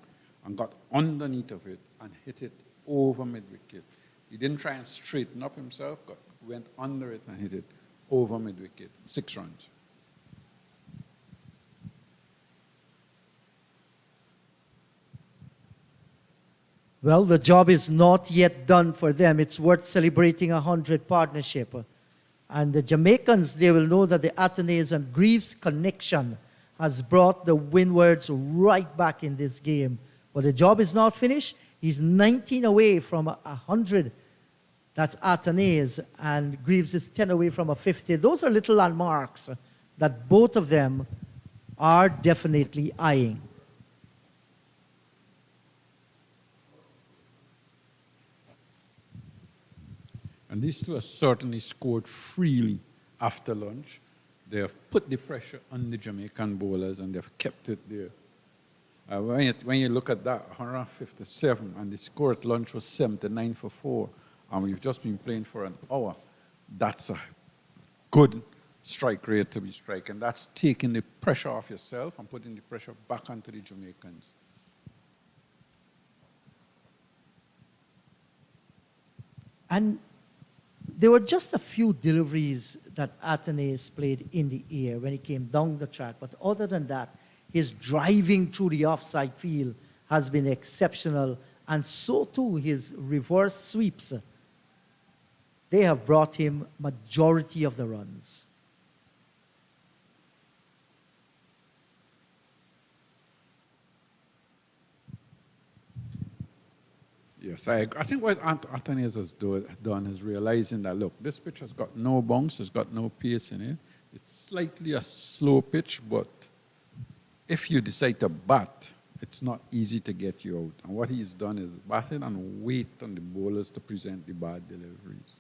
and got underneath of it and hit it over mid-wicket. He didn't try and straighten up himself, but went under it and hit it over mid-wicket. 6 runs. Well, the job is not yet done for them. It's worth celebrating 100 partnership. And the Jamaicans, they will know that the Athenaeus and Greaves connection has brought the Windwards right back in this game. But the job is not finished. He's 19 away from 100. That's Athenaeus. And Greaves is 10 away from a 50. Those are little landmarks that both of them are definitely eyeing. And these two have certainly scored freely after lunch. They have put the pressure on the Jamaican bowlers and they've kept it there. When you look at that, 157, and the score at lunch was 79 for 4, and we've just been playing for an hour, that's a good strike rate to be striking. That's taking the pressure off yourself and putting the pressure back onto the Jamaicans. And there were just a few deliveries that Athenaeus played in the air when he came down the track. But other than that, his driving through the offside field has been exceptional. And so too his reverse sweeps. They have brought him majority of the runs. Yes, I think what Athenaeus has done is realizing that, look, this pitch has got no bounce, it's got no pace in it. It's slightly a slow pitch, but if you decide to bat, it's not easy to get you out. And what he's done is batted and wait on the bowlers to present the bad deliveries.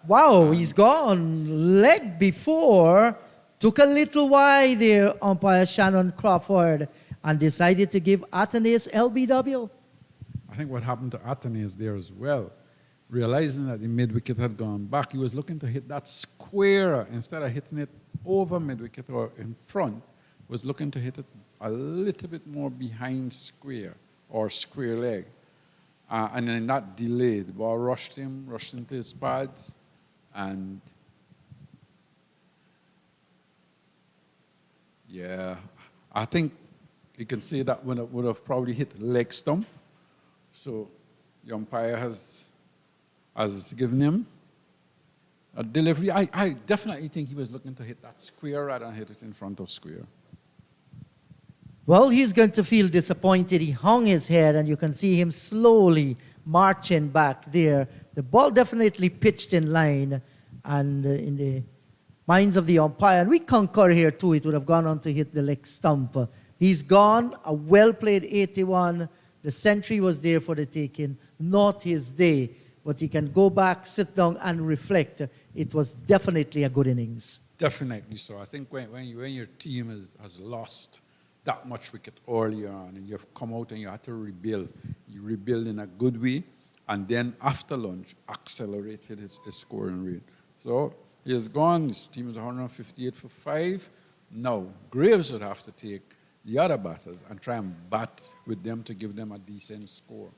Wow, he's gone. Leg before. Took a little while there, umpire Shannon Crawford, and decided to give Athenaeus LBW. I think what happened to Athenaeus there as well, realizing that the mid-wicket had gone back, he was looking to hit that square instead of hitting it over mid-wicket or in front, was looking to hit it a little bit more behind square or square leg. And in that delay, the ball rushed into his pads, and yeah, I think you can say that would have probably hit leg stump. So the umpire has given him a delivery. I definitely think he was looking to hit that square rather than hit it in front of square. Well, he's going to feel disappointed. He hung his head, and you can see him slowly marching back there. The ball definitely pitched in line, and in the minds of the umpire, and we concur here too, it would have gone on to hit the leg stump. He's gone, a well-played 81. The century was there for the taking, not his day. But he can go back, sit down, and reflect. It was definitely a good innings. Definitely so. I think when your team has lost that much wicket earlier on, and you've come out and you had to rebuild, you rebuild in a good way, and then after lunch, accelerated his scoring rate. So he has gone. His team is 158 for 5. Now, Graves would have to take the other batters and try and bat with them to give them a decent score.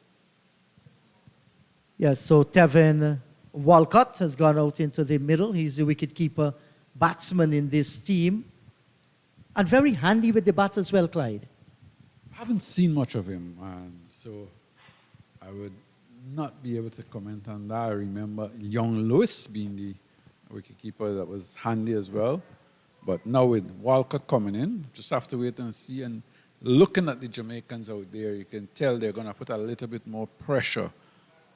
Yes, so Tevin Walcott has gone out into the middle. He's the wicketkeeper batsman in this team. And very handy with the bat as well, Clyde. I haven't seen much of him, so I would not be able to comment on that. I remember young Lewis being the wicketkeeper that was handy as well. But now with Walcott coming in, just have to wait and see. And looking at the Jamaicans out there, you can tell they're going to put a little bit more pressure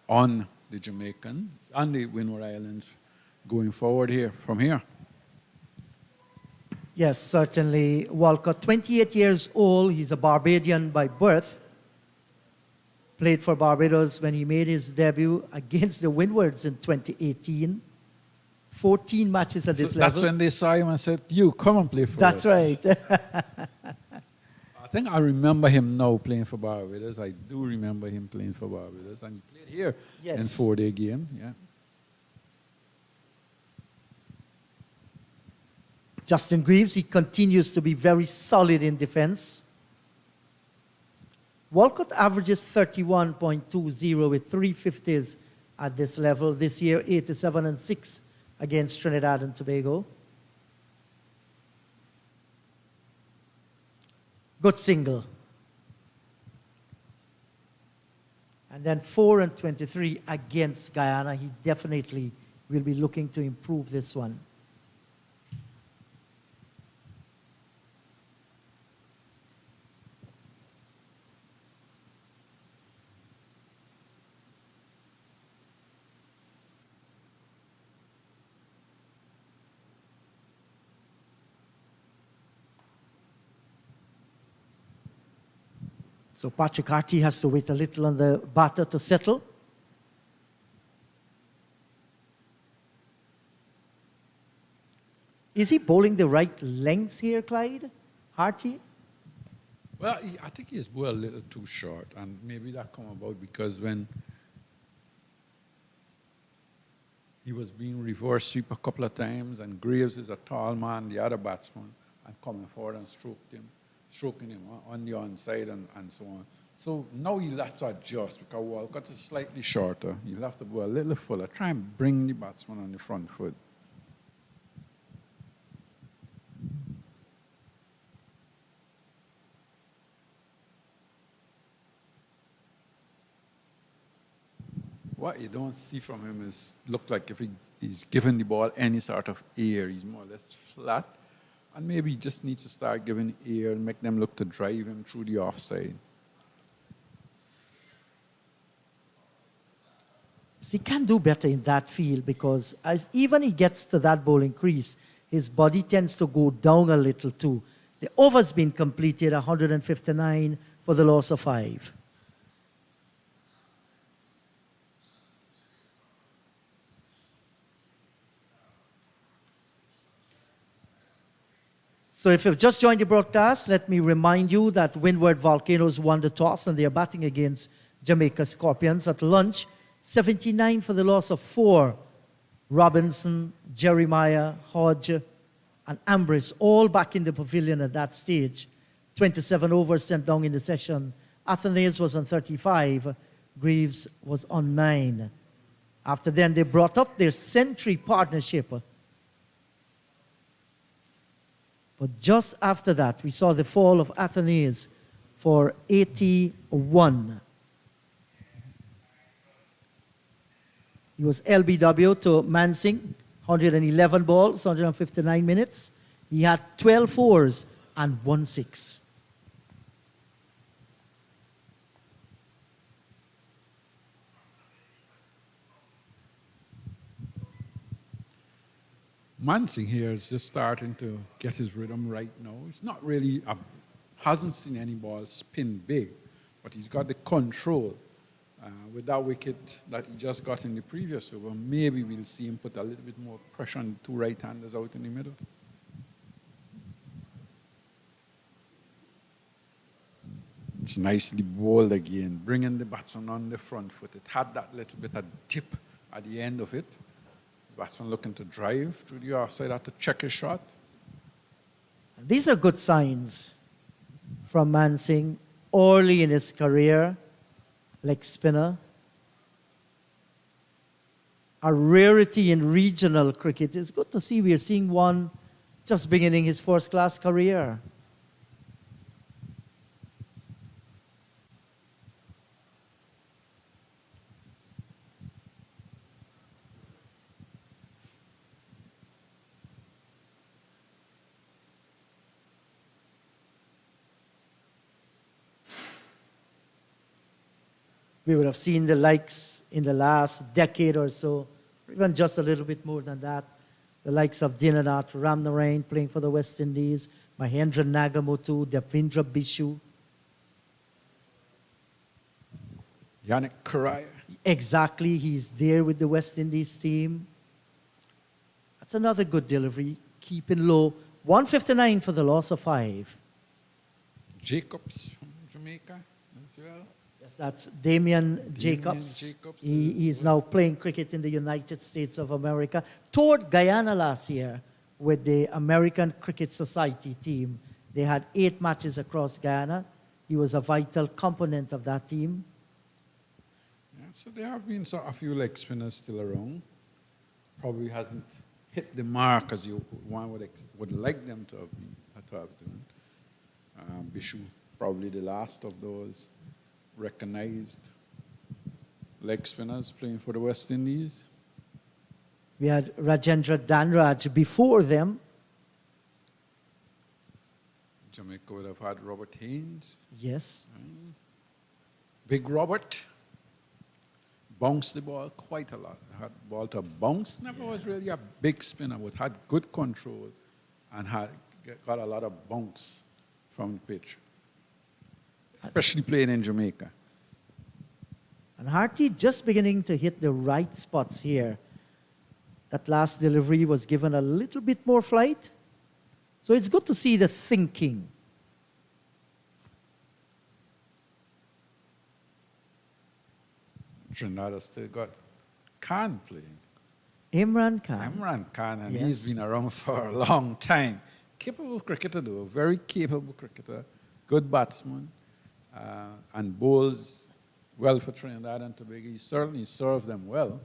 on the Jamaicans and the Windward Islands going forward here, from here. Yes, certainly. Walcott, 28 years old. He's a Barbadian by birth. Played for Barbados when he made his debut against the Windwards in 2018. 14 matches at this level. That's when they saw him and said, you, come and play for That's us. right. I think I remember him now playing for Barbados. I do remember him playing for Barbados. And he played here in 4-day game. Yeah. Justin Greaves, he continues to be very solid in defense. Walcott averages 31.20 with 350s at this level. This year, 87 and 6 against Trinidad and Tobago. Good single. And then 4 and 23 against Guyana. He definitely will be looking to improve this one. So Patrick Harty has to wait a little on the batter to settle. Is he bowling the right lengths here, Clyde? Harty? Well, I think he's bowled a little too short, and maybe that come about because when he was being reverse sweep a couple of times, and Graves is a tall man, the other batsman, and coming forward and stroking him on the onside and so on. So now he'll have to adjust because Walcott is slightly shorter. He'll have to go a little fuller. Try and bring the batsman on the front foot. What you don't see from him is look like if he's given the ball any sort of air, he's more or less flat. And maybe he just needs to start giving air and make them look to drive him through the offside. So he can do better in that field because as even he gets to that bowling crease, his body tends to go down a little too. The over's been completed, 159 for the loss of 5. So if you've just joined the broadcast, let me remind you that Windward Volcanoes won the toss and they are batting against Jamaica Scorpions at lunch. 79 for the loss of 4. Robinson, Jeremiah, Hodge, and Ambrose all back in the pavilion at that stage. 27 overs sent down in the session. Athenaeus was on 35. Greaves was on 9. After then, they brought up their century partnership. But just after that, we saw the fall of Athenaeus for 81. He was LBW to Mansing, 111 balls, 159 minutes. He had 12 fours and 1 6. Mansing here is just starting to get his rhythm right now. He's not really, hasn't seen any ball spin big, but he's got the control. With that wicket that he just got in the previous over, maybe we'll see him put a little bit more pressure on the 2 right-handers out in the middle. It's nicely bowled again, bringing the batsman on the front foot. It had that little bit of dip at the end of it. The batsman looking to drive through the offside, had to check his shot. These are good signs from Mansing early in his career. Leg spinner. A rarity in regional cricket. It's good to see we are seeing one just beginning his first-class career. We would have seen the likes in the last decade or so, even just a little bit more than that. The likes of Dinanath Ramnarayan playing for the West Indies, Mahendra Nagamotu, Devendra Bishu. Yannick Correa. Exactly, he's there with the West Indies team. That's another good delivery, keeping low. 159 for the loss of 5. Jacobs from Jamaica as well. Yes, that's Damien Jacobs. Jacobs He's now playing cricket in the United States of America. Toured Guyana last year with the American Cricket Society team. They had 8 matches across Guyana. He was a vital component of that team. Yeah, so there have been a few leg spinners still around. Probably hasn't hit the mark as one would like them to have done. Bishu, probably the last of those recognized leg spinners playing for the West Indies. We had Rajendra Danraj before them. Jamaica would have had Robert Haynes. Yes. Big Robert bounced the ball quite a lot. Had the ball to bounce. Never was really a big spinner, but had good control and got a lot of bounce from the pitch, especially playing in Jamaica. And Harty just beginning to hit the right spots here. That last delivery was given a little bit more flight. So it's good to see the thinking. Trinidad has still got Khan playing. Imran Khan. Imran Khan, and Yes. he's been around for a long time. Capable cricketer, though, very capable cricketer, good batsman, and bowls well for Trinidad and Tobago. He certainly served them well.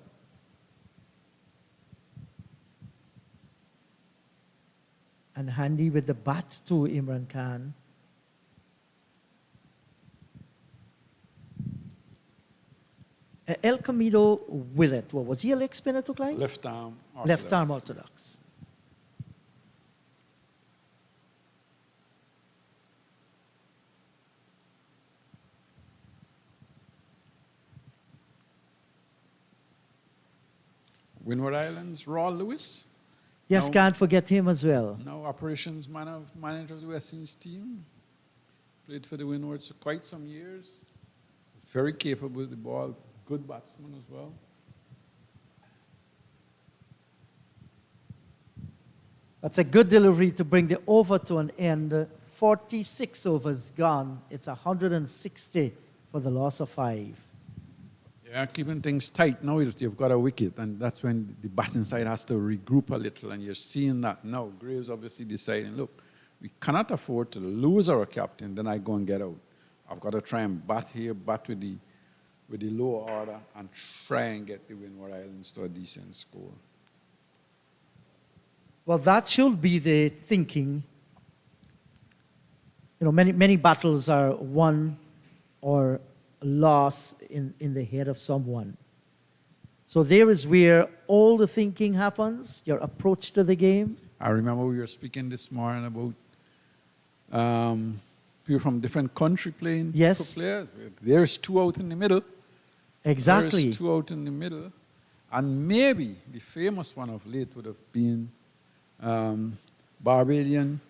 And handy with the bat too, Imran Khan. El Camino Willett, what was he a leg spinner to Clyde? Left arm orthodox. Left arm orthodox. Windward Islands, Raw Lewis. Yes, No. can't forget him as well. Now operations manager of the West Indies team. Played for the Windwards for quite some years. Very capable with the ball. Good batsman as well. That's a good delivery to bring the over to an end. 46 overs gone. It's 160 for the loss of 5. Yeah, keeping things tight now is you've got a wicket, and that's when the batting side has to regroup a little, and you're seeing that now. Graves obviously deciding, look, we cannot afford to lose our captain, then I go and get out. I've got to try and bat here, bat with the lower order, and try and get the Windward Islands to a decent score. Well, that should be the thinking. You know, many battles are won or lost in the head of someone. So there is where all the thinking happens, your approach to the game. I remember we were speaking this morning about people from different country playing Yes. for players. There's 2 out in the middle. Exactly. There's 2 out in the middle. And maybe the famous one of late would have been Barbadian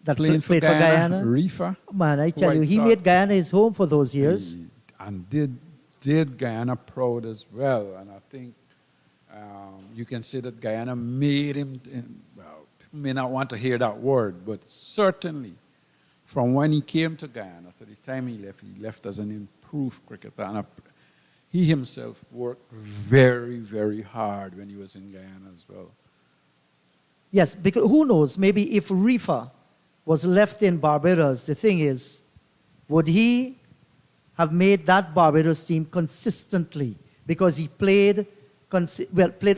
That playing for played for Guyana, Guyana. Reefa. Man, I tell Who I you, he thought- made Guyana his home for those years. And did Guyana proud as well. And I think you can say that Guyana made him, well, people may not want to hear that word, but certainly from when he came to Guyana to the time he left as an improved cricketer. And he himself worked very, very hard when he was in Guyana as well. Yes, because who knows, maybe if Reefa was left in Barbados, the thing is, would he have made that Barbados team consistently? Because he played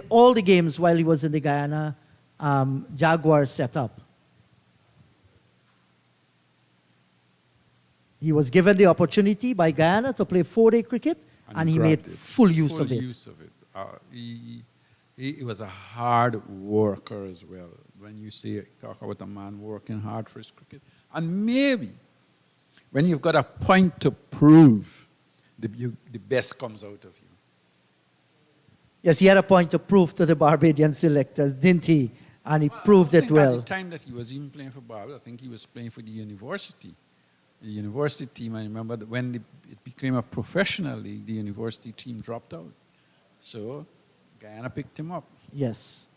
all the games while he was in the Guyana Jaguar setup. He was given the opportunity by Guyana to play 4-day cricket, and he made grabbed it. full use of it. Use of it. He was a hard worker as well. When you talk about a man working hard for his cricket. And maybe when you've got a point to prove, the best comes out of you. Yes, he had a point to prove to the Barbadian selectors, didn't he? And he proved I it think well. At the time that he was even playing for Barbados, I think he was playing for the university team. I remember that when it became a professional league, the university team dropped out. So Guyana picked him up. Yes.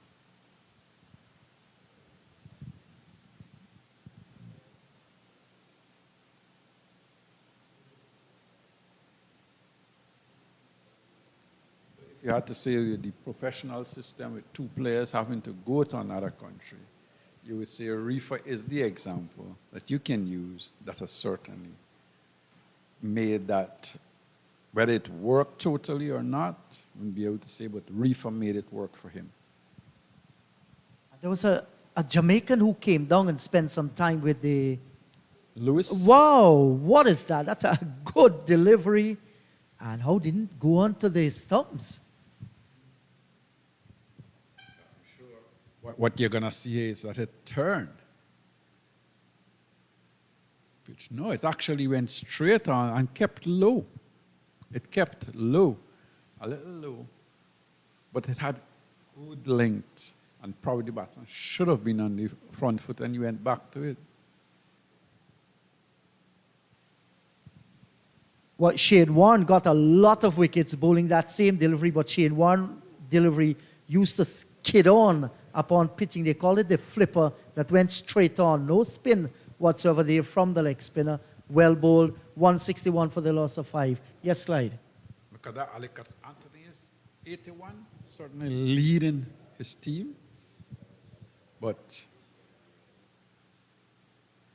If you had to say the professional system with two players having to go to another country, you would say reefer is the example that you can use that has certainly made that, whether it worked totally or not, I wouldn't be able to say, but reefer made it work for him. There was a Jamaican who came down and spent some time with the... Lewis? Wow, what is that? That's a good delivery. And how didn't go on to the stumps? What you're going to see is that it turned. Pitch. No, it actually went straight on and kept low. It kept low, a little low, but it had good length, and probably the batsman should have been on the front foot, and you went back to it. Well, Shane Warne got a lot of wickets bowling that same delivery, but Shane Warne delivery used to skid on upon pitching. They call it the flipper that went straight on. No spin whatsoever there from the leg spinner. Well bowled, 161 for the loss of 5. Yes, Clyde. Look at that, Alec Anthony is 81, certainly leading his team. But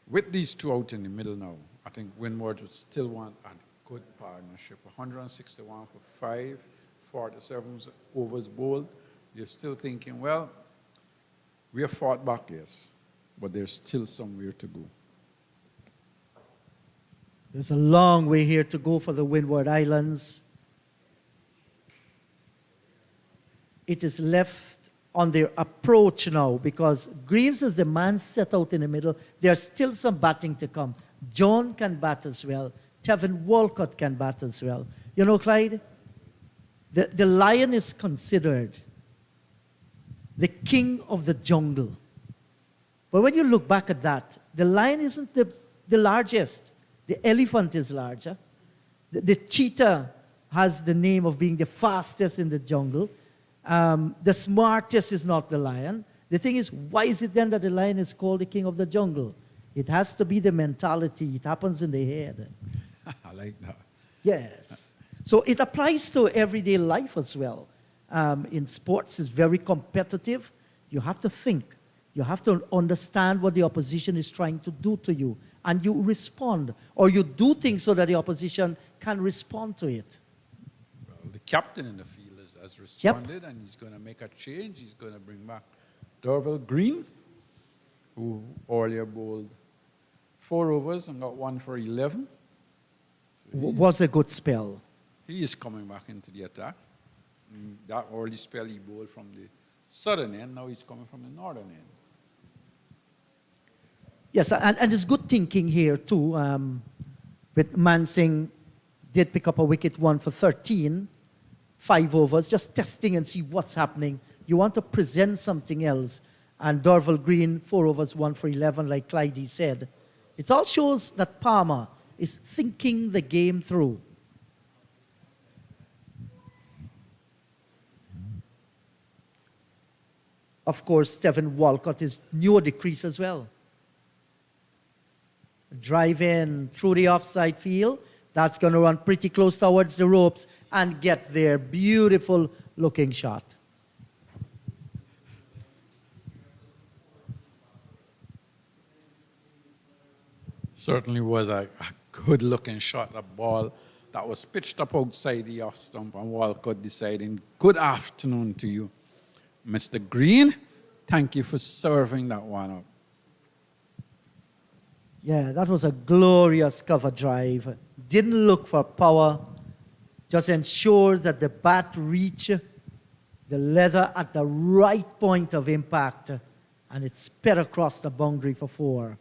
with these two out in the middle now, I think Windwards would still want a good partnership. 161 for 5, 47 overs bowled. You're still thinking, well, we have fought back, yes, but there's still somewhere to go. There's a long way here to go for the Windward Islands. It is left on their approach now because Greaves is the man set out in the middle. There's still some batting to come. John can bat as well. Tevin Walcott can bat as well. You know, Clyde, the lion is considered the king of the jungle. But when you look back at that, the lion isn't the largest. The elephant is larger. The cheetah has the name of being the fastest in the jungle. The smartest is not the lion. The thing is, why is it then that the lion is called the king of the jungle? It has to be the mentality. It happens in the head. I like that. Yes. So it applies to everyday life as well. In sports, it's very competitive. You have to think. You have to understand what the opposition is trying to do to you. And you respond. Or you do things so that the opposition can respond to it. Well, the captain in the field has responded, and he's going to make a change. He's going to bring back Dorval Green, who earlier bowled 4 overs and got 1 for 11. So Was a good spell. He is coming back into the attack. That early spell he bowled from the southern end, now he's coming from the northern end. Yes, and there's good thinking here too. With Mansingh did pick up a wicket, 1 for 13, 5 overs, just testing and see what's happening. You want to present something else. And Dorval Green, 4 overs, 1 for 11, like Clyde said. It all shows that Palmer is thinking the game through. Of course, Tevin Walcott is near the crease as well. Drive in through the offside field. That's going to run pretty close towards the ropes and get there. Beautiful looking shot. Certainly was a good looking shot. A ball that was pitched up outside the off stump, and Walcott deciding, good afternoon to you, Mr. Green. Thank you for serving that one up. Yeah, that was a glorious cover drive. Didn't look for power. Just ensure that the bat reached the leather at the right point of impact, and it sped across the boundary for 4.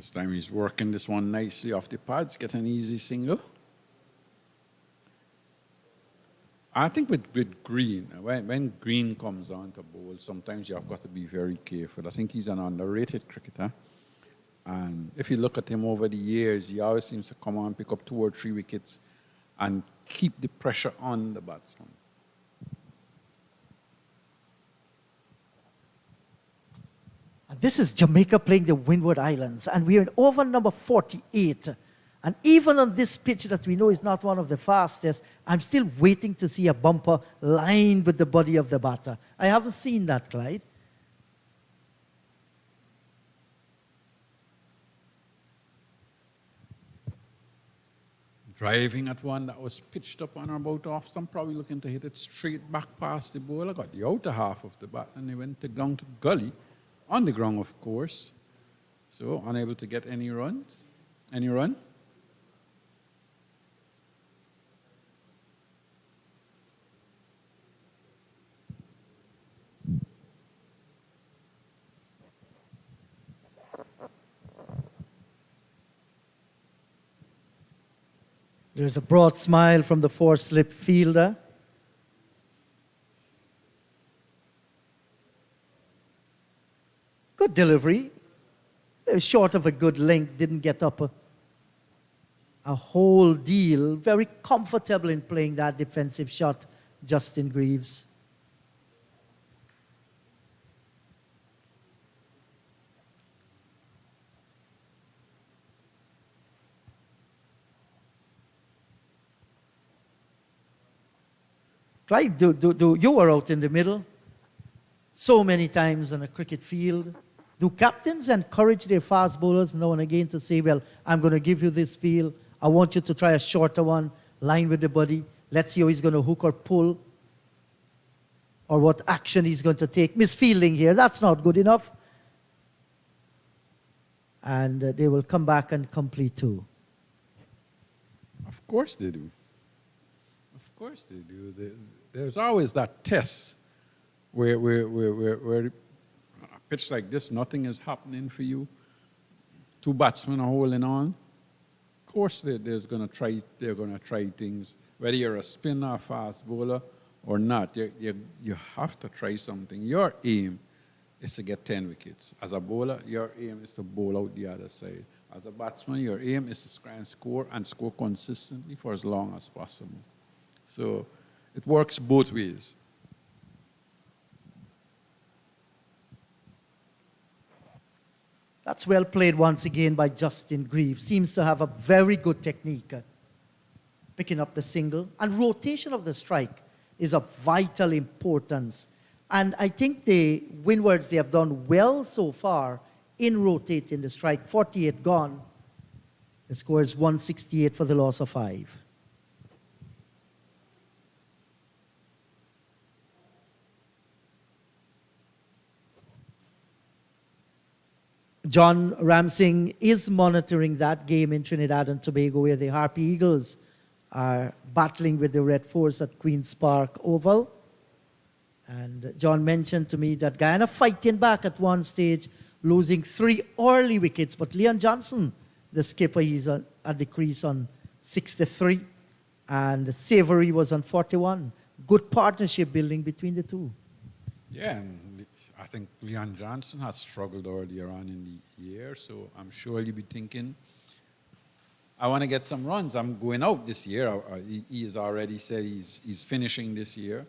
This time he's working this one nicely off the pads, get an easy single. I think with Green, when Green comes on to bowl, sometimes you have got to be very careful. I think he's an underrated cricketer. And if you look at him over the years, he always seems to come on, pick up 2 or 3 wickets, and keep the pressure on the batsman. And this is Jamaica playing the Windward Islands, and we're in over number 48. And even on this pitch that we know is not one of the fastest, I'm still waiting to see a bumper lined with the body of the batter. I haven't seen that, Clyde. Driving at one that was pitched up on or about off stump, probably looking to hit it straight back past the bowler, got the outer half of the bat, and he went down to gully, on the ground, of course. So, unable to get any runs. Any run? There's a broad smile from the 4-slip fielder. Good delivery. Short of a good length, didn't get up a whole deal. Very comfortable in playing that defensive shot, Justin Greaves. Clyde, you were out in the middle so many times on a cricket field. Do captains encourage their fast bowlers now and again to say, well, I'm going to give you this field. I want you to try a shorter one, line with the body. Let's see how he's going to hook or pull, or what action he's going to take. Misfielding here, that's not good enough. And they will come back and complete 2. Of course they do. Of course they do. There's always that test where a pitch like this, nothing is happening for you. 2 batsmen are holding on. Of course, they're going to try things. Whether you're a spinner, fast bowler, or not, you have to try something. Your aim is to get 10 wickets. As a bowler, your aim is to bowl out the other side. As a batsman, your aim is to try and score consistently for as long as possible. So it works both ways. That's well played once again by Justin Greaves. Seems to have a very good technique. Picking up the single. And rotation of the strike is of vital importance. And I think the Windwards, they have done well so far in rotating the strike. 48 gone. The score is 168 for the loss of 5. John Ramsing is monitoring that game in Trinidad and Tobago where the Harpy Eagles are battling with the Red Force at Queen's Park Oval. And John mentioned to me that Guyana fighting back at one stage, losing 3 early wickets. But Leon Johnson, the skipper, he's at the crease on 63. And Savory was on 41. Good partnership building between the two. Yeah, and I think Leon Johnson has struggled earlier on in the year, so I'm sure he'll be thinking, I want to get some runs. I'm going out this year. He has already said he's finishing this year.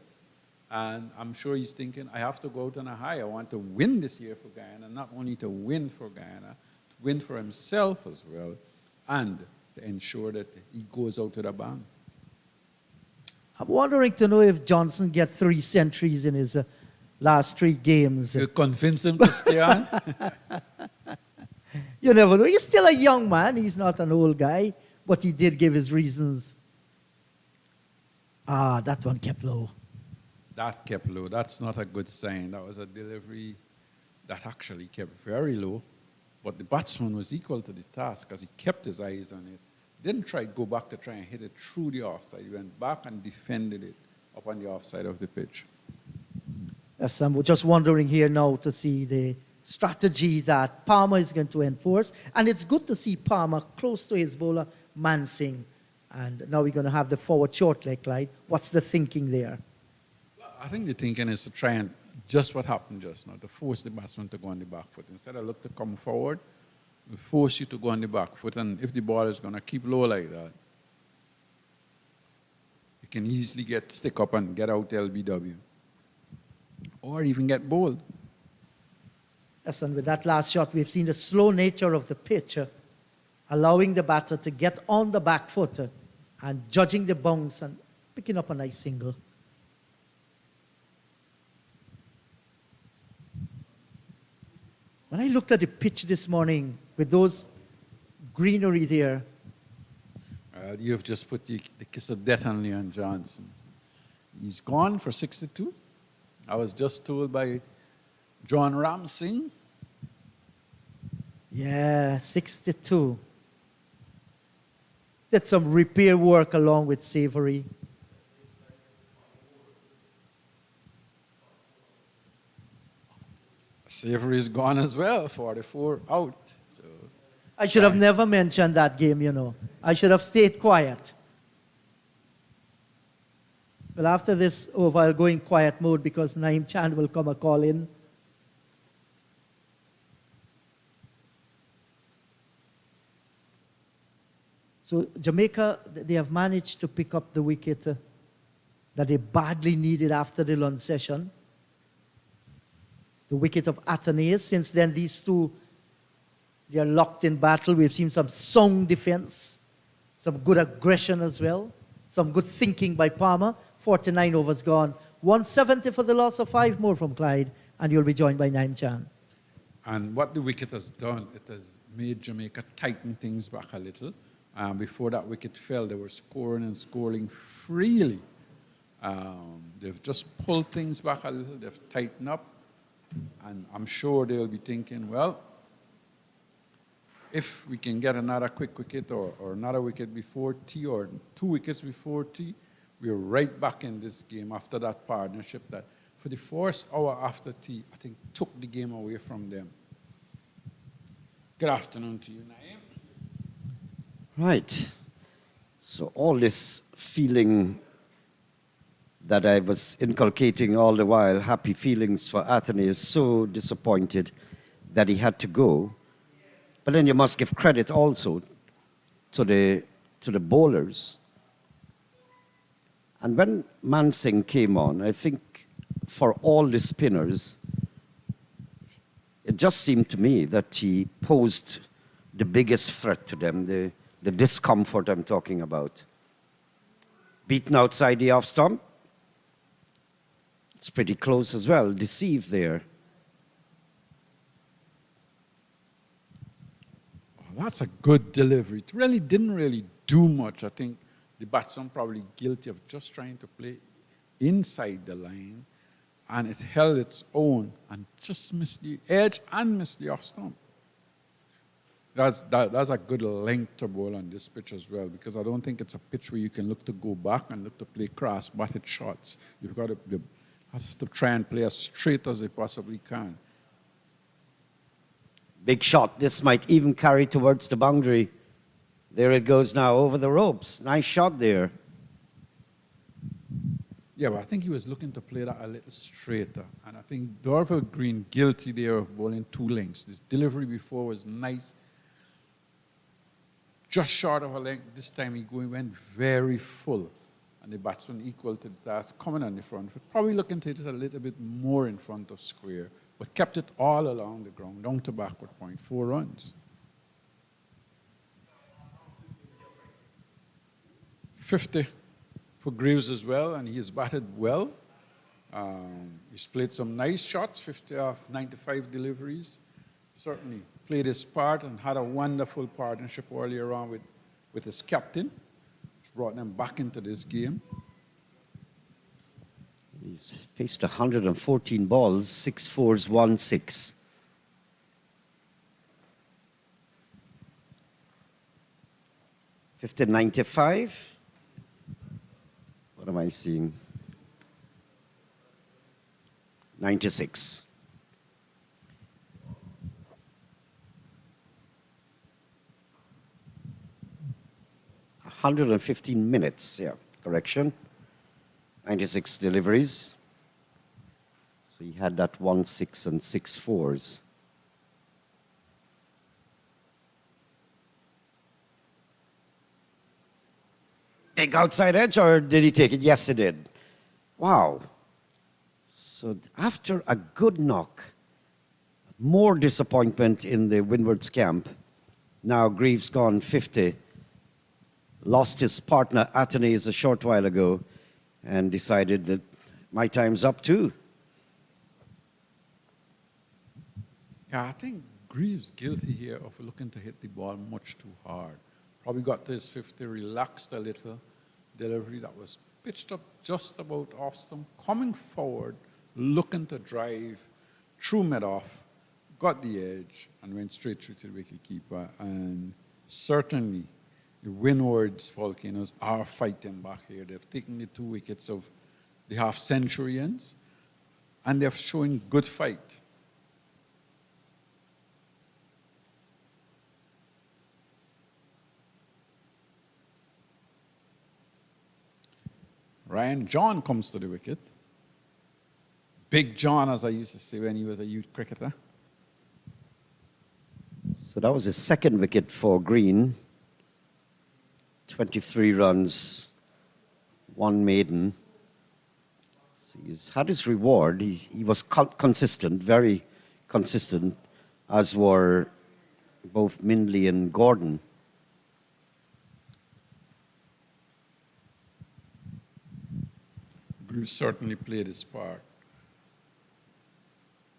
And I'm sure he's thinking, I have to go out on a high. I want to win this year for Guyana, not only to win for Guyana, to win for himself as well, and to ensure that he goes out to the bang. I'm wondering to know if Johnson gets 3 centuries in his last 3 games. You convince him to stay on? You never know. He's still a young man. He's not an old guy. But he did give his reasons. That one kept low. That kept low. That's not a good sign. That was a delivery that actually kept very low. But the batsman was equal to the task because he kept his eyes on it. Didn't go back to try and hit it through the offside. He went back and defended it up on the offside of the pitch. Yes, I'm just wondering here now to see the strategy that Palmer is going to enforce. And it's good to see Palmer close to his bowler, Mansingh. And now we're going to have the forward short leg, Clyde. What's the thinking there? I think the thinking is to try and just what happened just now, to force the batsman to go on the back foot. Instead of look to come forward, we force you to go on the back foot. And if the ball is going to keep low like that, you can easily stick up and get out LBW. Or even get bowled. Yes, and with that last shot, we've seen the slow nature of the pitch, allowing the batter to get on the back foot and judging the bounce and picking up a nice single. When I looked at the pitch this morning with those greenery there, You've just put the kiss of death on Leon Johnson. He's gone for 62. I was just told by John Ramsing. yeah, 62. Did some repair work along with Savory. Savory is gone as well, 44 out. So I should have never mentioned that game, you know. I should have stayed quiet. But after this over, I'll go in quiet mode because Naeem Chand will come a call in. So Jamaica, they have managed to pick up the wicket that they badly needed after the lunch session. The wicket of Athenaeus. Since then, these two, they are locked in battle. We've seen some sound defense, some good aggression as well, some good thinking by Palmer. 49 overs gone. 170 for the loss of 5 more from Clyde, and you'll be joined by Naeem Chand. And what the wicket has done, it has made Jamaica tighten things back a little. Before that wicket fell, they were scoring and scoring freely. They've just pulled things back a little. They've tightened up. And I'm sure they'll be thinking, well, if we can get another quick wicket or another wicket before tea or 2 wickets before tea, we're right back in this game after that partnership that for the first hour after tea, I think took the game away from them. Good afternoon to you, Naeem. Right. So all this feeling that I was inculcating all the while, happy feelings for Anthony, is so disappointed that he had to go. But then you must give credit also to the bowlers. And when Mansingh came on, I think for all the spinners, it just seemed to me that he posed the biggest threat to them, the discomfort I'm talking about. Beaten outside the off stump. It's pretty close as well, deceived there. Oh, that's a good delivery. It really didn't really do much. I think the batsman probably guilty of just trying to play inside the line, and it held its own and just missed the edge and missed the off stump. That's a good length to bowl on this pitch as well, because I don't think it's a pitch where you can look to go back and look to play cross-batted shots. You've got to have to try and play as straight as they possibly can. Big shot. This might even carry towards the boundary. There it goes now, over the ropes. Nice shot there. Yeah, but I think he was looking to play that a little straighter. And I think Dorval Green guilty there of bowling 2 lengths. The delivery before was nice. Just short of a length. This time he went very full. And the batsman equal to the task, coming on the front foot. Probably looking to hit it a little bit more in front of square, but kept it all along the ground, down to backward point, 4 runs. 50 for Greaves as well, and he has batted well. He's played some nice shots, 50 off 95 deliveries. Certainly played his part and had a wonderful partnership earlier on with his captain. Brought them back into this game. He's faced 114 balls, 6 fours, 1 6. $15.95. What am I seeing? 96. 115 minutes, yeah, correction. 96 deliveries. So he had that 1-6 and 6-4s. Big outside edge, or did he take it? Yes, he did. Wow. So after a good knock, more disappointment in the Windwards camp. Now Greaves gone 50. Lost his partner Athenaeus a short while ago and decided that my time's up too. Yeah, I think Greaves guilty here of looking to hit the ball much too hard. Probably got to his 50, relaxed a little. Delivery that was pitched up just about off stump, coming forward, looking to drive, threw mid-off, got the edge, and went straight through to the wicket-keeper. And certainly, the Windwards Volcanoes are fighting back here. They've taken the 2 wickets of the half-centurions, and they're showing good fight. Ryan John comes to the wicket. Big John, as I used to say when he was a youth cricketer. So that was his second wicket for Green. 23 runs, 1 maiden. So he's had his reward. He was consistent, very consistent, as were both Mindley and Gordon. Bruce certainly played his part.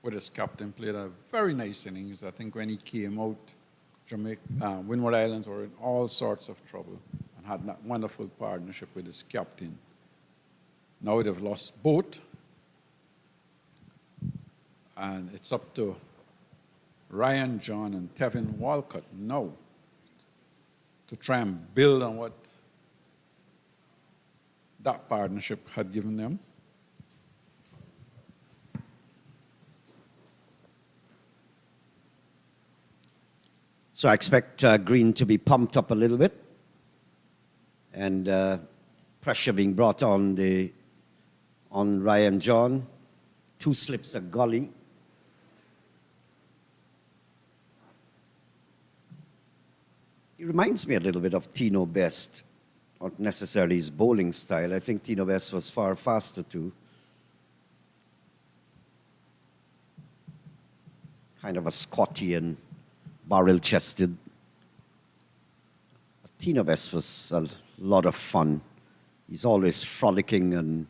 With his captain, played a very nice innings. I think when he came out, Jamaica, Windward Islands were in all sorts of trouble and had that wonderful partnership with his captain. Now they've lost both, and it's up to Ryan John and Tevin Walcott now to try and build on what that partnership had given them. So I expect Green to be pumped up a little bit, and pressure being brought on Ryan John. 2 slips a gully. He reminds me a little bit of Tino Best, not necessarily his bowling style. I think Tino Best was far faster too. Kind of a Scottian, barrel-chested. Tino Best was a lot of fun. He's always frolicking and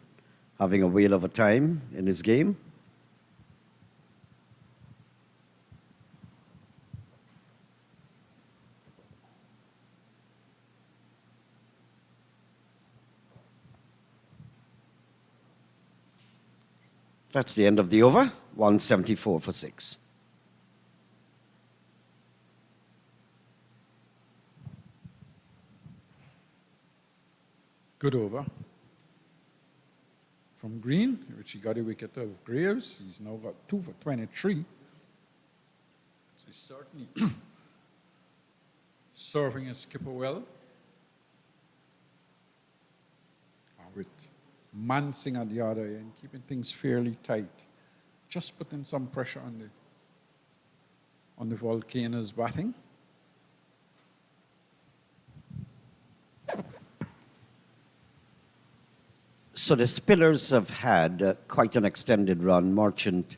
having a whale of a time in his game. That's the end of the over, 174 for 6. Good over from Green, which he got a wicket of Graves. He's now got 2 for 23. So he's certainly serving his skipper well. With Mansing at the other end, keeping things fairly tight. Just putting some pressure on the Volcanoes batting. So the Spillers have had quite an extended run. Marchant,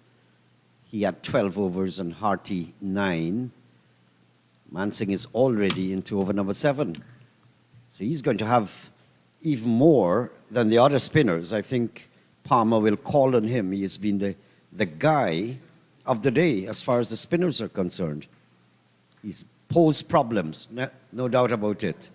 he had 12 overs and Harty 9. Mansing is already into over number 7. So he's going to have even more than the other spinners. I think Palmer will call on him. He has been the guy of the day as far as the spinners are concerned. He's posed problems, no doubt about it.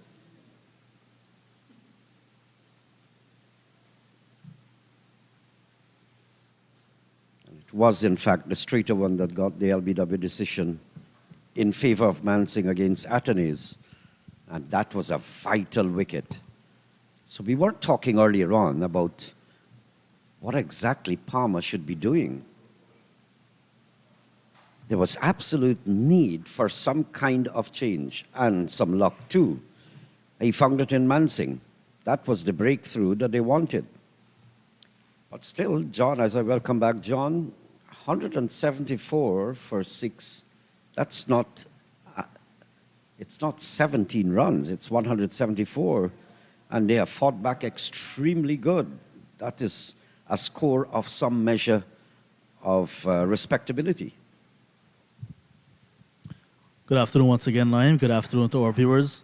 It was, in fact, the straighter one that got the LBW decision in favor of Mansing against Athenaeus. And that was a vital wicket. So we were talking earlier on about what exactly Palmer should be doing. There was absolute need for some kind of change and some luck too. He found it in Mansing. That was the breakthrough that they wanted. But still, John, as I welcome back John, 174 for 6. That's not, it's not 17 runs, it's 174. And they have fought back extremely good. That is a score of some measure of respectability. Good afternoon once again, Lion. Good afternoon to our viewers.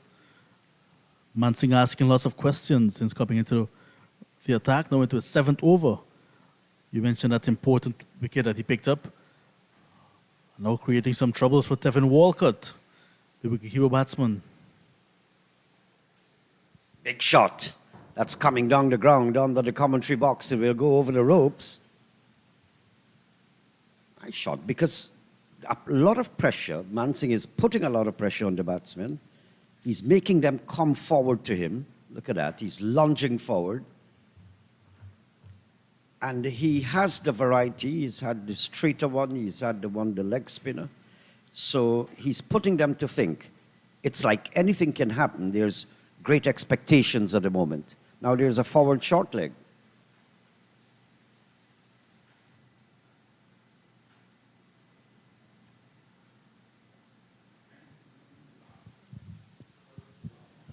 Mansing asking lots of questions since coming into the attack, now into his 7th over. You mentioned that important wicket that he picked up. Now creating some troubles for Tevin Walcott, the wicketkeeper batsman. Big shot. That's coming down the ground under the commentary box. It will go over the ropes. Nice shot, because a lot of pressure. Mansing is putting a lot of pressure on the batsmen. He's making them come forward to him. Look at that. He's lunging forward. And he has the variety. He's had the straighter one. He's had the leg spinner. So he's putting them to think. It's like anything can happen. There's great expectations at the moment. Now there's a forward short leg.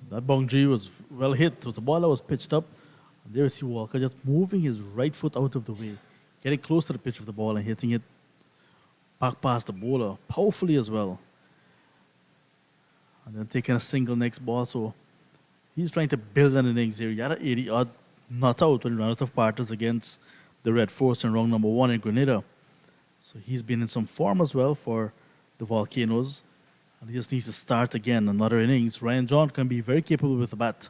That boundary was well hit. It was a ball that was pitched up. And there you see Walker just moving his right foot out of the way, getting close to the pitch of the ball and hitting it back past the bowler, powerfully as well. And then taking a single next ball. So he's trying to build an innings here. He had an 80-odd not out when he ran out of partners against the Red Force in round number 1 in Grenada. So he's been in some form as well for the Volcanoes. And he just needs to start again another innings. Ryan John can be very capable with the bat.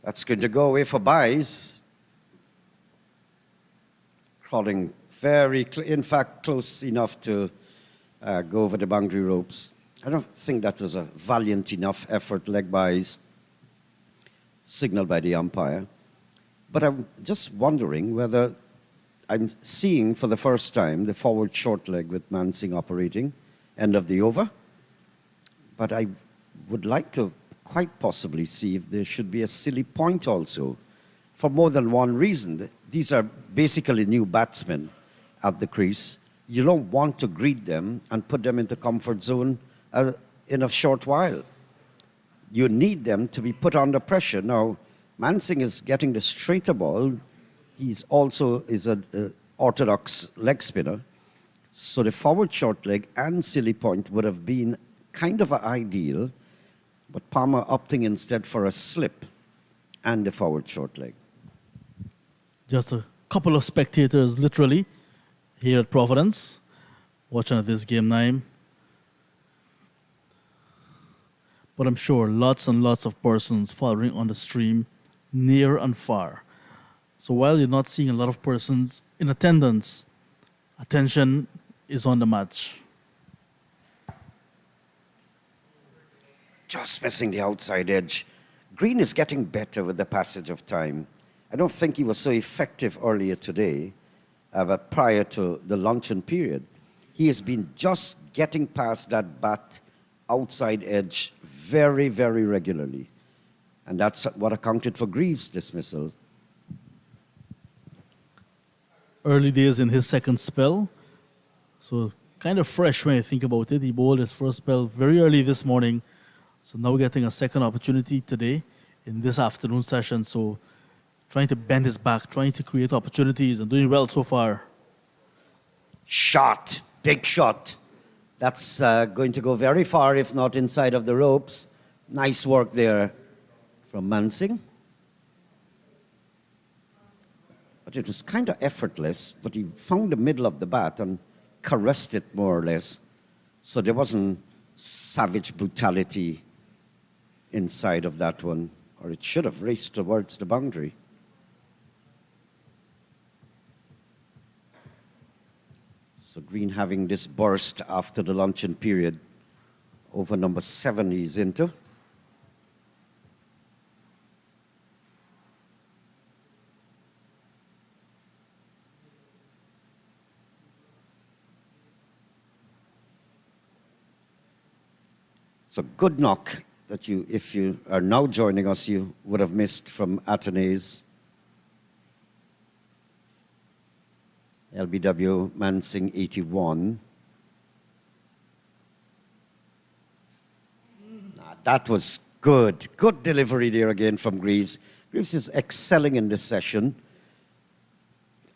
That's going to go away for byes. Crawling very, in fact, close enough to go over the boundary ropes. I don't think that was a valiant enough effort, leg byes, signaled by the umpire. But I'm just wondering whether I'm seeing for the first time the forward short leg with Mansing operating, end of the over. But I would like to quite possibly see if there should be a silly point also, for more than one reason. These are basically new batsmen at the crease. You don't want to greet them and put them into comfort zone in a short while. You need them to be put under pressure. Now, Mansing is getting the straighter ball. He's also is an orthodox leg spinner. So the forward short leg and silly point would have been kind of ideal, but Palmer opting instead for a slip and the forward short leg. Just a couple of spectators, literally, here at Providence, watching this game 9. But I'm sure lots and lots of persons following on the stream, near and far. So while you're not seeing a lot of persons in attendance, attention is on the match. Just missing the outside edge. Green is getting better with the passage of time. I don't think he was so effective earlier today, but prior to the luncheon period. He has been just getting past that bat outside edge very, very regularly. And that's what accounted for Greaves' dismissal. Early days in his second spell, so kind of fresh when you think about it. He bowled his first spell very early this morning, so now getting a second opportunity today in this afternoon session. So trying to bend his back, trying to create opportunities, and doing well so far. Shot, big shot. That's going to go very far, if not inside of the ropes. Nice work there from Mansing. But it was kind of effortless, but he found the middle of the bat and caressed it more or less. So there wasn't savage brutality inside of that one, or it should have raced towards the boundary. So Green having this burst after the luncheon period over number 7 he's into. So good knock that you, if you are now joining us, you would have missed from Athenaeus. LBW Mansing 81. That was good. Good delivery there again from Greaves. Greaves is excelling in this session.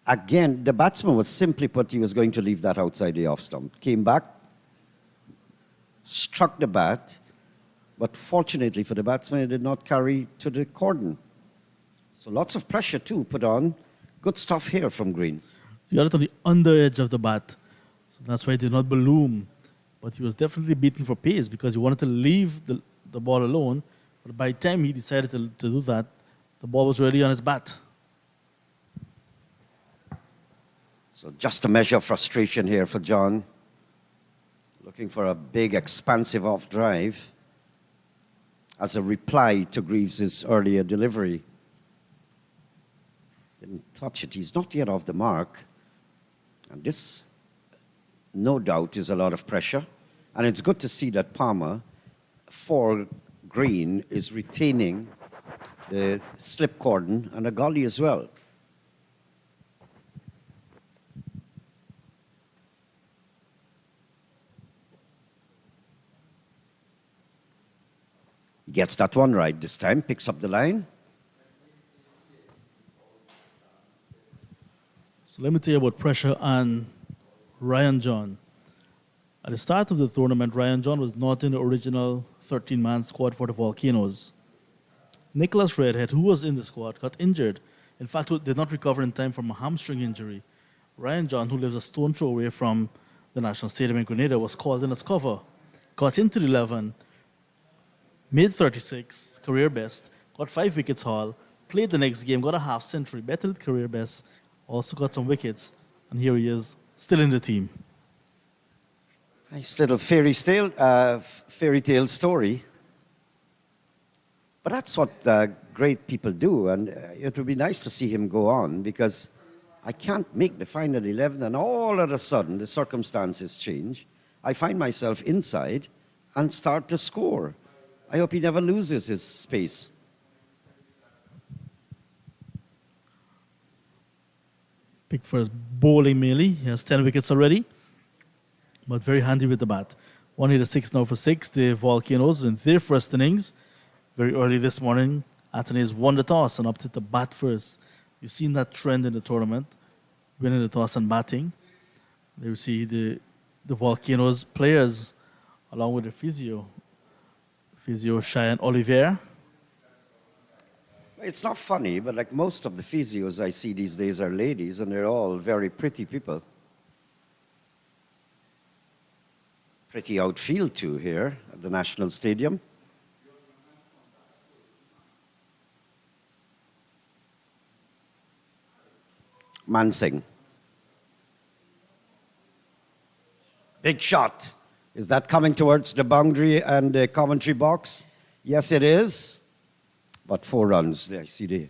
Again, the batsman was simply put, he was going to leave that outside the off stump. Came back, struck the bat, but fortunately for the batsman, it did not carry to the cordon. So lots of pressure too put on. Good stuff here from Green. He got it on the under edge of the bat. So that's why it did not balloon. But he was definitely beaten for pace because he wanted to leave the ball alone. But by the time he decided to do that, the ball was already on his bat. So just a measure of frustration here for John. Looking for a big, expansive off drive as a reply to Greaves' earlier delivery. Didn't touch it. He's not yet off the mark. And this, no doubt, is a lot of pressure. And it's good to see that Palmer, for Green, is retaining the slip cordon and a gully as well. He gets that one right this time, picks up the line. So let me tell you about pressure and Ryan John. At the start of the tournament, Ryan John was not in the original 13-man squad for the Volcanoes. Nicholas Redhead, who was in the squad, got injured. In fact, did not recover in time from a hamstring injury. Ryan John, who lives a stone throw away from the National Stadium in Grenada, was called in as cover. Got into the 11, made 36, career best, got 5 wickets haul, played the next game, got a half century, bettered career best, also got some wickets, and here he is, still in the team. Nice little fairy tale story. But that's what great people do, and it would be nice to see him go on, because I can't make the final 11, and all of a sudden the circumstances change. I find myself inside and start to score. I hope he never loses his space. Picked for his bowling mainly. He has 10 wickets already, but very handy with the bat. 186 now for 6. The Volcanoes in their first innings. Very early this morning, Athenaeus won the toss and opted to bat first. You've seen that trend in the tournament, winning the toss and batting. There you see the Volcanoes players along with the physio Cheyenne Olivier. It's not funny, but like most of the physios I see these days are ladies, and they're all very pretty people. Pretty outfield too here at the National Stadium. Mansing. Big shot. Is that coming towards the boundary and the commentary box? Yes, it is. But 4 runs. I see they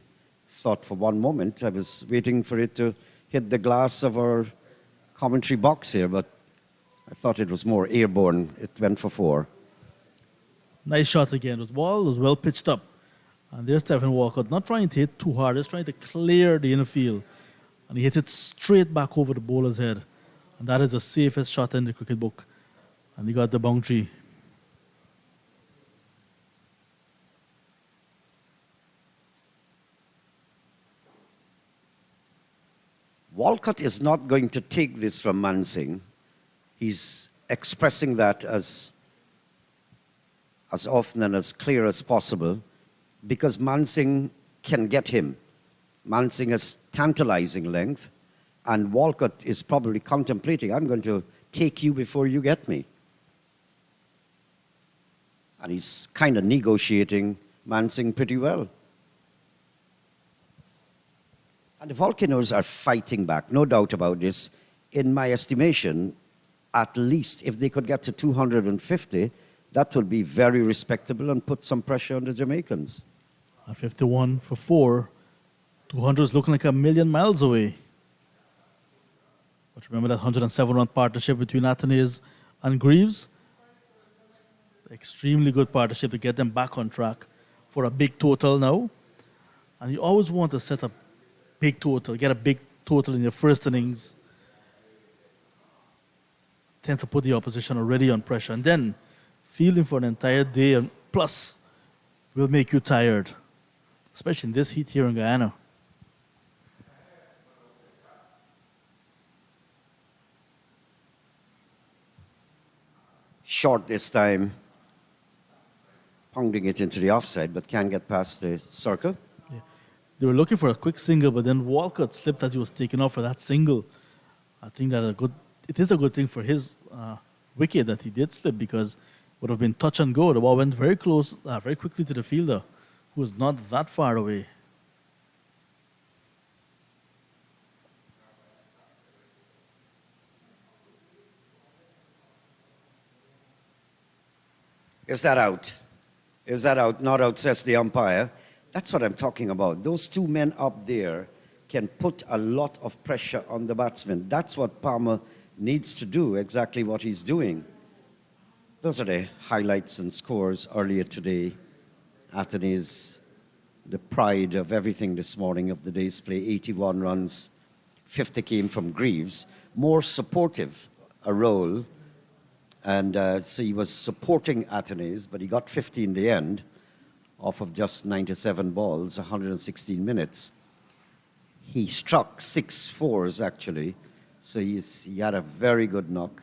thought for one moment I was waiting for it to hit the glass of our commentary box here, but I thought it was more airborne. It went for 4. Nice shot again. The ball was well pitched up. And there's Stephen Walcott, not trying to hit too hard, just trying to clear the inner field. And he hit it straight back over the bowler's head. And that is the safest shot in the cricket book. And he got the boundary. Walcott is not going to take this from Mansing. He's expressing that as often and as clear as possible, because Mansing can get him. Mansing has tantalizing length, and Walcott is probably contemplating, I'm going to take you before you get me. And he's kind of negotiating Mansing pretty well. And the Volcanoes are fighting back, no doubt about this. In my estimation, at least if they could get to 250, that would be very respectable and put some pressure on the Jamaicans. At 51 for 4. 200 is looking like a million miles away. But remember that 107-run partnership between Athenaeus and Greaves? Extremely good partnership to get them back on track for a big total now. And you always want to set a big total, get a big total in your first innings. Tends to put the opposition already on pressure. And then fielding for an entire day and plus will make you tired, especially in this heat here in Guyana. Short this time, pounding it into the offside, but can't get past the circle. Yeah. They were looking for a quick single, but then Walcott slipped as he was taken off for that single. I think that it is a good thing for his wicket that he did slip, because it would have been touch and go. The ball went very close, very quickly to the fielder, who was not that far away. Is that out? Is that out? Not out, says the umpire. That's what I'm talking about. Those two men up there can put a lot of pressure on the batsman. That's what Palmer needs to do, exactly what he's doing. Those are the highlights and scores earlier today. Athena's, the pride of everything this morning of the day's play, 81 runs, 50 came from Greaves. More supportive a role. And so he was supporting Athena's, but he got 50 in the end off of just 97 balls, 116 minutes. He struck 6 fours, actually. So he had a very good knock.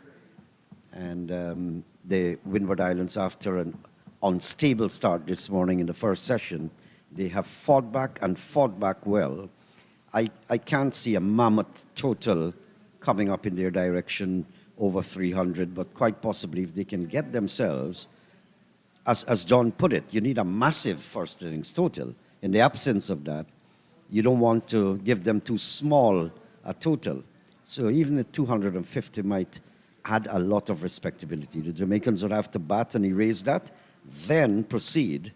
And the Windward Islands, after an unstable start this morning in the first session, they have fought back and fought back well. I can't see a mammoth total coming up in their direction over 300, but quite possibly if they can get themselves, as John put it, you need a massive first innings total. In the absence of that, you don't want to give them too small a total. So even at 250 might add a lot of respectability. The Jamaicans would have to bat and erase that, then proceed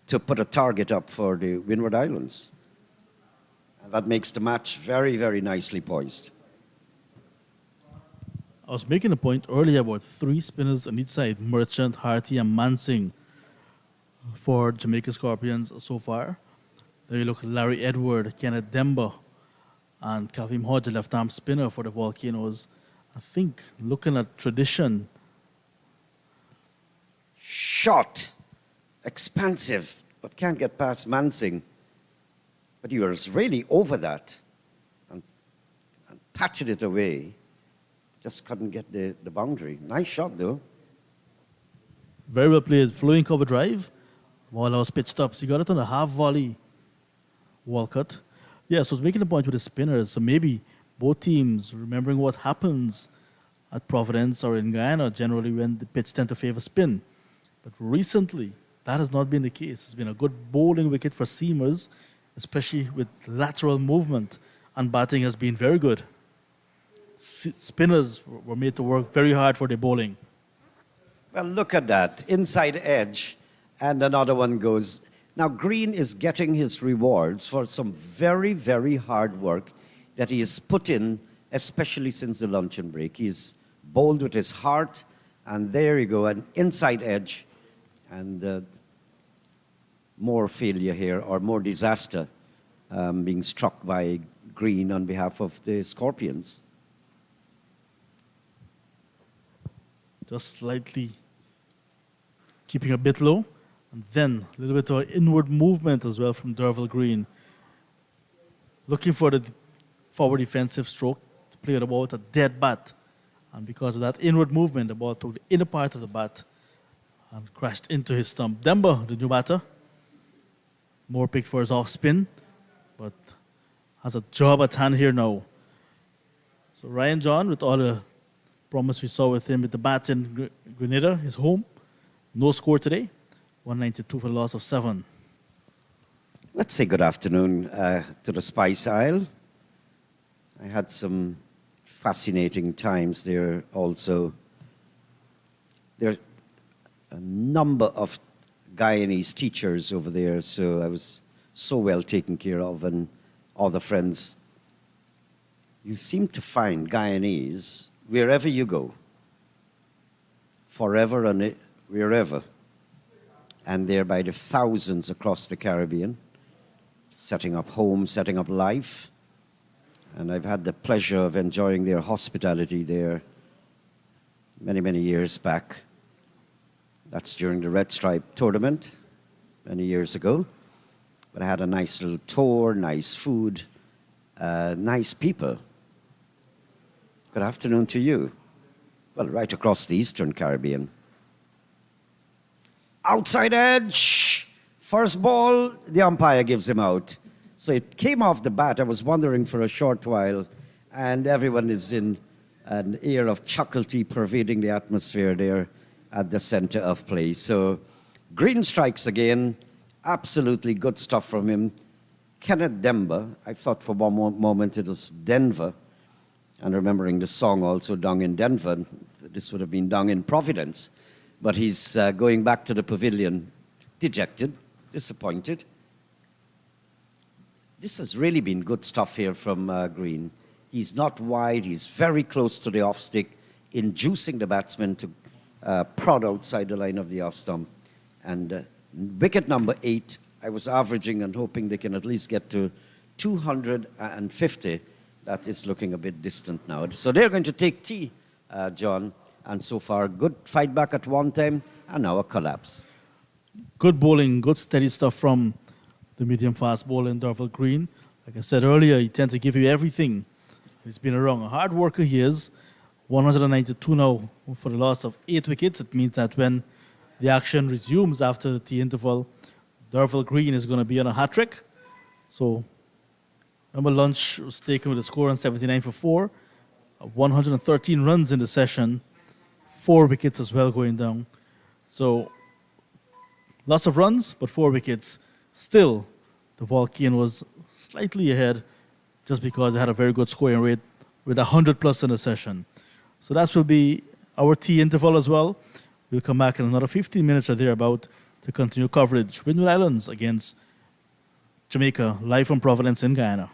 to put a target up for the Windward Islands. And that makes the match very, very nicely poised. I was making a point earlier about 3 spinners on each side, Merchant, Harty, and Mansing for Jamaica Scorpions so far. Then you look at Larry Edward, Kenneth Demba, and Kavim Hodge, left-arm spinner for the Volcanoes. I think looking at tradition. Shot, expansive, but can't get past Mansing. But he was really over that and patted it away. Just couldn't get the boundary. Nice shot, though. Very well played, flowing cover drive. Ball was pitched up. So he got it on a half volley. Walcott. Yes, I was making a point with the spinners. So maybe both teams, remembering what happens at Providence or in Guyana, generally when the pitch tend to favor spin. But recently, that has not been the case. It's been a good bowling wicket for seamers, especially with lateral movement. And batting has been very good. Spinners were made to work very hard for their bowling. Well, look at that. Inside edge, and another one goes. Now, Green is getting his rewards for some very, very hard work that he has put in, especially since the luncheon break. He's bowled with his heart, and there you go, an inside edge, and more failure here, or more disaster being struck by Green on behalf of the Scorpions. Just slightly keeping a bit low. And then a little bit of inward movement as well from Derval Green. Looking for the forward defensive stroke to play the ball with a dead bat. And because of that inward movement, the ball took the inner part of the bat and crashed into his stump. Demba, the new batter, more picked for his off spin, but has a job at hand here now. So Ryan John, with all the promise we saw with him with the bat in Grenada, his home. No score today, 192 for a loss of 7. Let's say good afternoon to the Spice Isle. I had some fascinating times there also. There are a number of Guyanese teachers over there, so I was so well taken care of, and all the friends. You seem to find Guyanese wherever you go, forever and wherever. And they're by the thousands across the Caribbean, setting up homes, setting up life. And I've had the pleasure of enjoying their hospitality there many, many years back. That's during the Red Stripe tournament many years ago. But I had a nice little tour, nice food, nice people. Good afternoon to you. Well, right across the Eastern Caribbean. Outside edge. First ball, the umpire gives him out. So it came off the bat. I was wondering for a short while, and everyone is in an air of chuckle-tea pervading the atmosphere there at the center of play. So Green strikes again. Absolutely good stuff from him. Kenneth Demba. I thought for one moment it was Denver. And remembering the song also, Down in Denver, this would have been Down in Providence. But he's going back to the pavilion dejected, disappointed. This has really been good stuff here from Green. He's not wide, he's very close to the off stick, inducing the batsman to prod outside the line of the off stump. And wicket number 8, I was averaging and hoping they can at least get to 250. That is looking a bit distant now. So they're going to take tea, John. And so far, good fight back at one time, and now a collapse. Good bowling, good steady stuff from the medium fast bowler in Darvel Green. Like I said earlier, he tends to give you everything. He's been around. A hard worker he is. 192 now for the loss of 8 wickets. It means that when the action resumes after the tea interval, Darvel Green is going to be on a hat-trick. So, remember lunch was taken with a score on 79 for 4. 113 runs in the session. 4 wickets as well going down. So, lots of runs, but 4 wickets. Still, the Volcanoes was slightly ahead just because they had a very good scoring rate with 100 plus in the session. So that will be our tea interval as well. We'll come back in another 15 minutes or thereabout to continue coverage. Windward Islands against Jamaica, live from Providence in Guyana.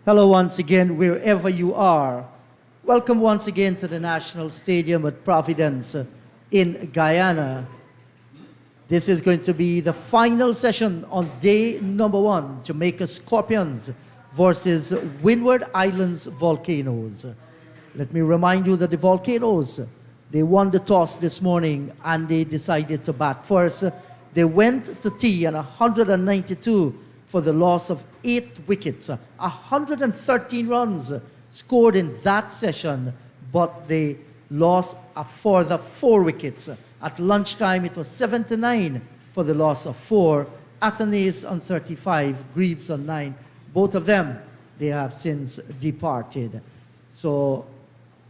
Hello once again, wherever you are. Welcome once again to the National Stadium at Providence in Guyana. This is going to be the final session on day number 1, Jamaica Scorpions versus Windward Islands Volcanoes. Let me remind you that the Volcanoes, they won the toss this morning and they decided to bat first. They went to tea on 192 for the loss of 8 wickets. 113 runs scored in that session, but they lost a further 4 wickets. At lunchtime, it was 7-9 for the loss of 4. Athenaeus on 35, Greaves on 9. Both of them, they have since departed. So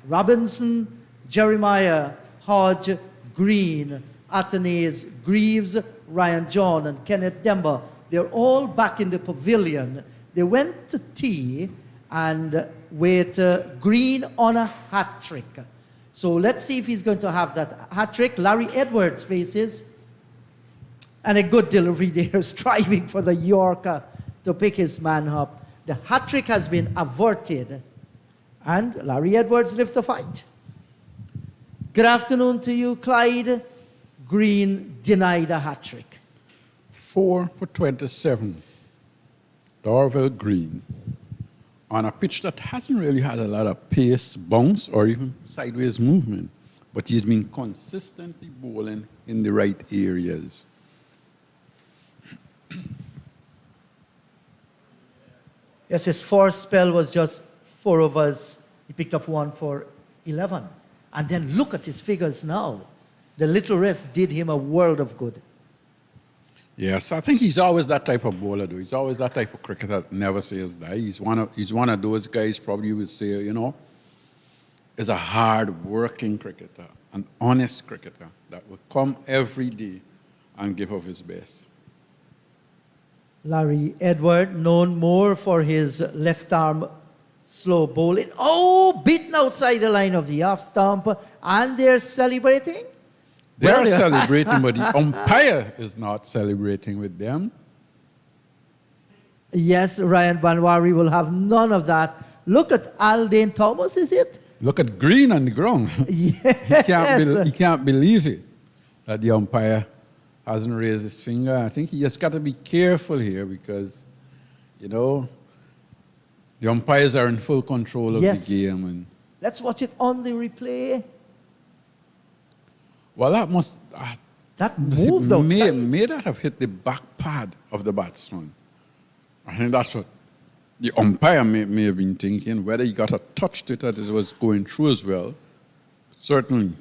Robinson, Jeremiah, Hodge, Green, Athenaeus, Greaves, Ryan John, and Kenneth Demba, they're all back in the pavilion. They went to tea and with Green on a hat trick. So let's see if he's going to have that hat trick. Larry Edwards faces, and a good delivery there, striving for the Yorker to pick his man up. The hat trick has been averted, and Larry Edwards lifts the fight. Good afternoon to you, Clyde. Green denied a hat trick. 4 for 27. Darvell Green. On a pitch that hasn't really had a lot of pace, bounce, or even sideways movement, but he's been consistently bowling in the right areas. Yes, his first spell was just 4 overs. He picked up 1 for 11. And then look at his figures now. The little rest did him a world of good. Yes, I think he's always that type of bowler, though. He's always that type of cricketer that never says die. He's one of those guys, probably you would say, is a hard-working cricketer, an honest cricketer that will come every day and give of his best. Larry Edward, known more for his left-arm slow bowling. Oh, beaten outside the line of the off stump, and they're celebrating. They're celebrating, but the umpire is not celebrating with them. Yes, Ryan Banwari will have none of that. Look at Aldane Thomas, is it? Look at Green on the ground. Yes. He can't believe it that the umpire hasn't raised his finger. I think he just got to be careful here because, the umpires are in full control of the game. And let's watch it on the replay. well, that must... That moved outside. May that have hit the back pad of the batsman. I think that's what the umpire may have been thinking. Whether he got a touch to it as it was going through as well, certainly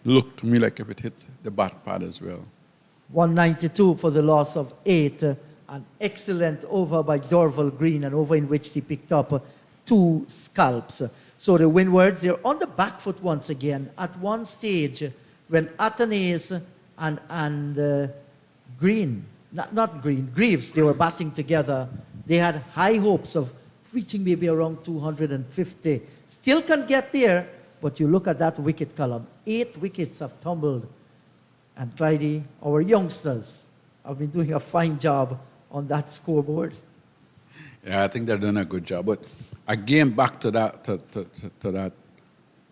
looked to me like if it hit the back pad as well. 192 for the loss of 8. An excellent over by Dorval Green, an over in which he picked up 2 scalps. So the Windwards, they're on the back foot once again. At one stage, when Athenaeus and Greaves, they were batting together, they had high hopes of reaching maybe around 250. Still can get there, but you look at that wicket column. 8 wickets have tumbled. And Clyde, our youngsters have been doing a fine job on that scoreboard. Yeah, I think they're doing a good job. But again, back to that to that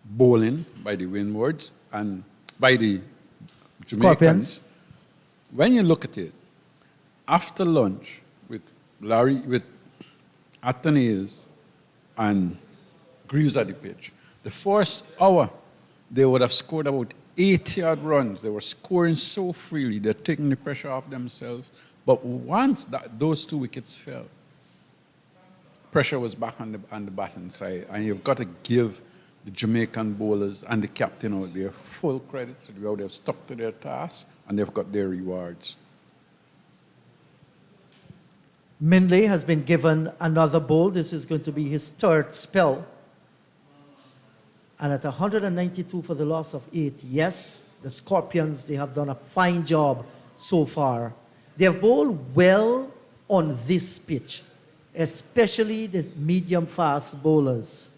bowling by the Windwards and by the Jamaicans. Scorpions. When you look at it, after lunch with Athenaeus and Greaves at the pitch, the first hour they would have scored about 80-odd runs. They were scoring so freely. They're taking the pressure off themselves. But once those 2 wickets fell, pressure was back on the batting side. And you've got to give the Jamaican bowlers and the captain out there full credit for how they've stuck to their task and they've got their rewards. Mindley has been given another bowl. This is going to be his 3rd spell. And at 192 for the loss of 8, yes, the Scorpions, they have done a fine job so far. They have bowled well on this pitch, especially the medium-fast bowlers.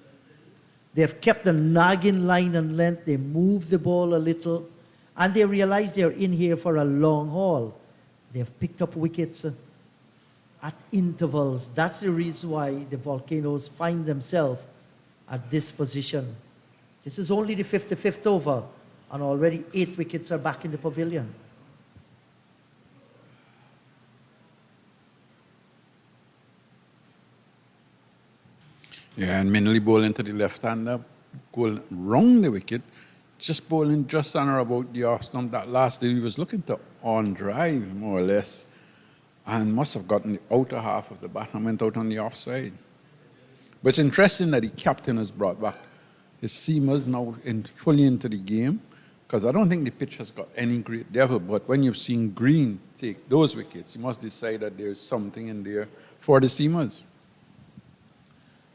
They have kept the nagging line and length. They move the ball a little. And they realize they're in here for a long haul. They've picked up wickets at intervals. That's the reason why the Volcanoes find themselves at this position. This is only the 55th over, and already 8 wickets are back in the pavilion. Yeah, and mainly bowling to the left-hander, going round the wicket, just bowling just under about the off stump. That last day he was looking to on drive, more or less, and must have gotten the outer half of the bat and went out on the offside. But it's interesting that the captain has brought back his seamers now fully into the game, because I don't think the pitch has got any great devil, but when you've seen Green take those wickets, you must decide that there's something in there for the seamers.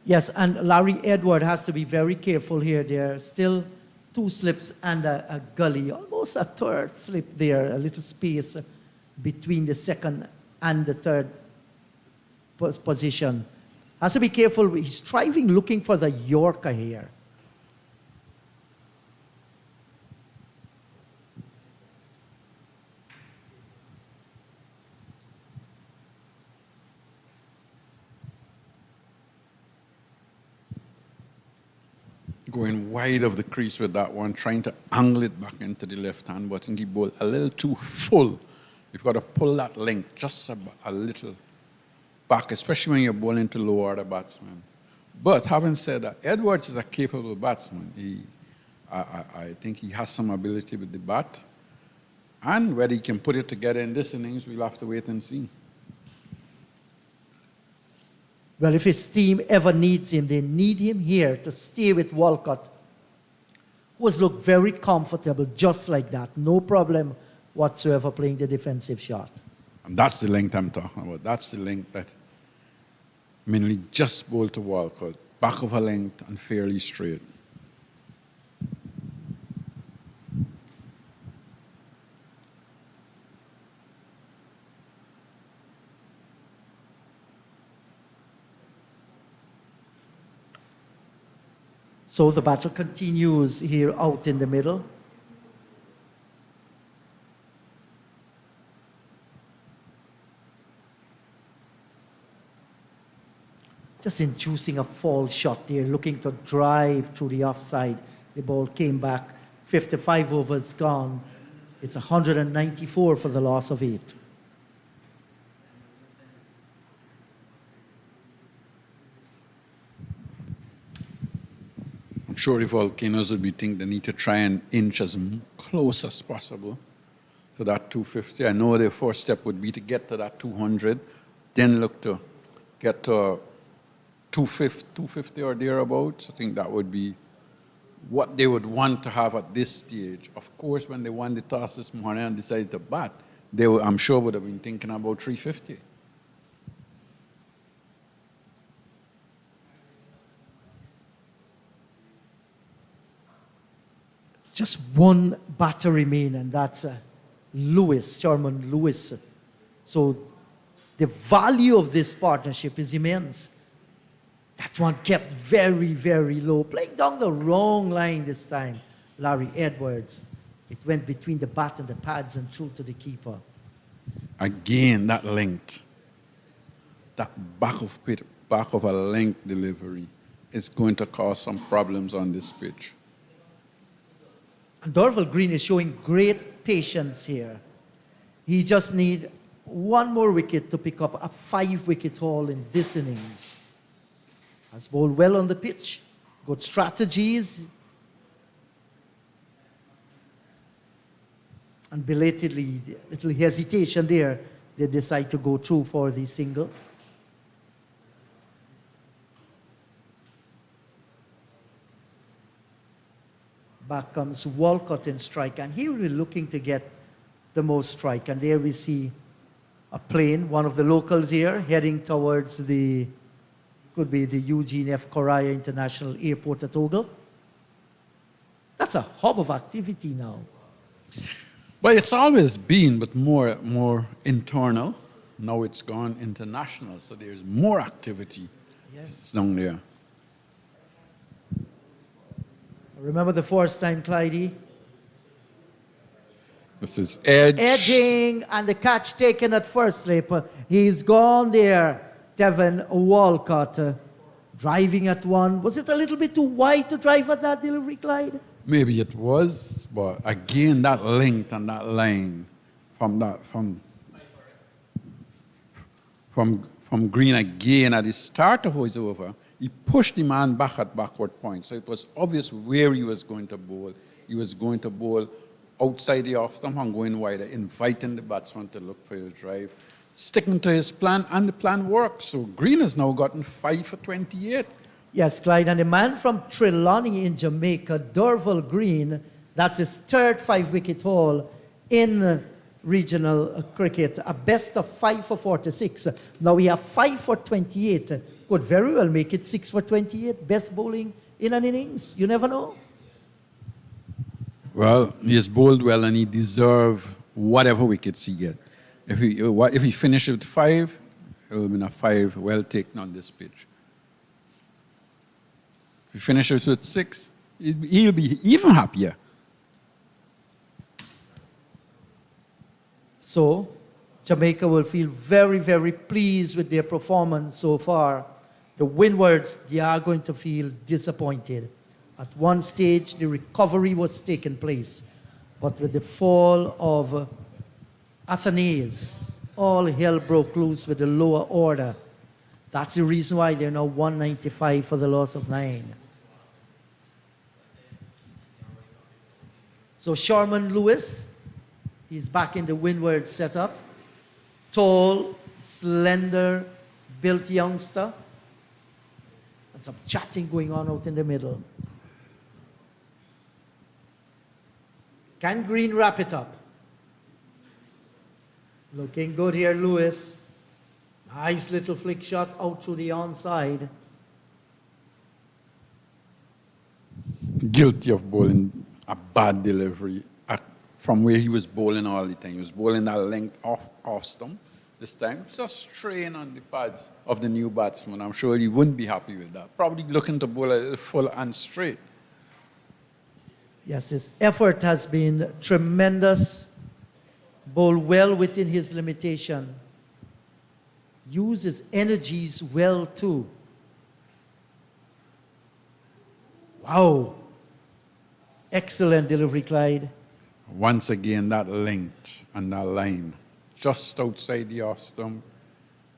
Yes, and Larry Edward has to be very careful here. There are still 2 slips and a gully, almost a third slip there, a little space between the second and the third position. Has to be careful. He's striving, looking for the Yorker here. Going wide of the crease with that one, trying to angle it back into the left hand, but I think he bowled a little too full. You've got to pull that length just a little back, especially when you're bowling to low order batsmen. But having said that, Edwards is a capable batsman. I think he has some ability with the bat. And whether he can put it together in this innings, we'll have to wait and see. Well, if his team ever needs him, they need him here to stay with Walcott, who has looked very comfortable just like that. No problem whatsoever playing the defensive shot. And that's the length I'm talking about. That's the length that mainly just bowled to Walcott. Back of a length and fairly straight. So the battle continues here out in the middle. Just inducing a false shot there, looking to drive through the offside. The ball came back, 55 overs gone. It's 194 for the loss of 8. I'm sure the Volcanoes would be thinking they need to try and inch as close as possible to that 250. I know their first step would be to get to that 200, then look to get to 250 or thereabouts. I think that would be what they would want to have at this stage. Of course, when they won the toss this morning and decided to bat, they would, I'm sure, would have been thinking about 350. Just one batter remain, and that's Lewis, Sherman Lewis. So the value of this partnership is immense. That one kept very, very low, playing down the wrong line this time, Larry Edwards. It went between the bat and the pads and through to the keeper. Again, that length, that back of a length delivery is going to cause some problems on this pitch. And Dorval Green is showing great patience here. He just needs one more wicket to pick up a 5-wicket haul in this innings. Has bowled well on the pitch, good strategies. And belatedly, a little hesitation there, they decide to go through for the single. Back comes Walcott in strike, and here we're looking to get the most strike. And there we see a plane, one of the locals here, heading towards the, could be the Eugene F. Correa International Airport at Ogle. That's a hub of activity now. Well, it's always been, but more internal. Now it's gone international, so there's more activity down there. Remember the first time, Clydie? This is edge. Edging and the catch taken at first slip. He's gone there. Devon Walcott driving at one. Was it a little bit too wide to drive at that delivery, Clyde? Maybe it was, but again, that length and that line from Green again at the start of his over, he pushed the man back at backward point. So it was obvious where he was going to bowl. He was going to bowl outside the off stump and going wider, inviting the batsman to look for his drive, sticking to his plan, and the plan worked. So Green has now gotten 5 for 28. Yes, Clyde. And the man from Trelawney in Jamaica, Dorval Green, that's his third 5-wicket haul in regional cricket, a best of 5 for 46. Now we have 5 for 28. Could very well make it 6 for 28. Best bowling in an innings. You never know. Well, he has bowled well and he deserves whatever wickets he gets. If he finishes with 5, it will be a 5 well taken on this pitch. If he finishes with 6, he'll be even happier. So, Jamaica will feel very, very pleased with their performance so far. The Windwards, they are going to feel disappointed. At one stage, the recovery was taking place. But with the fall of Athenaeus, all hell broke loose with the lower order. That's the reason why they're now 195 for the loss of 9. So Sharman Lewis, he's back in the Windward setup. Tall, slender, built youngster. And some chatting going on out in the middle. Can Green wrap it up? Looking good here, Lewis. Nice little flick shot out to the onside. Guilty of bowling a bad delivery from where he was bowling all the time. He was bowling that length off stump this time. Just strain on the pads of the new batsman. I'm sure he wouldn't be happy with that. Probably looking to bowl a full and straight. Yes, his effort has been tremendous. Bowl well within his limitation. Use his energies well too. Wow. Excellent delivery, Clyde. Once again, that length and that line, just outside the off stump.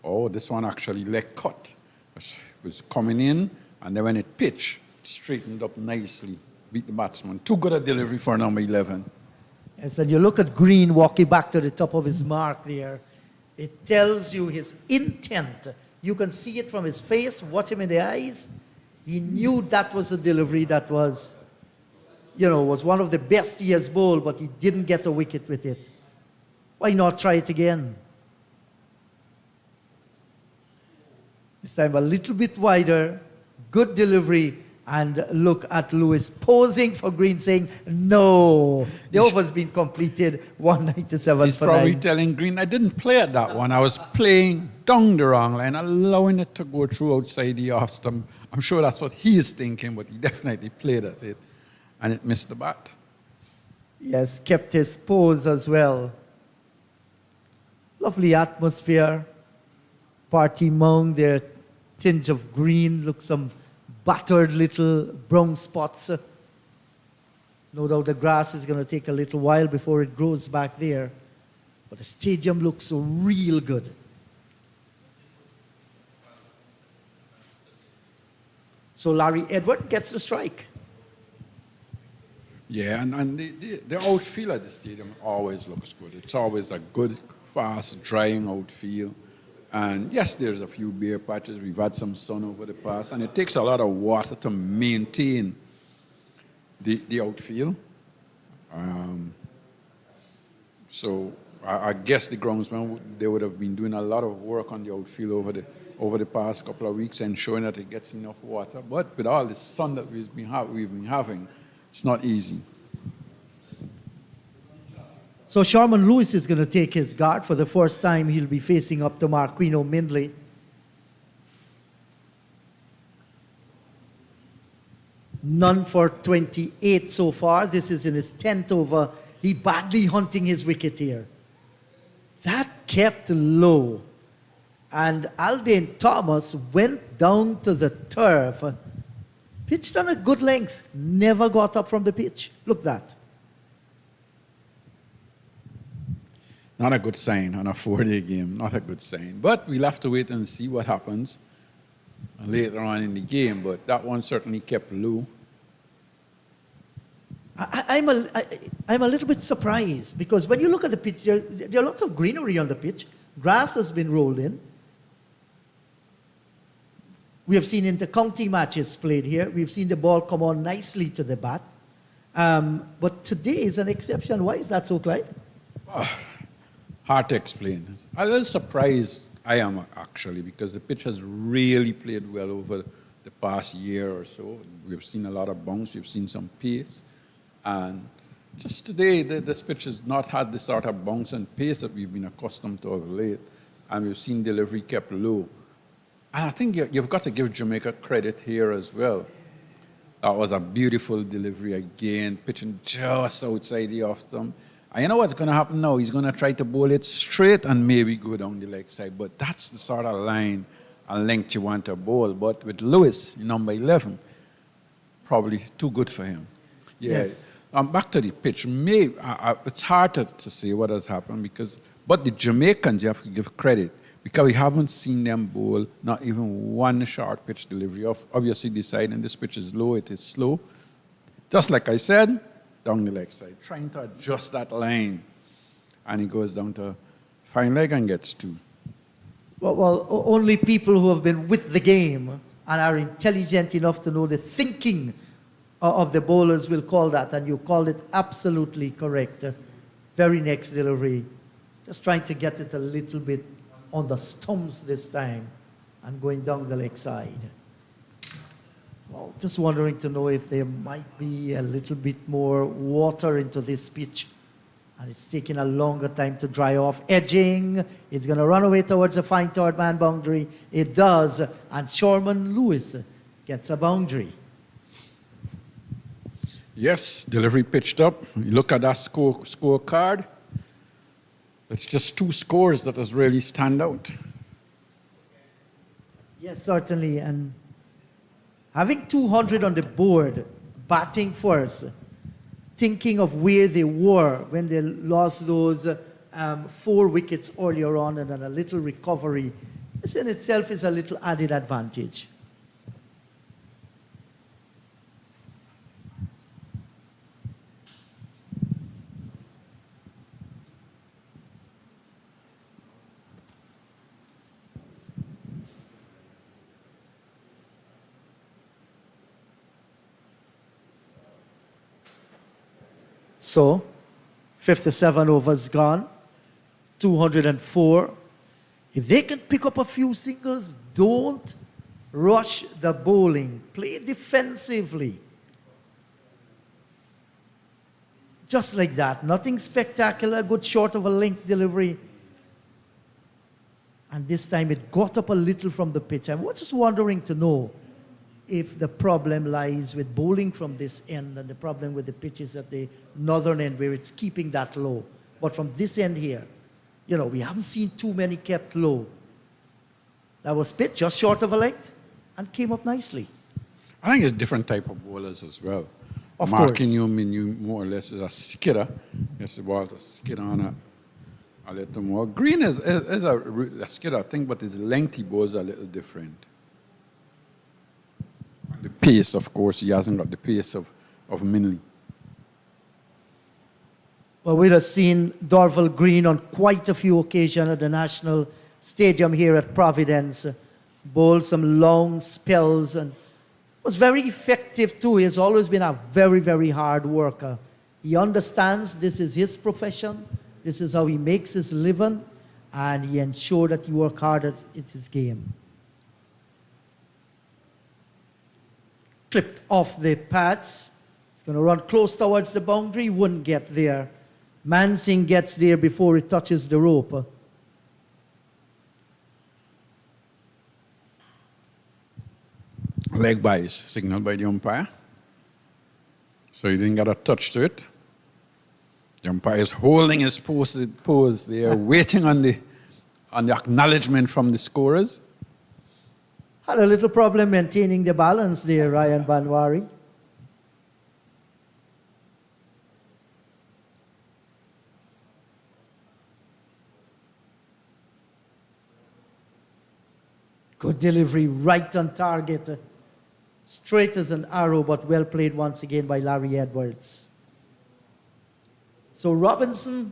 Oh, this one actually leg cut. It was coming in, and then when it pitched, it straightened up nicely, beat the batsman. Too good a delivery for number 11. Yes, and you look at Green walking back to the top of his mark there. It tells you his intent. You can see it from his face, watch him in the eyes. He knew that was a delivery that was, was one of the best he has bowled, but he didn't get a wicket with it. Why not try it again? This time a little bit wider, good delivery, and look at Lewis posing for Green saying, no, the over's been completed, 197 He's for probably 9. telling Green, I didn't play at that one. I was playing down the wrong line, allowing it to go through outside the off stump. I'm sure that's what he is thinking, but he definitely played at it, and it missed the bat. Yes, kept his pose as well. Lovely atmosphere. Party Mung, their tinge of green, look some battered little brown spots. No doubt the grass is going to take a little while before it grows back there. But the stadium looks real good. So Larry Edward gets the strike. Yeah, and the outfield at the stadium always looks good. It's always a good, fast, drying outfield. And yes, there's a few bare patches. We've had some sun over the past, and it takes a lot of water to maintain the outfield. So I guess the groundsman, they would have been doing a lot of work on the outfield over the past couple of weeks, ensuring that it gets enough water. But with all the sun that we've been having, it's not easy. So Sharman Lewis is going to take his guard. For the first time, he'll be facing up to Marquino Mindley. None for 28 so far. This is in his 10th over. He badly hunting his wicket here. That kept low. And Aldane Thomas went down to the turf, pitched on a good length, never got up from the pitch. Look that. Not a good sign on a 4-day game, not a good sign. But we'll have to wait and see what happens later on in the game. But that one certainly kept low. I'm a little bit surprised because when you look at the pitch, there are lots of greenery on the pitch. Grass has been rolled in. We have seen inter-county matches played here. We've seen the ball come on nicely to the bat. But today is an exception. Why is that so, Clyde? Hard to explain. A little surprised I am actually because the pitch has really played well over the past year or so. We've seen a lot of bounce. We've seen some pace. And just today, this pitch has not had the sort of bounce and pace that we've been accustomed to of late. And we've seen delivery kept low. And I think you've got to give Jamaica credit here as well. That was a beautiful delivery again, pitching just outside the off stump. And you know what's going to happen now? He's going to try to bowl it straight and maybe go down the leg side. But that's the sort of line and length you want to bowl. But with Lewis, number 11, probably too good for him. Yeah. Yes. Back to the pitch. It's hard to say what has happened but the Jamaicans, you have to give credit because we haven't seen them bowl not even one short pitch delivery. Obviously, deciding this pitch is low, it is slow. Just like I said, down the leg side, trying to adjust that line. And he goes down to fine leg and gets 2. Well, only people who have been with the game and are intelligent enough to know the thinking of the bowlers will call that, and you called it absolutely correct. Very next delivery. Just trying to get it a little bit on the stumps this time and going down the leg side. Well, just wondering to know if there might be a little bit more water into this pitch. And it's taking a longer time to dry off. Edging. It's going to run away towards the fine third man boundary. It does. And Shorman Lewis gets a boundary. Yes, delivery pitched up. You look at that scorecard. It's just 2 scores that has really stand out. Yes, certainly. And having 200 on the board, batting first, thinking of where they were when they lost those 4 wickets earlier on and then a little recovery, this in itself is a little added advantage. So, 57 overs gone, 204. If they can pick up a few singles, don't rush the bowling. Play defensively. Just like that. Nothing spectacular, good short of a length delivery. And this time it got up a little from the pitch. I was just wondering to know if the problem lies with bowling from this end and the problem with the pitches at the northern end where it's keeping that low. But from this end here, you know, we haven't seen too many kept low. That was pitched just short of a length and came up nicely. I think it's different type of bowlers as well. Of Marking course. you, more or less is a skidder. Yes, the ball to skid on a little more. Green is a skidder thing, but his lengthy bowls are a little different. The pace, of course, he hasn't got the pace of Minley. Well, we'd have seen Dorval Green on quite a few occasions at the National Stadium here at Providence, bowl some long spells and was very effective too. He has always been a very, very hard worker. He understands this is his profession, this is how he makes his living, and he ensured that he worked hard at his game. Clipped off the pads. It's going to run close towards the boundary, wouldn't get there. Mansing gets there before it touches the rope. Leg byes signaled by the umpire. So he didn't get a touch to it. The umpire is holding his pose there, waiting on the acknowledgement from the scorers. Had a little problem maintaining the balance there, Ryan Banwari. Good delivery, right on target. Straight as an arrow, but well played once again by Larry Edwards. So Robinson,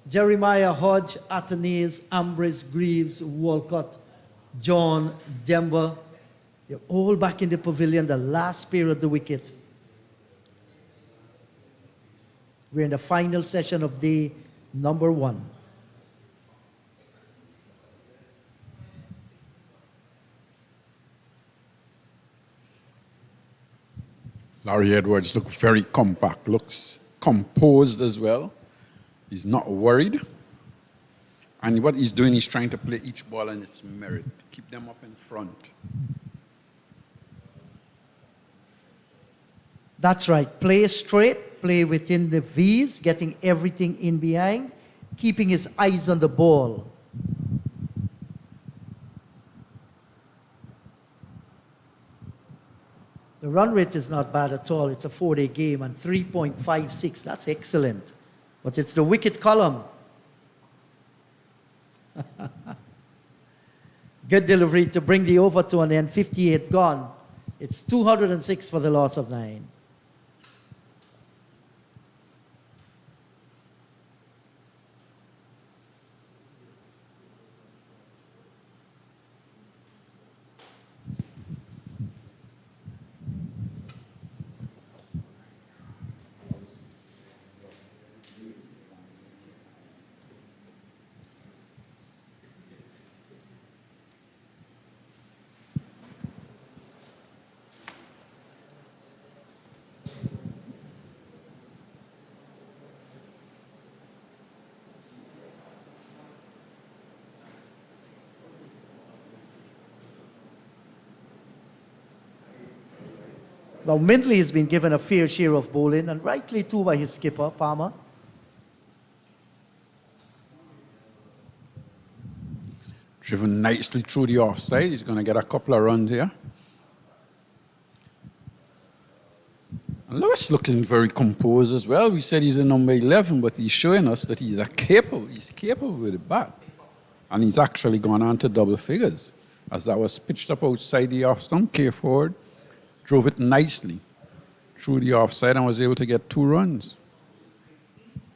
Jeremiah, Hodge, Athanaze, Ambrose, Greaves, Walcott, John, Denver, they're all back in the pavilion, the last pair at the wicket. We're in the final session of day number 1. Larry Edwards looks very compact, looks composed as well. He's not worried. And what he's doing is trying to play each ball on its merit, keep them up in front. That's right. Play straight, play within the V's, getting everything in behind, keeping his eyes on the ball. The run rate is not bad at all. It's a 4-day game and 3.56. That's excellent. But it's the wicket column. Good delivery to bring the over to an end. 58 gone. It's 206 for the loss of 9. Now, Mindley has been given a fair share of bowling, and rightly too by his skipper, Palmer. Driven nicely through the offside. He's going to get a couple of runs here. And Lewis looking very composed as well. We said he's a number 11, but he's showing us that he's capable with the bat. And he's actually gone on to double figures. As that was pitched up outside the off stump, K forward drove it nicely through the offside and was able to get 2 runs.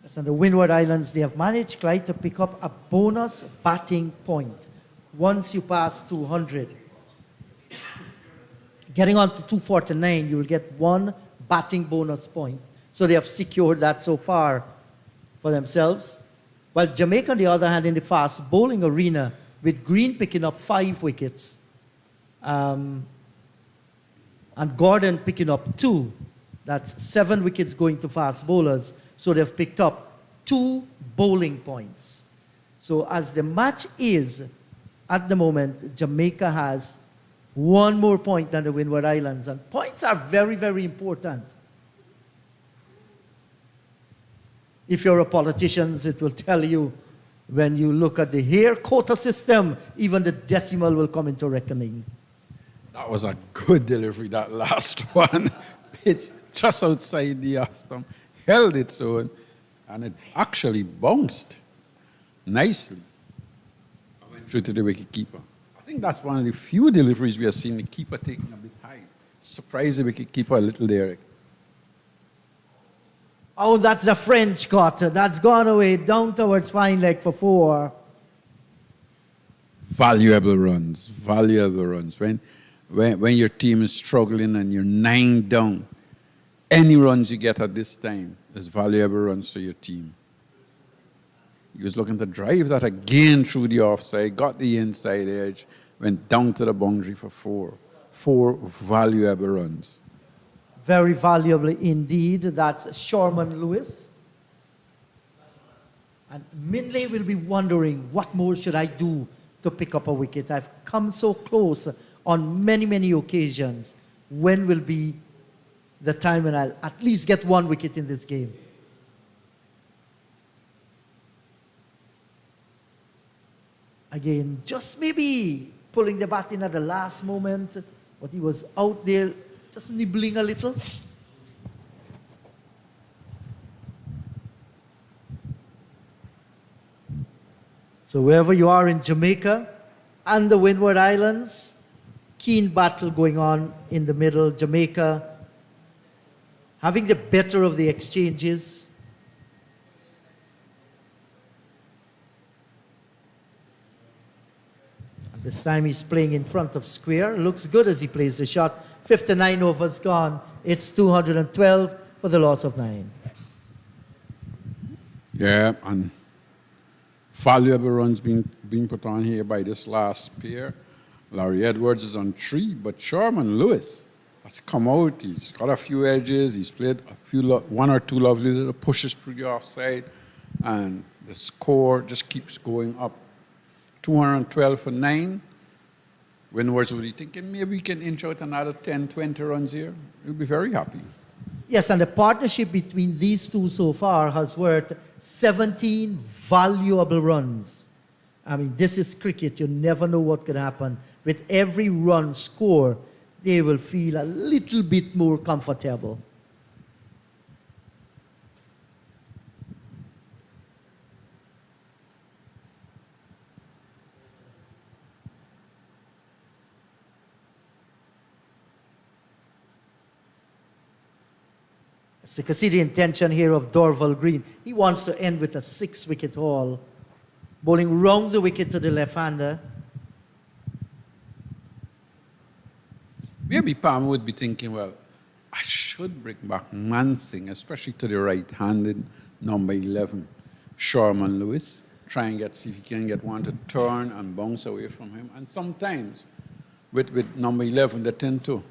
Yes, and the Windward Islands, they have managed, Clyde, to pick up a bonus batting point once you pass 200. Getting on to 249, you will get 1 batting bonus point. So they have secured that so far for themselves. While Jamaica, on the other hand, in the fast bowling arena, with Green picking up 5 wickets, and Gordon picking up 2. That's 7 wickets going to fast bowlers. So they've picked up 2 bowling points. So as the match is, at the moment, Jamaica has 1 more point than the Windward Islands. And points are very, very important. If you're a politician, it will tell you when you look at the hair quota system, even the decimal will come into reckoning. That was a good delivery, that last one. Pitch just outside the off stump, held its own, and it actually bounced nicely. I went through to the wicketkeeper. I think that's one of the few deliveries we have seen the keeper taking a bit high. Surprised the wicketkeeper a little there. Oh, that's the French cut. That's gone away down towards fine leg for 4. Valuable runs, valuable runs. When your team is struggling and you're 9 down, any runs you get at this time is valuable runs for your team. He was looking to drive that again through the offside, got the inside edge, went down to the boundary for 4. 4 valuable runs. Very valuable indeed. That's Sherman Lewis. And Mindley will be wondering, what more should I do to pick up a wicket? I've come so close on many, many occasions. When will be the time when I'll at least get 1 wicket in this game? Again, just maybe pulling the bat in at the last moment, but he was out there just nibbling a little. So wherever you are in Jamaica and the Windward Islands, keen battle going on in the middle. Jamaica having the better of the exchanges. And this time he's playing in front of square. Looks good as he plays the shot. 59 overs gone. It's 212 for the loss of 9. Yeah, and valuable runs being put on here by this last pair. Larry Edwards is on 3, but Sherman Lewis has come out. He's got a few edges. He's played one or two lovely little pushes through the offside, and the score just keeps going up. 212 for 9. Windwards will be thinking maybe we can inch out another 10, 20 runs here. We'll be very happy. Yes, and the partnership between these two so far has worth 17 valuable runs. I mean, this is cricket. You never know what could happen. With every run score, they will feel a little bit more comfortable. So you can see the intention here of Dorval Green. He wants to end with a 6-wicket haul. Bowling round the wicket to the left-hander. Maybe Palmer would be thinking, well, I should bring back Mansing, especially to the right-handed number 11, Sherman Lewis. Try and see if he can get one to turn and bounce away from him. And sometimes with number 11, they tend to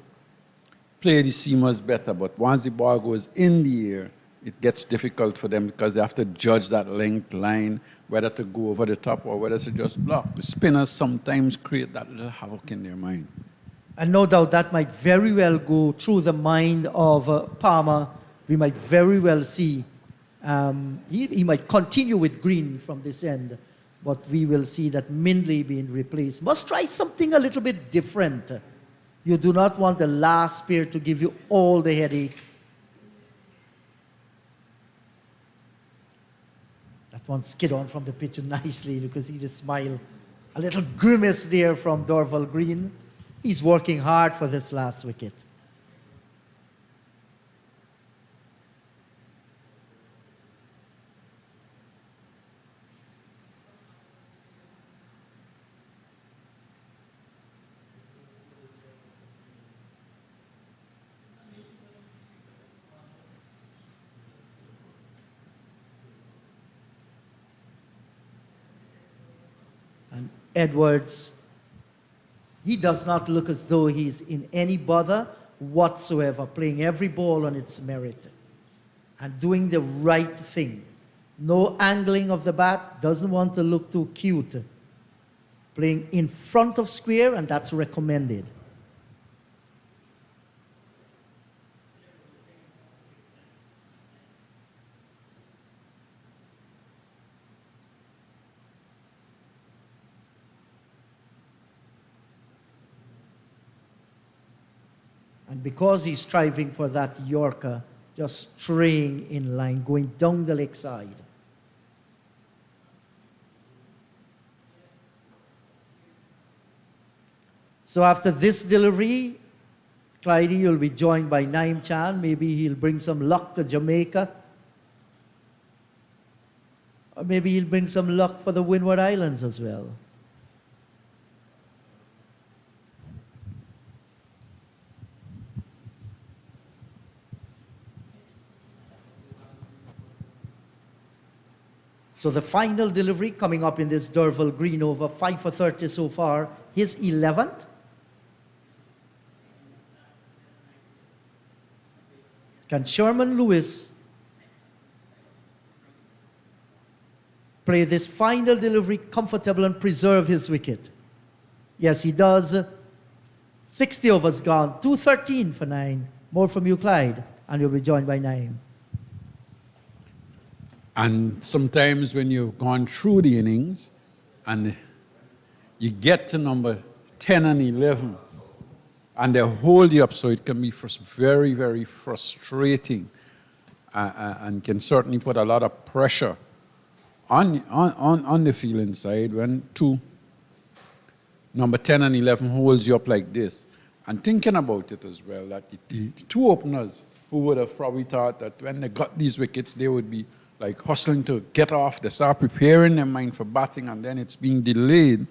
play the seamers better, but once the ball goes in the air, it gets difficult for them because they have to judge that length line, whether to go over the top or whether to just block. The spinners sometimes create that little havoc in their mind. And no doubt that might very well go through the mind of Palmer. We might very well see, he might continue with Green from this end, but we will see that Mindley being replaced. Must try something a little bit different. You do not want the last pair to give you all the headache. That one skid on from the pitch nicely. You can see the smile. A little grimace there from Dorval Green. He's working hard for this last wicket. And Edwards, he does not look as though he's in any bother whatsoever, playing every ball on its merit and doing the right thing. No angling of the bat, doesn't want to look too cute. Playing in front of square, and that's recommended. And because he's striving for that Yorker, just straying in line, going down the leg side. So after this delivery, Clydie, you'll be joined by Naim Chan. Maybe he'll bring some luck to Jamaica. Or maybe he'll bring some luck for the Windward Islands as well. So the final delivery coming up in this Dorval Green over, 5 for 30 so far, his 11th. Can Sherman Lewis play this final delivery comfortable and preserve his wicket? Yes, he does. 60 overs gone, 213 for 9. More from you, Clyde, and you'll be joined by Naim. And sometimes when you've gone through the innings and you get to number 10 and 11, and they hold you up, so it can be very, very frustrating and can certainly put a lot of pressure on the fielding side when number 10 and 11 holds you up like this. And thinking about it as well, that the two openers who would have probably thought that when they got these wickets, they would be like hustling to get off, they start preparing their mind for batting, and then it's being delayed.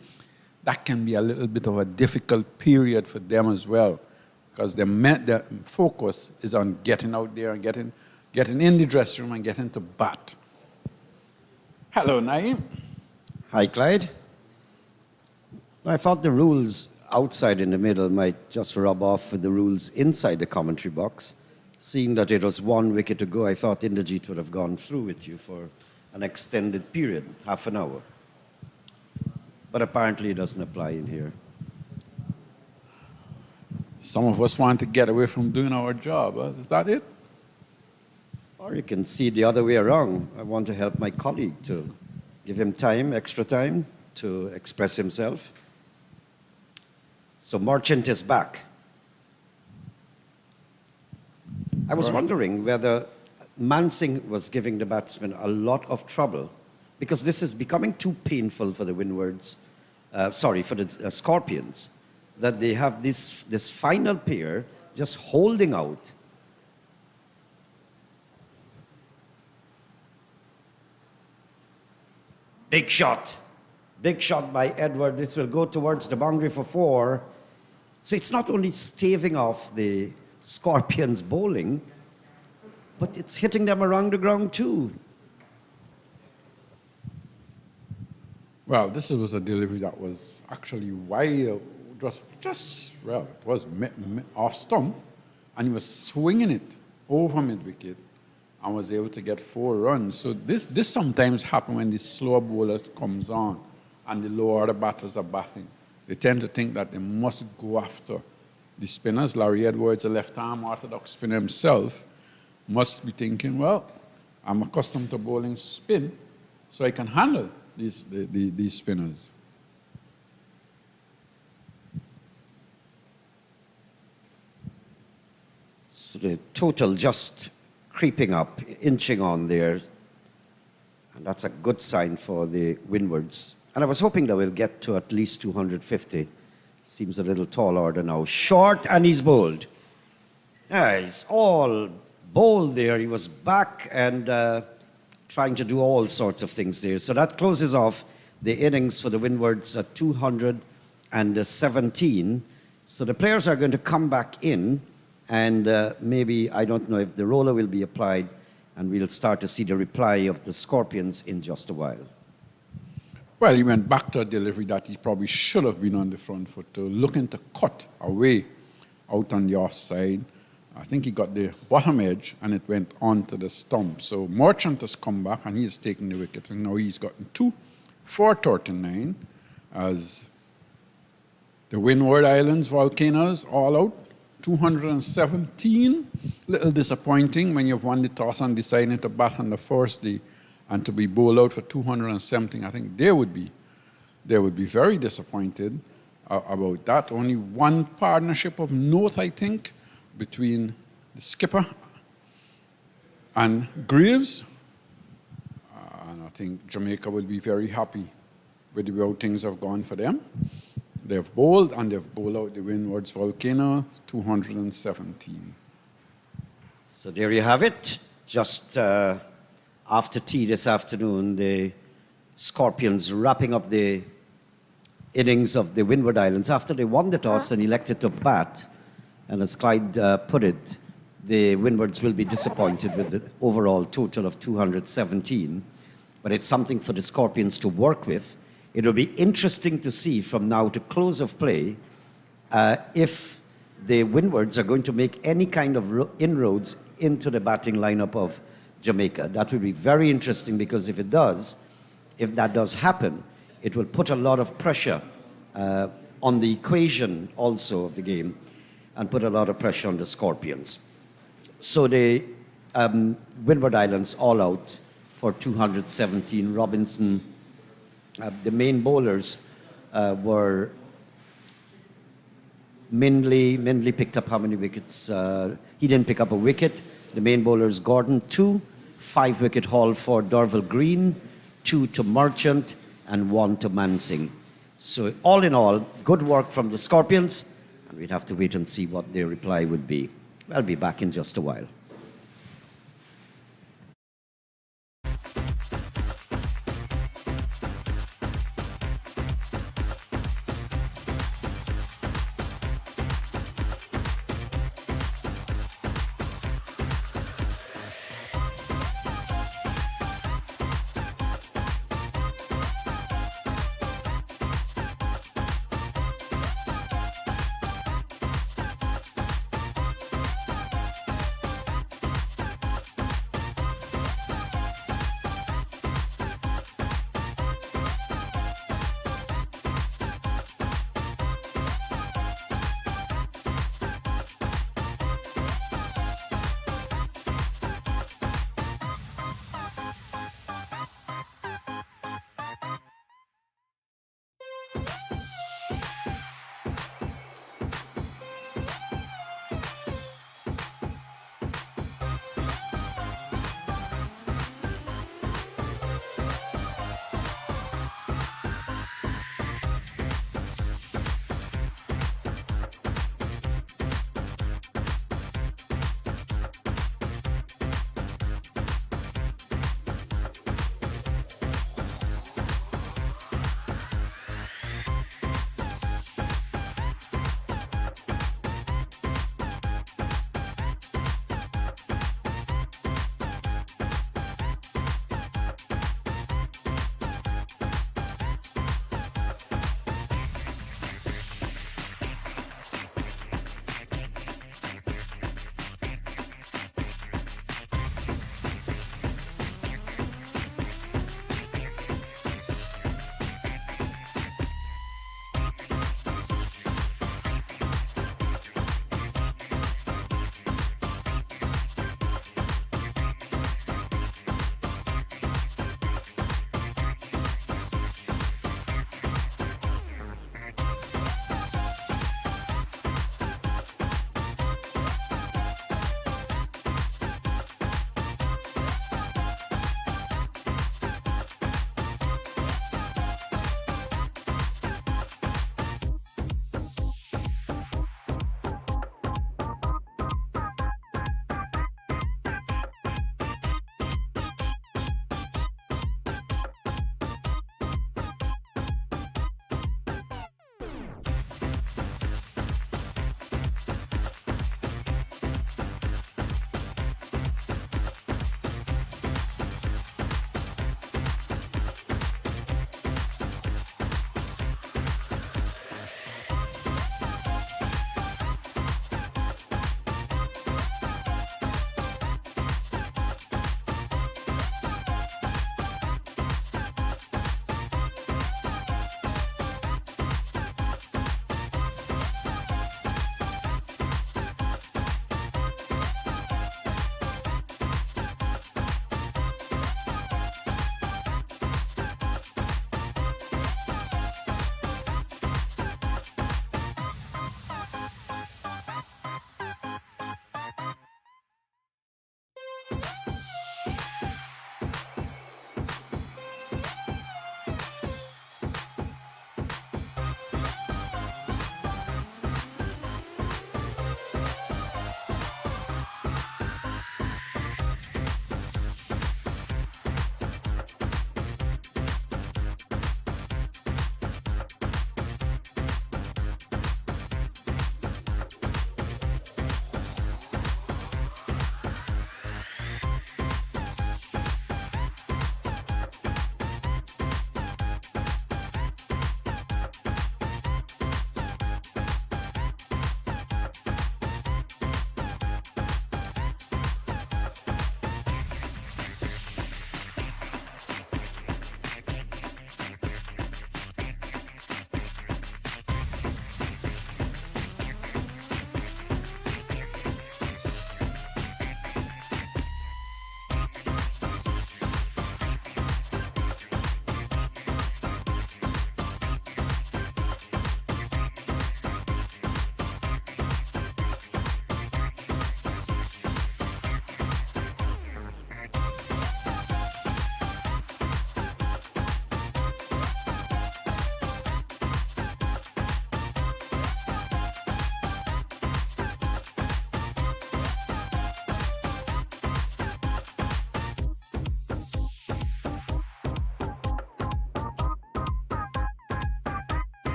That can be a little bit of a difficult period for them as well, because the focus is on getting out there and getting in the dressing room and getting to bat. Hello, Naeem. Hi, Clyde. I thought the rules outside in the middle might just rub off with the rules inside the commentary box. Seeing that it was 1 wicket to go, I thought Inderjeet would have gone through with you for an extended period, half an hour. But apparently it doesn't apply in here. Some of us want to get away from doing our job. Is that it? Or you can see the other way around. I want to help my colleague to give him time, extra time, to express himself. So Marchant is back. I was wondering whether Mansingh was giving the batsmen a lot of trouble, because this is becoming too painful for the Windwards, for the Scorpions, that they have this final pair just holding out. Big shot by Edward. This will go towards the boundary for 4. So it's not only staving off the Scorpions bowling, but it's hitting them around the ground too. Well, this was a delivery that was actually wide, it was off stump, and he was swinging it over mid-wicket and was able to get 4 runs. So this sometimes happens when the slower bowlers comes on and the lower order batters are batting. They tend to think that they must go after the spinners. Larry Edwards, a left-arm orthodox spinner himself, must be thinking, well, I'm accustomed to bowling spin, so I can handle these spinners. So the total just creeping up, inching on there. And that's a good sign for the Windwards. And I was hoping that we'll get to at least 250. Seems a little tall order now. Short, and he's bowled. Yeah, he's all bowled there. He was back and trying to do all sorts of things there. So that closes off the innings for the Windwards at 217. So the players are going to come back in, and maybe, I don't know if the roller will be applied, and we'll start to see the reply of the Scorpions in just a while. Well, he went back to a delivery that he probably should have been on the front foot to, looking to cut away out on the offside. I think he got the bottom edge and it went onto the stump. So Marchant has come back and he's taken the wicket. And now he's gotten 2 for 39 as the Windward Islands Volcanoes all out. 217. Little disappointing when you've won the toss and decided to bat on the first day and to be bowled out for 217. I think they would be very disappointed about that. Only one partnership of note, I think, between the skipper and Greaves. And I think Jamaica will be very happy with the way how things have gone for them. They've bowled and they've bowled out the Windwards Volcano, 217. So there you have it. Just after tea this afternoon, the Scorpions wrapping up the innings of the Windward Islands after they won the toss and elected to bat. And as Clyde put it, the Windwards will be disappointed with the overall total of 217. But it's something for the Scorpions to work with. It will be interesting to see from now to close of play if the Windwards are going to make any kind of inroads into the batting lineup of Jamaica. That will be very interesting, because if that does happen, it will put a lot of pressure on the equation also of the game and put a lot of pressure on the Scorpions. So the Windward Islands all out for 217. Robinson, the main bowlers, were Mindley picked up how many wickets? He didn't pick up a wicket. The main bowlers, Gordon, 2, 5-wicket haul for Dorval Green, 2 to Merchant, and 1 to Mansingh. So all in all, good work from the Scorpions, and we'd have to wait and see what their reply would be. I'll be back in just a while.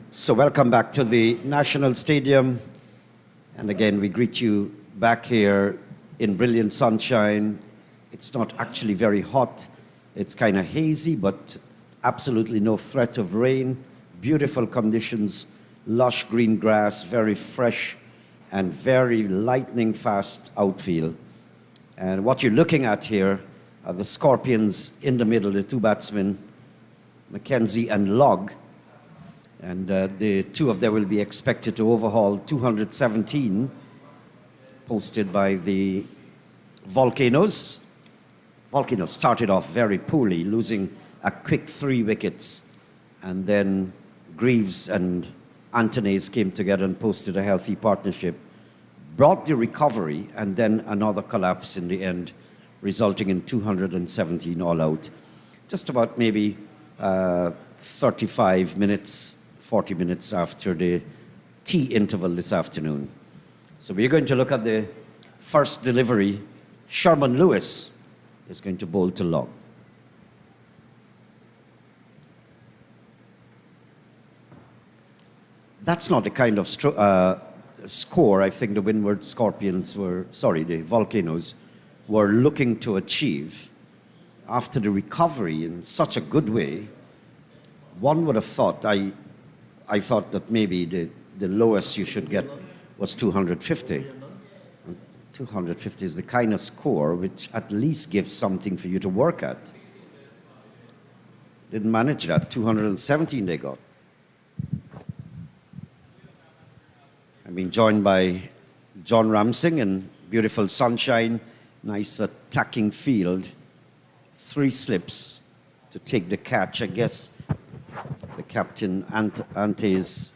So welcome back to the National Stadium. And again, we greet you back here in brilliant sunshine. It's not actually very hot. It's kind of hazy, but absolutely no threat of rain. Beautiful conditions, lush green grass, very fresh and very lightning fast outfield. And what you're looking at here are the Scorpions in the middle, the two batsmen, Mackenzie and Log. And the two of them will be expected to overhaul 217, posted by the Volcanoes. Volcanoes started off very poorly, losing a quick 3 wickets. And then Greaves and Anthony's came together and posted a healthy partnership, brought the recovery, and then another collapse in the end, resulting in 217 all out. Just about maybe 35 minutes, 40 minutes after the tea interval this afternoon. So we're going to look at the first delivery. Sherman Lewis is going to bowl to Log. That's not the kind of score I think the Windward Scorpions the Volcanoes were looking to achieve after the recovery in such a good way. One would have thought, I thought that maybe the lowest you should get was 250. 250 is the kind of score which at least gives something for you to work at. Didn't manage that. 217 they got. I've been joined by John Ramsing in beautiful sunshine, nice attacking field. 3 slips to take the catch. I guess the captain, Antes,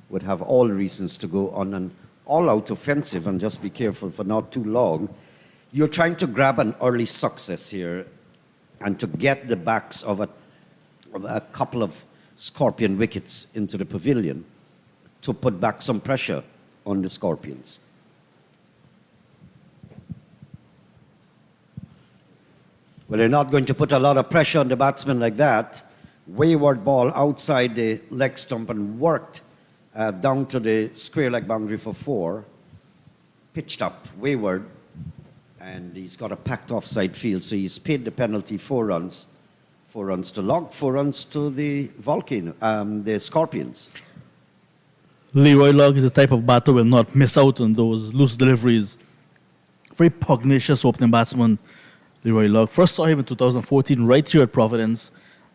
would have all reasons to go on an all-out offensive and just be careful for not too long. You're trying to grab an early success here and to get the backs of a couple of Scorpion wickets into the pavilion to put back some pressure on the Scorpions. Well, they're not going to put a lot of pressure on the batsman like that. Wayward ball outside the leg stump and worked down to the square leg boundary for 4. Pitched up, Wayward, and he's got a packed offside field, so he's paid the penalty 4 runs. 4 runs to Log, 4 runs to the the Scorpions. Leroy Log is the type of batter who will not miss out on those loose deliveries. Very pugnacious opening batsman, Leroy Log. First saw him in 2014 right here at Providence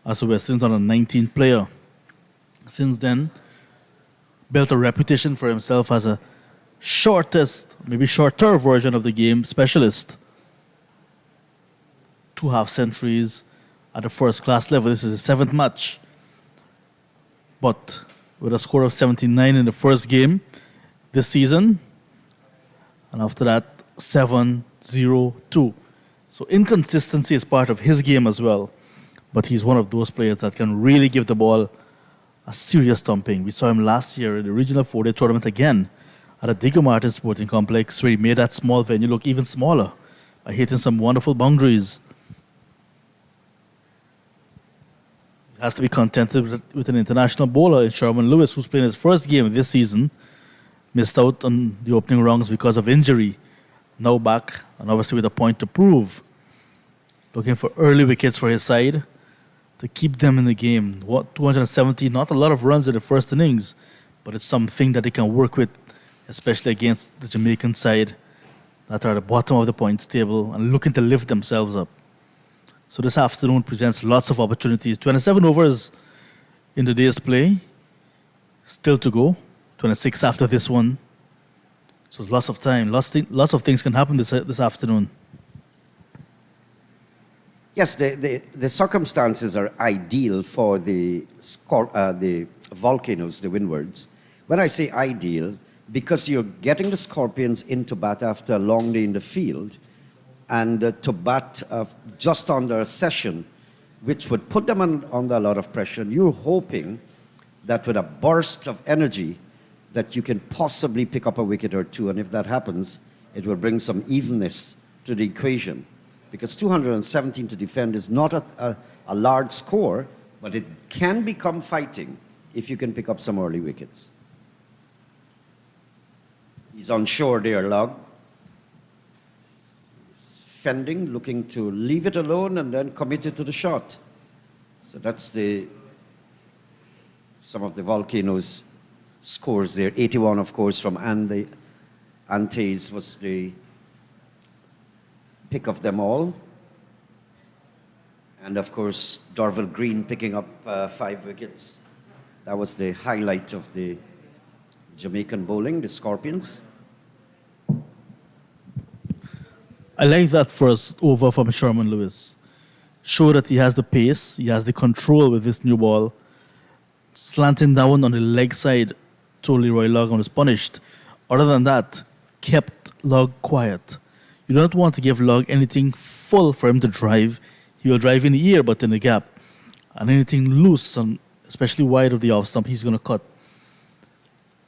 as a West Indies under-19 player. Since then, built a reputation for himself as a shortest, maybe shorter version of the game specialist. 2 half-centuries at the first-class level. This is his 7th match. But with a score of 79 in the first game this season, and after that, 7-0-2. So inconsistency is part of his game as well. But he's one of those players that can really give the ball a serious thumping. We saw him last year in the regional 4-day tournament again at a Diego Martin Sporting Complex, where he made that small venue look even smaller by hitting some wonderful boundaries. He has to be contented with an international bowler in Sherman Lewis, who's playing his first game this season. Missed out on the opening rounds because of injury. Now back, and obviously with a point to prove. Looking for early wickets for his side to keep them in the game. 270, not a lot of runs in the first innings, but it's something that they can work with, especially against the Jamaican side that are at the bottom of the points table and looking to lift themselves up. So this afternoon presents lots of opportunities. 27 overs in the day's play, still to go. 26 after this one. So there's lots of time. Lots of things can happen this afternoon. Yes, the circumstances are ideal for the Volcanoes, the Windwards. When I say ideal, because you're getting the Scorpions into bat after a long day in the field, and to bat just under a session, which would put them under a lot of pressure. And you're hoping that with a burst of energy, that you can possibly pick up a wicket or 2, and if that happens, it will bring some evenness to the equation. because 217 to defend is not a large score, but it can become fighting if you can pick up some early wickets. He's on shore there, Log. Fending, looking to leave it alone and then committed to the shot. So that's some of the Volcanoes scores there. 81, of course, from Antes was the pick of them all. And of course, Dorval Green picking up 5 wickets. That was the highlight of the Jamaican bowling, the Scorpions. I like that first over from Sherman Lewis. Show that he has the pace, he has the control with this new ball. Slanting down on the leg side, totally Roy Logan was punished. Other than that, kept Log quiet. You don't want to give Log anything full for him to drive. He will drive in the ear, but in the gap. And anything loose, and especially wide of the off stump, he's going to cut.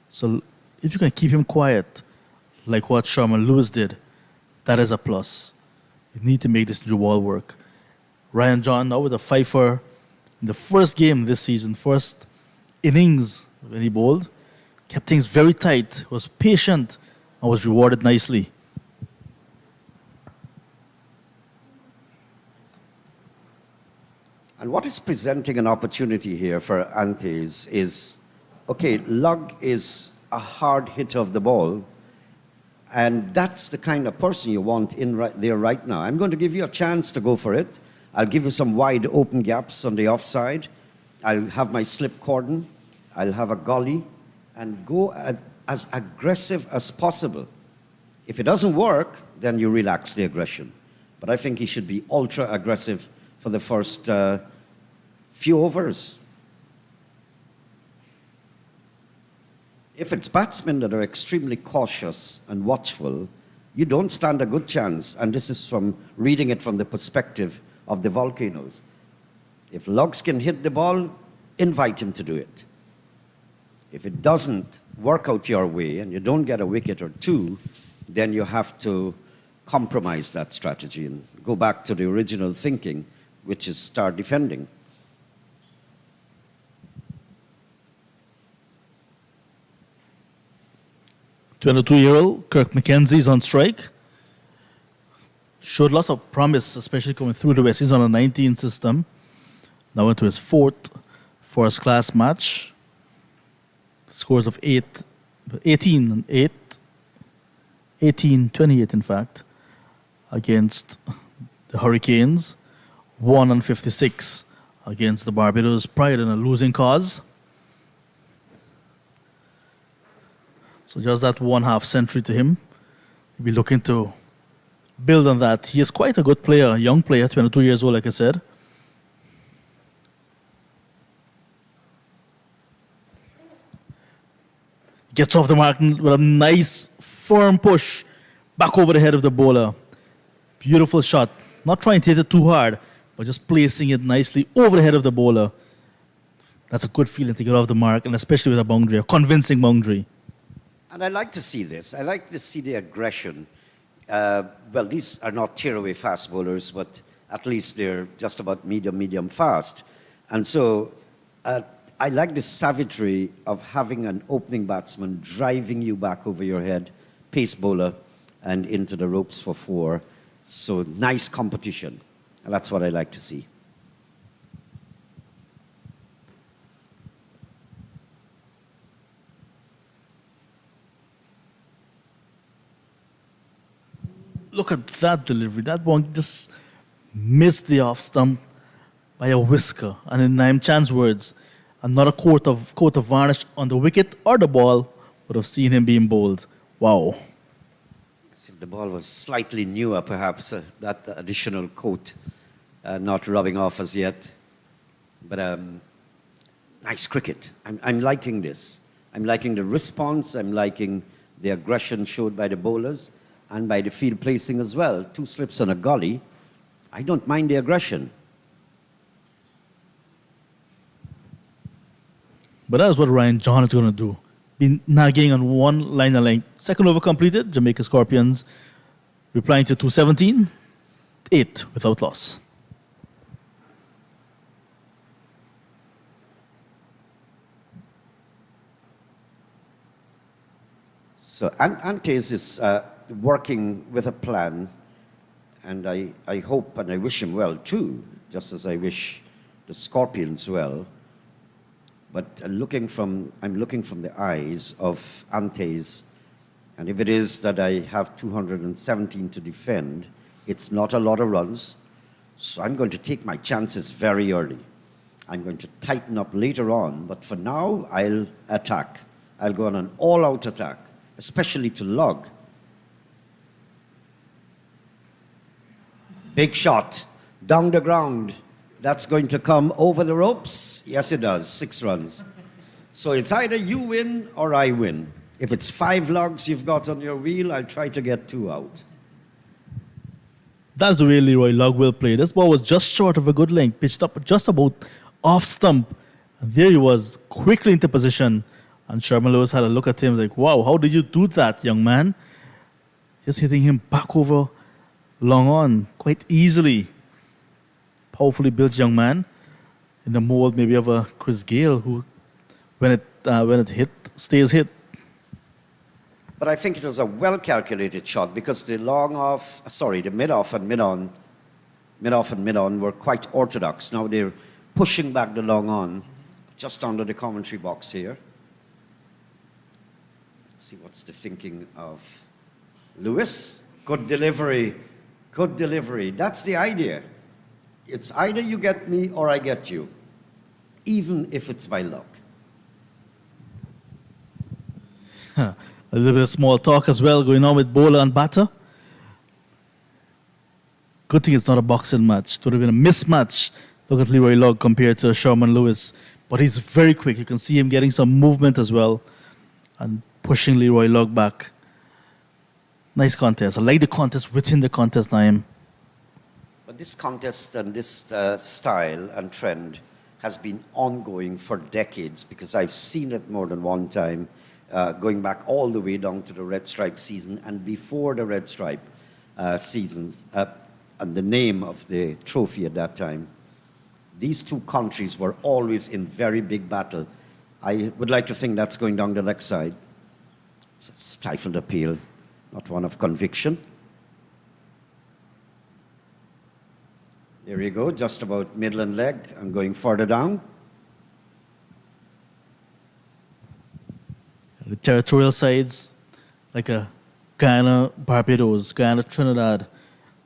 So if you can keep him quiet, like what Sherman Lewis did, that is a plus. You need to make this new ball work. Ryan John now with a fifer in the first game this season, first innings when he bowled, kept things very tight, was patient, and was rewarded nicely. And what is presenting an opportunity here for Antes is, okay, Lug is a hard hitter of the ball, and that's the kind of person you want in right there right now. I'm going to give you a chance to go for it. I'll give you some wide open gaps on the offside. I'll have my slip cordon. I'll have a gully, and go as aggressive as possible. If it doesn't work, then you relax the aggression. But I think he should be ultra aggressive for the first few overs. If it's batsmen that are extremely cautious and watchful, you don't stand a good chance. And this is from reading it from the perspective of the Volcanoes. If Lugs can hit the ball, invite him to do it. If it doesn't work out your way and you don't get a wicket or two, then you have to compromise that strategy and go back to the original thinking, which is start defending. "22-year-old Kirk McKenzie is on strike. Showed lots of promise, especially coming through the West. He's on a 19 system. Now into his fourth first-class match. Scores of 18 and 8. 28 in fact, against the Hurricanes. 1 and 56 against the Barbados Pride in a losing cause. So just that 1/2 century to him. He'll be looking to build on that. He is quite a good player, a young player, 22 years old, like I said. Gets off the mark with a nice, firm push back over the head of the bowler. Beautiful shot. Not trying to hit it too hard, but just placing it nicely over the head of the bowler. That's a good feeling to get off the mark, and especially with a boundary, a convincing boundary. And I like to see this. I like to see the aggression. Well, these are not tear-away fast bowlers, but at least they're just about medium fast. And so I like the savagery of having an opening batsman driving you back over your head, pace bowler, and into the ropes for 4. So nice competition. And that's what I like to see. Look at that delivery. That one just missed the off stump by a whisker. And in Naim Chan's words, another coat of varnish on the wicket or the ball would have seen him being bowled. Wow. If the ball was slightly newer, perhaps, that additional coat not rubbing off as yet. But nice cricket. I'm liking this. I'm liking the response. I'm liking the aggression showed by the bowlers and by the field placing as well. 2 slips and a gully. I don't mind the aggression. But that's what Ryan John is going to do. Been nagging on one line of length. Second over completed. Jamaica Scorpions replying to 217. 8 without loss. So Antes is working with a plan, and I hope and I wish him well too, just as I wish the Scorpions well. But I'm looking from the eyes of Antes, and if it is that I have 217 to defend, it's not a lot of runs, so I'm going to take my chances very early. I'm going to tighten up later on, but for now, I'll attack. I'll go on an all-out attack, especially to log. Big shot, down the ground. That's going to come over the ropes. Yes, it does, 6 runs. So it's either you win or I win. If it's 5 logs you've got on your wheel, I'll try to get 2 out. That's the way Leroy Log will play. This ball was just short of a good length, pitched up just about off stump. And there he was, quickly into position. And Sherman Lewis had a look at him like, wow, how did you do that, young man? Just hitting him back over long on quite easily. Powerfully built young man in the mold maybe of a Chris Gale who, when it hit, stays hit. But I think it was a well-calculated shot because the the mid-off and mid-on were quite orthodox. Now they're pushing back the long on just under the commentary box here. Let's see what's the thinking of Lewis. Good delivery. Good delivery. That's the idea. It's either you get me or I get you, even if it's by luck. A little bit of small talk as well going on with bowler and batter. Good thing it's not a boxing match. It would have been a mismatch. Look at Leroy Log compared to Sherman Lewis. But he's very quick. You can see him getting some movement as well and pushing Leroy Log back. Nice contest. I like the contest within the contest, Naeem. But this contest and this style and trend has been ongoing for decades because I've seen it more than one time, going back all the way down to the Red Stripe season and before the Red Stripe seasons, and the name of the trophy at that time. These two countries were always in very big battle. I would like to think that's going down the leg side. It's a stifled appeal, not one of conviction. There you go, just about middle and leg. I'm going further down. The territorial sides, like a Guyana, Barbados, Guyana, Trinidad,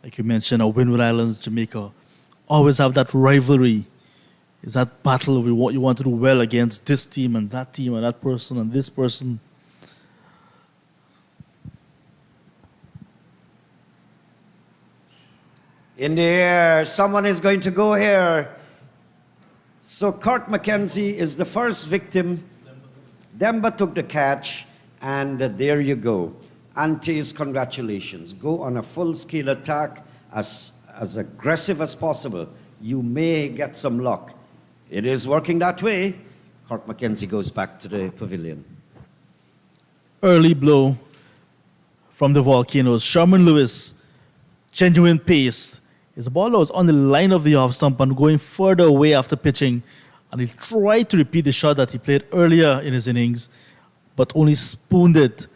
like you mentioned, or Windward Islands, Jamaica, always have that rivalry. It's that battle of what you want to do well against this team and that person and this person. In the air, someone is going to go here. So Kurt McKenzie is the first victim. Demba took the catch, and there you go. Antes, congratulations. Go on a full-scale attack as aggressive as possible. You may get some luck. It is working that way. Kurt McKenzie goes back to the pavilion. Early blow from the Volcanoes. Sherman Lewis, genuine pace. His ball was on the line of the off stump and going further away after pitching. And he tried to repeat the shot that he played earlier in his innings, but only spooned it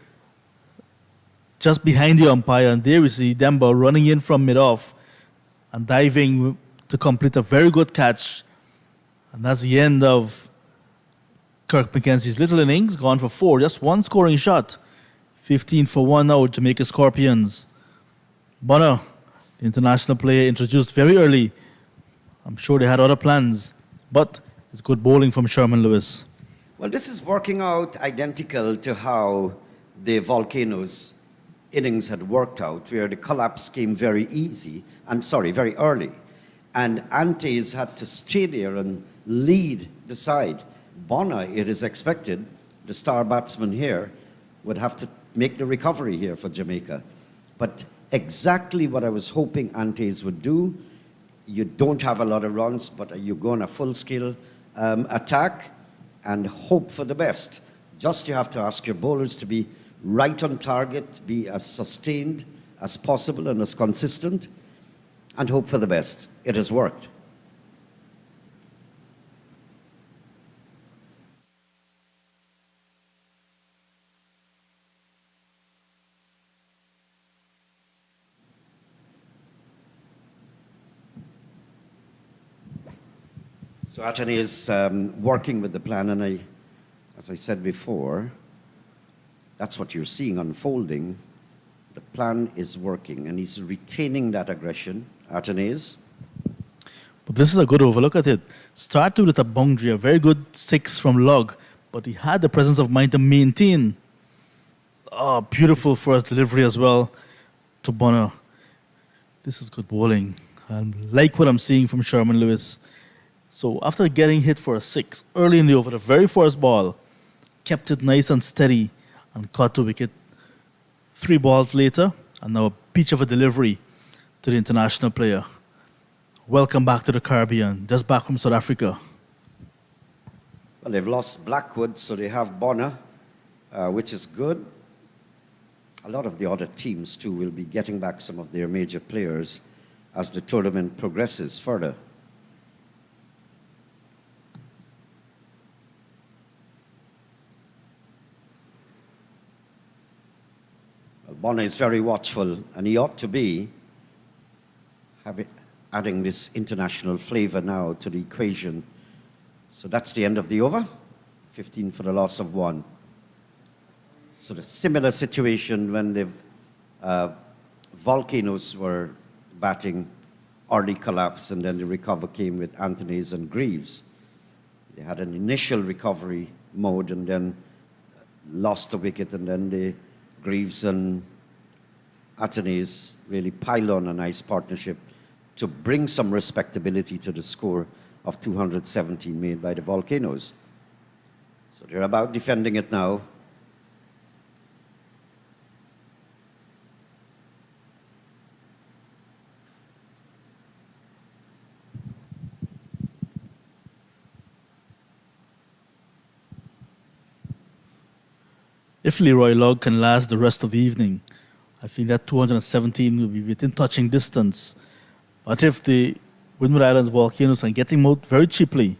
just behind the umpire. And there we see Demba running in from mid-off and diving to complete a very good catch. And that's the end of Kirk McKenzie's little innings, gone for 4, just one scoring shot. 15 for 1 now, Jamaica Scorpions. Bonner, the international player, introduced very early. I'm sure they had other plans, but it's good bowling from Sherman Lewis. Well, this is working out identical to how the Volcanoes innings had worked out, where the collapse came very early. And Antes had to stay there and lead the side. Bonner, it is expected, the star batsman here, would have to make the recovery here for Jamaica. But exactly what I was hoping Antes would do. You don't have a lot of runs, but you go on a full-scale attack and hope for the best. Just you have to ask your bowlers to be right on target, be as sustained as possible and as consistent. and hope for the best. It has worked. So Attorney is working with the plan, and as I said before, that's what you're seeing unfolding. The plan is working, and he's retaining that aggression. Attorney is. But this is a good overlook at it. Started with a boundary, a very good 6 from Log, but he had the presence of mind to maintain. Oh, beautiful first delivery as well to Bonner. This is good bowling. I like what I'm seeing from Sherman Lewis. So after getting hit for a 6 early in the over, the very first ball, kept it nice and steady and caught the wicket. 3 balls later, and now a peach of a delivery to the international player. Welcome back to the Caribbean, just back from South Africa. Well, they've lost Blackwood, so they have Bonner, which is good. A lot of the other teams, too, will be getting back some of their major players as the tournament progresses further. Bonner is very watchful, and he ought to be adding this international flavor now to the equation. So that's the end of the over. 15 for the loss of 1. So the similar situation when the Volcanoes were batting, early collapse, and then the recover came with Anthony's and Greaves. They had an initial recovery mode and then lost the wicket, and then the Greaves and Anthony's really piled on a nice partnership to bring some respectability to the score of 217 made by the Volcanoes. So they're about defending it now. If Leroy Log can last the rest of the evening, I think that 217 will be within touching distance. But if the Windward Islands Volcanoes can get him out very cheaply,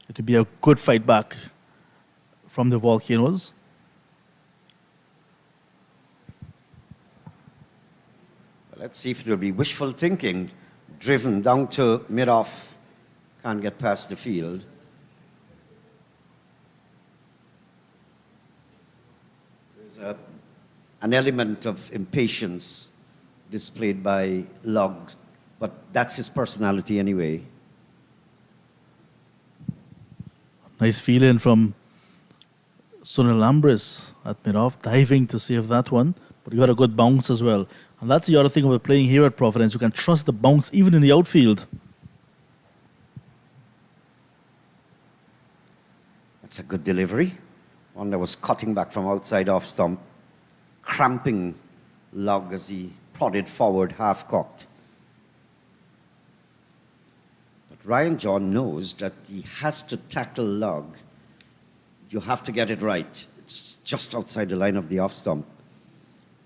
it will be a good fight back from the Volcanoes. Well, let's see if there'll be wishful thinking driven down to mid-off, can't get past the field. There's an element of impatience displayed by Logs, but that's his personality anyway. Nice feeling from Sunil Lambris at mid-off, diving to save that one. But he got a good bounce as well. And that's the other thing about playing here at Providence. You can trust the bounce even in the outfield. That's a good delivery. One that was cutting back from outside off stump, cramping Log as he prodded forward, half-cocked. But Ryan John knows that he has to tackle Log. You have to get it right. It's just outside the line of the off stump.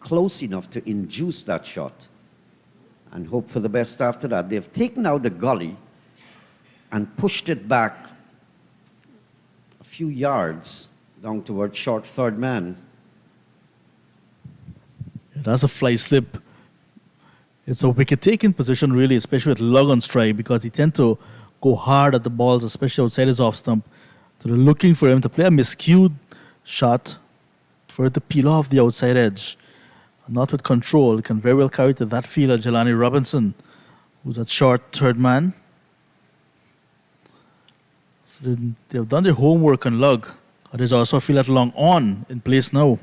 Close enough to induce that shot and hope for the best after that. They've taken out the gully and pushed it back a few yards down towards short third man. That's a fly slip. It's a wicket-taking position, really, especially with Log on strike, because he tends to go hard at the balls, especially outside his off stump. So they're looking for him to play a miscued shot for it to peel off the outside edge. Not with control. He can very well carry to that fielder, Jelani Robinson, who's at short third man. So they've done their homework on Lug. There's also a fielder long on in place now.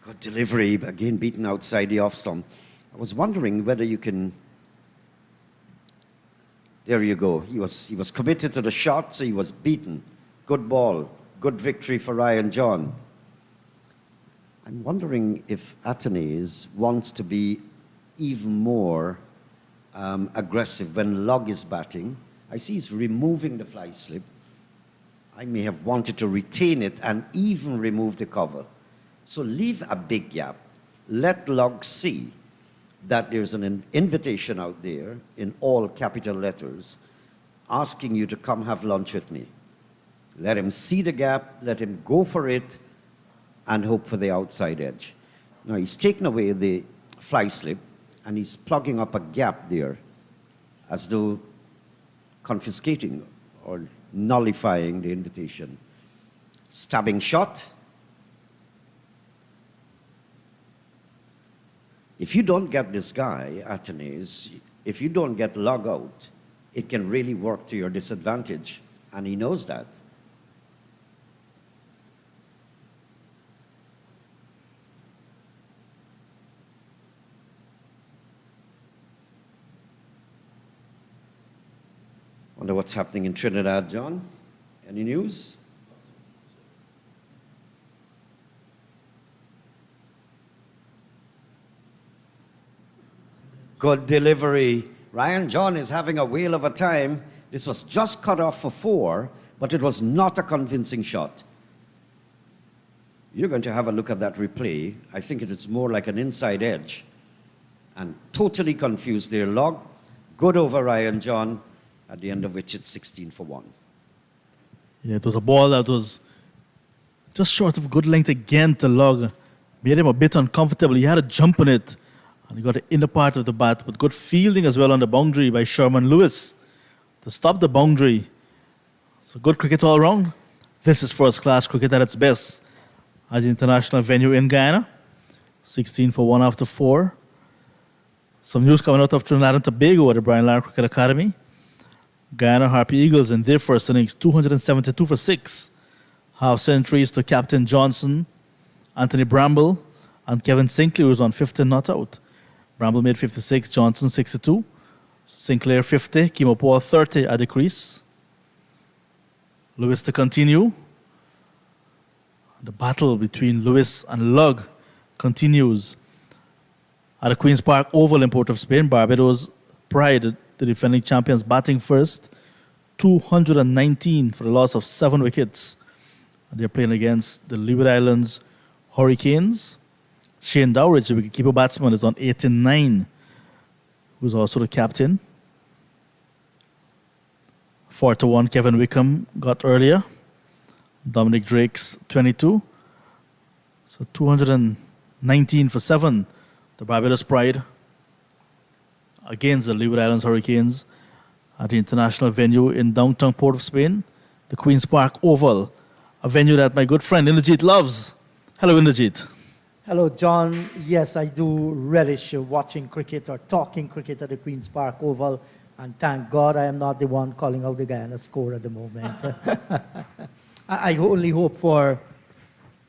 Good delivery, again beaten outside the off stump. I was wondering whether you can... There you go. He was committed to the shot, so he was beaten. Good ball. Good victory for Ryan John. I'm wondering if Atenes wants to be even more aggressive when Log is batting. I see he's removing the fly slip. I may have wanted to retain it and even remove the cover. So leave a big gap. let Log see that there's an invitation out there in all capital letters asking you to come have lunch with me. Let him see the gap, let him go for it, and hope for the outside edge. Now he's taken away the fly slip, and he's plugging up a gap there as though confiscating or nullifying the invitation. Stabbing shot. If you don't get this guy, Atenes, if you don't get Log out, it can really work to your disadvantage, and he knows that. Wonder what's happening in Trinidad, John? Any news? Good delivery. Ryan John is having a whale of a time. This was just cut off for 4, but it was not a convincing shot. You're going to have a look at that replay. I think it is more like an inside edge. And totally confused their Log. Good over Ryan John, at the end of which it's 16 for 1. Yeah, it was a ball that was just short of good length again to Log. Made him a bit uncomfortable. He had a jump on it, and he got the inner part of the bat, but good fielding as well on the boundary by Sherman Lewis to stop the boundary. So good cricket all around. This is first-class cricket at its best at the international venue in Guyana. 16 for 1 after 4. Some news coming out of Trinidad and Tobago at the Brian Lara Cricket Academy. Guyana Harpy Eagles in their first innings, 272 for 6. Half centuries to Captain Johnson, Anthony Bramble, and Kevin Sinclair, who was on 15 not out. Bramble made 56, Johnson 62. Sinclair 50, Kimo Paul 30 at the crease. Lewis to continue. The battle between Lewis and Lug continues. At the Queen's Park Oval in Port of Spain, Barbados Pride, the defending champions, batting first. 219 for the loss of 7 wickets. And they're playing against the Leeward Islands Hurricanes. Shane Dowridge, the wicketkeeper batsman, is on 89, who's also the captain. 4-1, Kevin Wickham got earlier. Dominic Drake's 22. So 219 for 7. The Barbados Pride against the Leeward Islands Hurricanes at the international venue in downtown Port of Spain, the Queen's Park Oval, a venue that my good friend Inderjeet loves. Hello, Inderjeet. Hello, John. Yes, I do relish watching cricket or talking cricket at the Queen's Park Oval, and thank God I am not the one calling out the Guyana score at the moment. I only hope for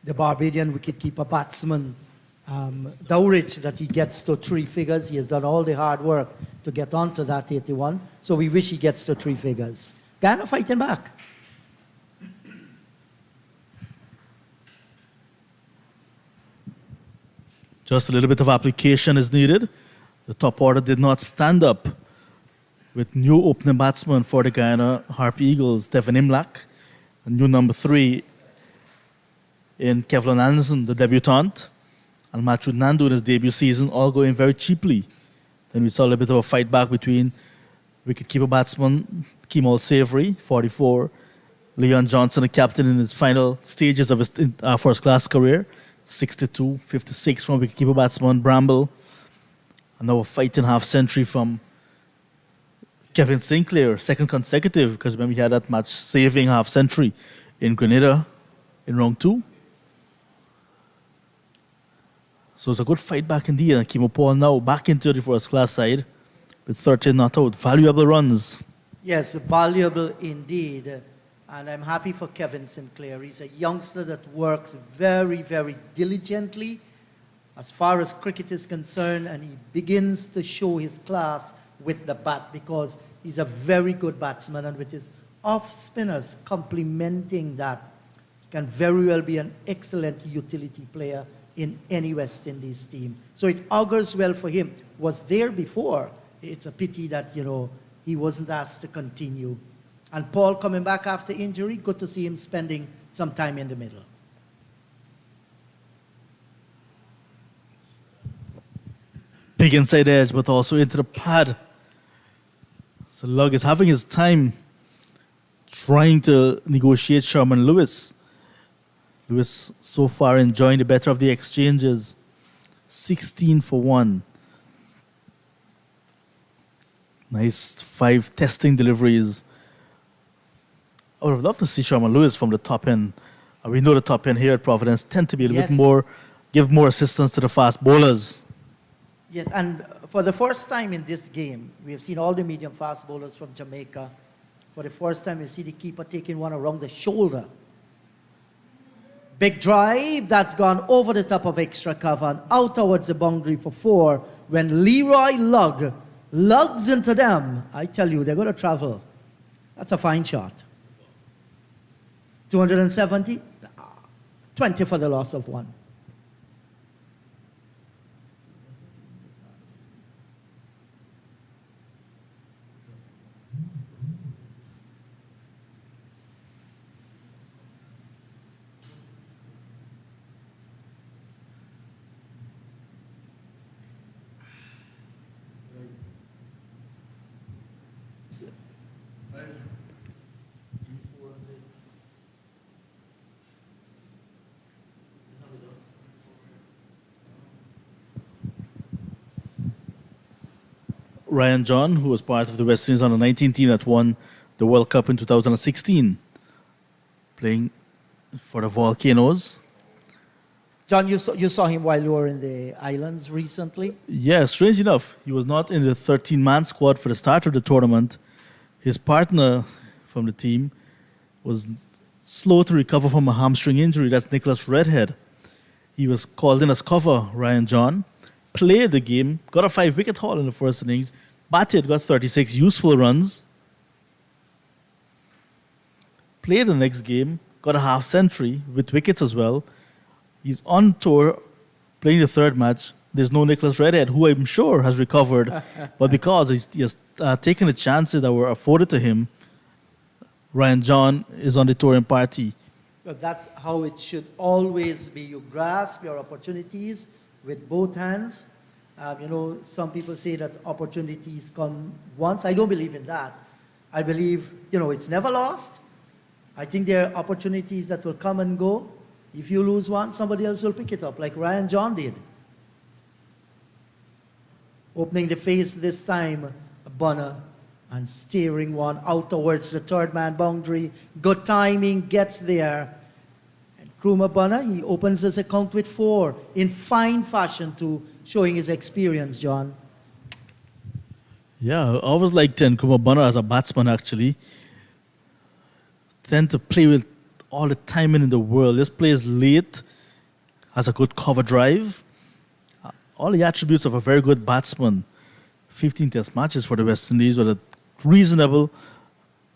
the Barbadian wicketkeeper batsman, Dowridge, that he gets to 3 figures. He has done all the hard work to get onto that 81, so we wish he gets to 3 figures. Guyana fighting back. Just a little bit of application is needed. The top order did not stand up with new opening batsman for the Guyana Harpy Eagles, Devin Imlach, and new number 3 in Kevlin Anderson, the debutant, and Matthew Nandu in his debut season, all going very cheaply. Then we saw a little bit of a fight back between wicketkeeper batsman Kemal Savory, 44, Leon Johnson, the captain in his final stages of his first-class career, 62, 56 from wicketkeeper batsman Bramble. And now a fighting half-century from Kevin Sinclair, second consecutive, because remember he had that match-saving half-century in Grenada in round 2. So it's a good fight back indeed. And Kimo Paul now back into the first-class side with 13 not out. Valuable runs. Yes, valuable indeed. And I'm happy for Kevin Sinclair. He's a youngster that works very, very diligently as far as cricket is concerned, and he begins to show his class with the bat because he's a very good batsman, and with his off-spinners complementing that, he can very well be an excellent utility player in any West Indies team. So it augurs well for him. Was there before. It's a pity that, he wasn't asked to continue. And Paul coming back after injury, good to see him spending some time in the middle. big inside edge, but also into the pad. So Lug is having his time trying to negotiate Sherman Lewis. Lewis so far enjoying the better of the exchanges. 16 for 1. Nice 5 testing deliveries. I would have loved to see Sherman Lewis from the top end. We know the top end here at Providence tend to be a little bit more, give more assistance to the fast bowlers. Yes, and for the first time in this game, we have seen all the medium fast bowlers from Jamaica. For the first time, we see the keeper taking one around the shoulder. Big drive, that's gone over the top of extra cover and out towards the boundary for 4. When Leroy Lugg lugs into them, I tell you, they're going to travel. That's a fine shot. 270, 20 for the loss of 1. Ryan John, who was part of the West Indies under 19 team that won the World Cup in 2016, playing for the Volcanoes. John, you saw him while you were in the islands recently? Yeah, strange enough, he was not in the 13-man squad for the start of the tournament. His partner from the team was slow to recover from a hamstring injury. That's Nicholas Redhead. He was called in as cover, Ryan John. Played the game, got a 5-wicket haul in the first innings, batted, got 36 useful runs. Played the next game, got a half century with wickets as well. He's on tour playing the third match. There's no Nicholas Redhead, who I'm sure has recovered, but because he has taken the chances that were afforded to him, Ryan John is on the touring party. Well, that's how it should always be. You grasp your opportunities with both hands. Some people say that opportunities come once. I don't believe in that. I believe, it's never lost. I think there are opportunities that will come and go. If you lose one, somebody else will pick it up, like Ryan John did. Opening the face this time, Bonner, and steering one out towards the third man boundary. Good timing, gets there. Kruma Bonner, he opens his account with 4 in fine fashion too, showing his experience, John. Yeah, I always liked Kruma Bonner as a batsman, actually. Tend to play with all the timing in the world. This plays late, has a good cover drive. All the attributes of a very good batsman. 15 test matches for the West Indies with a reasonable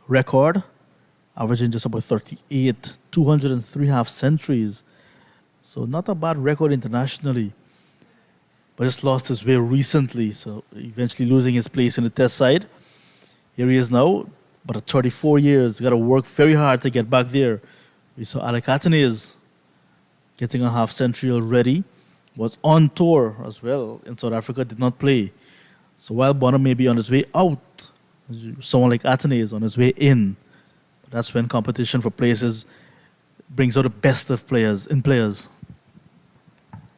record, averaging just about 38, 203 half centuries. So not a bad record internationally. But just lost his way recently, so eventually losing his place in the test side. Here he is now, but at 34 years, got to work very hard to get back there. We saw Alec Atenes getting a half century already. Was on tour as well in South Africa, did not play. So while Bonner may be on his way out, someone like Atenes on his way in. That's when competition for places brings out the best of players.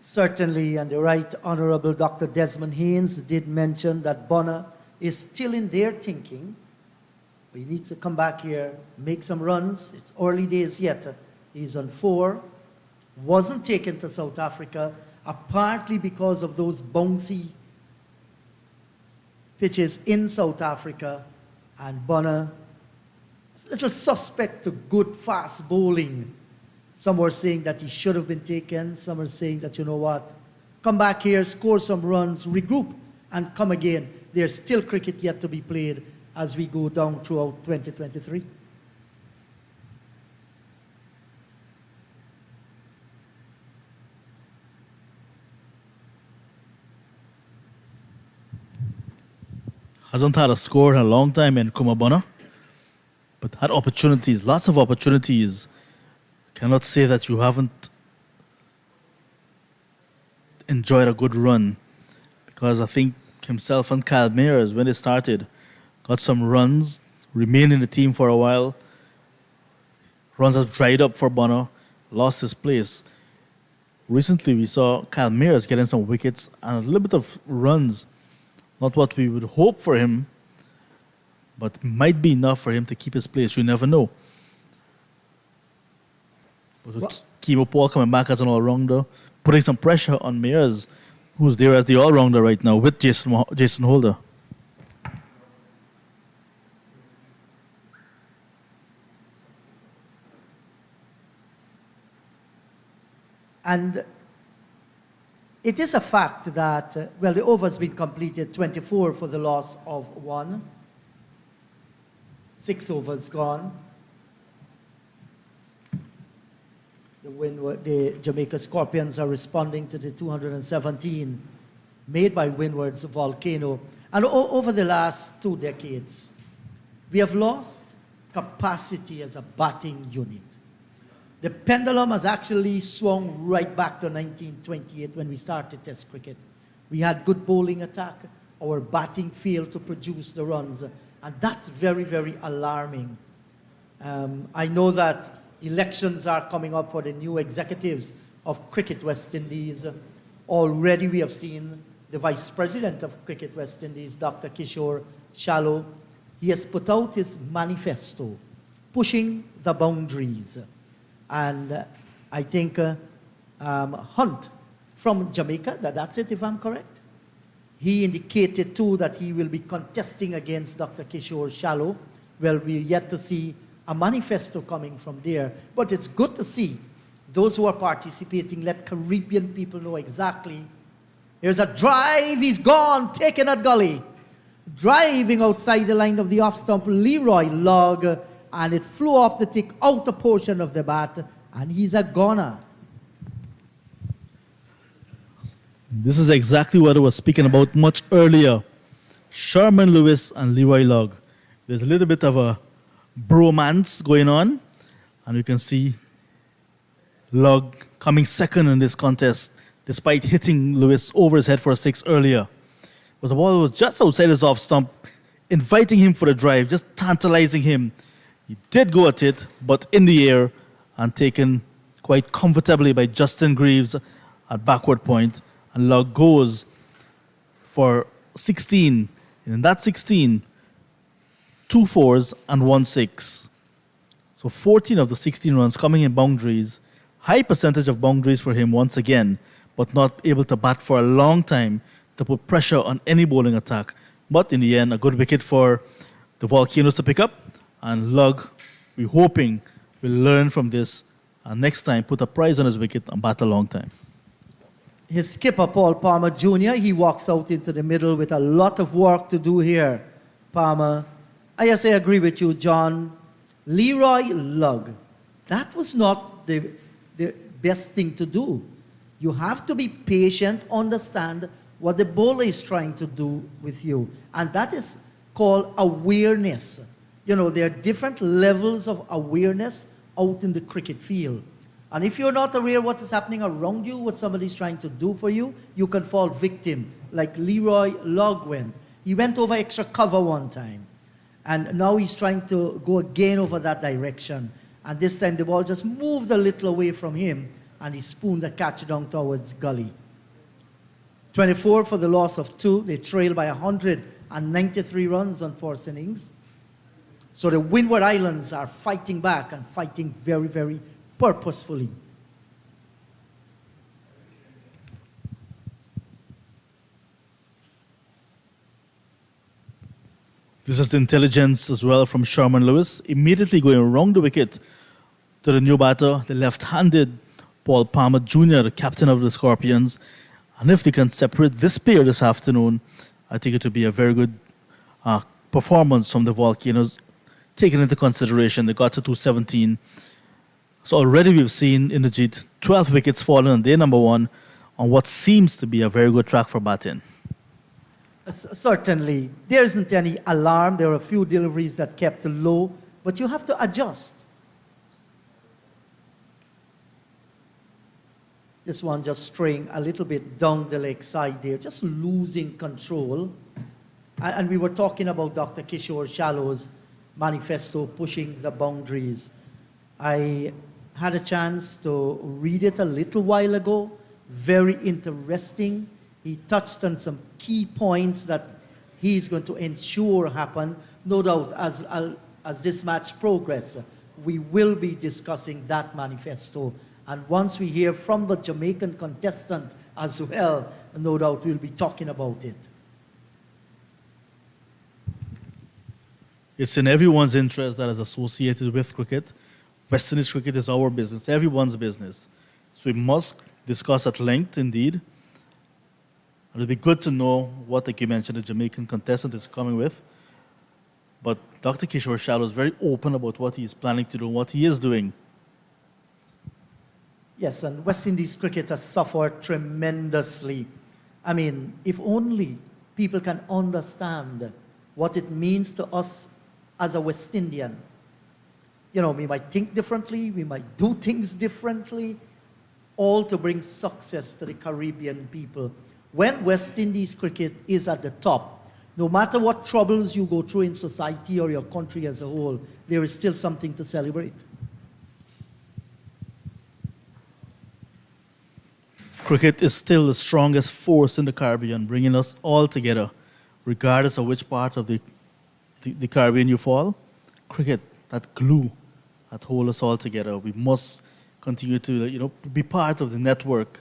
Certainly, and the Right Honourable Dr. Desmond Haynes did mention that Bonner is still in their thinking. He needs to come back here, make some runs. It's early days yet. He's on 4. Wasn't taken to South Africa, partly because of those bouncy pitches in South Africa. And Bonner, a little suspect to good fast bowling. Some were saying that he should have been taken. Some are saying that, come back here, score some runs, regroup, and come again. There's still cricket yet to be played as we go down throughout 2023. Hasn't had a score in a long time in Kruma Bonner, but had opportunities, lots of opportunities. Cannot say that you haven't enjoyed a good run, because I think himself and Kyle Mayers, when they started, got some runs, remained in the team for a while. Runs have dried up for Bonner, lost his place. Recently, we saw Kyle Mayers getting some wickets and a little bit of runs. Not what we would hope for him, but might be enough for him to keep his place. You never know. But with Kimo Paul coming back as an all-rounder, putting some pressure on Mayers, who's there as the all-rounder right now with Jason Holder. And it is a fact that, well, the over's been completed, 24 for the loss of 1. 6 overs gone. The Jamaica Scorpions are responding to the 217 made by Windwards Volcano. And over the last 2 decades, we have lost capacity as a batting unit. The pendulum has actually swung right back to 1928 when we started Test cricket. We had good bowling attack. Our batting failed to produce the runs. And that's very, very alarming. I know that elections are coming up for the new executives of Cricket West Indies. Already we have seen the Vice President of Cricket West Indies, Dr. Kishore Shallow. He has put out his manifesto, pushing the boundaries. And I think Hunt from Jamaica, that's it if I'm correct. He indicated too that he will be contesting against Dr. Kishore Shallow. Well, we're yet to see a manifesto coming from there. But it's good to see those who are participating, let Caribbean people know exactly. There's a drive, he's gone, taking that gully. Driving outside the line of the off stump, Leroy Log, and it flew off the tick, out the portion of the bat, and he's a goner. This is exactly what I was speaking about much earlier. Sherman Lewis and Leroy Log. There's a little bit of a bromance going on, and you can see Log coming second in this contest, despite hitting Lewis over his head for a 6 earlier. It was a ball that was just outside his off stump, inviting him for the drive, just tantalizing him. He did go at it, but in the air and taken quite comfortably by Justin Greaves at backward point. And Log goes for 16. And in that 16, 2 4s and 1 6. So 14 of the 16 runs coming in boundaries. High percentage of boundaries for him once again, but not able to bat for a long time to put pressure on any bowling attack. But in the end, a good wicket for the Volcanoes to pick up. And Lug, we're hoping, will learn from this and next time put a prize on his wicket and bat a long time. His skipper, Paul Palmer Jr., he walks out into the middle with a lot of work to do here. Palmer, I agree with you, John. Leroy Lug, that was not the best thing to do. You have to be patient, understand what the bowler is trying to do with you. And that is called awareness. You know, there are different levels of awareness out in the cricket field. And if you're not aware of what is happening around you, what somebody's trying to do for you, you can fall victim, like Leroy Log went. He went over extra cover one time. And now he's trying to go again over that direction. And this time the ball just moved a little away from him, and he spooned the catch down towards gully. 24 for the loss of 2. They trail by 193 runs on 4 innings. So the Windward Islands are fighting back and fighting very, very purposefully. This is the intelligence as well from Sherman Lewis, immediately going around the wicket to the new batter, the left-handed Paul Palmer Jr., the captain of the Scorpions. And if they can separate this pair this afternoon, I think it would be a very good performance from the Volcanoes, taking into consideration they got to 217. So already we've seen in the Jeet 12 wickets fallen on day number 1 on what seems to be a very good track for batting. Certainly, there isn't any alarm. There are a few deliveries that kept low, but you have to adjust. This one just straying a little bit down the leg side there, just losing control. And we were talking about Dr. Kishore Shallow's manifesto, Pushing the Boundaries. I had a chance to read it a little while ago. Very interesting. He touched on some key points that he's going to ensure happen. No doubt, as this match progresses, we will be discussing that manifesto. And once we hear from the Jamaican contestant as well, no doubt we'll be talking about it. It's in everyone's interest that is associated with cricket. West Indies cricket is our business, everyone's business. So we must discuss at length, indeed. It'll be good to know what, like you mentioned, the Jamaican contestant is coming with. But Dr. Kishore Shallow is very open about what he is planning to do, what he is doing. Yes, and West Indies cricket has suffered tremendously. I mean, if only people can understand what it means to us as a West Indian. You know, we might think differently, we might do things differently, all to bring success to the Caribbean people. When West Indies cricket is at the top, no matter what troubles you go through in society or your country as a whole, there is still something to celebrate. Cricket is still the strongest force in the Caribbean, bringing us all together, regardless of which part of the Caribbean you fall. Cricket, that glue that holds us all together. We must continue to, be part of the network.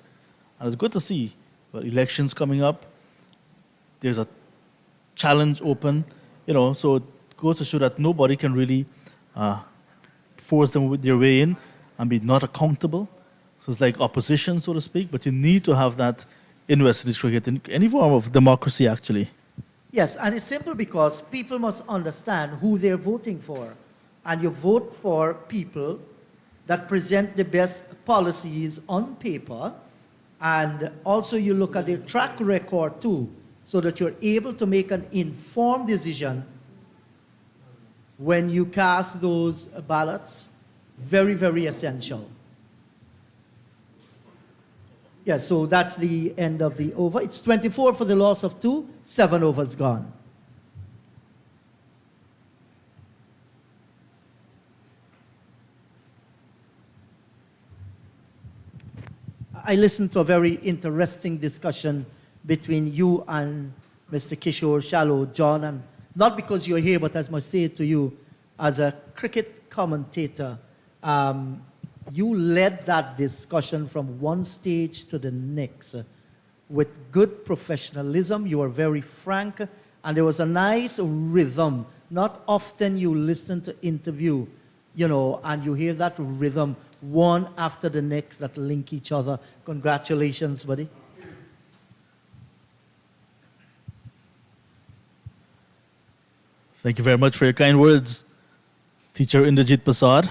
And it's good to see elections coming up. There's a challenge open, so it goes to show that nobody can really force them with their way in and be not accountable. So it's like opposition, so to speak, but you need to have that in West Indies cricket, in any form of democracy, actually. Yes, and it's simple because people must understand who they're voting for. And you vote for people that present the best policies on paper, and also you look at their track record too, so that you're able to make an informed decision when you cast those ballots. Very, very essential. Yeah, so that's the end of the over. It's 24 for the loss of 2, 7 overs gone. I listened to a very interesting discussion between you and Mr. Kishore Shallow, John, and not because you're here, but as I must say it to you, as a cricket commentator, you led that discussion from one stage to the next with good professionalism. You were very frank, and there was a nice rhythm. Not often you listen to interview, and you hear that rhythm one after the next that link each other. Congratulations, buddy. Thank you very much for your kind words, Teacher Indrajit Prasad.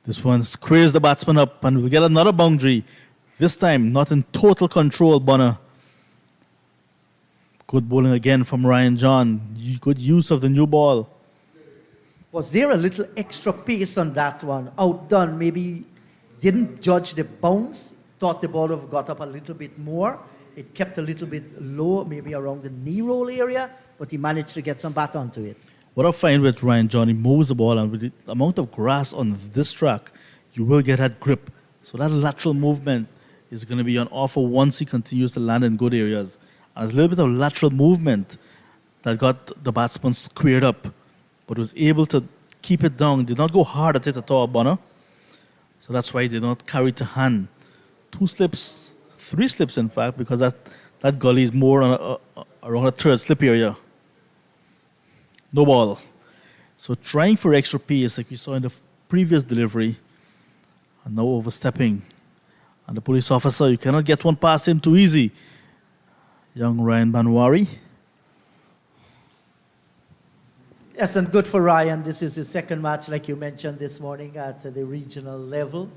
This one squares the batsman up and we'll get another boundary. This time, not in total control, Bonner. Good bowling again from Ryan John. Good use of the new ball. Was there a little extra pace on that one? Outdone, maybe didn't judge the bounce, thought the ball would have got up a little bit more. It kept a little bit low, maybe around the knee roll area, but he managed to get some bat onto it. What I find with Ryan John, he moves the ball, and with the amount of grass on this track, you will get that grip. So that lateral movement is going to be on offer once he continues to land in good areas. And there's a little bit of lateral movement that got the batsman squared up, but was able to keep it down. Did not go hard at it at all, Bonner. So that's why he did not carry to hand. 2 slips, 3 slips in fact, because that gully is more on around a third slip area. No ball. So trying for extra pace like we saw in the previous delivery, and now overstepping. And the police officer, you cannot get one past him too easy. Young Ryan Banwari. Yes, and good for Ryan. This is his second match, like you mentioned this morning, at the regional level.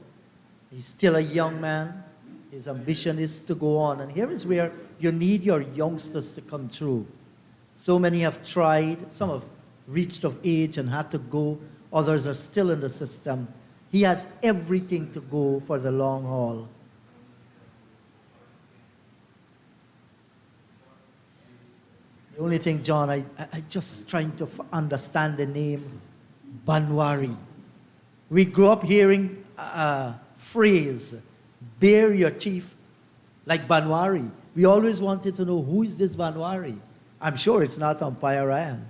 He's still a young man. His ambition is to go on. And here is where you need your youngsters to come through. So many have tried. Some have reached of age and had to go. Others are still in the system. He has everything to go for the long haul. The only thing, John, I just trying to understand the name Banwari. We grew up hearing a phrase, bear your chief like Banwari. We always wanted to know, who is this Banwari? I'm sure it's not umpire Ryan.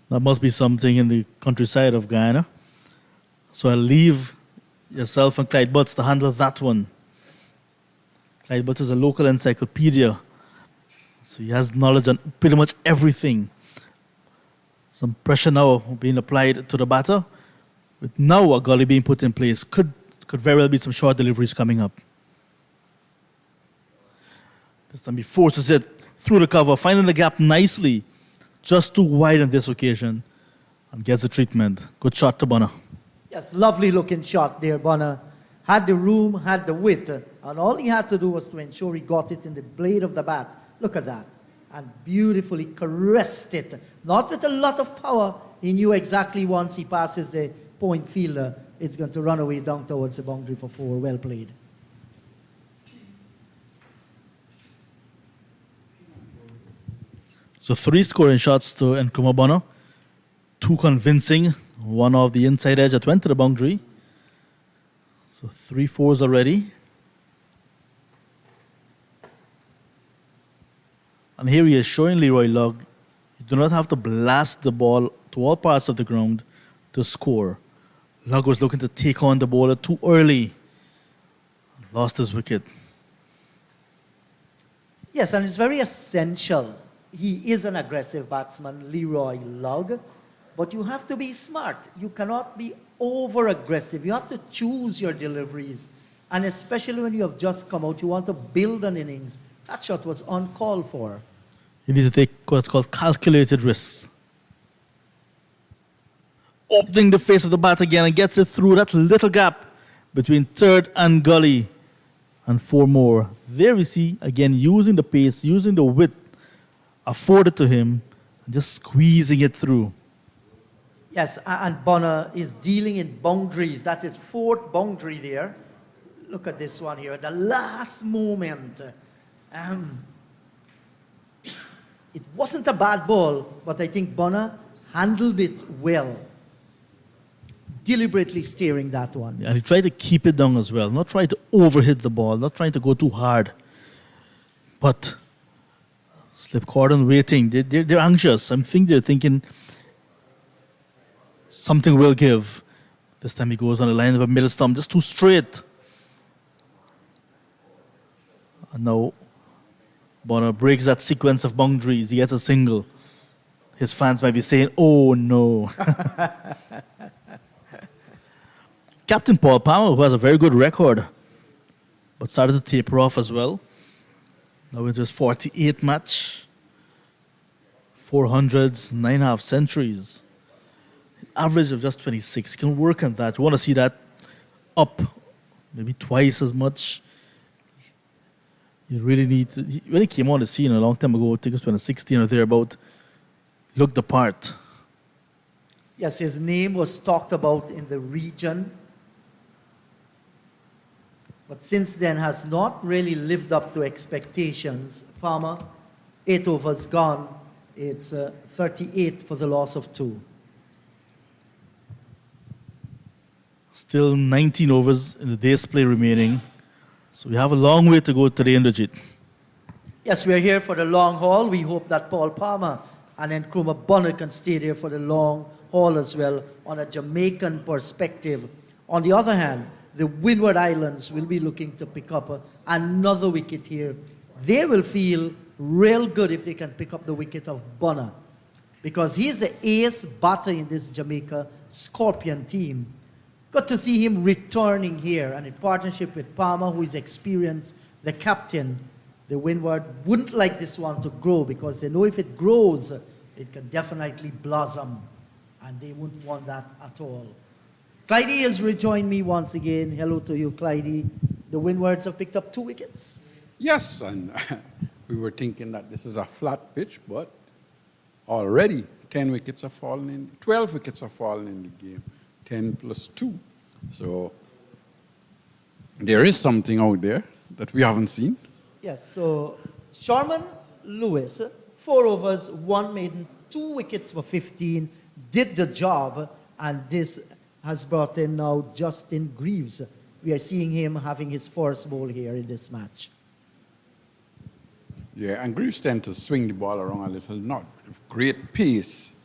That must be something in the countryside of Guyana. So I'll leave yourself and Clyde Butts to handle that one. Clyde Butts is a local encyclopedia. So he has knowledge on pretty much everything. Some pressure now being applied to the batter. With now a gully being put in place, could very well be some short deliveries coming up. This time he forces it through the cover, finding the gap nicely. Just too wide on this occasion. And gets the treatment. Good shot to Bonner. Yes, lovely looking shot there, Bonner. Had the room, had the width, and all he had to do was to ensure he got it in the blade of the bat. Look at that. And beautifully caressed it. Not with a lot of power. He knew exactly once he passes the point fielder, it's going to run away down towards the boundary for 4. Well played. So 3 scoring shots to Nkrumah Bonner. 2 convincing. One off the inside edge that went to the boundary. So 3 fours already. And here he is showing Leroy Lugg, you do not have to blast the ball to all parts of the ground to score. Lugg was looking to take on the bowler too early. Lost his wicket. Yes, and it's very essential. He is an aggressive batsman, Leroy Lugg, but you have to be smart. You cannot be over-aggressive. You have to choose your deliveries. And especially when you have just come out, you want to build an innings. That shot was uncalled for. You need to take what's called calculated risks. Opening the face of the bat again and gets it through that little gap between third and gully. And 4 more. There we see, again, using the pace, using the width afforded to him, and just squeezing it through. Yes, and Bonner is dealing in boundaries. That is 4th boundary there. Look at this one here. At the last moment, it wasn't a bad ball, but I think Bonner handled it well. Deliberately steering that one. And he tried to keep it down as well, not trying to overhit the ball, not trying to go too hard. But slip cordon waiting. They're anxious. I think they're thinking something will give. This time he goes on the line of a middle stump, just too straight. And now Bonner breaks that sequence of boundaries. He gets a single. His fans might be saying, oh no. Captain Paul Palmer, who has a very good record, but started to taper off as well. Now it's his 48th match. 400s, 9.5 centuries. Average of just 26. Can work on that. You want to see that up maybe twice as much. You really need to. When he came on the scene a long time ago, I think it was 2016 or thereabout, looked the part. Yes, his name was talked about in the region, but since then has not really lived up to expectations. Palmer, 8 overs gone. It's 38 for the loss of 2. Still 19 overs in the day's play remaining. So we have a long way to go today, Indrajit. Yes, we're here for the long haul. We hope that Paul Palmer and Nkrumah Bonner can stay there for the long haul as well on a Jamaican perspective. On the other hand, the Windward Islands will be looking to pick up another wicket here. They will feel real good if they can pick up the wicket of Bonner, because he's the ace batter in this Jamaica Scorpion team. Good to see him returning here, and in partnership with Palmer, who is experienced, the captain. The Windward wouldn't like this one to grow, because they know if it grows, it can definitely blossom, and they wouldn't want that at all. Clydie has rejoined me once again. Hello to you, Clydie. The Windwards have picked up 2 wickets. Yes, and we were thinking that this is a flat pitch, but already 10 wickets are falling in, 12 wickets are falling in the game, 10 plus 2. So there is something out there that we haven't seen. Yes, so Sharman Lewis, 4 overs, 1 maiden, 2 wickets for 15, did the job, and this has brought in now Justin Greaves. We are seeing him having his first ball here in this match. Yeah, and Greaves tend to swing the ball around a little, not with great pace,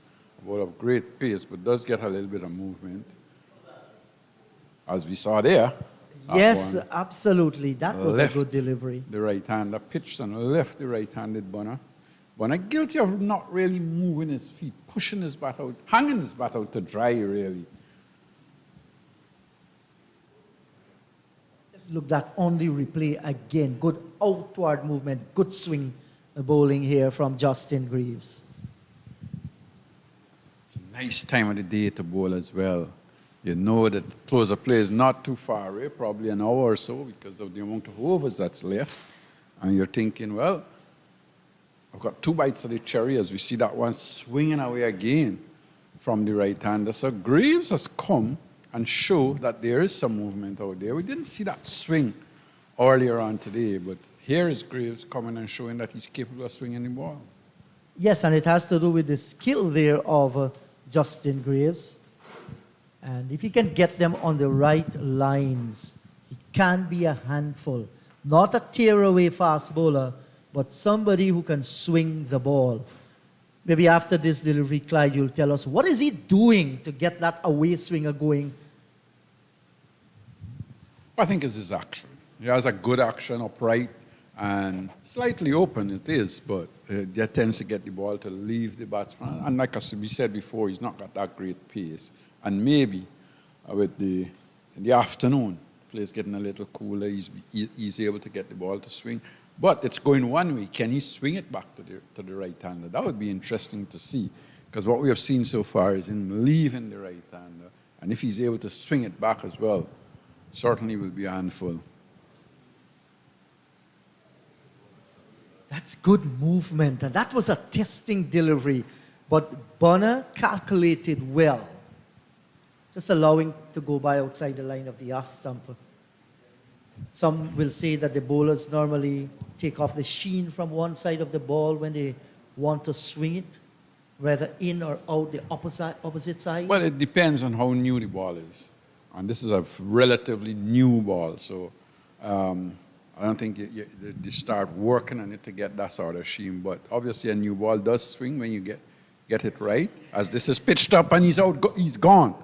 a ball of great pace, but does get a little bit of movement, as we saw there. Yes, One. absolutely. That was Left a good delivery. The right-hander pitched and left the right-handed Bonner. Bonner guilty of not really moving his feet, pushing his bat out, hanging his bat out to dry, really. Let's look that on the replay again. Good outward movement, good swing bowling here from Justin Greaves. It's a nice time of the day to bowl as well. You know that closer play is not too far away, probably an hour or so because of the amount of overs that's left. And you're thinking, well, I've got 2 bites of the cherry as we see that one swinging away again from the right-hander. So Greaves has come and show that there is some movement out there. We didn't see that swing earlier on today, but here is Greaves coming and showing that he's capable of swinging the ball. Yes, and it has to do with the skill there of Justin Greaves. And if he can get them on the right lines, he can be a handful. Not a tear-away fast bowler, but somebody who can swing the ball. Maybe after this delivery, Clyde, you'll tell us, what is he doing to get that away swinger going? I think it's his action. He has a good action upright and slightly open it is, but that tends to get the ball to leave the batsman. And like we said before, he's not got that great pace. And maybe with in the afternoon, play's getting a little cooler, he's able to get the ball to swing. But it's going one way. Can he swing it back to the right-hander? That would be interesting to see, because what we have seen so far is him leaving the right-hander. And if he's able to swing it back as well, certainly will be a handful. That's good movement, and that was a testing delivery. But Bonner calculated well, just allowing to go by outside the line of the off stump. Some will say that the bowlers normally take off the sheen from one side of the ball when they want to swing it, whether in or out the opposite side. Well, it depends on how new the ball is. And this is a relatively new ball, so I don't think you start working on it to get that sort of sheen. But obviously a new ball does swing when you get it right. As this is pitched up and he's gone.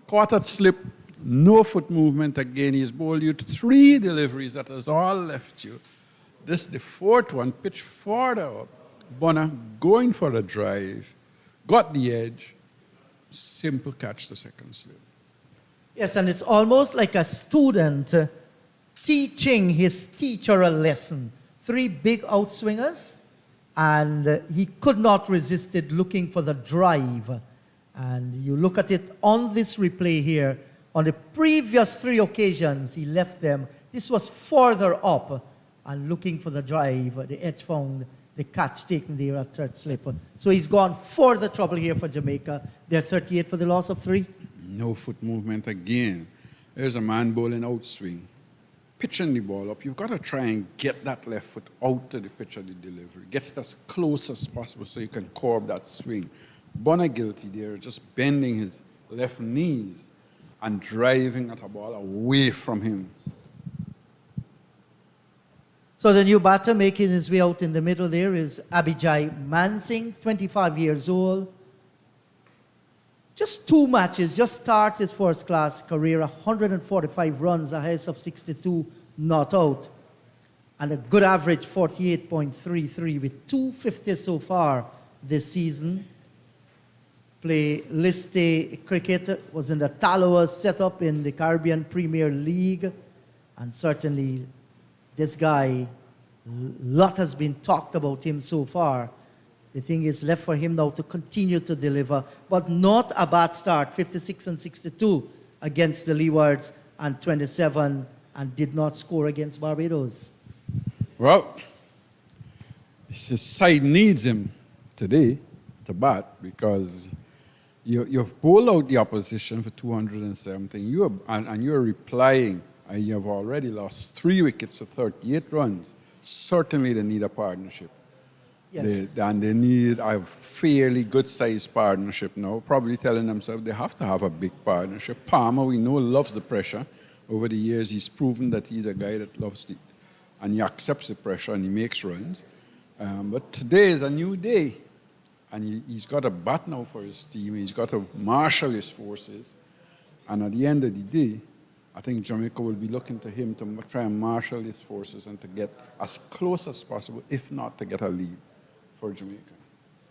Caught at slip, no foot movement again. He's bowled you 3 deliveries. That is all left you. This, the 4th one, pitched further up. Bonner going for a drive, got the edge, simple catch the second slip. Yes, and it's almost like a student teaching his teacher a lesson. 3 big outswingers, and he could not resist it, looking for the drive. And you look at it on this replay here. On the previous 3 occasions, he left them. This was further up and looking for the drive. The edge found the catch taken there at 3rd slip. So he's gone for the trouble here for Jamaica. They're 38 for the loss of 3. No foot movement again. There's a man bowling outswing, pitching the ball up. You've got to try and get that left foot out to the pitch of the delivery. Get it as close as possible so you can curb that swing. Bonner guilty there, just bending his left knees and driving at a ball away from him. So the new batter making his way out in the middle there is Abijay Mansingh, 25 years old. Just 2 matches, just starts his first-class career, 145 runs, a highest of 62 not out, and a good average, 48.33, with 250 so far this season. Play Liste cricket, was in the Taloa setup in the Caribbean Premier League, and certainly this guy, lot has been talked about him so far. The thing is left for him now to continue to deliver, but not a bad start. 56 and 62 against the Windwards and 27, and did not score against Barbados. Well, his side needs him today to bat because you've bowled out the opposition for 217, and you're replying, and you've already lost 3 wickets for 38 runs. Certainly they need a partnership. Yes. And they need a fairly good-sized partnership now, probably telling themselves they have to have a big partnership. Palmer, we know, loves the pressure. Over the years, he's proven that he's a guy that loves it, and he accepts the pressure and he makes runs. But today is a new day, and he's got a bat now for his team. He's got to marshal his forces, and at the end of the day, I think Jamaica will be looking to him to try and marshal his forces and to get as close as possible, if not to get a lead for Jamaica.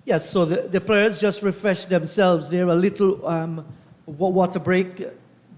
Yes, so the players just refreshed themselves. They're a little water break.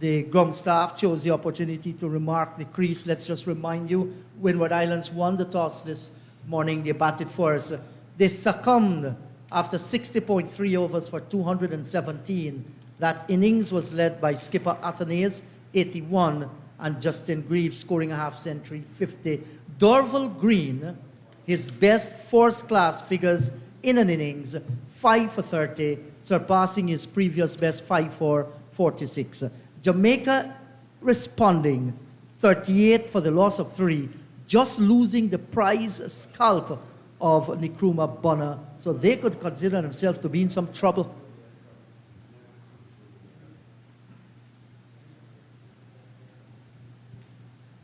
The ground staff chose the opportunity to remark the crease. Let's just remind you, Windward Islands won the toss this morning. They batted first. They succumbed after 60.3 overs for 217. That innings was led by skipper Athenaeus, 81, and Justin Greaves scoring a half-century, 50. Dorval Green, his best first-class figures in an innings, 5 for 30, surpassing his previous best 5 for 46. Jamaica responding, 38 for the loss of 3, just losing the prize scalp of Nkrumah Bonner, so they could consider themselves to be in some trouble.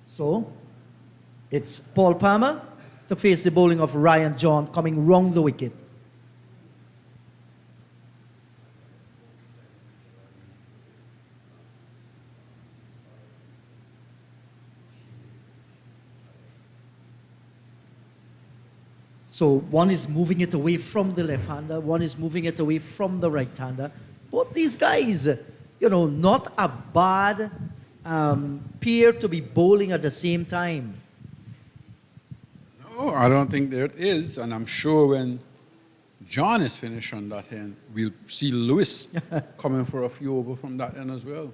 So, it's Paul Palmer to face the bowling of Ryan John coming round the wicket. So one is moving it away from the left-hander, one is moving it away from the right-hander. Both these guys, not a bad pair to be bowling at the same time. No, I don't think there is, and I'm sure when John is finished on that end, we'll see Lewis coming for a few over from that end as well.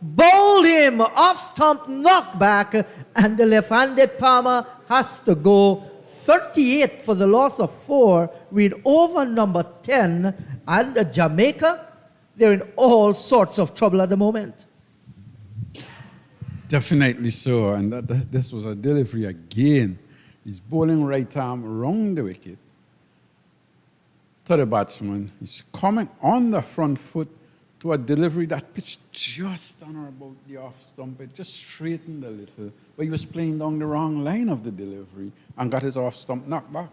Bowled him, off-stump knockback, and the left-handed Palmer has to go 38 for the loss of 4 with over number 10, and Jamaica, they're in all sorts of trouble at the moment. Definitely so, and this was a delivery again. He's bowling right arm around the wicket to the batsman. He's coming on the front foot to a delivery that pitched just on or about the off stump. It just straightened a little, but he was playing down the wrong line of the delivery and got his off stump knocked back.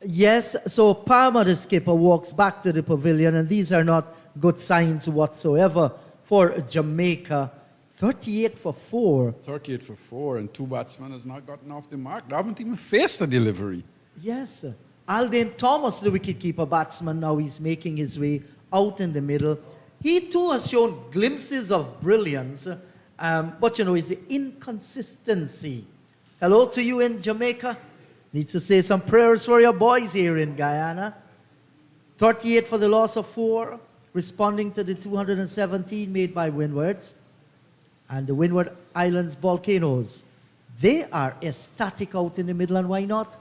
Yes, so Palmer, the skipper, walks back to the pavilion, and these are not good signs whatsoever for Jamaica. 38 for 4. 38 for 4, and 2 batsmen has not gotten off the mark. They haven't even faced a delivery. Yes, Alden Thomas, the wicketkeeper batsman, now he's making his way out in the middle. He too has shown glimpses of brilliance, but it's the inconsistency. Hello to you in Jamaica. Need to say some prayers for your boys here in Guyana. 38 for the loss of 4, responding to the 217 made by Windwards. And the Windward Islands Volcanoes, they are ecstatic out in the middle, and why not?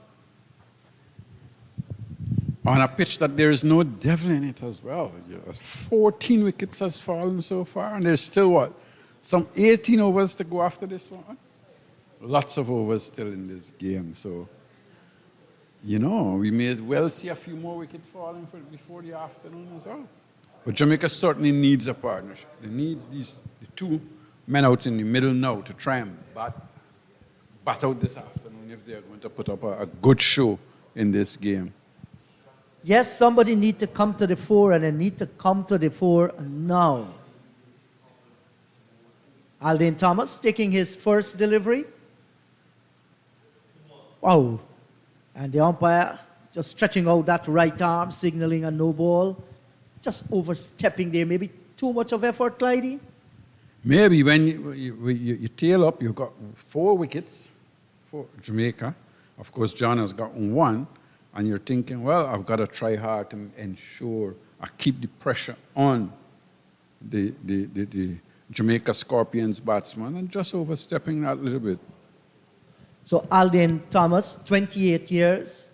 On a pitch that there is no devil in it as well. 14 wickets has fallen so far, and there's still some 18 overs to go after this one. Lots of overs still in this game, so we may as well see a few more wickets falling before the afternoon as well. But Jamaica certainly needs a partnership. They need the 2 men out in the middle now to try and bat out this afternoon if they are going to put up a good show in this game. Yes, somebody need to come to the fore, and they need to come to the fore now. Alden Thomas taking his first delivery. Wow. And the umpire just stretching out that right arm, signaling a no ball. Just overstepping there. Maybe too much of effort, Clydie? Maybe when you tail up, you've got 4 wickets for Jamaica. Of course, John has got 1. And you're thinking, well, I've got to try hard to ensure I keep the pressure on the Jamaica Scorpions batsman, and just overstepping that little bit. So Alden Thomas, 28 years,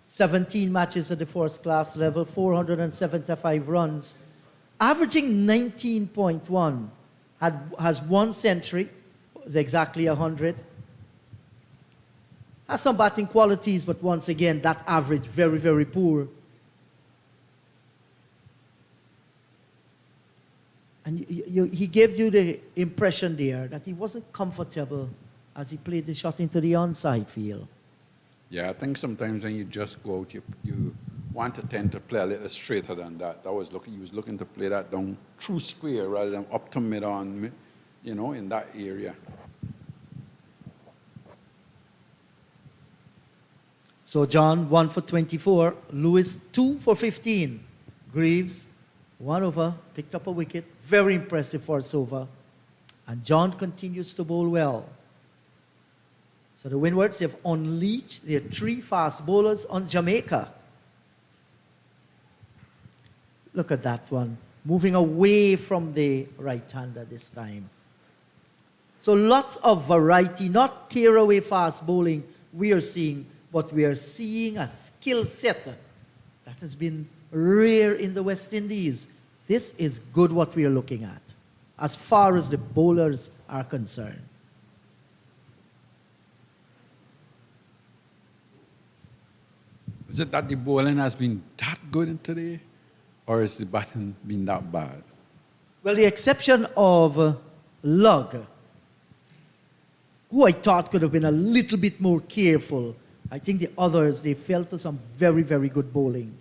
17 matches at the first class level, 475 runs, averaging 19.1, has 1 century, is exactly 100. Has some batting qualities, but once again, that average very, very poor. And he gave you the impression there that he wasn't comfortable as he played the shot into the onside field. Yeah, I think sometimes when you just go out, you want to tend to play a little straighter than that. He was looking to play that down through square rather than up to mid-on, you know, in that area. So John, 1 for 24. Lewis, 2 for 15. Greaves, 1 over, picked up a wicket. Very impressive first over. And John continues to bowl well. So the Windwards have unleashed their 3 fast bowlers on Jamaica. Look at that one. Moving away from the right-hander this time. So lots of variety, not tear-away fast bowling we are seeing, but we are seeing a skill set that has been rare in the West Indies. This is good what we are looking at, as far as the bowlers are concerned. Is it that the bowling has been that good today, or is the batting been that bad? Well, the exception of Lug, who I thought could have been a little bit more careful. I think the others, they fell to some very, very good bowling.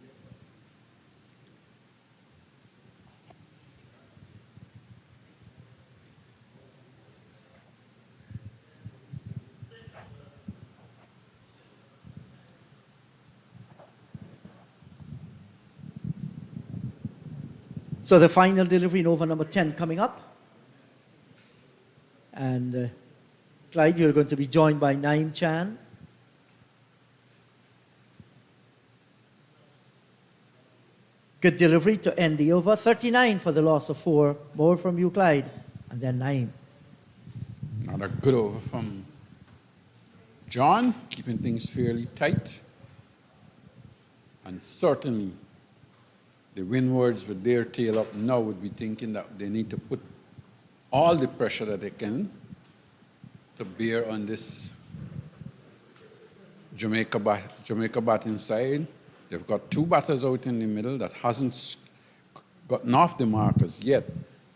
So the final delivery in over number 10 coming up. And Clyde, you're going to be joined by Naeem Chan. Good delivery to end the over. 39 for the loss of 4. More from you, Clyde. And then Naeem. Not a good over from John, keeping things fairly tight. And certainly, the Windwards with their tail up now would be thinking that they need to put all the pressure that they can to bear on this Jamaica batting side. They've got 2 batters out in the middle that hasn't gotten off the markers yet.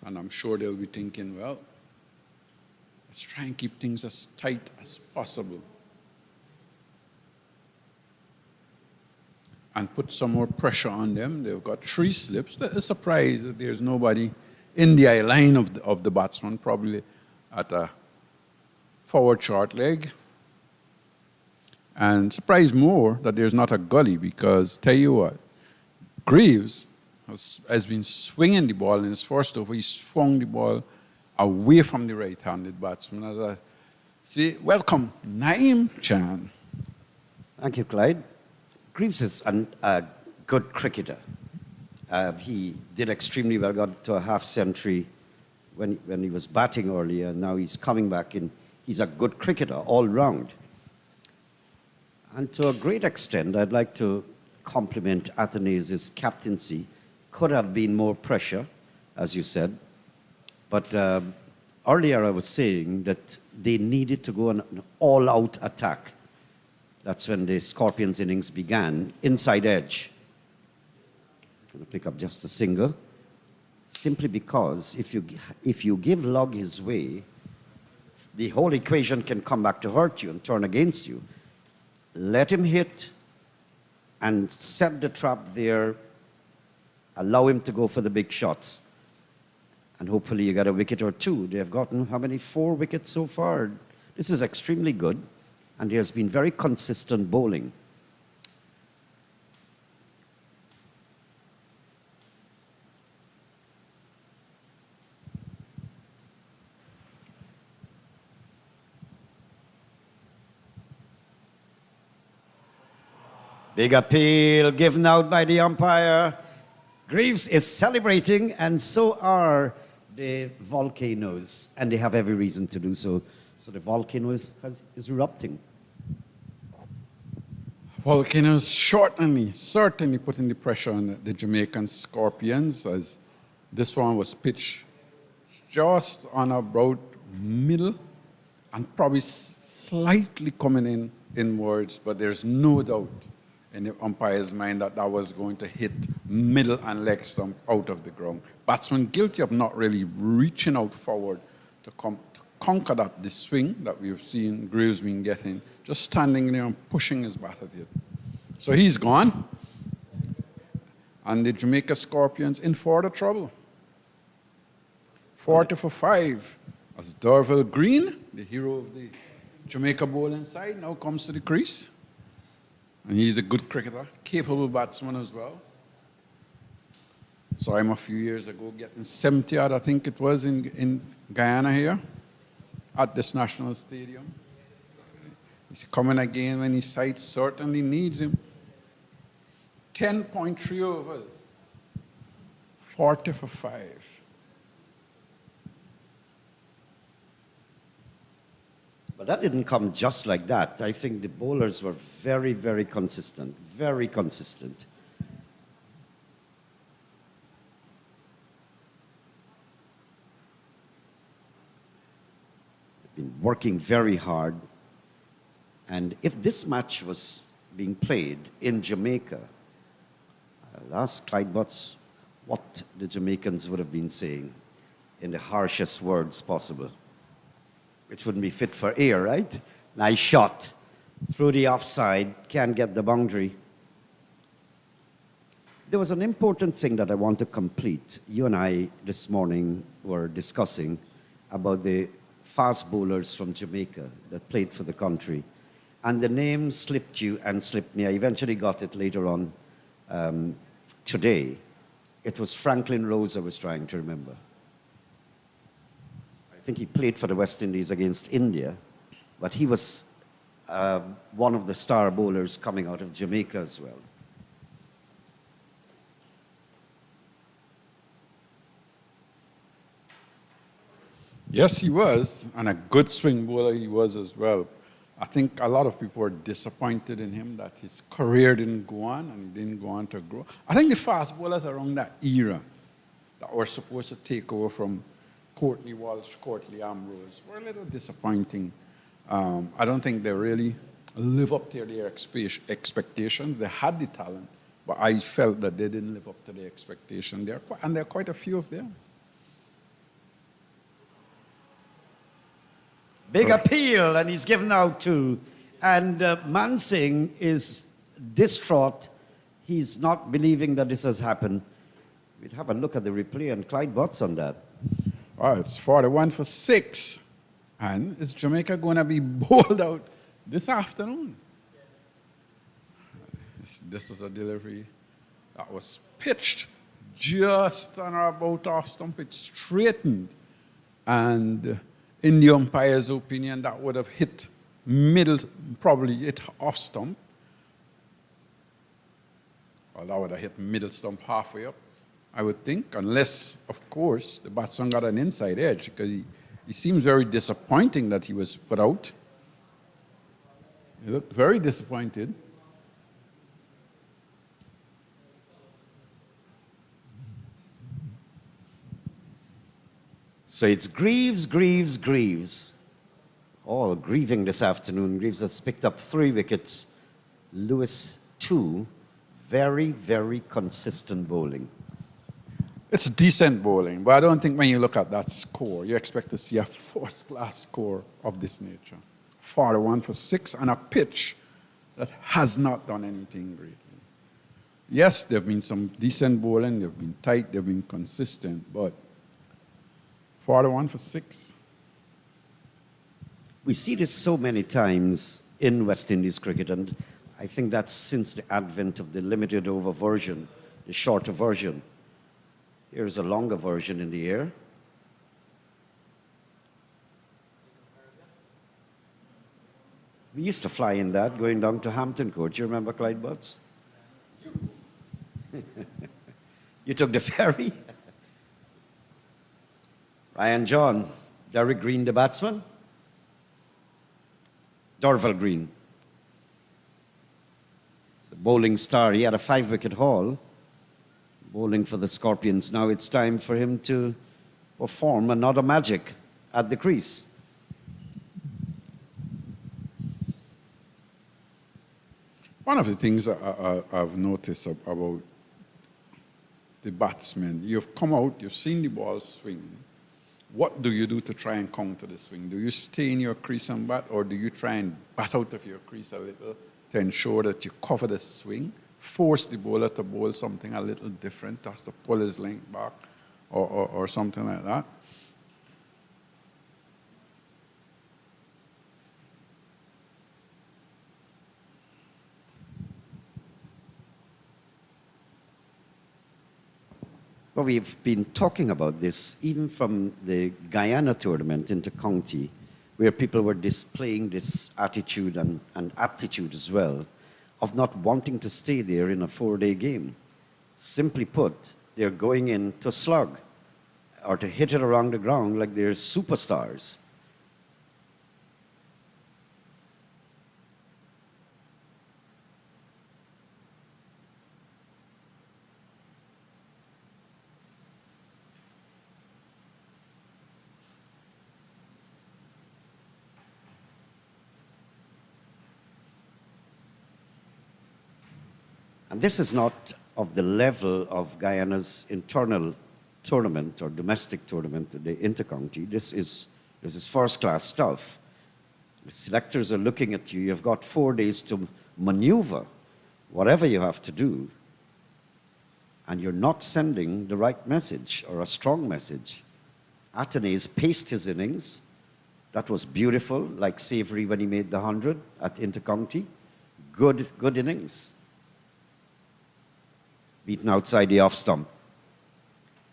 And I'm sure they'll be thinking, well, let's try and keep things as tight as possible. And put some more pressure on them. They've got 3 slips. They're surprised that there's nobody in the eye line of the batsman, probably at a forward short leg. And surprised more that there's not a gully, because tell you what, Greaves has been swinging the ball in his first over. He swung the ball away from the right-handed batsman. As I say, welcome, Naeem Chan. Thank you, Clyde. Greaves is a good cricketer. He did extremely well, got to a half century when he was batting earlier. Now he's coming back in. He's a good cricketer all round. And to a great extent, I'd like to compliment Athanasius' captaincy. Could have been more pressure, as you said. But earlier I was saying that they needed to go on an all-out attack. That's when the Scorpions innings began, inside edge. I'm going to pick up just a single. Simply because if you give Log his way, the whole equation can come back to hurt you and turn against you. Let him hit and set the trap there. Allow him to go for the big shots. And hopefully you get a wicket or 2. They have gotten, how many? 4 wickets so far. This is extremely good. And there's been very consistent bowling. Big appeal given out by the umpire. Greaves is celebrating, and so are the Volcanoes, and they have every reason to do so. So the volcano is erupting. Volcanoes certainly putting the pressure on the Jamaican Scorpions, as this one was pitched just on about middle and probably slightly coming in inwards, but there's no doubt in the umpire's mind that that was going to hit middle and leg stump out of the ground. Batsman guilty of not really reaching out forward to conquer the swing that we've seen Graves been getting, just standing there and pushing his bat at it. So he's gone. And the Jamaica Scorpions in for the trouble. 40 for 5. As Darville Green, the hero of the Jamaica bowling side, now comes to the crease. And he's a good cricketer, capable batsman as well. Saw him a few years ago getting 70 odd, I think it was, in Guyana here at this national stadium. He's coming again when his side certainly needs him. 10.3 overs, 40 for 5. But that didn't come just like that. I think the bowlers were very, very consistent, very consistent. They've been working very hard. And if this match was being played in Jamaica, I'll ask Clyde Butts what the Jamaicans would have been saying in the harshest words possible. Which wouldn't be fit for air, right? Nice shot. Through the offside, can't get the boundary. There was an important thing that I want to complete. You and I this morning were discussing about the fast bowlers from Jamaica that played for the country. And the name slipped you and slipped me. I eventually got it later on today. It was Franklin Rose I was trying to remember. I think he played for the West Indies against India, but he was one of the star bowlers coming out of Jamaica as well. Yes, he was, and a good swing bowler he was as well. I think a lot of people were disappointed in him that his career didn't go on and he didn't go on to grow. I think the fast bowlers around that era that were supposed to take over from Courtney Walsh, Courtney Ambrose were a little disappointing. I don't think they really live up to their expectations. They had the talent, but I felt that they didn't live up to their expectation. And there are quite a few of them. Big appeal, and he's given out too. And Mansingh is distraught. He's not believing that this has happened. We'd have a look at the replay and Clyde Butts on that. All right, it's 41 for 6. And is Jamaica going to be bowled out this afternoon? This is a delivery that was pitched just on or about off stump. It straightened. And in the umpire's opinion, that would have hit middle, probably hit off stump. Well, that would have hit middle stump halfway up, I would think, unless, of course, the batsman got an inside edge, because he seems very disappointing that he was put out. He looked very disappointed. So it's Greaves. All grieving this afternoon. Greaves has picked up 3 wickets. Lewis 2. Very, very consistent bowling. It's decent bowling, but I don't think when you look at that score, you expect to see a first-class score of this nature. 41 for 6 and a pitch that has not done anything greatly. Yes, there have been some decent bowling, they've been tight, they've been consistent, but 41 for 6. We see this so many times in West Indies cricket, and I think that's since the advent of the limited over version, the shorter version. Here's a longer version in the air. We used to fly in that, going down to Hampton Court. Do you remember, Clyde Butts? You took the ferry? Ryan John, Derek Green, the batsman. Dorval Green, the bowling star. He had a 5-wicket haul, bowling for the Scorpions. Now it's time for him to perform another magic at the crease. One of the things I've noticed about the batsmen, you've come out, you've seen the ball swing. What do you do to try and counter the swing? Do you stay in your crease and bat, or do you try and bat out of your crease a little to ensure that you cover the swing, force the bowler to bowl something a little different, just to pull his length back, or something like that? Well, we've been talking about this even from the Guyana tournament inter-county, where people were displaying this attitude and aptitude as well of not wanting to stay there in a 4-day game. Simply put, they're going in to slug or to hit it around the ground like they're superstars. And this is not of the level of Guyana's internal tournament or domestic tournament, the intercounty. This is first-class stuff. The selectors are looking at you. You've got 4 days to maneuver whatever you have to do, and you're not sending the right message or a strong message. Atenes paced his innings. That was beautiful, like Savory when he made the 100 at intercounty. Good innings. Beaten outside the off stump.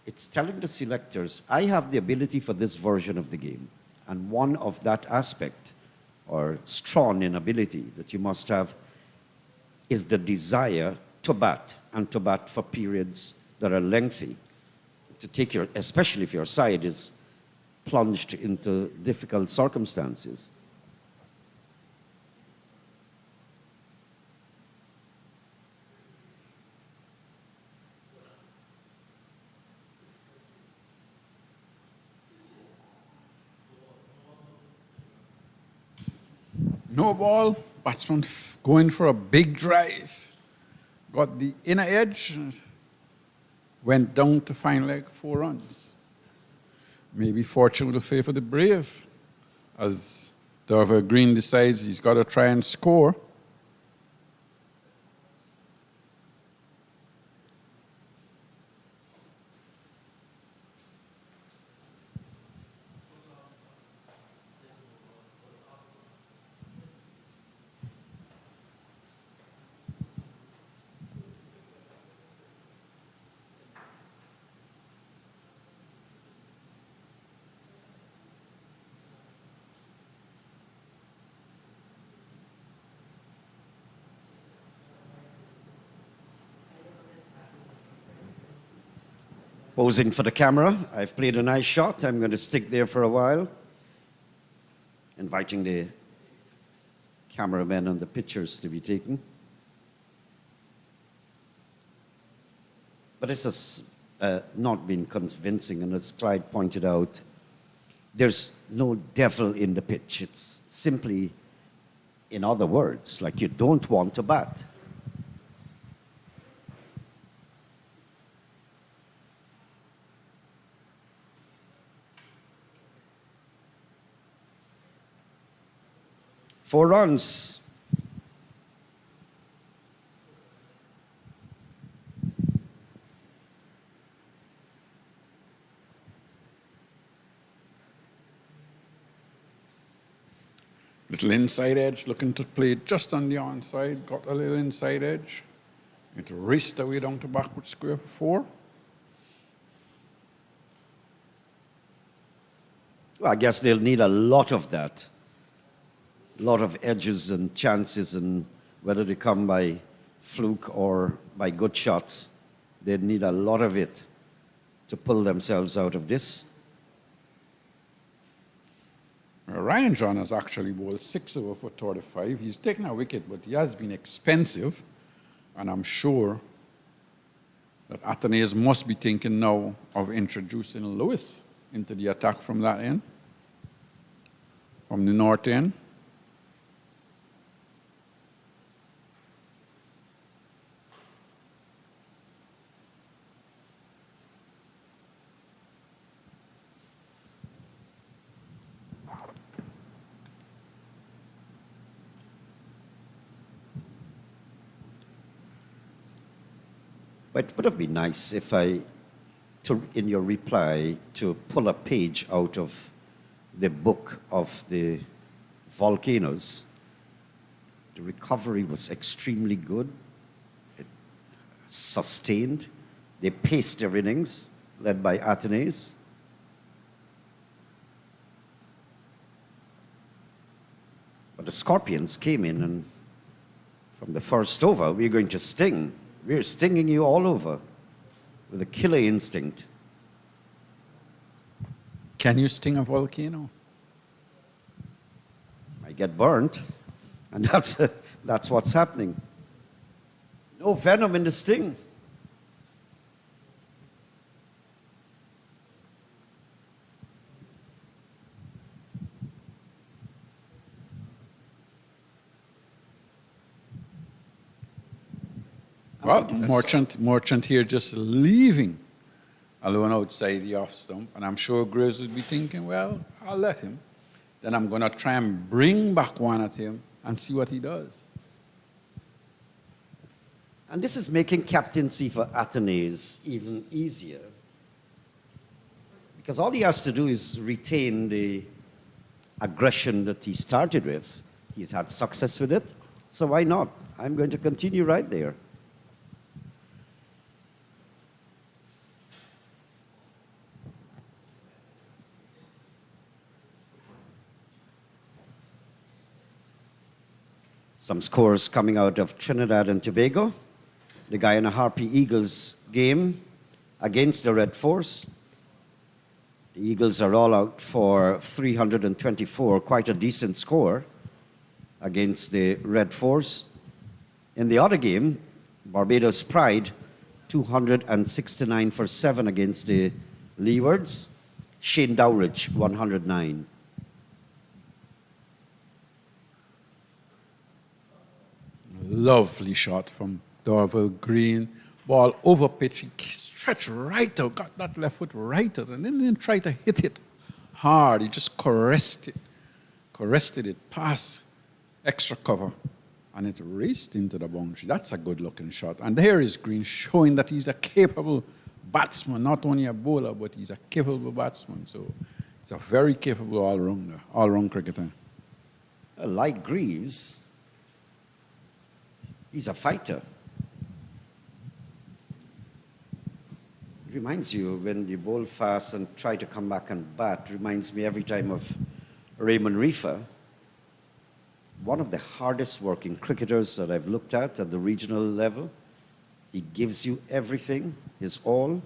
It's telling the selectors, I have the ability for this version of the game. And one of that aspect, or strong in ability that you must have, is the desire to bat, and to bat for periods that are lengthy. To take your, especially if your side is plunged into difficult circumstances. No ball, batsman going for a big drive. Got the inner edge, went down to fine leg, 4 runs. Maybe fortune will favor the brave, as Dorval Green decides he's got to try and score. Posing for the camera. I've played a nice shot. I'm going to stick there for a while. Inviting the cameramen and the pictures to be taken. But this has not been convincing, and as Clyde pointed out, there's no devil in the pitch. It's simply, in other words, like you don't want to bat. Four runs. Little inside edge, looking to play just on the onside, got a little inside edge. It raced away down to backward square for 4. Well, I guess they'll need a lot of that. A lot of edges and chances, and whether they come by fluke or by good shots, they need a lot of it to pull themselves out of this. Right. Ryan John has actually bowled 6 over for 35. He's taken a wicket, but he has been expensive. And I'm sure that Athenaeus must be thinking now of introducing Lewis into the attack from that end, from the north end. But it would have been nice if in your reply, to pull a page out of the book of the Volcanoes. The recovery was extremely good. It sustained. They paced their innings, led by Athenaeus. But the Scorpions came in, and from the first over, we're going to sting. We're stinging you all over with a killer instinct. Can you sting a volcano? I get burnt, and that's what's happening. No venom in the sting. Well, Merchant here just leaving alone outside the off stump. And I'm sure Graves would be thinking, well, I'll let him. Then I'm going to try and bring back one at him and see what he does. And this is making captaincy for Athenaeus even easier. Because all he has to do is retain the aggression that he started with. He's had success with it. So why not? I'm going to continue right there. Some scores coming out of Trinidad and Tobago. The Guyana Harpy Eagles game against the Red Force. The Eagles are all out for 324, quite a decent score against the Red Force. In the other game, Barbados Pride, 269 for 7 against the Leewards. Shane Dowridge, 109. Lovely shot from Dorval Green. Ball over pitch. He stretched right out, got that left foot right out, and then didn't try to hit it hard. He just caressed it past extra cover, and it raced into the boundary. That's a good-looking shot. And there is Green showing that he's a capable batsman, not only a bowler, but he's a capable batsman. So he's a very capable all-round cricketer. Like Greaves, he's a fighter. It reminds you when you bowl fast and try to come back and bat, reminds me every time of Raymond Reefer, one of the hardest working cricketers that I've looked at the regional level. He gives you everything, his all.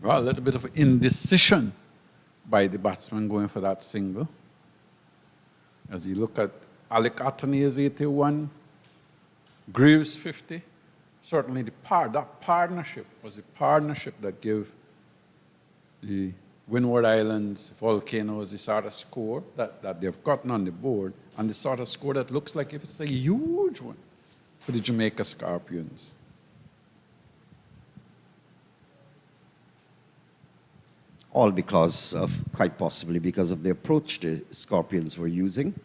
Well, a little bit of indecision by the batsman going for that single. As you look at Alec Athenaeus 81, Greaves 50, certainly that partnership was the partnership that gave the Windward Islands Volcanoes the sort of score that they've gotten on the board, and the sort of score that looks like if it's a huge one for the Jamaica Scorpions. All because of, quite possibly because of the approach the Scorpions were using.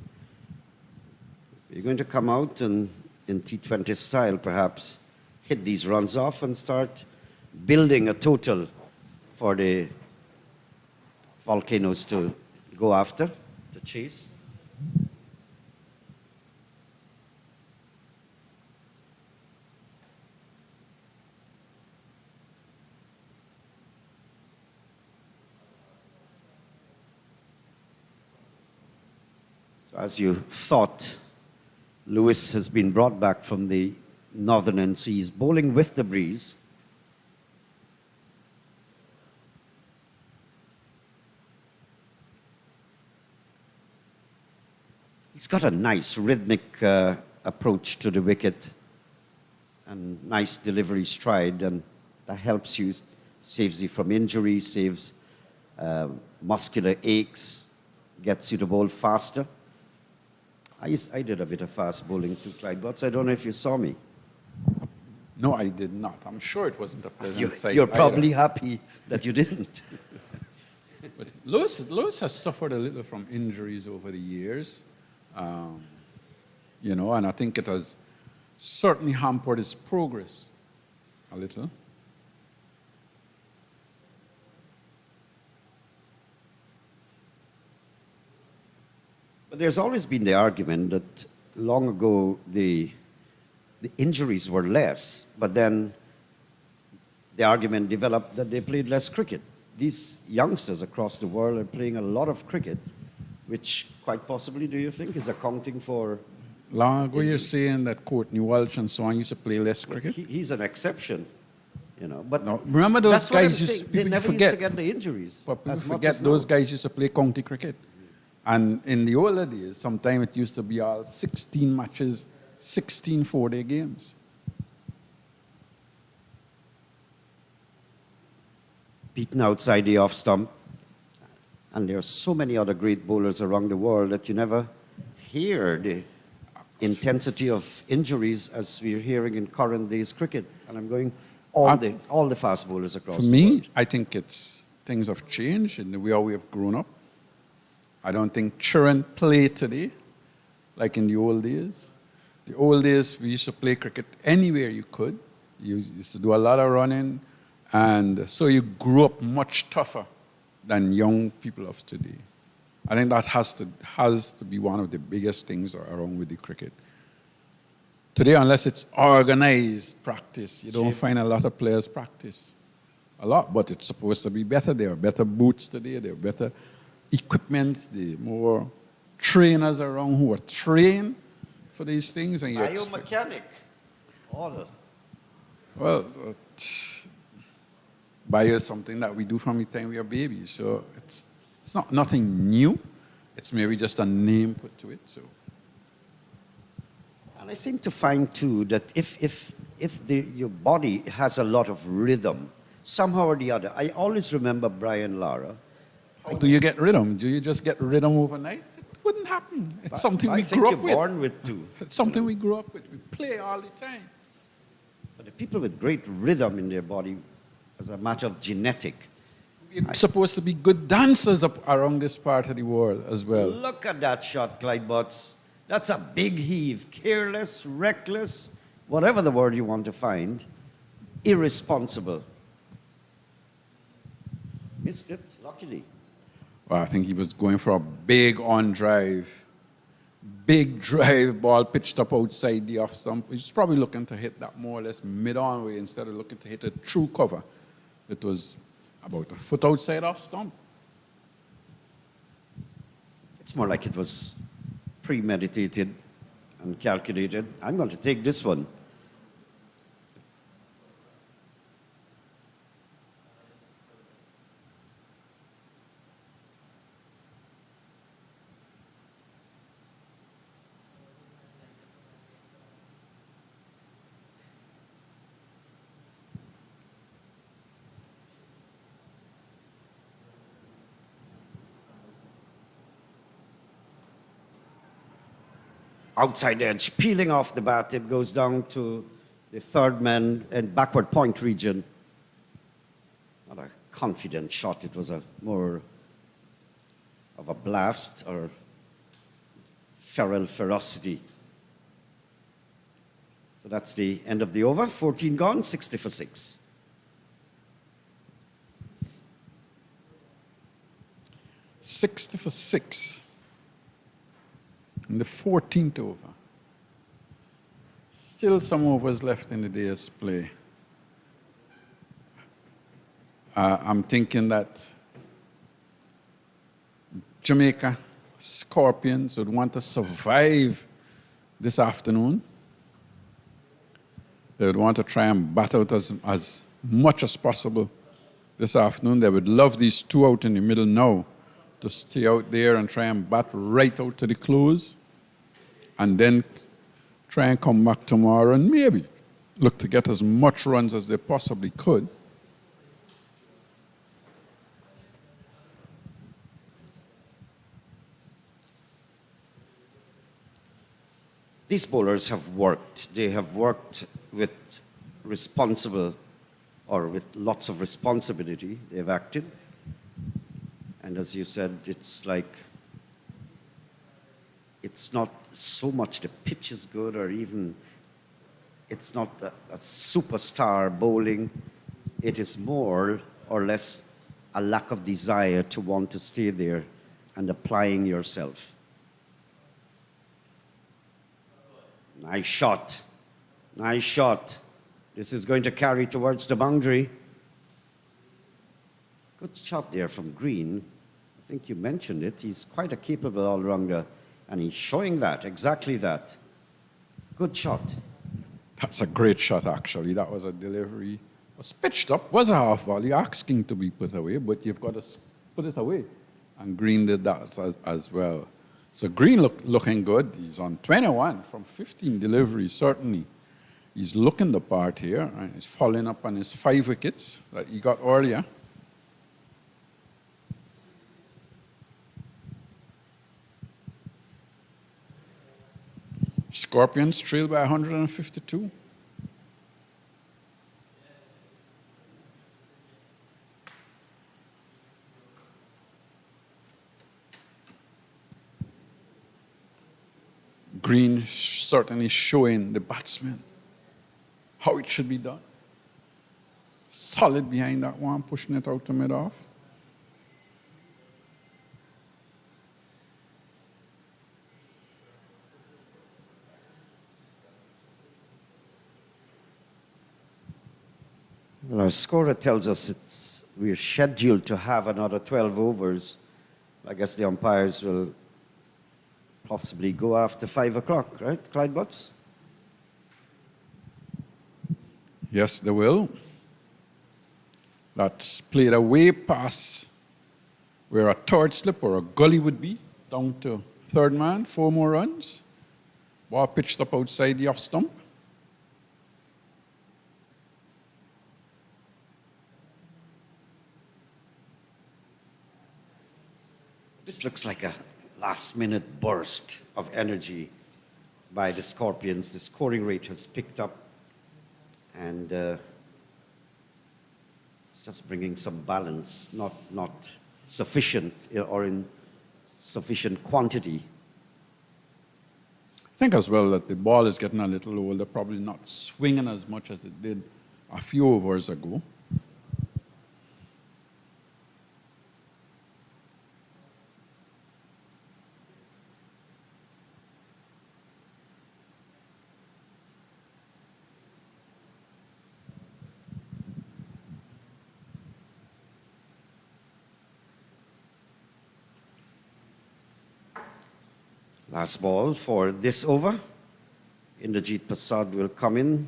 You're going to come out and, in T20 style, perhaps hit these runs off and start building a total for the Volcanoes to go after, to chase. So as you thought, Lewis has been brought back from the northern end seas, bowling with the breeze. He's got a nice rhythmic approach to the wicket and nice delivery stride, and that helps you, saves you from injury, saves muscular aches, gets you to bowl faster. I did a bit of fast bowling too, Clyde Butts. I don't know if you saw me. No, I did not. I'm sure it wasn't a pleasant sight. You're probably either. happy that you didn't. But Lewis has suffered a little from injuries over the years, you know, and I think it has certainly hampered his progress a little. But there's always been the argument that long ago the injuries were less, but then the argument developed that they played less cricket. These youngsters across the world are playing a lot of cricket, which quite possibly, do you think, is accounting for... Long ago, you're saying that Courtney Walsh and so on used to play less cricket? He's an exception, you know. But no, remember those that's what I'm guys saying. They never used to get the injuries. But people as much forget as those now. guys used to play county cricket. And in the older days, sometimes it used to be all 16 matches, 16 four-day games. Beaten outside the off stump. And there are so many other great bowlers around the world that you never hear the intensity of injuries as we're hearing in current days cricket. And I'm going all the fast bowlers across For the world. me, I think things have changed in the way we have grown up. I don't think children play today like in the old days. The old days, we used to play cricket anywhere you could. You used to do a lot of running, and so you grew up much tougher than young people of today. I think that has to be one of the biggest things around with the cricket. Today, unless it's organized practice, you don't find a lot of players practice. A lot, but it's supposed to be better. There are better boots today, there are better equipment, the more trainers around who are trained for these things. And Biomechanic. All. Well, bio is something that we do from the time we are babies. So it's not nothing new. It's maybe just a name put to it. So. And I seem to find too that if your body has a lot of rhythm, somehow or the other, I always remember Brian Lara. How do you get rhythm? Do you just get rhythm overnight? It wouldn't happen. It's something we grew up with. You're born with too. It's something we grew up with. We play all the time. But the people with great rhythm in their body, as a matter of genetic. We're supposed to be good dancers around this part of the world as well. Look at that shot, Clyde Butts. That's a big heave. Careless, reckless, whatever the word you want to find. Irresponsible. Missed it, luckily. Well, I think he was going for a big on drive. Big drive ball pitched up outside the off stump. He's probably looking to hit that more or less mid-on way instead of looking to hit it through cover. It was about a foot outside off stump. It's more like it was premeditated and calculated. I'm going to take this one. Outside edge, peeling off the bat, it goes down to the third man and backward point region. Not a confident shot, it was a more of a blast or feral ferocity. So that's the end of the over. 14 gone, 60 for 6. $60 for 6. In the 14th over. Still some overs left in the day's play. I'm thinking that Jamaica Scorpions would want to survive this afternoon. They would want to try and bat out as much as possible this afternoon. They would love these two out in the middle now to stay out there and try and bat right out to the close, and then try and come back tomorrow and maybe look to get as much runs as they possibly could. These bowlers have worked. They have worked with responsible or with lots of responsibility. They've acted. And as you said, it's like, it's not so much the pitch is good or even it's not a superstar bowling. It is more or less a lack of desire to want to stay there and applying yourself. Nice shot. Nice shot. This is going to carry towards the boundary. Good shot there from Green. I think you mentioned it. He's quite a capable all-rounder, and he's showing that, exactly that. Good shot. That's a great shot, actually. That was a delivery. It was pitched up, was a half volley, asking to be put away, but you've got to put it away. And Green did that as well. So Green looking good. He's on 21 from 15 deliveries, certainly. He's looking the part here, and he's following up on his 5 wickets that he got earlier. Scorpions trail by 152. Green certainly showing the batsman how it should be done. Solid behind that one, pushing it out to mid-off. Well, our scorer tells us we're scheduled to have another 12 overs. I guess the umpires will possibly go after 5 o'clock, right, Clyde Butts? Yes, they will. That's played away past where a third slip or a gully would be, down to third man, 4 more runs. Ball pitched up outside the off stump. This looks like a last-minute burst of energy by the Scorpions. The scoring rate has picked up, and it's just bringing some balance, not sufficient or in sufficient quantity. I think as well that the ball is getting a little older, probably not swinging as much as it did a few overs ago. Last ball for this over. Indrajit Prasad will come in.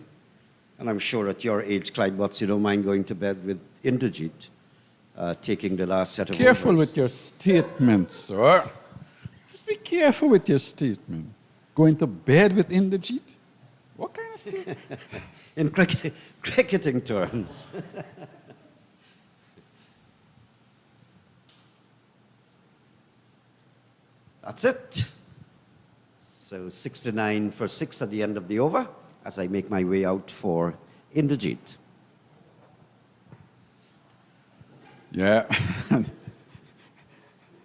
And I'm sure at your age, Clyde Butts, you don't mind going to bed with Indrajit taking the last set of Careful overs. with your statements, sir. Just be careful with your statement. Going to bed with Indrajit? What kind of statement? In cricketing terms. That's it. So 69 for 6 at the end of the over as I make my way out for Indrajit. Yeah.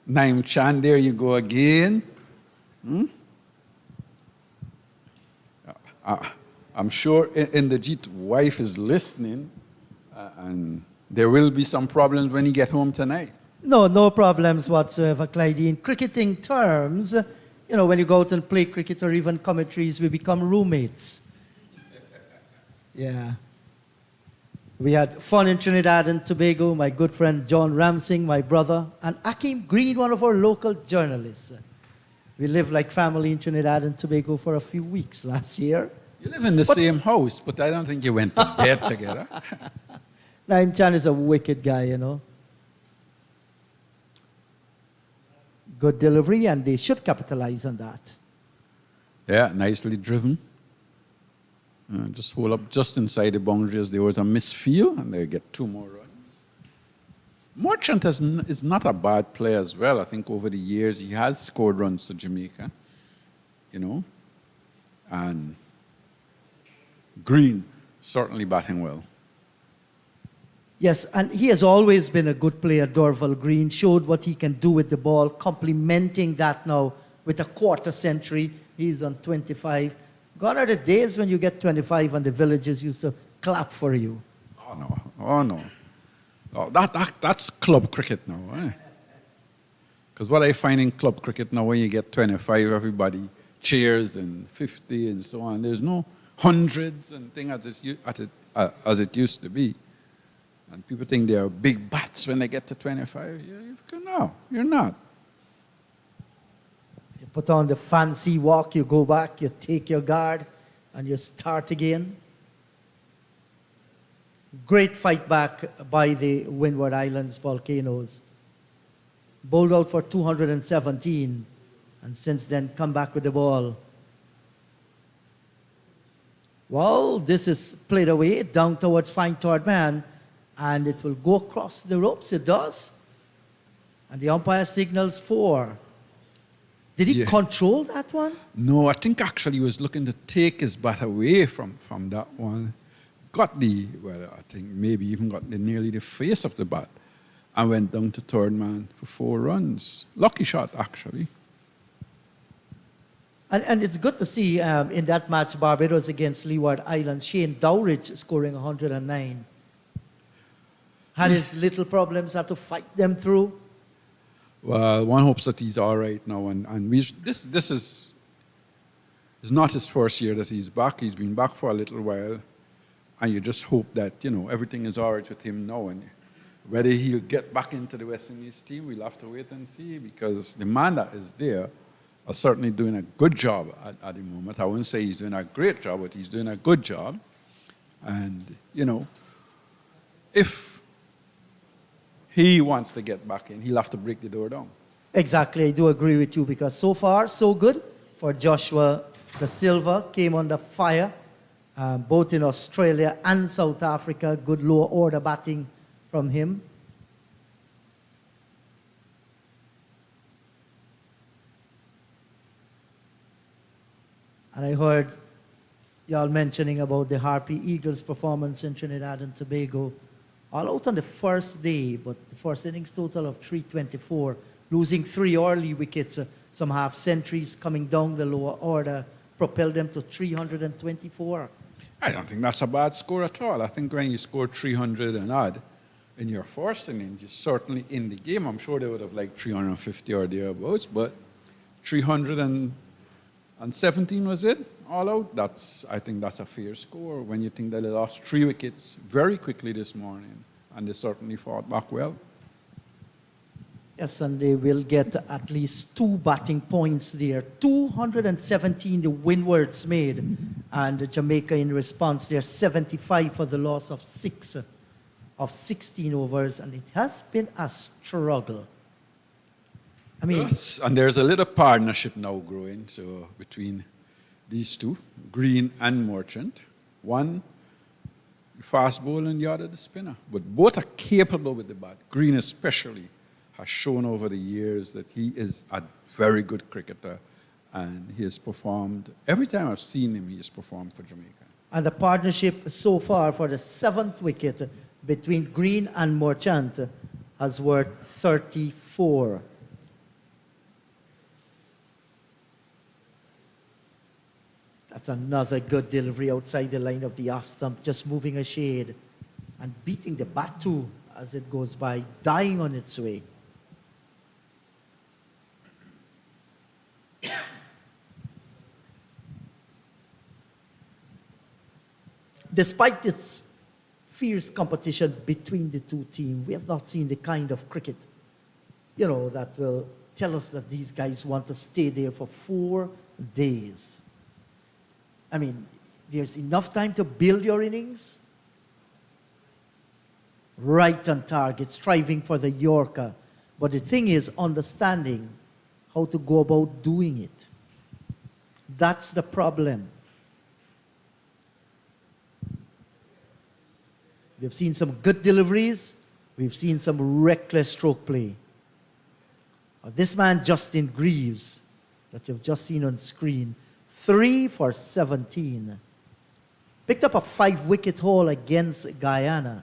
Naim Chan, there you go again. I'm sure Indrajit's wife is listening, and there will be some problems when you get home tonight. No problems whatsoever, Clyde. In cricketing terms, you know, when you go out and play cricket or even commentaries, we become roommates. Yeah. We had fun in Trinidad and Tobago. My good friend John Ramsing, my brother, and Akeem Green, one of our local journalists. We lived like family in Trinidad and Tobago for a few weeks last year. You live in the same house, but I don't think you went to bed together. Naim Chan is a wicked guy, you know. Good delivery, and they should capitalize on that. Yeah, nicely driven. Just hold up just inside the boundaries. There was a misfield, and they get 2 more runs. Merchant is not a bad player as well. I think over the years he has scored runs to Jamaica, you know. And Green certainly batting well. Yes, and he has always been a good player, Dorval Green. Showed what he can do with the ball, complementing that now with a quarter century. He's on 25. Gone are the days when you get 25 and the villagers used to clap for you. Oh, no. Oh, no. Oh, that's club cricket now, eh? Because what I find in club cricket now, when you get 25, everybody cheers and 50 and so on. There's no hundreds and things as it used to be. And people think they are big bats when they get to 25. No, you're not. You put on the fancy walk, you go back, you take your guard, and you start again. Great fight back by the Windward Islands Volcanoes. Bowled out for 217, and since then come back with the ball. Well, this is played away down towards fine third man, and it will go across the ropes. It does. And the umpire signals 4. Did he control that one? No, I think actually he was looking to take his bat away from that one. I think maybe even got nearly the face of the bat and went down to third man for 4 runs. Lucky shot, actually. And it's good to see in that match, Barbados against Leeward Islands, Shane Dowridge scoring 109. Had his little problems, had to fight them through. Well, one hopes that he's all right now. And this is not his first year that he's back. He's been back for a little while. And you just hope that, everything is all right with him now. And whether he'll get back into the West Indies team, we'll have to wait and see, because the man that is there is certainly doing a good job at the moment. I wouldn't say he's doing a great job, but he's doing a good job. And, if he wants to get back in, he'll have to break the door down. Exactly, I do agree with you, because so far, so good for Joshua Da Silva. Came under fire, both in Australia and South Africa. Good lower order batting from him. And I heard y'all mentioning about the Harpy Eagles' performance in Trinidad and Tobago. All out on the first day, but the first innings total of 324, losing 3 early wickets, some half centuries coming down the lower order, propelled them to 324. I don't think that's a bad score at all. I think when you score 300 and odd in your first innings, you're certainly in the game. I'm sure they would have liked 350 or thereabouts, but 317 was it, all out. I think that's a fair score when you think that they lost 3 wickets very quickly this morning, and they certainly fought back well. Yes, and they will get at least 2 batting points there. 217 the Windwards made, and Jamaica in response, they're 75 for the loss of 6 of 16 overs, and it has been a struggle. I mean, Yes, and there's a little partnership now growing, so between these two, Green and Merchant. One fast bowler and the other the spinner. But both are capable with the bat. Green especially has shown over the years that he is a very good cricketer, and he has performed, every time I've seen him, he has performed for Jamaica. and the partnership so far for the 7th wicket between Green and Merchant has worth 34. That's another good delivery outside the line of the off stump, just moving a shade and beating the bat too as it goes by, dying on its way. Despite its fierce competition between the two teams, we have not seen the kind of cricket, that will tell us that these guys want to stay there for 4 days. I mean, there's enough time to build your innings. Right on target, striving for the Yorker. But the thing is understanding how to go about doing it. That's the problem. We've seen some good deliveries. We've seen some reckless stroke play. This man, Justin Greaves, that you've just seen on screen, 3 for 17. Picked up a 5-wicket haul against Guyana.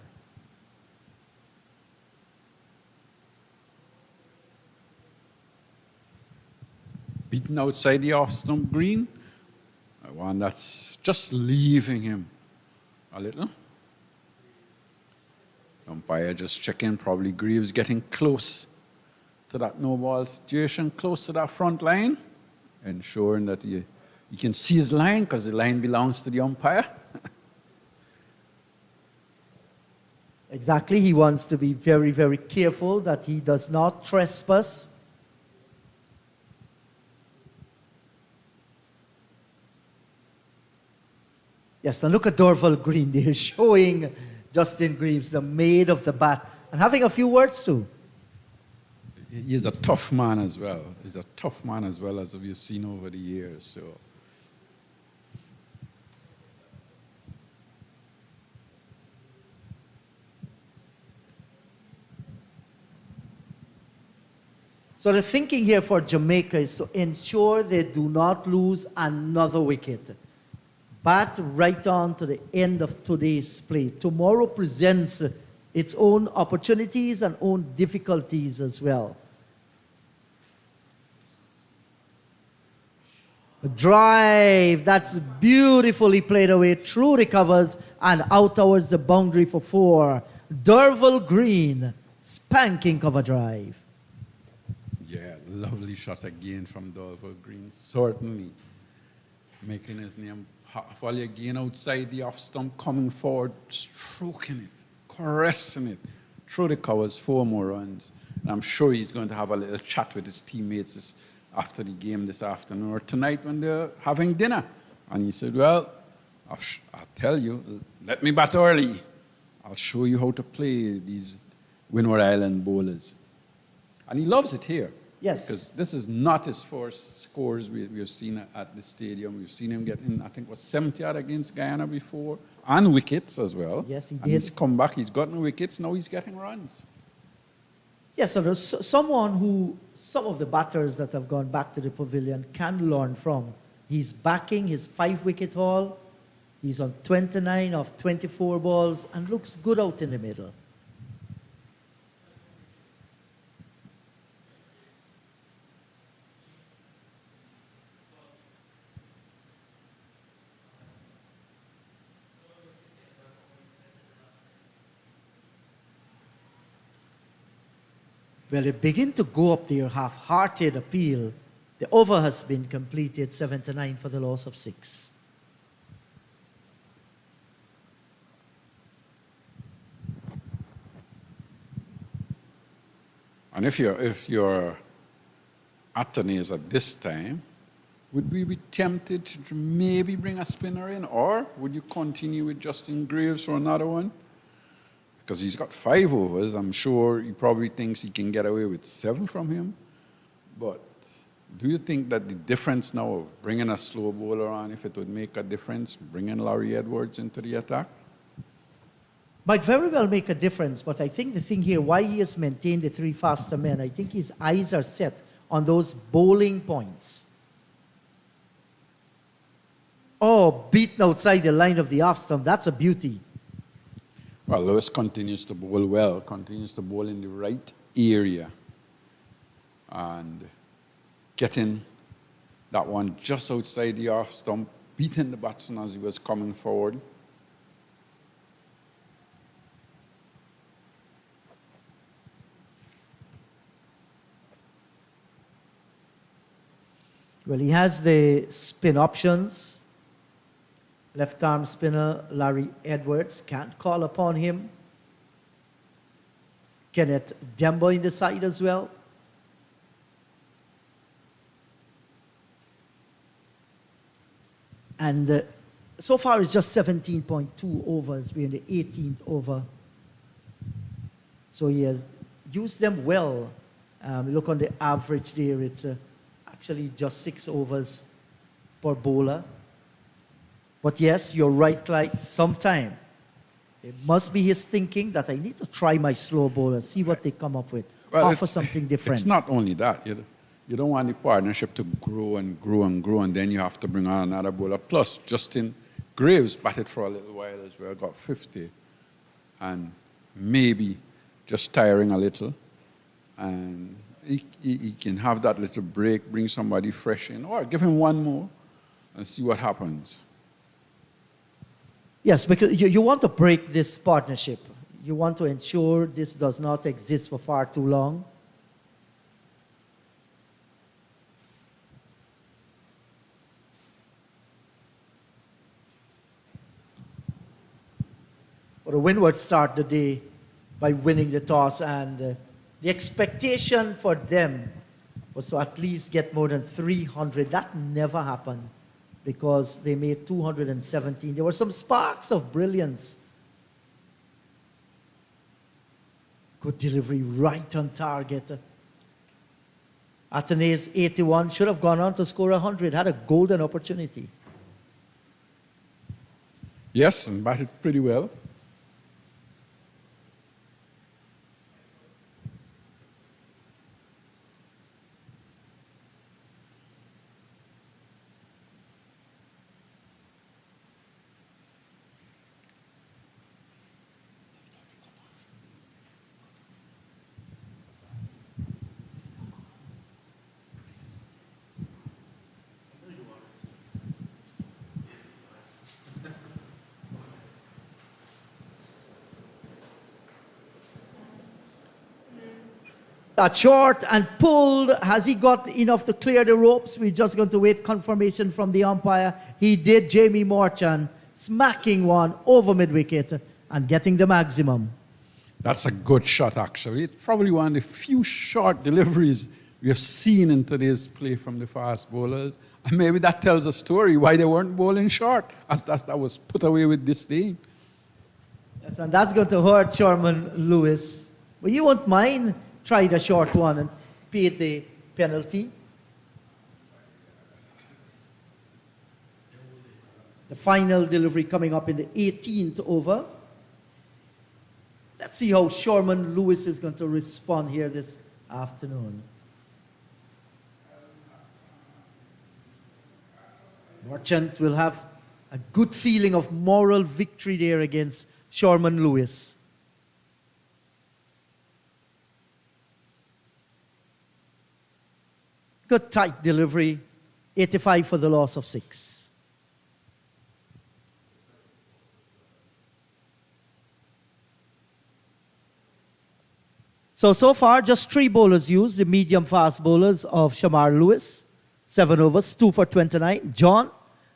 Beaten outside the off-stump green. One that's just leaving him a little. Umpire just checking, probably Greaves getting close to that no-ball situation, close to that front line, ensuring that you can see his line because the line belongs to the umpire. Exactly, he wants to be very, very careful that he does not trespass. Yes, and look at Dorval Green there, showing Justin Greaves, the maid of the bat, and having a few words too. He's a tough man as well. He's a tough man as well, as we've seen over the years. So. So the thinking here for Jamaica is to ensure they do not lose another wicket. Bat right on to the end of today's play. Tomorrow presents its own opportunities and own difficulties as well. A drive, that's beautifully played away through the covers and out towards the boundary for 4. Dorval Green, spanking cover drive. Yeah, lovely shot again from Dorval Green, certainly making his name powerful again outside the off stump, coming forward, stroking it, caressing it through the covers, 4 more runs. And I'm sure he's going to have a little chat with his teammates after the game this afternoon or tonight when they're having dinner. And he said, well, I'll tell you, let me bat early. I'll show you how to play these Windward Island bowlers. And he loves it here. Yes. Because this is not his first scores we've seen at the stadium. We've seen him get in, I think, 70 odd against Guyana before, and wickets as well. Yes, he did. And he's come back, he's gotten wickets, now he's getting runs. Yes, so there's someone who some of the batters that have gone back to the pavilion can learn from. He's backing his 5-wicket haul. He's on 29 of 24 balls and looks good out in the middle. Well, they begin to go up their half-hearted appeal. The over has been completed, 7-9 for the loss of 6. And if your attorneys at this time, would we be tempted to maybe bring a spinner in, or would you continue with Justin Greaves for another one? Because he's got 5 overs. I'm sure he probably thinks he can get away with 7 from him. But do you think that the difference now of bringing a slow bowler on, if it would make a difference, bringing Larry Edwards into the attack? Might very well make a difference, but I think the thing here, why he has maintained the 3 faster men, I think his eyes are set on those bowling points. Oh, beaten outside the line of the off stump. That's a beauty. Well, Lewis continues to bowl well, continues to bowl in the right area. And getting that one just outside the off stump, beating the batsman as he was coming forward. Well, he has the spin options. Left arm spinner Larry Edwards, can't call upon him. Kenneth Dembo in the side as well. And so far it's just 17.2 overs. We're in the 18th over. So he has used them well. Look on the average there, it's actually just 6 overs per bowler. But yes, you're right, Clyde, sometime it must be his thinking that I need to try my slow bowlers, see what they come up with, offer something different. It's not only that. You don't want the partnership to grow and grow and grow, and then you have to bring on another bowler. Plus, Justin Graves batted for a little while as well, got 50, and maybe just tiring a little. And he can have that little break, bring somebody fresh in, or give him one more and see what happens. Yes, because you want to break this partnership. You want to ensure this does not exist for far too long. But the Windwards start the day by winning the toss, and the expectation for them was to at least get more than 300. That never happened because they made 217. There were some sparks of brilliance. Good delivery, right on target. Athenaeus 81 should have gone on to score 100, had a golden opportunity. Yes, and batted pretty well. That short and pulled. Has he got enough to clear the ropes? We're just going to wait confirmation from the umpire. He did. Jamie Morchan smacking one over mid-wicket and getting the maximum. That's a good shot, actually. It's probably one of the few short deliveries we have seen in today's play from the fast bowlers. And maybe that tells a story why they weren't bowling short, as that was put away with disdain. Yes, and that's going to hurt Sherman Lewis. But you won't mind try the short one and pay the penalty. The final delivery coming up in the 18th over. Let's see how Sherman Lewis is going to respond here this afternoon. Merchant will have a good feeling of moral victory there against Sherman Lewis. Good tight delivery, 85 for the loss of 6. So far, just 3 bowlers used, the medium fast bowlers of Shamar Lewis. 7 overs, 2 for 29. John,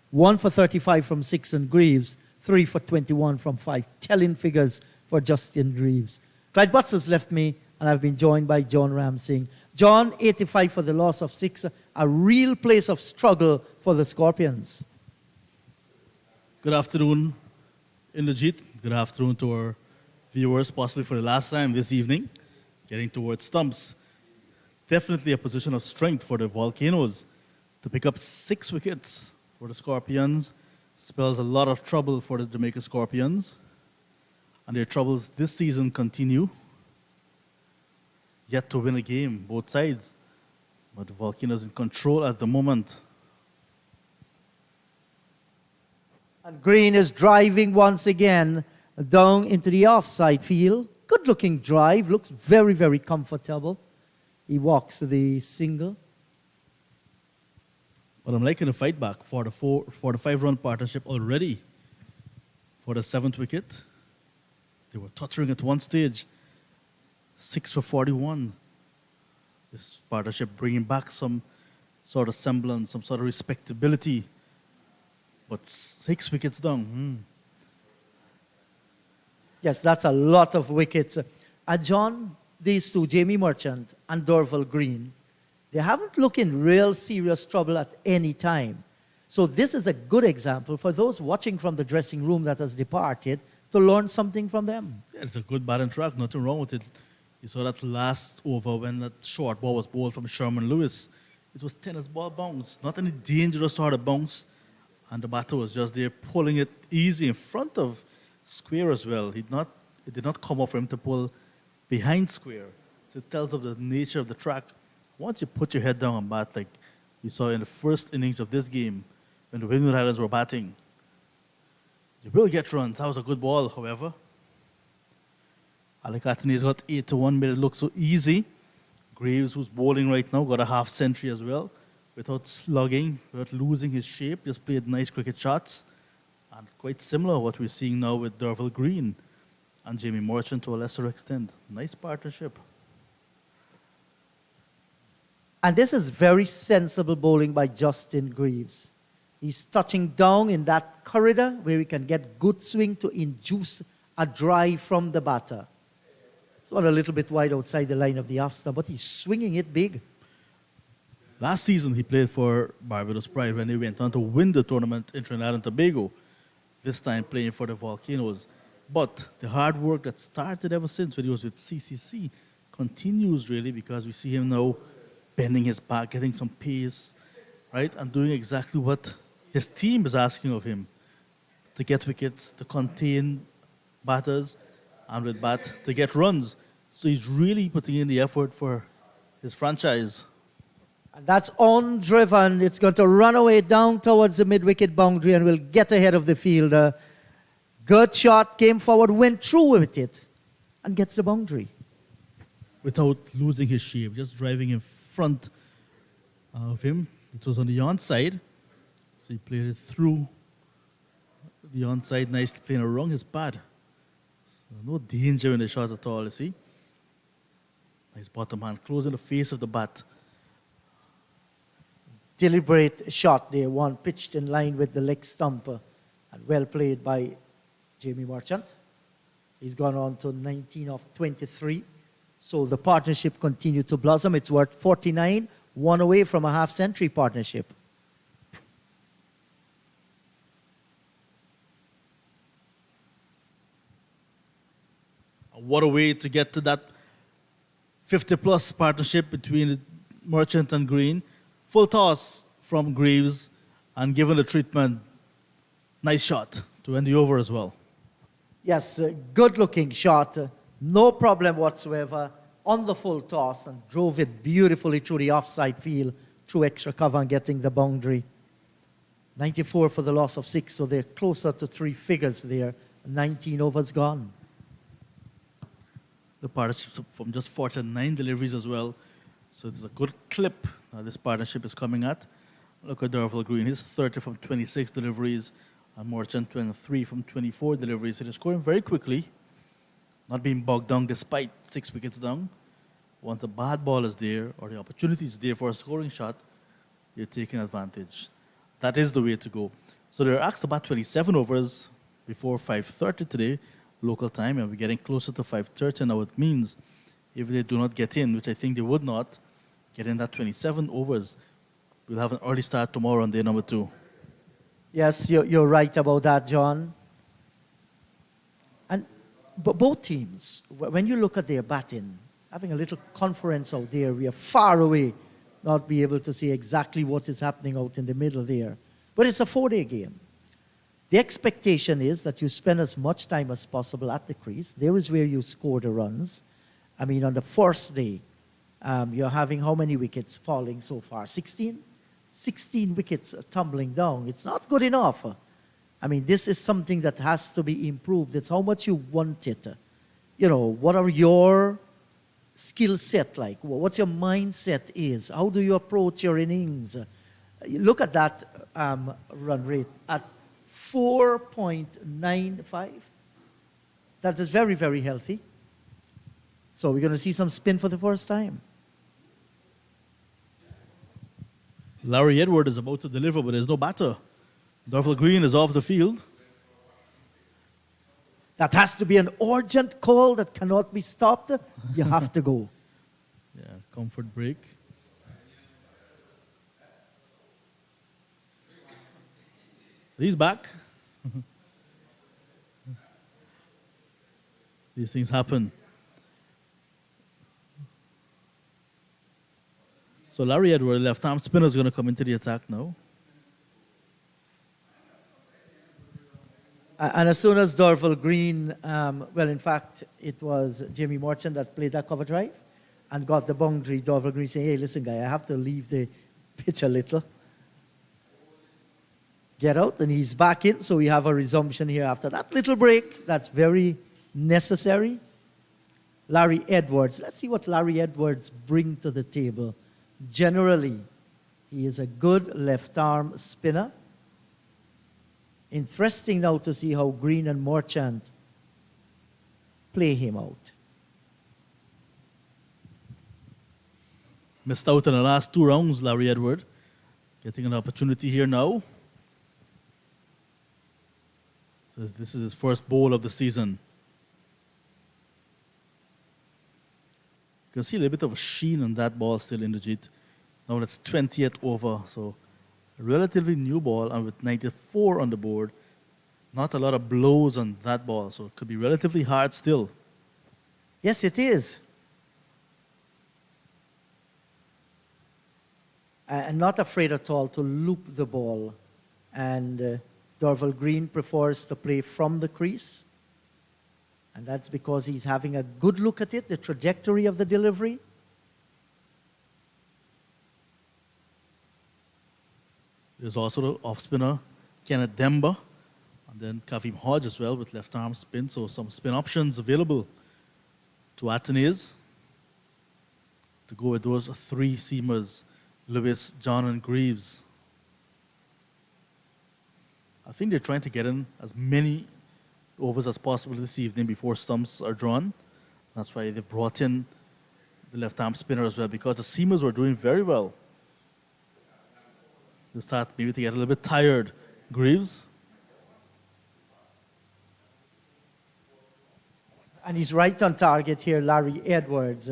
1 for 35 from 6, and Greaves, 3 for 21 from 5. Telling figures for Justin Greaves. Clyde Butts has left me, and I've been joined by John Ramsing. John, 85 for the loss of 6, a real place of struggle for the Scorpions. Good afternoon, Inderjeet. Good afternoon to our viewers, possibly for the last time this evening, getting towards Stumps. Definitely a position of strength for the Volcanoes. To pick up 6 wickets for the Scorpions spells a lot of trouble for the Jamaica Scorpions. And their troubles this season continue. Yet to win a game, both sides. But the Volcanoes in control at the moment. And Green is driving once again down into the offside field. Good looking drive, looks very, very comfortable. He walks to the single. But I'm liking the fight back for the 5-run partnership already. For the 7th wicket. They were tottering at one stage. 6 for 41. This partnership bringing back some sort of semblance, some sort of respectability. But 6 wickets down. Yes, that's a lot of wickets. And John, these two, Jamie Merchant and Dorval Green, they haven't looked in real serious trouble at any time. So this is a good example for those watching from the dressing room that has departed to learn something from them. Yeah, it's a good batting track, nothing wrong with it. You saw that last over when that short ball was bowled from Sherman Lewis. It was tennis ball bounce, not any dangerous sort of bounce. And the batter was just there pulling it easy in front of square as well. It did not come off for him to pull behind square. So it tells of the nature of the track. Once you put your head down and bat, like you saw in the first innings of this game, when the Windward Islands were batting, you will get runs. That was a good ball, however. Alec Athene's got 8-1, made it look so easy. Graves, who's bowling right now, got a half century as well, without slugging, without losing his shape, just played nice cricket shots. And quite similar to what we're seeing now with Derval Green and Jamie Merchant to a lesser extent. Nice partnership. And this is very sensible bowling by Justin Greaves. He's touching down in that corridor where he can get good swing to induce a drive from the batter. It's one a little bit wide outside the line of the off stump, but he's swinging it big. Last season, he played for Barbados Pride when they went on to win the tournament in Trinidad and Tobago, this time playing for the Volcanoes. But the hard work that started ever since when he was with CCC continues really, because we see him now bending his back, getting some pace, right, and doing exactly what his team is asking of him, to get wickets, to contain batters, and with bat, to get runs. So he's really putting in the effort for his franchise. And that's on-driven. It's going to run away down towards the mid-wicket boundary and will get ahead of the fielder. Good shot, came forward, went through with it, and gets the boundary. Without losing his shape, just driving in front of him. It was on the onside, so he played it through the onside, nicely playing around his pad. So no danger in the shot at all, you see. Nice bottom hand, closing the face of the bat. Deliberate shot there, one pitched in line with the leg stumper, and well played by Jamie Merchant. He's gone on to 19 of 23. So the partnership continued to blossom. It's worth 49, one away from a half-century partnership. What a way to get to that 50-plus partnership between Merchant and Green. Full toss from Greaves, and given the treatment, nice shot to end the over as well. Yes, good-looking shot. No problem whatsoever on the full toss, and drove it beautifully through the offside field, through extra cover and getting the boundary. 94 for the loss of 6, so they're closer to 3 figures there. 19 overs gone. The partnership from just 49 deliveries as well. So it's a good clip this partnership is coming at. Look at Derval Green. He's 30 from 26 deliveries, and Merchant 23 from 24 deliveries. So they're scoring very quickly, not being bogged down despite 6 wickets down. Once the bad ball is there, or the opportunity is there for a scoring shot, you're taking advantage. That is the way to go. So they're asked about 27 overs before 5:30 today, local time, and we're getting closer to 5:30 now. It means if they do not get in, which I think they would not, get in that 27 overs, we'll have an early start tomorrow on day number 2. Yes, you're right about that, John. And but both teams, when you look at their batting, having a little conference out there, we are far away, not be able to see exactly what is happening out in the middle there. But it's a 4-day game. The expectation is that you spend as much time as possible at the crease. There is where you score the runs. I mean, on the first day, you're having how many wickets falling so far? 16? 16 wickets tumbling down. It's not good enough. I mean, this is something that has to be improved. It's how much you want it. You know, what are your skill set like? What your mindset is? How do you approach your innings? Look at that run rate at 4.95. That is very, very healthy. So we're going to see some spin for the first time. Larry Edward is about to deliver, but there's no batter. Derval Green is off the field. That has to be an urgent call that cannot be stopped. You have to go. Yeah, comfort break. He's back. These things happen. So Larry Edward, left-arm spinner, is going to come into the attack now. And as soon as Dorval Green, well, in fact, it was Jamie Morton that played that cover drive and got the boundary. Dorval Green saying, hey, listen, guy, I have to leave the pitch a little. Get out, and he's back in, so we have a resumption here after that little break. That's very necessary. Larry Edwards. Let's see what Larry Edwards brings to the table. Generally, he is a good left-arm spinner. Interesting now to see how Green and Marchand play him out. Missed out in the last 2 rounds, Larry Edward. Getting an opportunity here now. So this is his first bowl of the season. You can see a little bit of a sheen on that ball still in the Jeet. Now that's 20th over, so a relatively new ball, and with 94 on the board, not a lot of blows on that ball, so it could be relatively hard still. Yes, it is. And not afraid at all to loop the ball. And Dorval Green prefers to play from the crease. And that's because he's having a good look at it, the trajectory of the delivery. There's also the off-spinner, Kenneth Demba, and then Kavim Hodge as well with left-arm spin, so some spin options available to Atenays to go with those 3 seamers, Lewis, John, and Greaves. I think they're trying to get in as many overs as possible this evening before stumps are drawn. That's why they brought in the left-arm spinner as well, because the seamers were doing very well. They start maybe to get a little bit tired. Greaves. And he's right on target here, Larry Edwards.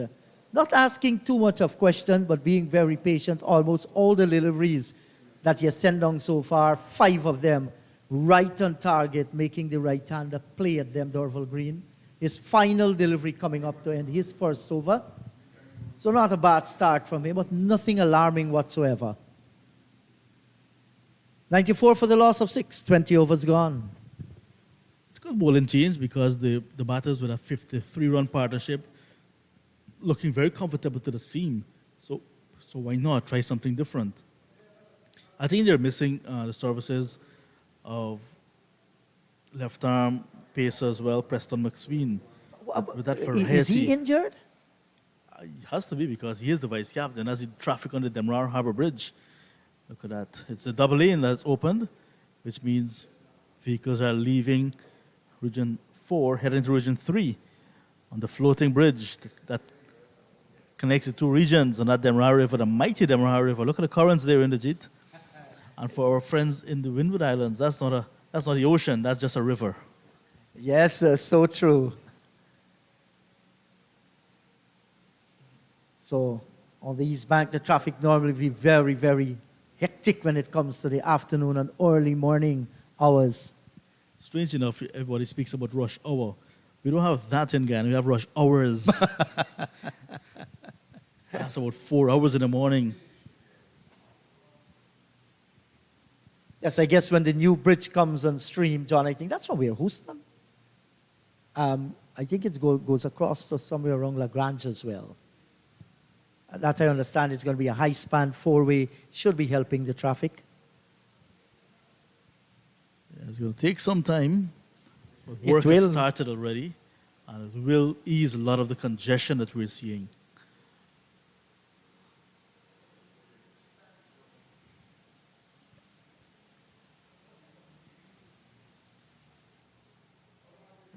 Not asking too much of question, but being very patient. Almost all the deliveries that he has sent down so far, 5 of them right on target, making the right-hander play at them, Dorval Green. His final delivery coming up to end his first over. So not a bad start from him, but nothing alarming whatsoever. 94 for the loss of 6, 20 overs gone. It's good bowling change because the batters with a 53-run partnership looking very comfortable to the seam. So why not try something different? I think they're missing the services of left-arm pacer as well, Preston McSween. With that variety. Is he injured? He has to be because he is the vice captain as he traffic on the Demrar Harbour Bridge. Look at that. It's a double lane that's opened, which means vehicles are leaving Region 4, heading to Region 3 on the floating bridge that connects the 2 regions on that Demrar River, the mighty Demrar River. Look at the currents there in the Jeet. And for our friends in the Windward Islands, that's not the ocean, that's just a river. Yes, so true. So on the East Bank, the traffic normally be very, very hectic when it comes to the afternoon and early morning hours. Strange enough, everybody speaks about rush hour. We don't have that in Ghana, we have rush hours. That's about 4 hours in the morning. Yes, I guess when the new bridge comes on stream, John, I think that's from where, Houston? I think it goes across to somewhere around La Grange as well. That I understand is going to be a high-span 4-way, should be helping the traffic. Yeah, it's going to take some time, but It work will. has started already, and it will ease a lot of the congestion that we're seeing.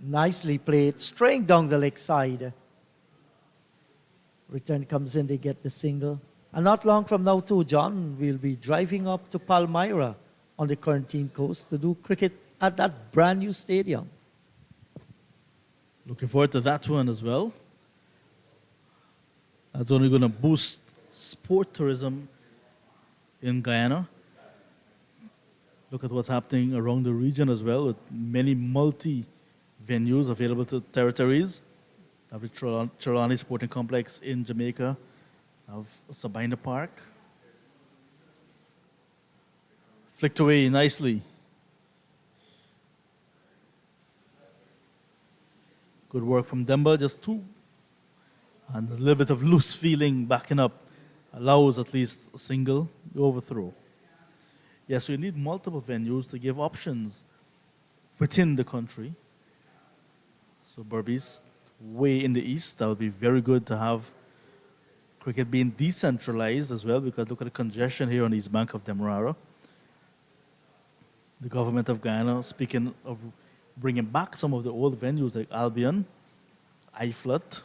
Nicely played, straying down the leg side. Return comes in, they get the single. And not long from now too, John, we'll be driving up to Palmyra on the Quarantine Coast to do cricket at that brand new stadium. Looking forward to that one as well. That's only going to boost sport tourism in Guyana. Look at what's happening around the region as well, with many multi-venues available to territories. Have the Trelawney Sporting Complex in Jamaica, have Sabina Park. Flicked away nicely. Good work from Demba, just two. And a little bit of loose feeling backing up allows at least a single overthrow. Yeah, so you need multiple venues to give options within the country. So Berbice, way in the east, that would be very good to have cricket being decentralized as well, because look at the congestion here on the east bank of Demerara. The government of Guyana, speaking of bringing back some of the old venues like Albion, Iflut,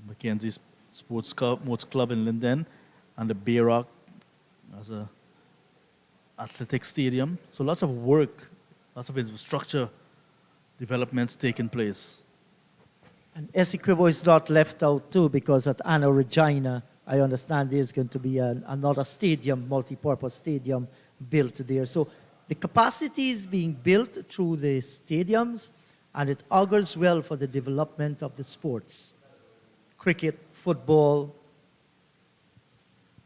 Mackenzie Sports Club in Linden, and the Bayrock as a athletic stadium. So lots of work, lots of infrastructure developments taking place. And Essequibo is not left out too, because at Anna Regina, I understand there's going to be another stadium, multi-purpose stadium built there. So the capacity is being built through the stadiums, and it augurs well for the development of the sports. Cricket, football.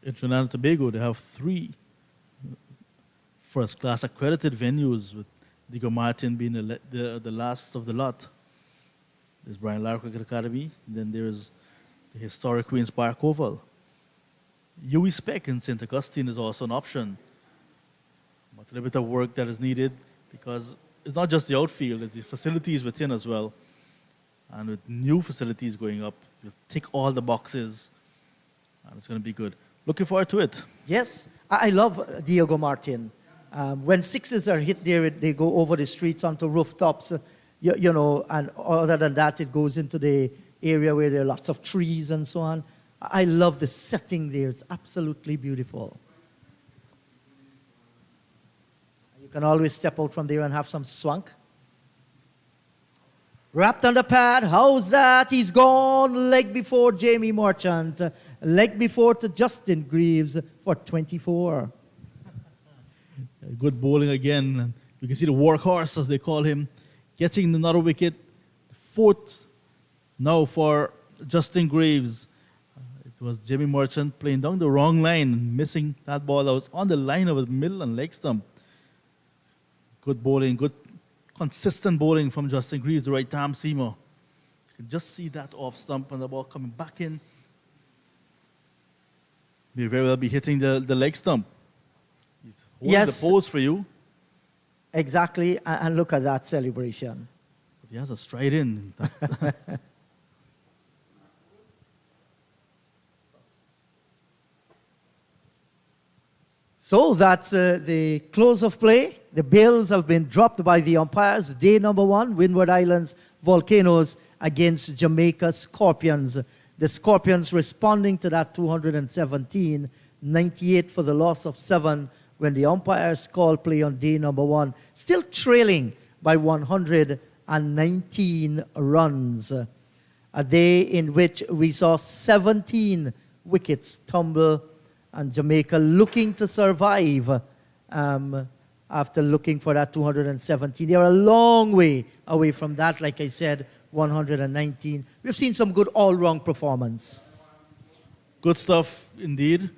In Trinidad and Tobago, they have 3 first-class accredited venues, with Diego Martin being the last of the lot. There's Brian Lara Cricket Academy, then there's the historic Queen's Park Oval. UE Spec in St. Augustine is also an option, but a little bit of work that is needed, because it's not just the outfield, it's the facilities within as well. And with new facilities going up, you'll tick all the boxes, and it's going to be good. Looking forward to it. Yes, I love Diego Martin. When sixes are hit there, they go over the streets onto rooftops, you know, and other than that, it goes into the area where there are lots of trees and so on. I love the setting there. It's absolutely beautiful. You can always step out from there and have some swank. Wrapped on the pad, how's that? He's gone. Leg before Jamie Marchant. Leg before to Justin Greaves for 24. Good bowling again. You can see the workhorse, as they call him, getting another wicket. 4th now for Justin Greaves. It was Jamie Marchant playing down the wrong line, missing that ball that was on the line of his middle and leg stump. Good bowling, good consistent bowling from Justin Greaves, the right arm seamer. You can just see that off stump and the ball coming back in. May very well be hitting the leg stump. He's holding Yes. the pose for you. Exactly, and look at that celebration. But he has a stride in. So that's the close of play. The bills have been dropped by the umpires. Day number 1, Windward Islands Volcanoes against Jamaica Scorpions. The Scorpions responding to that 217, 98 for the loss of 7 when the umpires called play on day number 1. Still trailing by 119 runs. A day in which we saw 17 wickets tumble, and Jamaica looking to survive after looking for that 217. They are a long way away from that, like I said, 119. We've seen some good all-round performance. Good stuff indeed.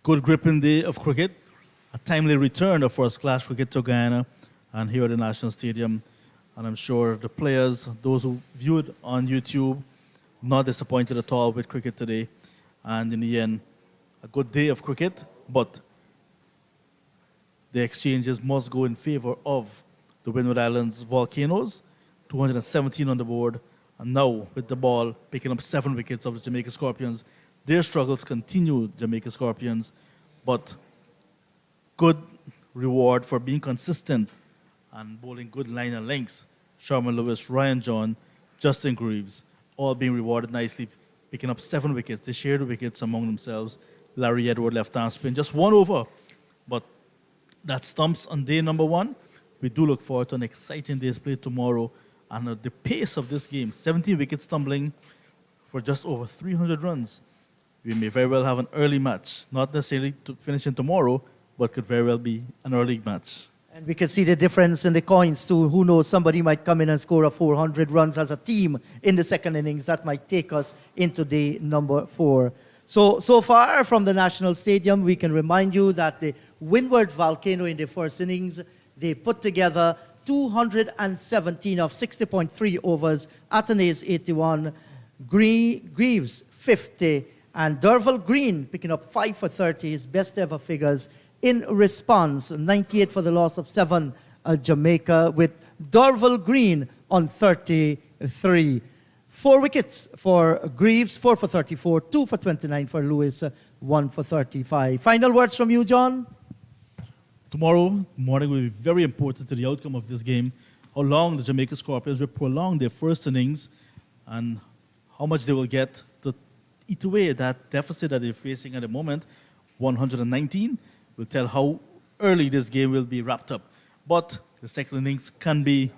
Good gripping day of cricket. A timely return of first-class cricket to Guyana and here at the National Stadium. And I'm sure the players, those who viewed on YouTube, not disappointed at all with cricket today. And in the end, a good day of cricket, but the exchanges must go in favor of the Windward Islands Volcanoes. 217 on the board, and now with the ball picking up 7 wickets of the Jamaica Scorpions. Their struggles continue, Jamaica Scorpions, but good reward for being consistent and bowling good line and lengths. Sharman Lewis, Ryan John, Justin Greaves, all being rewarded nicely, picking up 7 wickets. They shared the wickets among themselves. Larry Edward left arm spin, just 1 over. But that Stumps on day number 1. We do look forward to an exciting day's play tomorrow. And at the pace of this game, 17 wickets tumbling for just over 300 runs. We may very well have an early match, not necessarily finishing tomorrow, but could very well be an early match. And we can see the difference in the coins too. Who knows, somebody might come in and score a 400 runs as a team in the second innings. That might take us into day number 4. So far from the National Stadium, we can remind you that the Windwards Volcano in the first innings, they put together 217 of 60.3 overs, Athenaeus 81, Greaves 50, and Derval Green picking up 5 for 30, his best ever figures. In response, 98 for the loss of 7, Jamaica, with Derval Green on 33. 4 wickets for Greaves, 4 for 34, 2 for 29 for Lewis, 1 for 35. Final words from you, John? Tomorrow morning will be very important to the outcome of this game. How long the Jamaica Scorpions will prolong their first innings and how much they will get to eat away that deficit that they're facing at the moment, 119. Will tell how early this game will be wrapped up. But the second innings can be,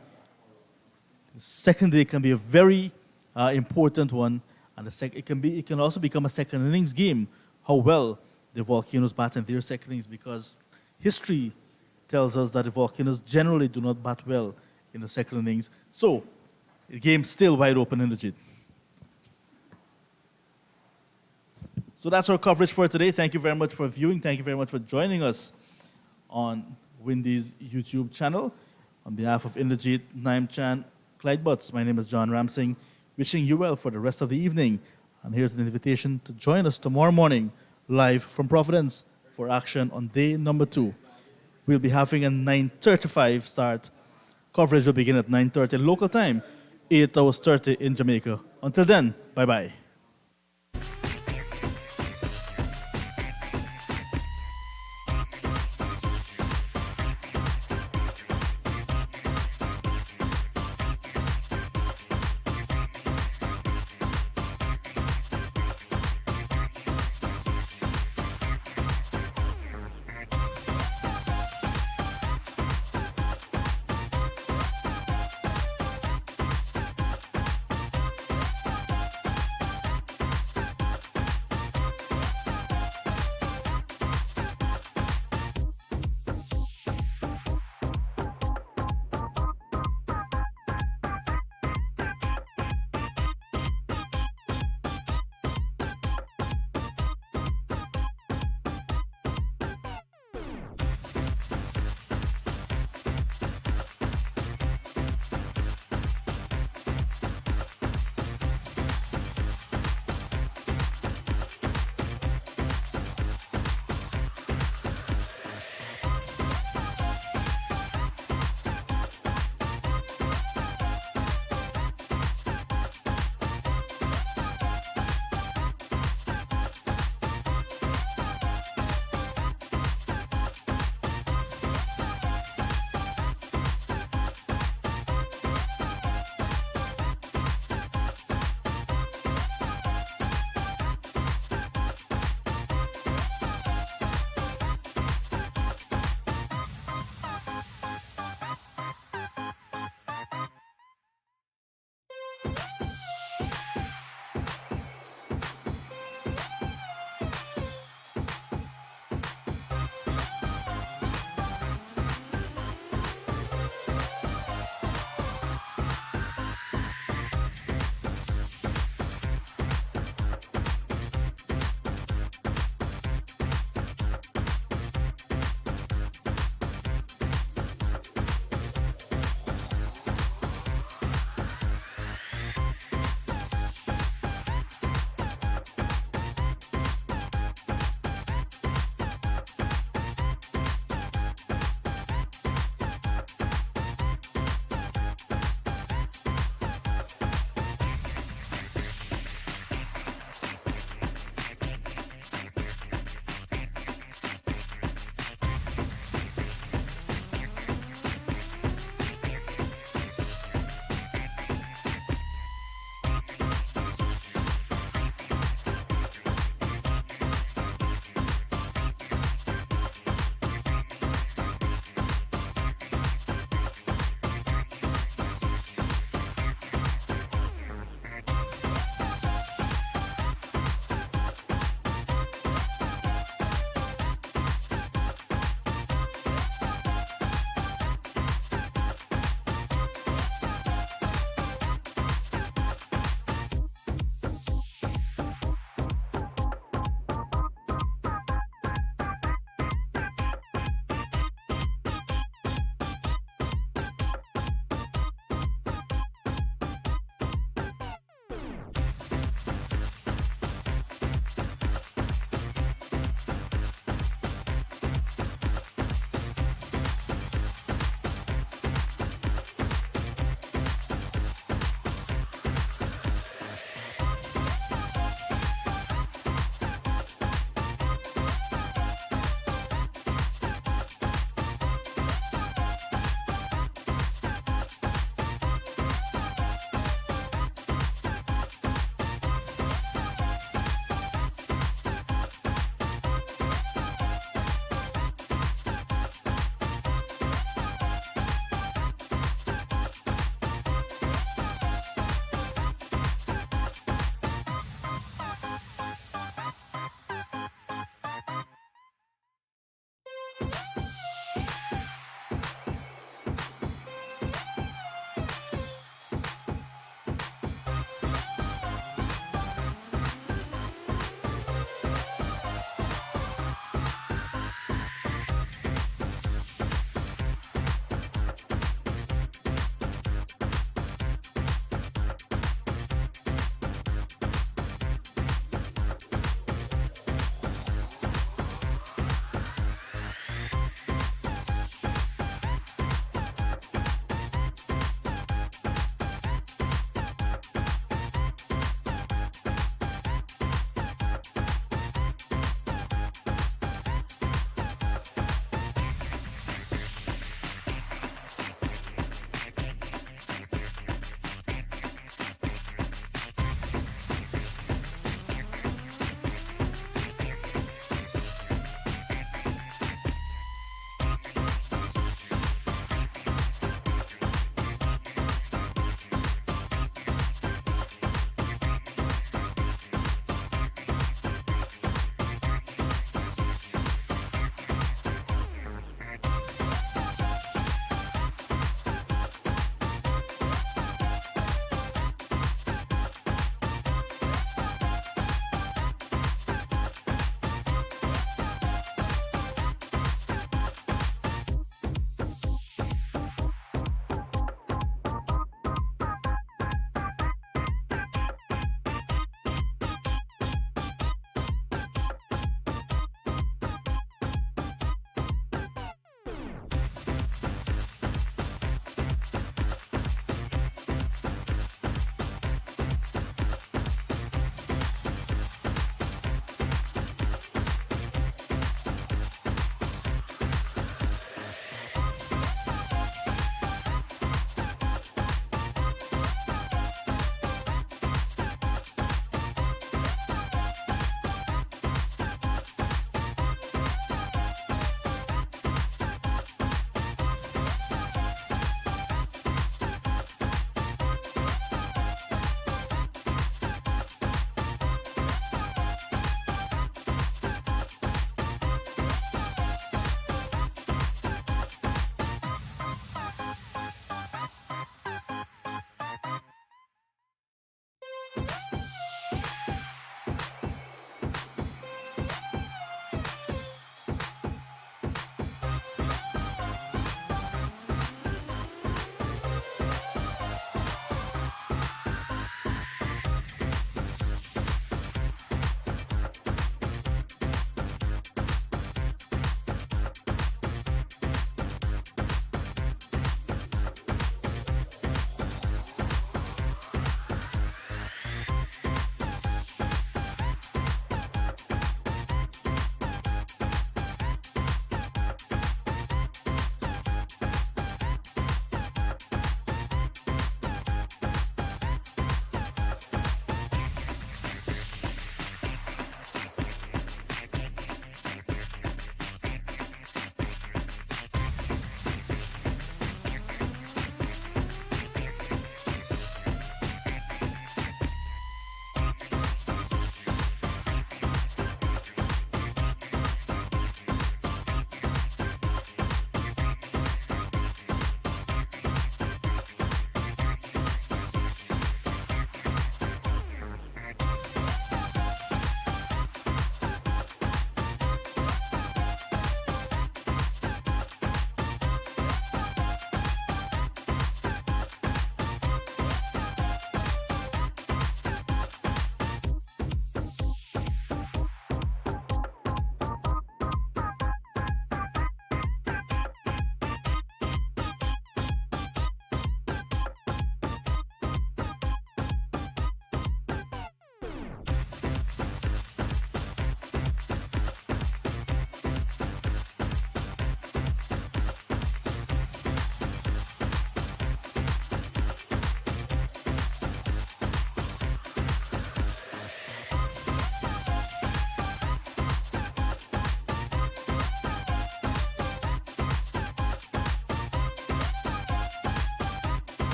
the second day can be a very important one, and it can also become a second innings game. How well the Volcanoes bat in their second innings, because history tells us that the Volcanoes generally do not bat well in the second innings. So the game's still wide open in the JIT. So that's our coverage for today. Thank you very much for viewing. Thank you very much for joining us on Windies YouTube channel. On behalf of Inderjeet, Naim Chan, Clyde Butts, my name is John Ramsing, wishing you well for the rest of the evening. And here's an invitation to join us tomorrow morning, live from Providence, for action on day number 2. We'll be having a 9:35 start. Coverage will begin at 9:30 local time, 8 hours 30 in Jamaica. Until then, bye-bye.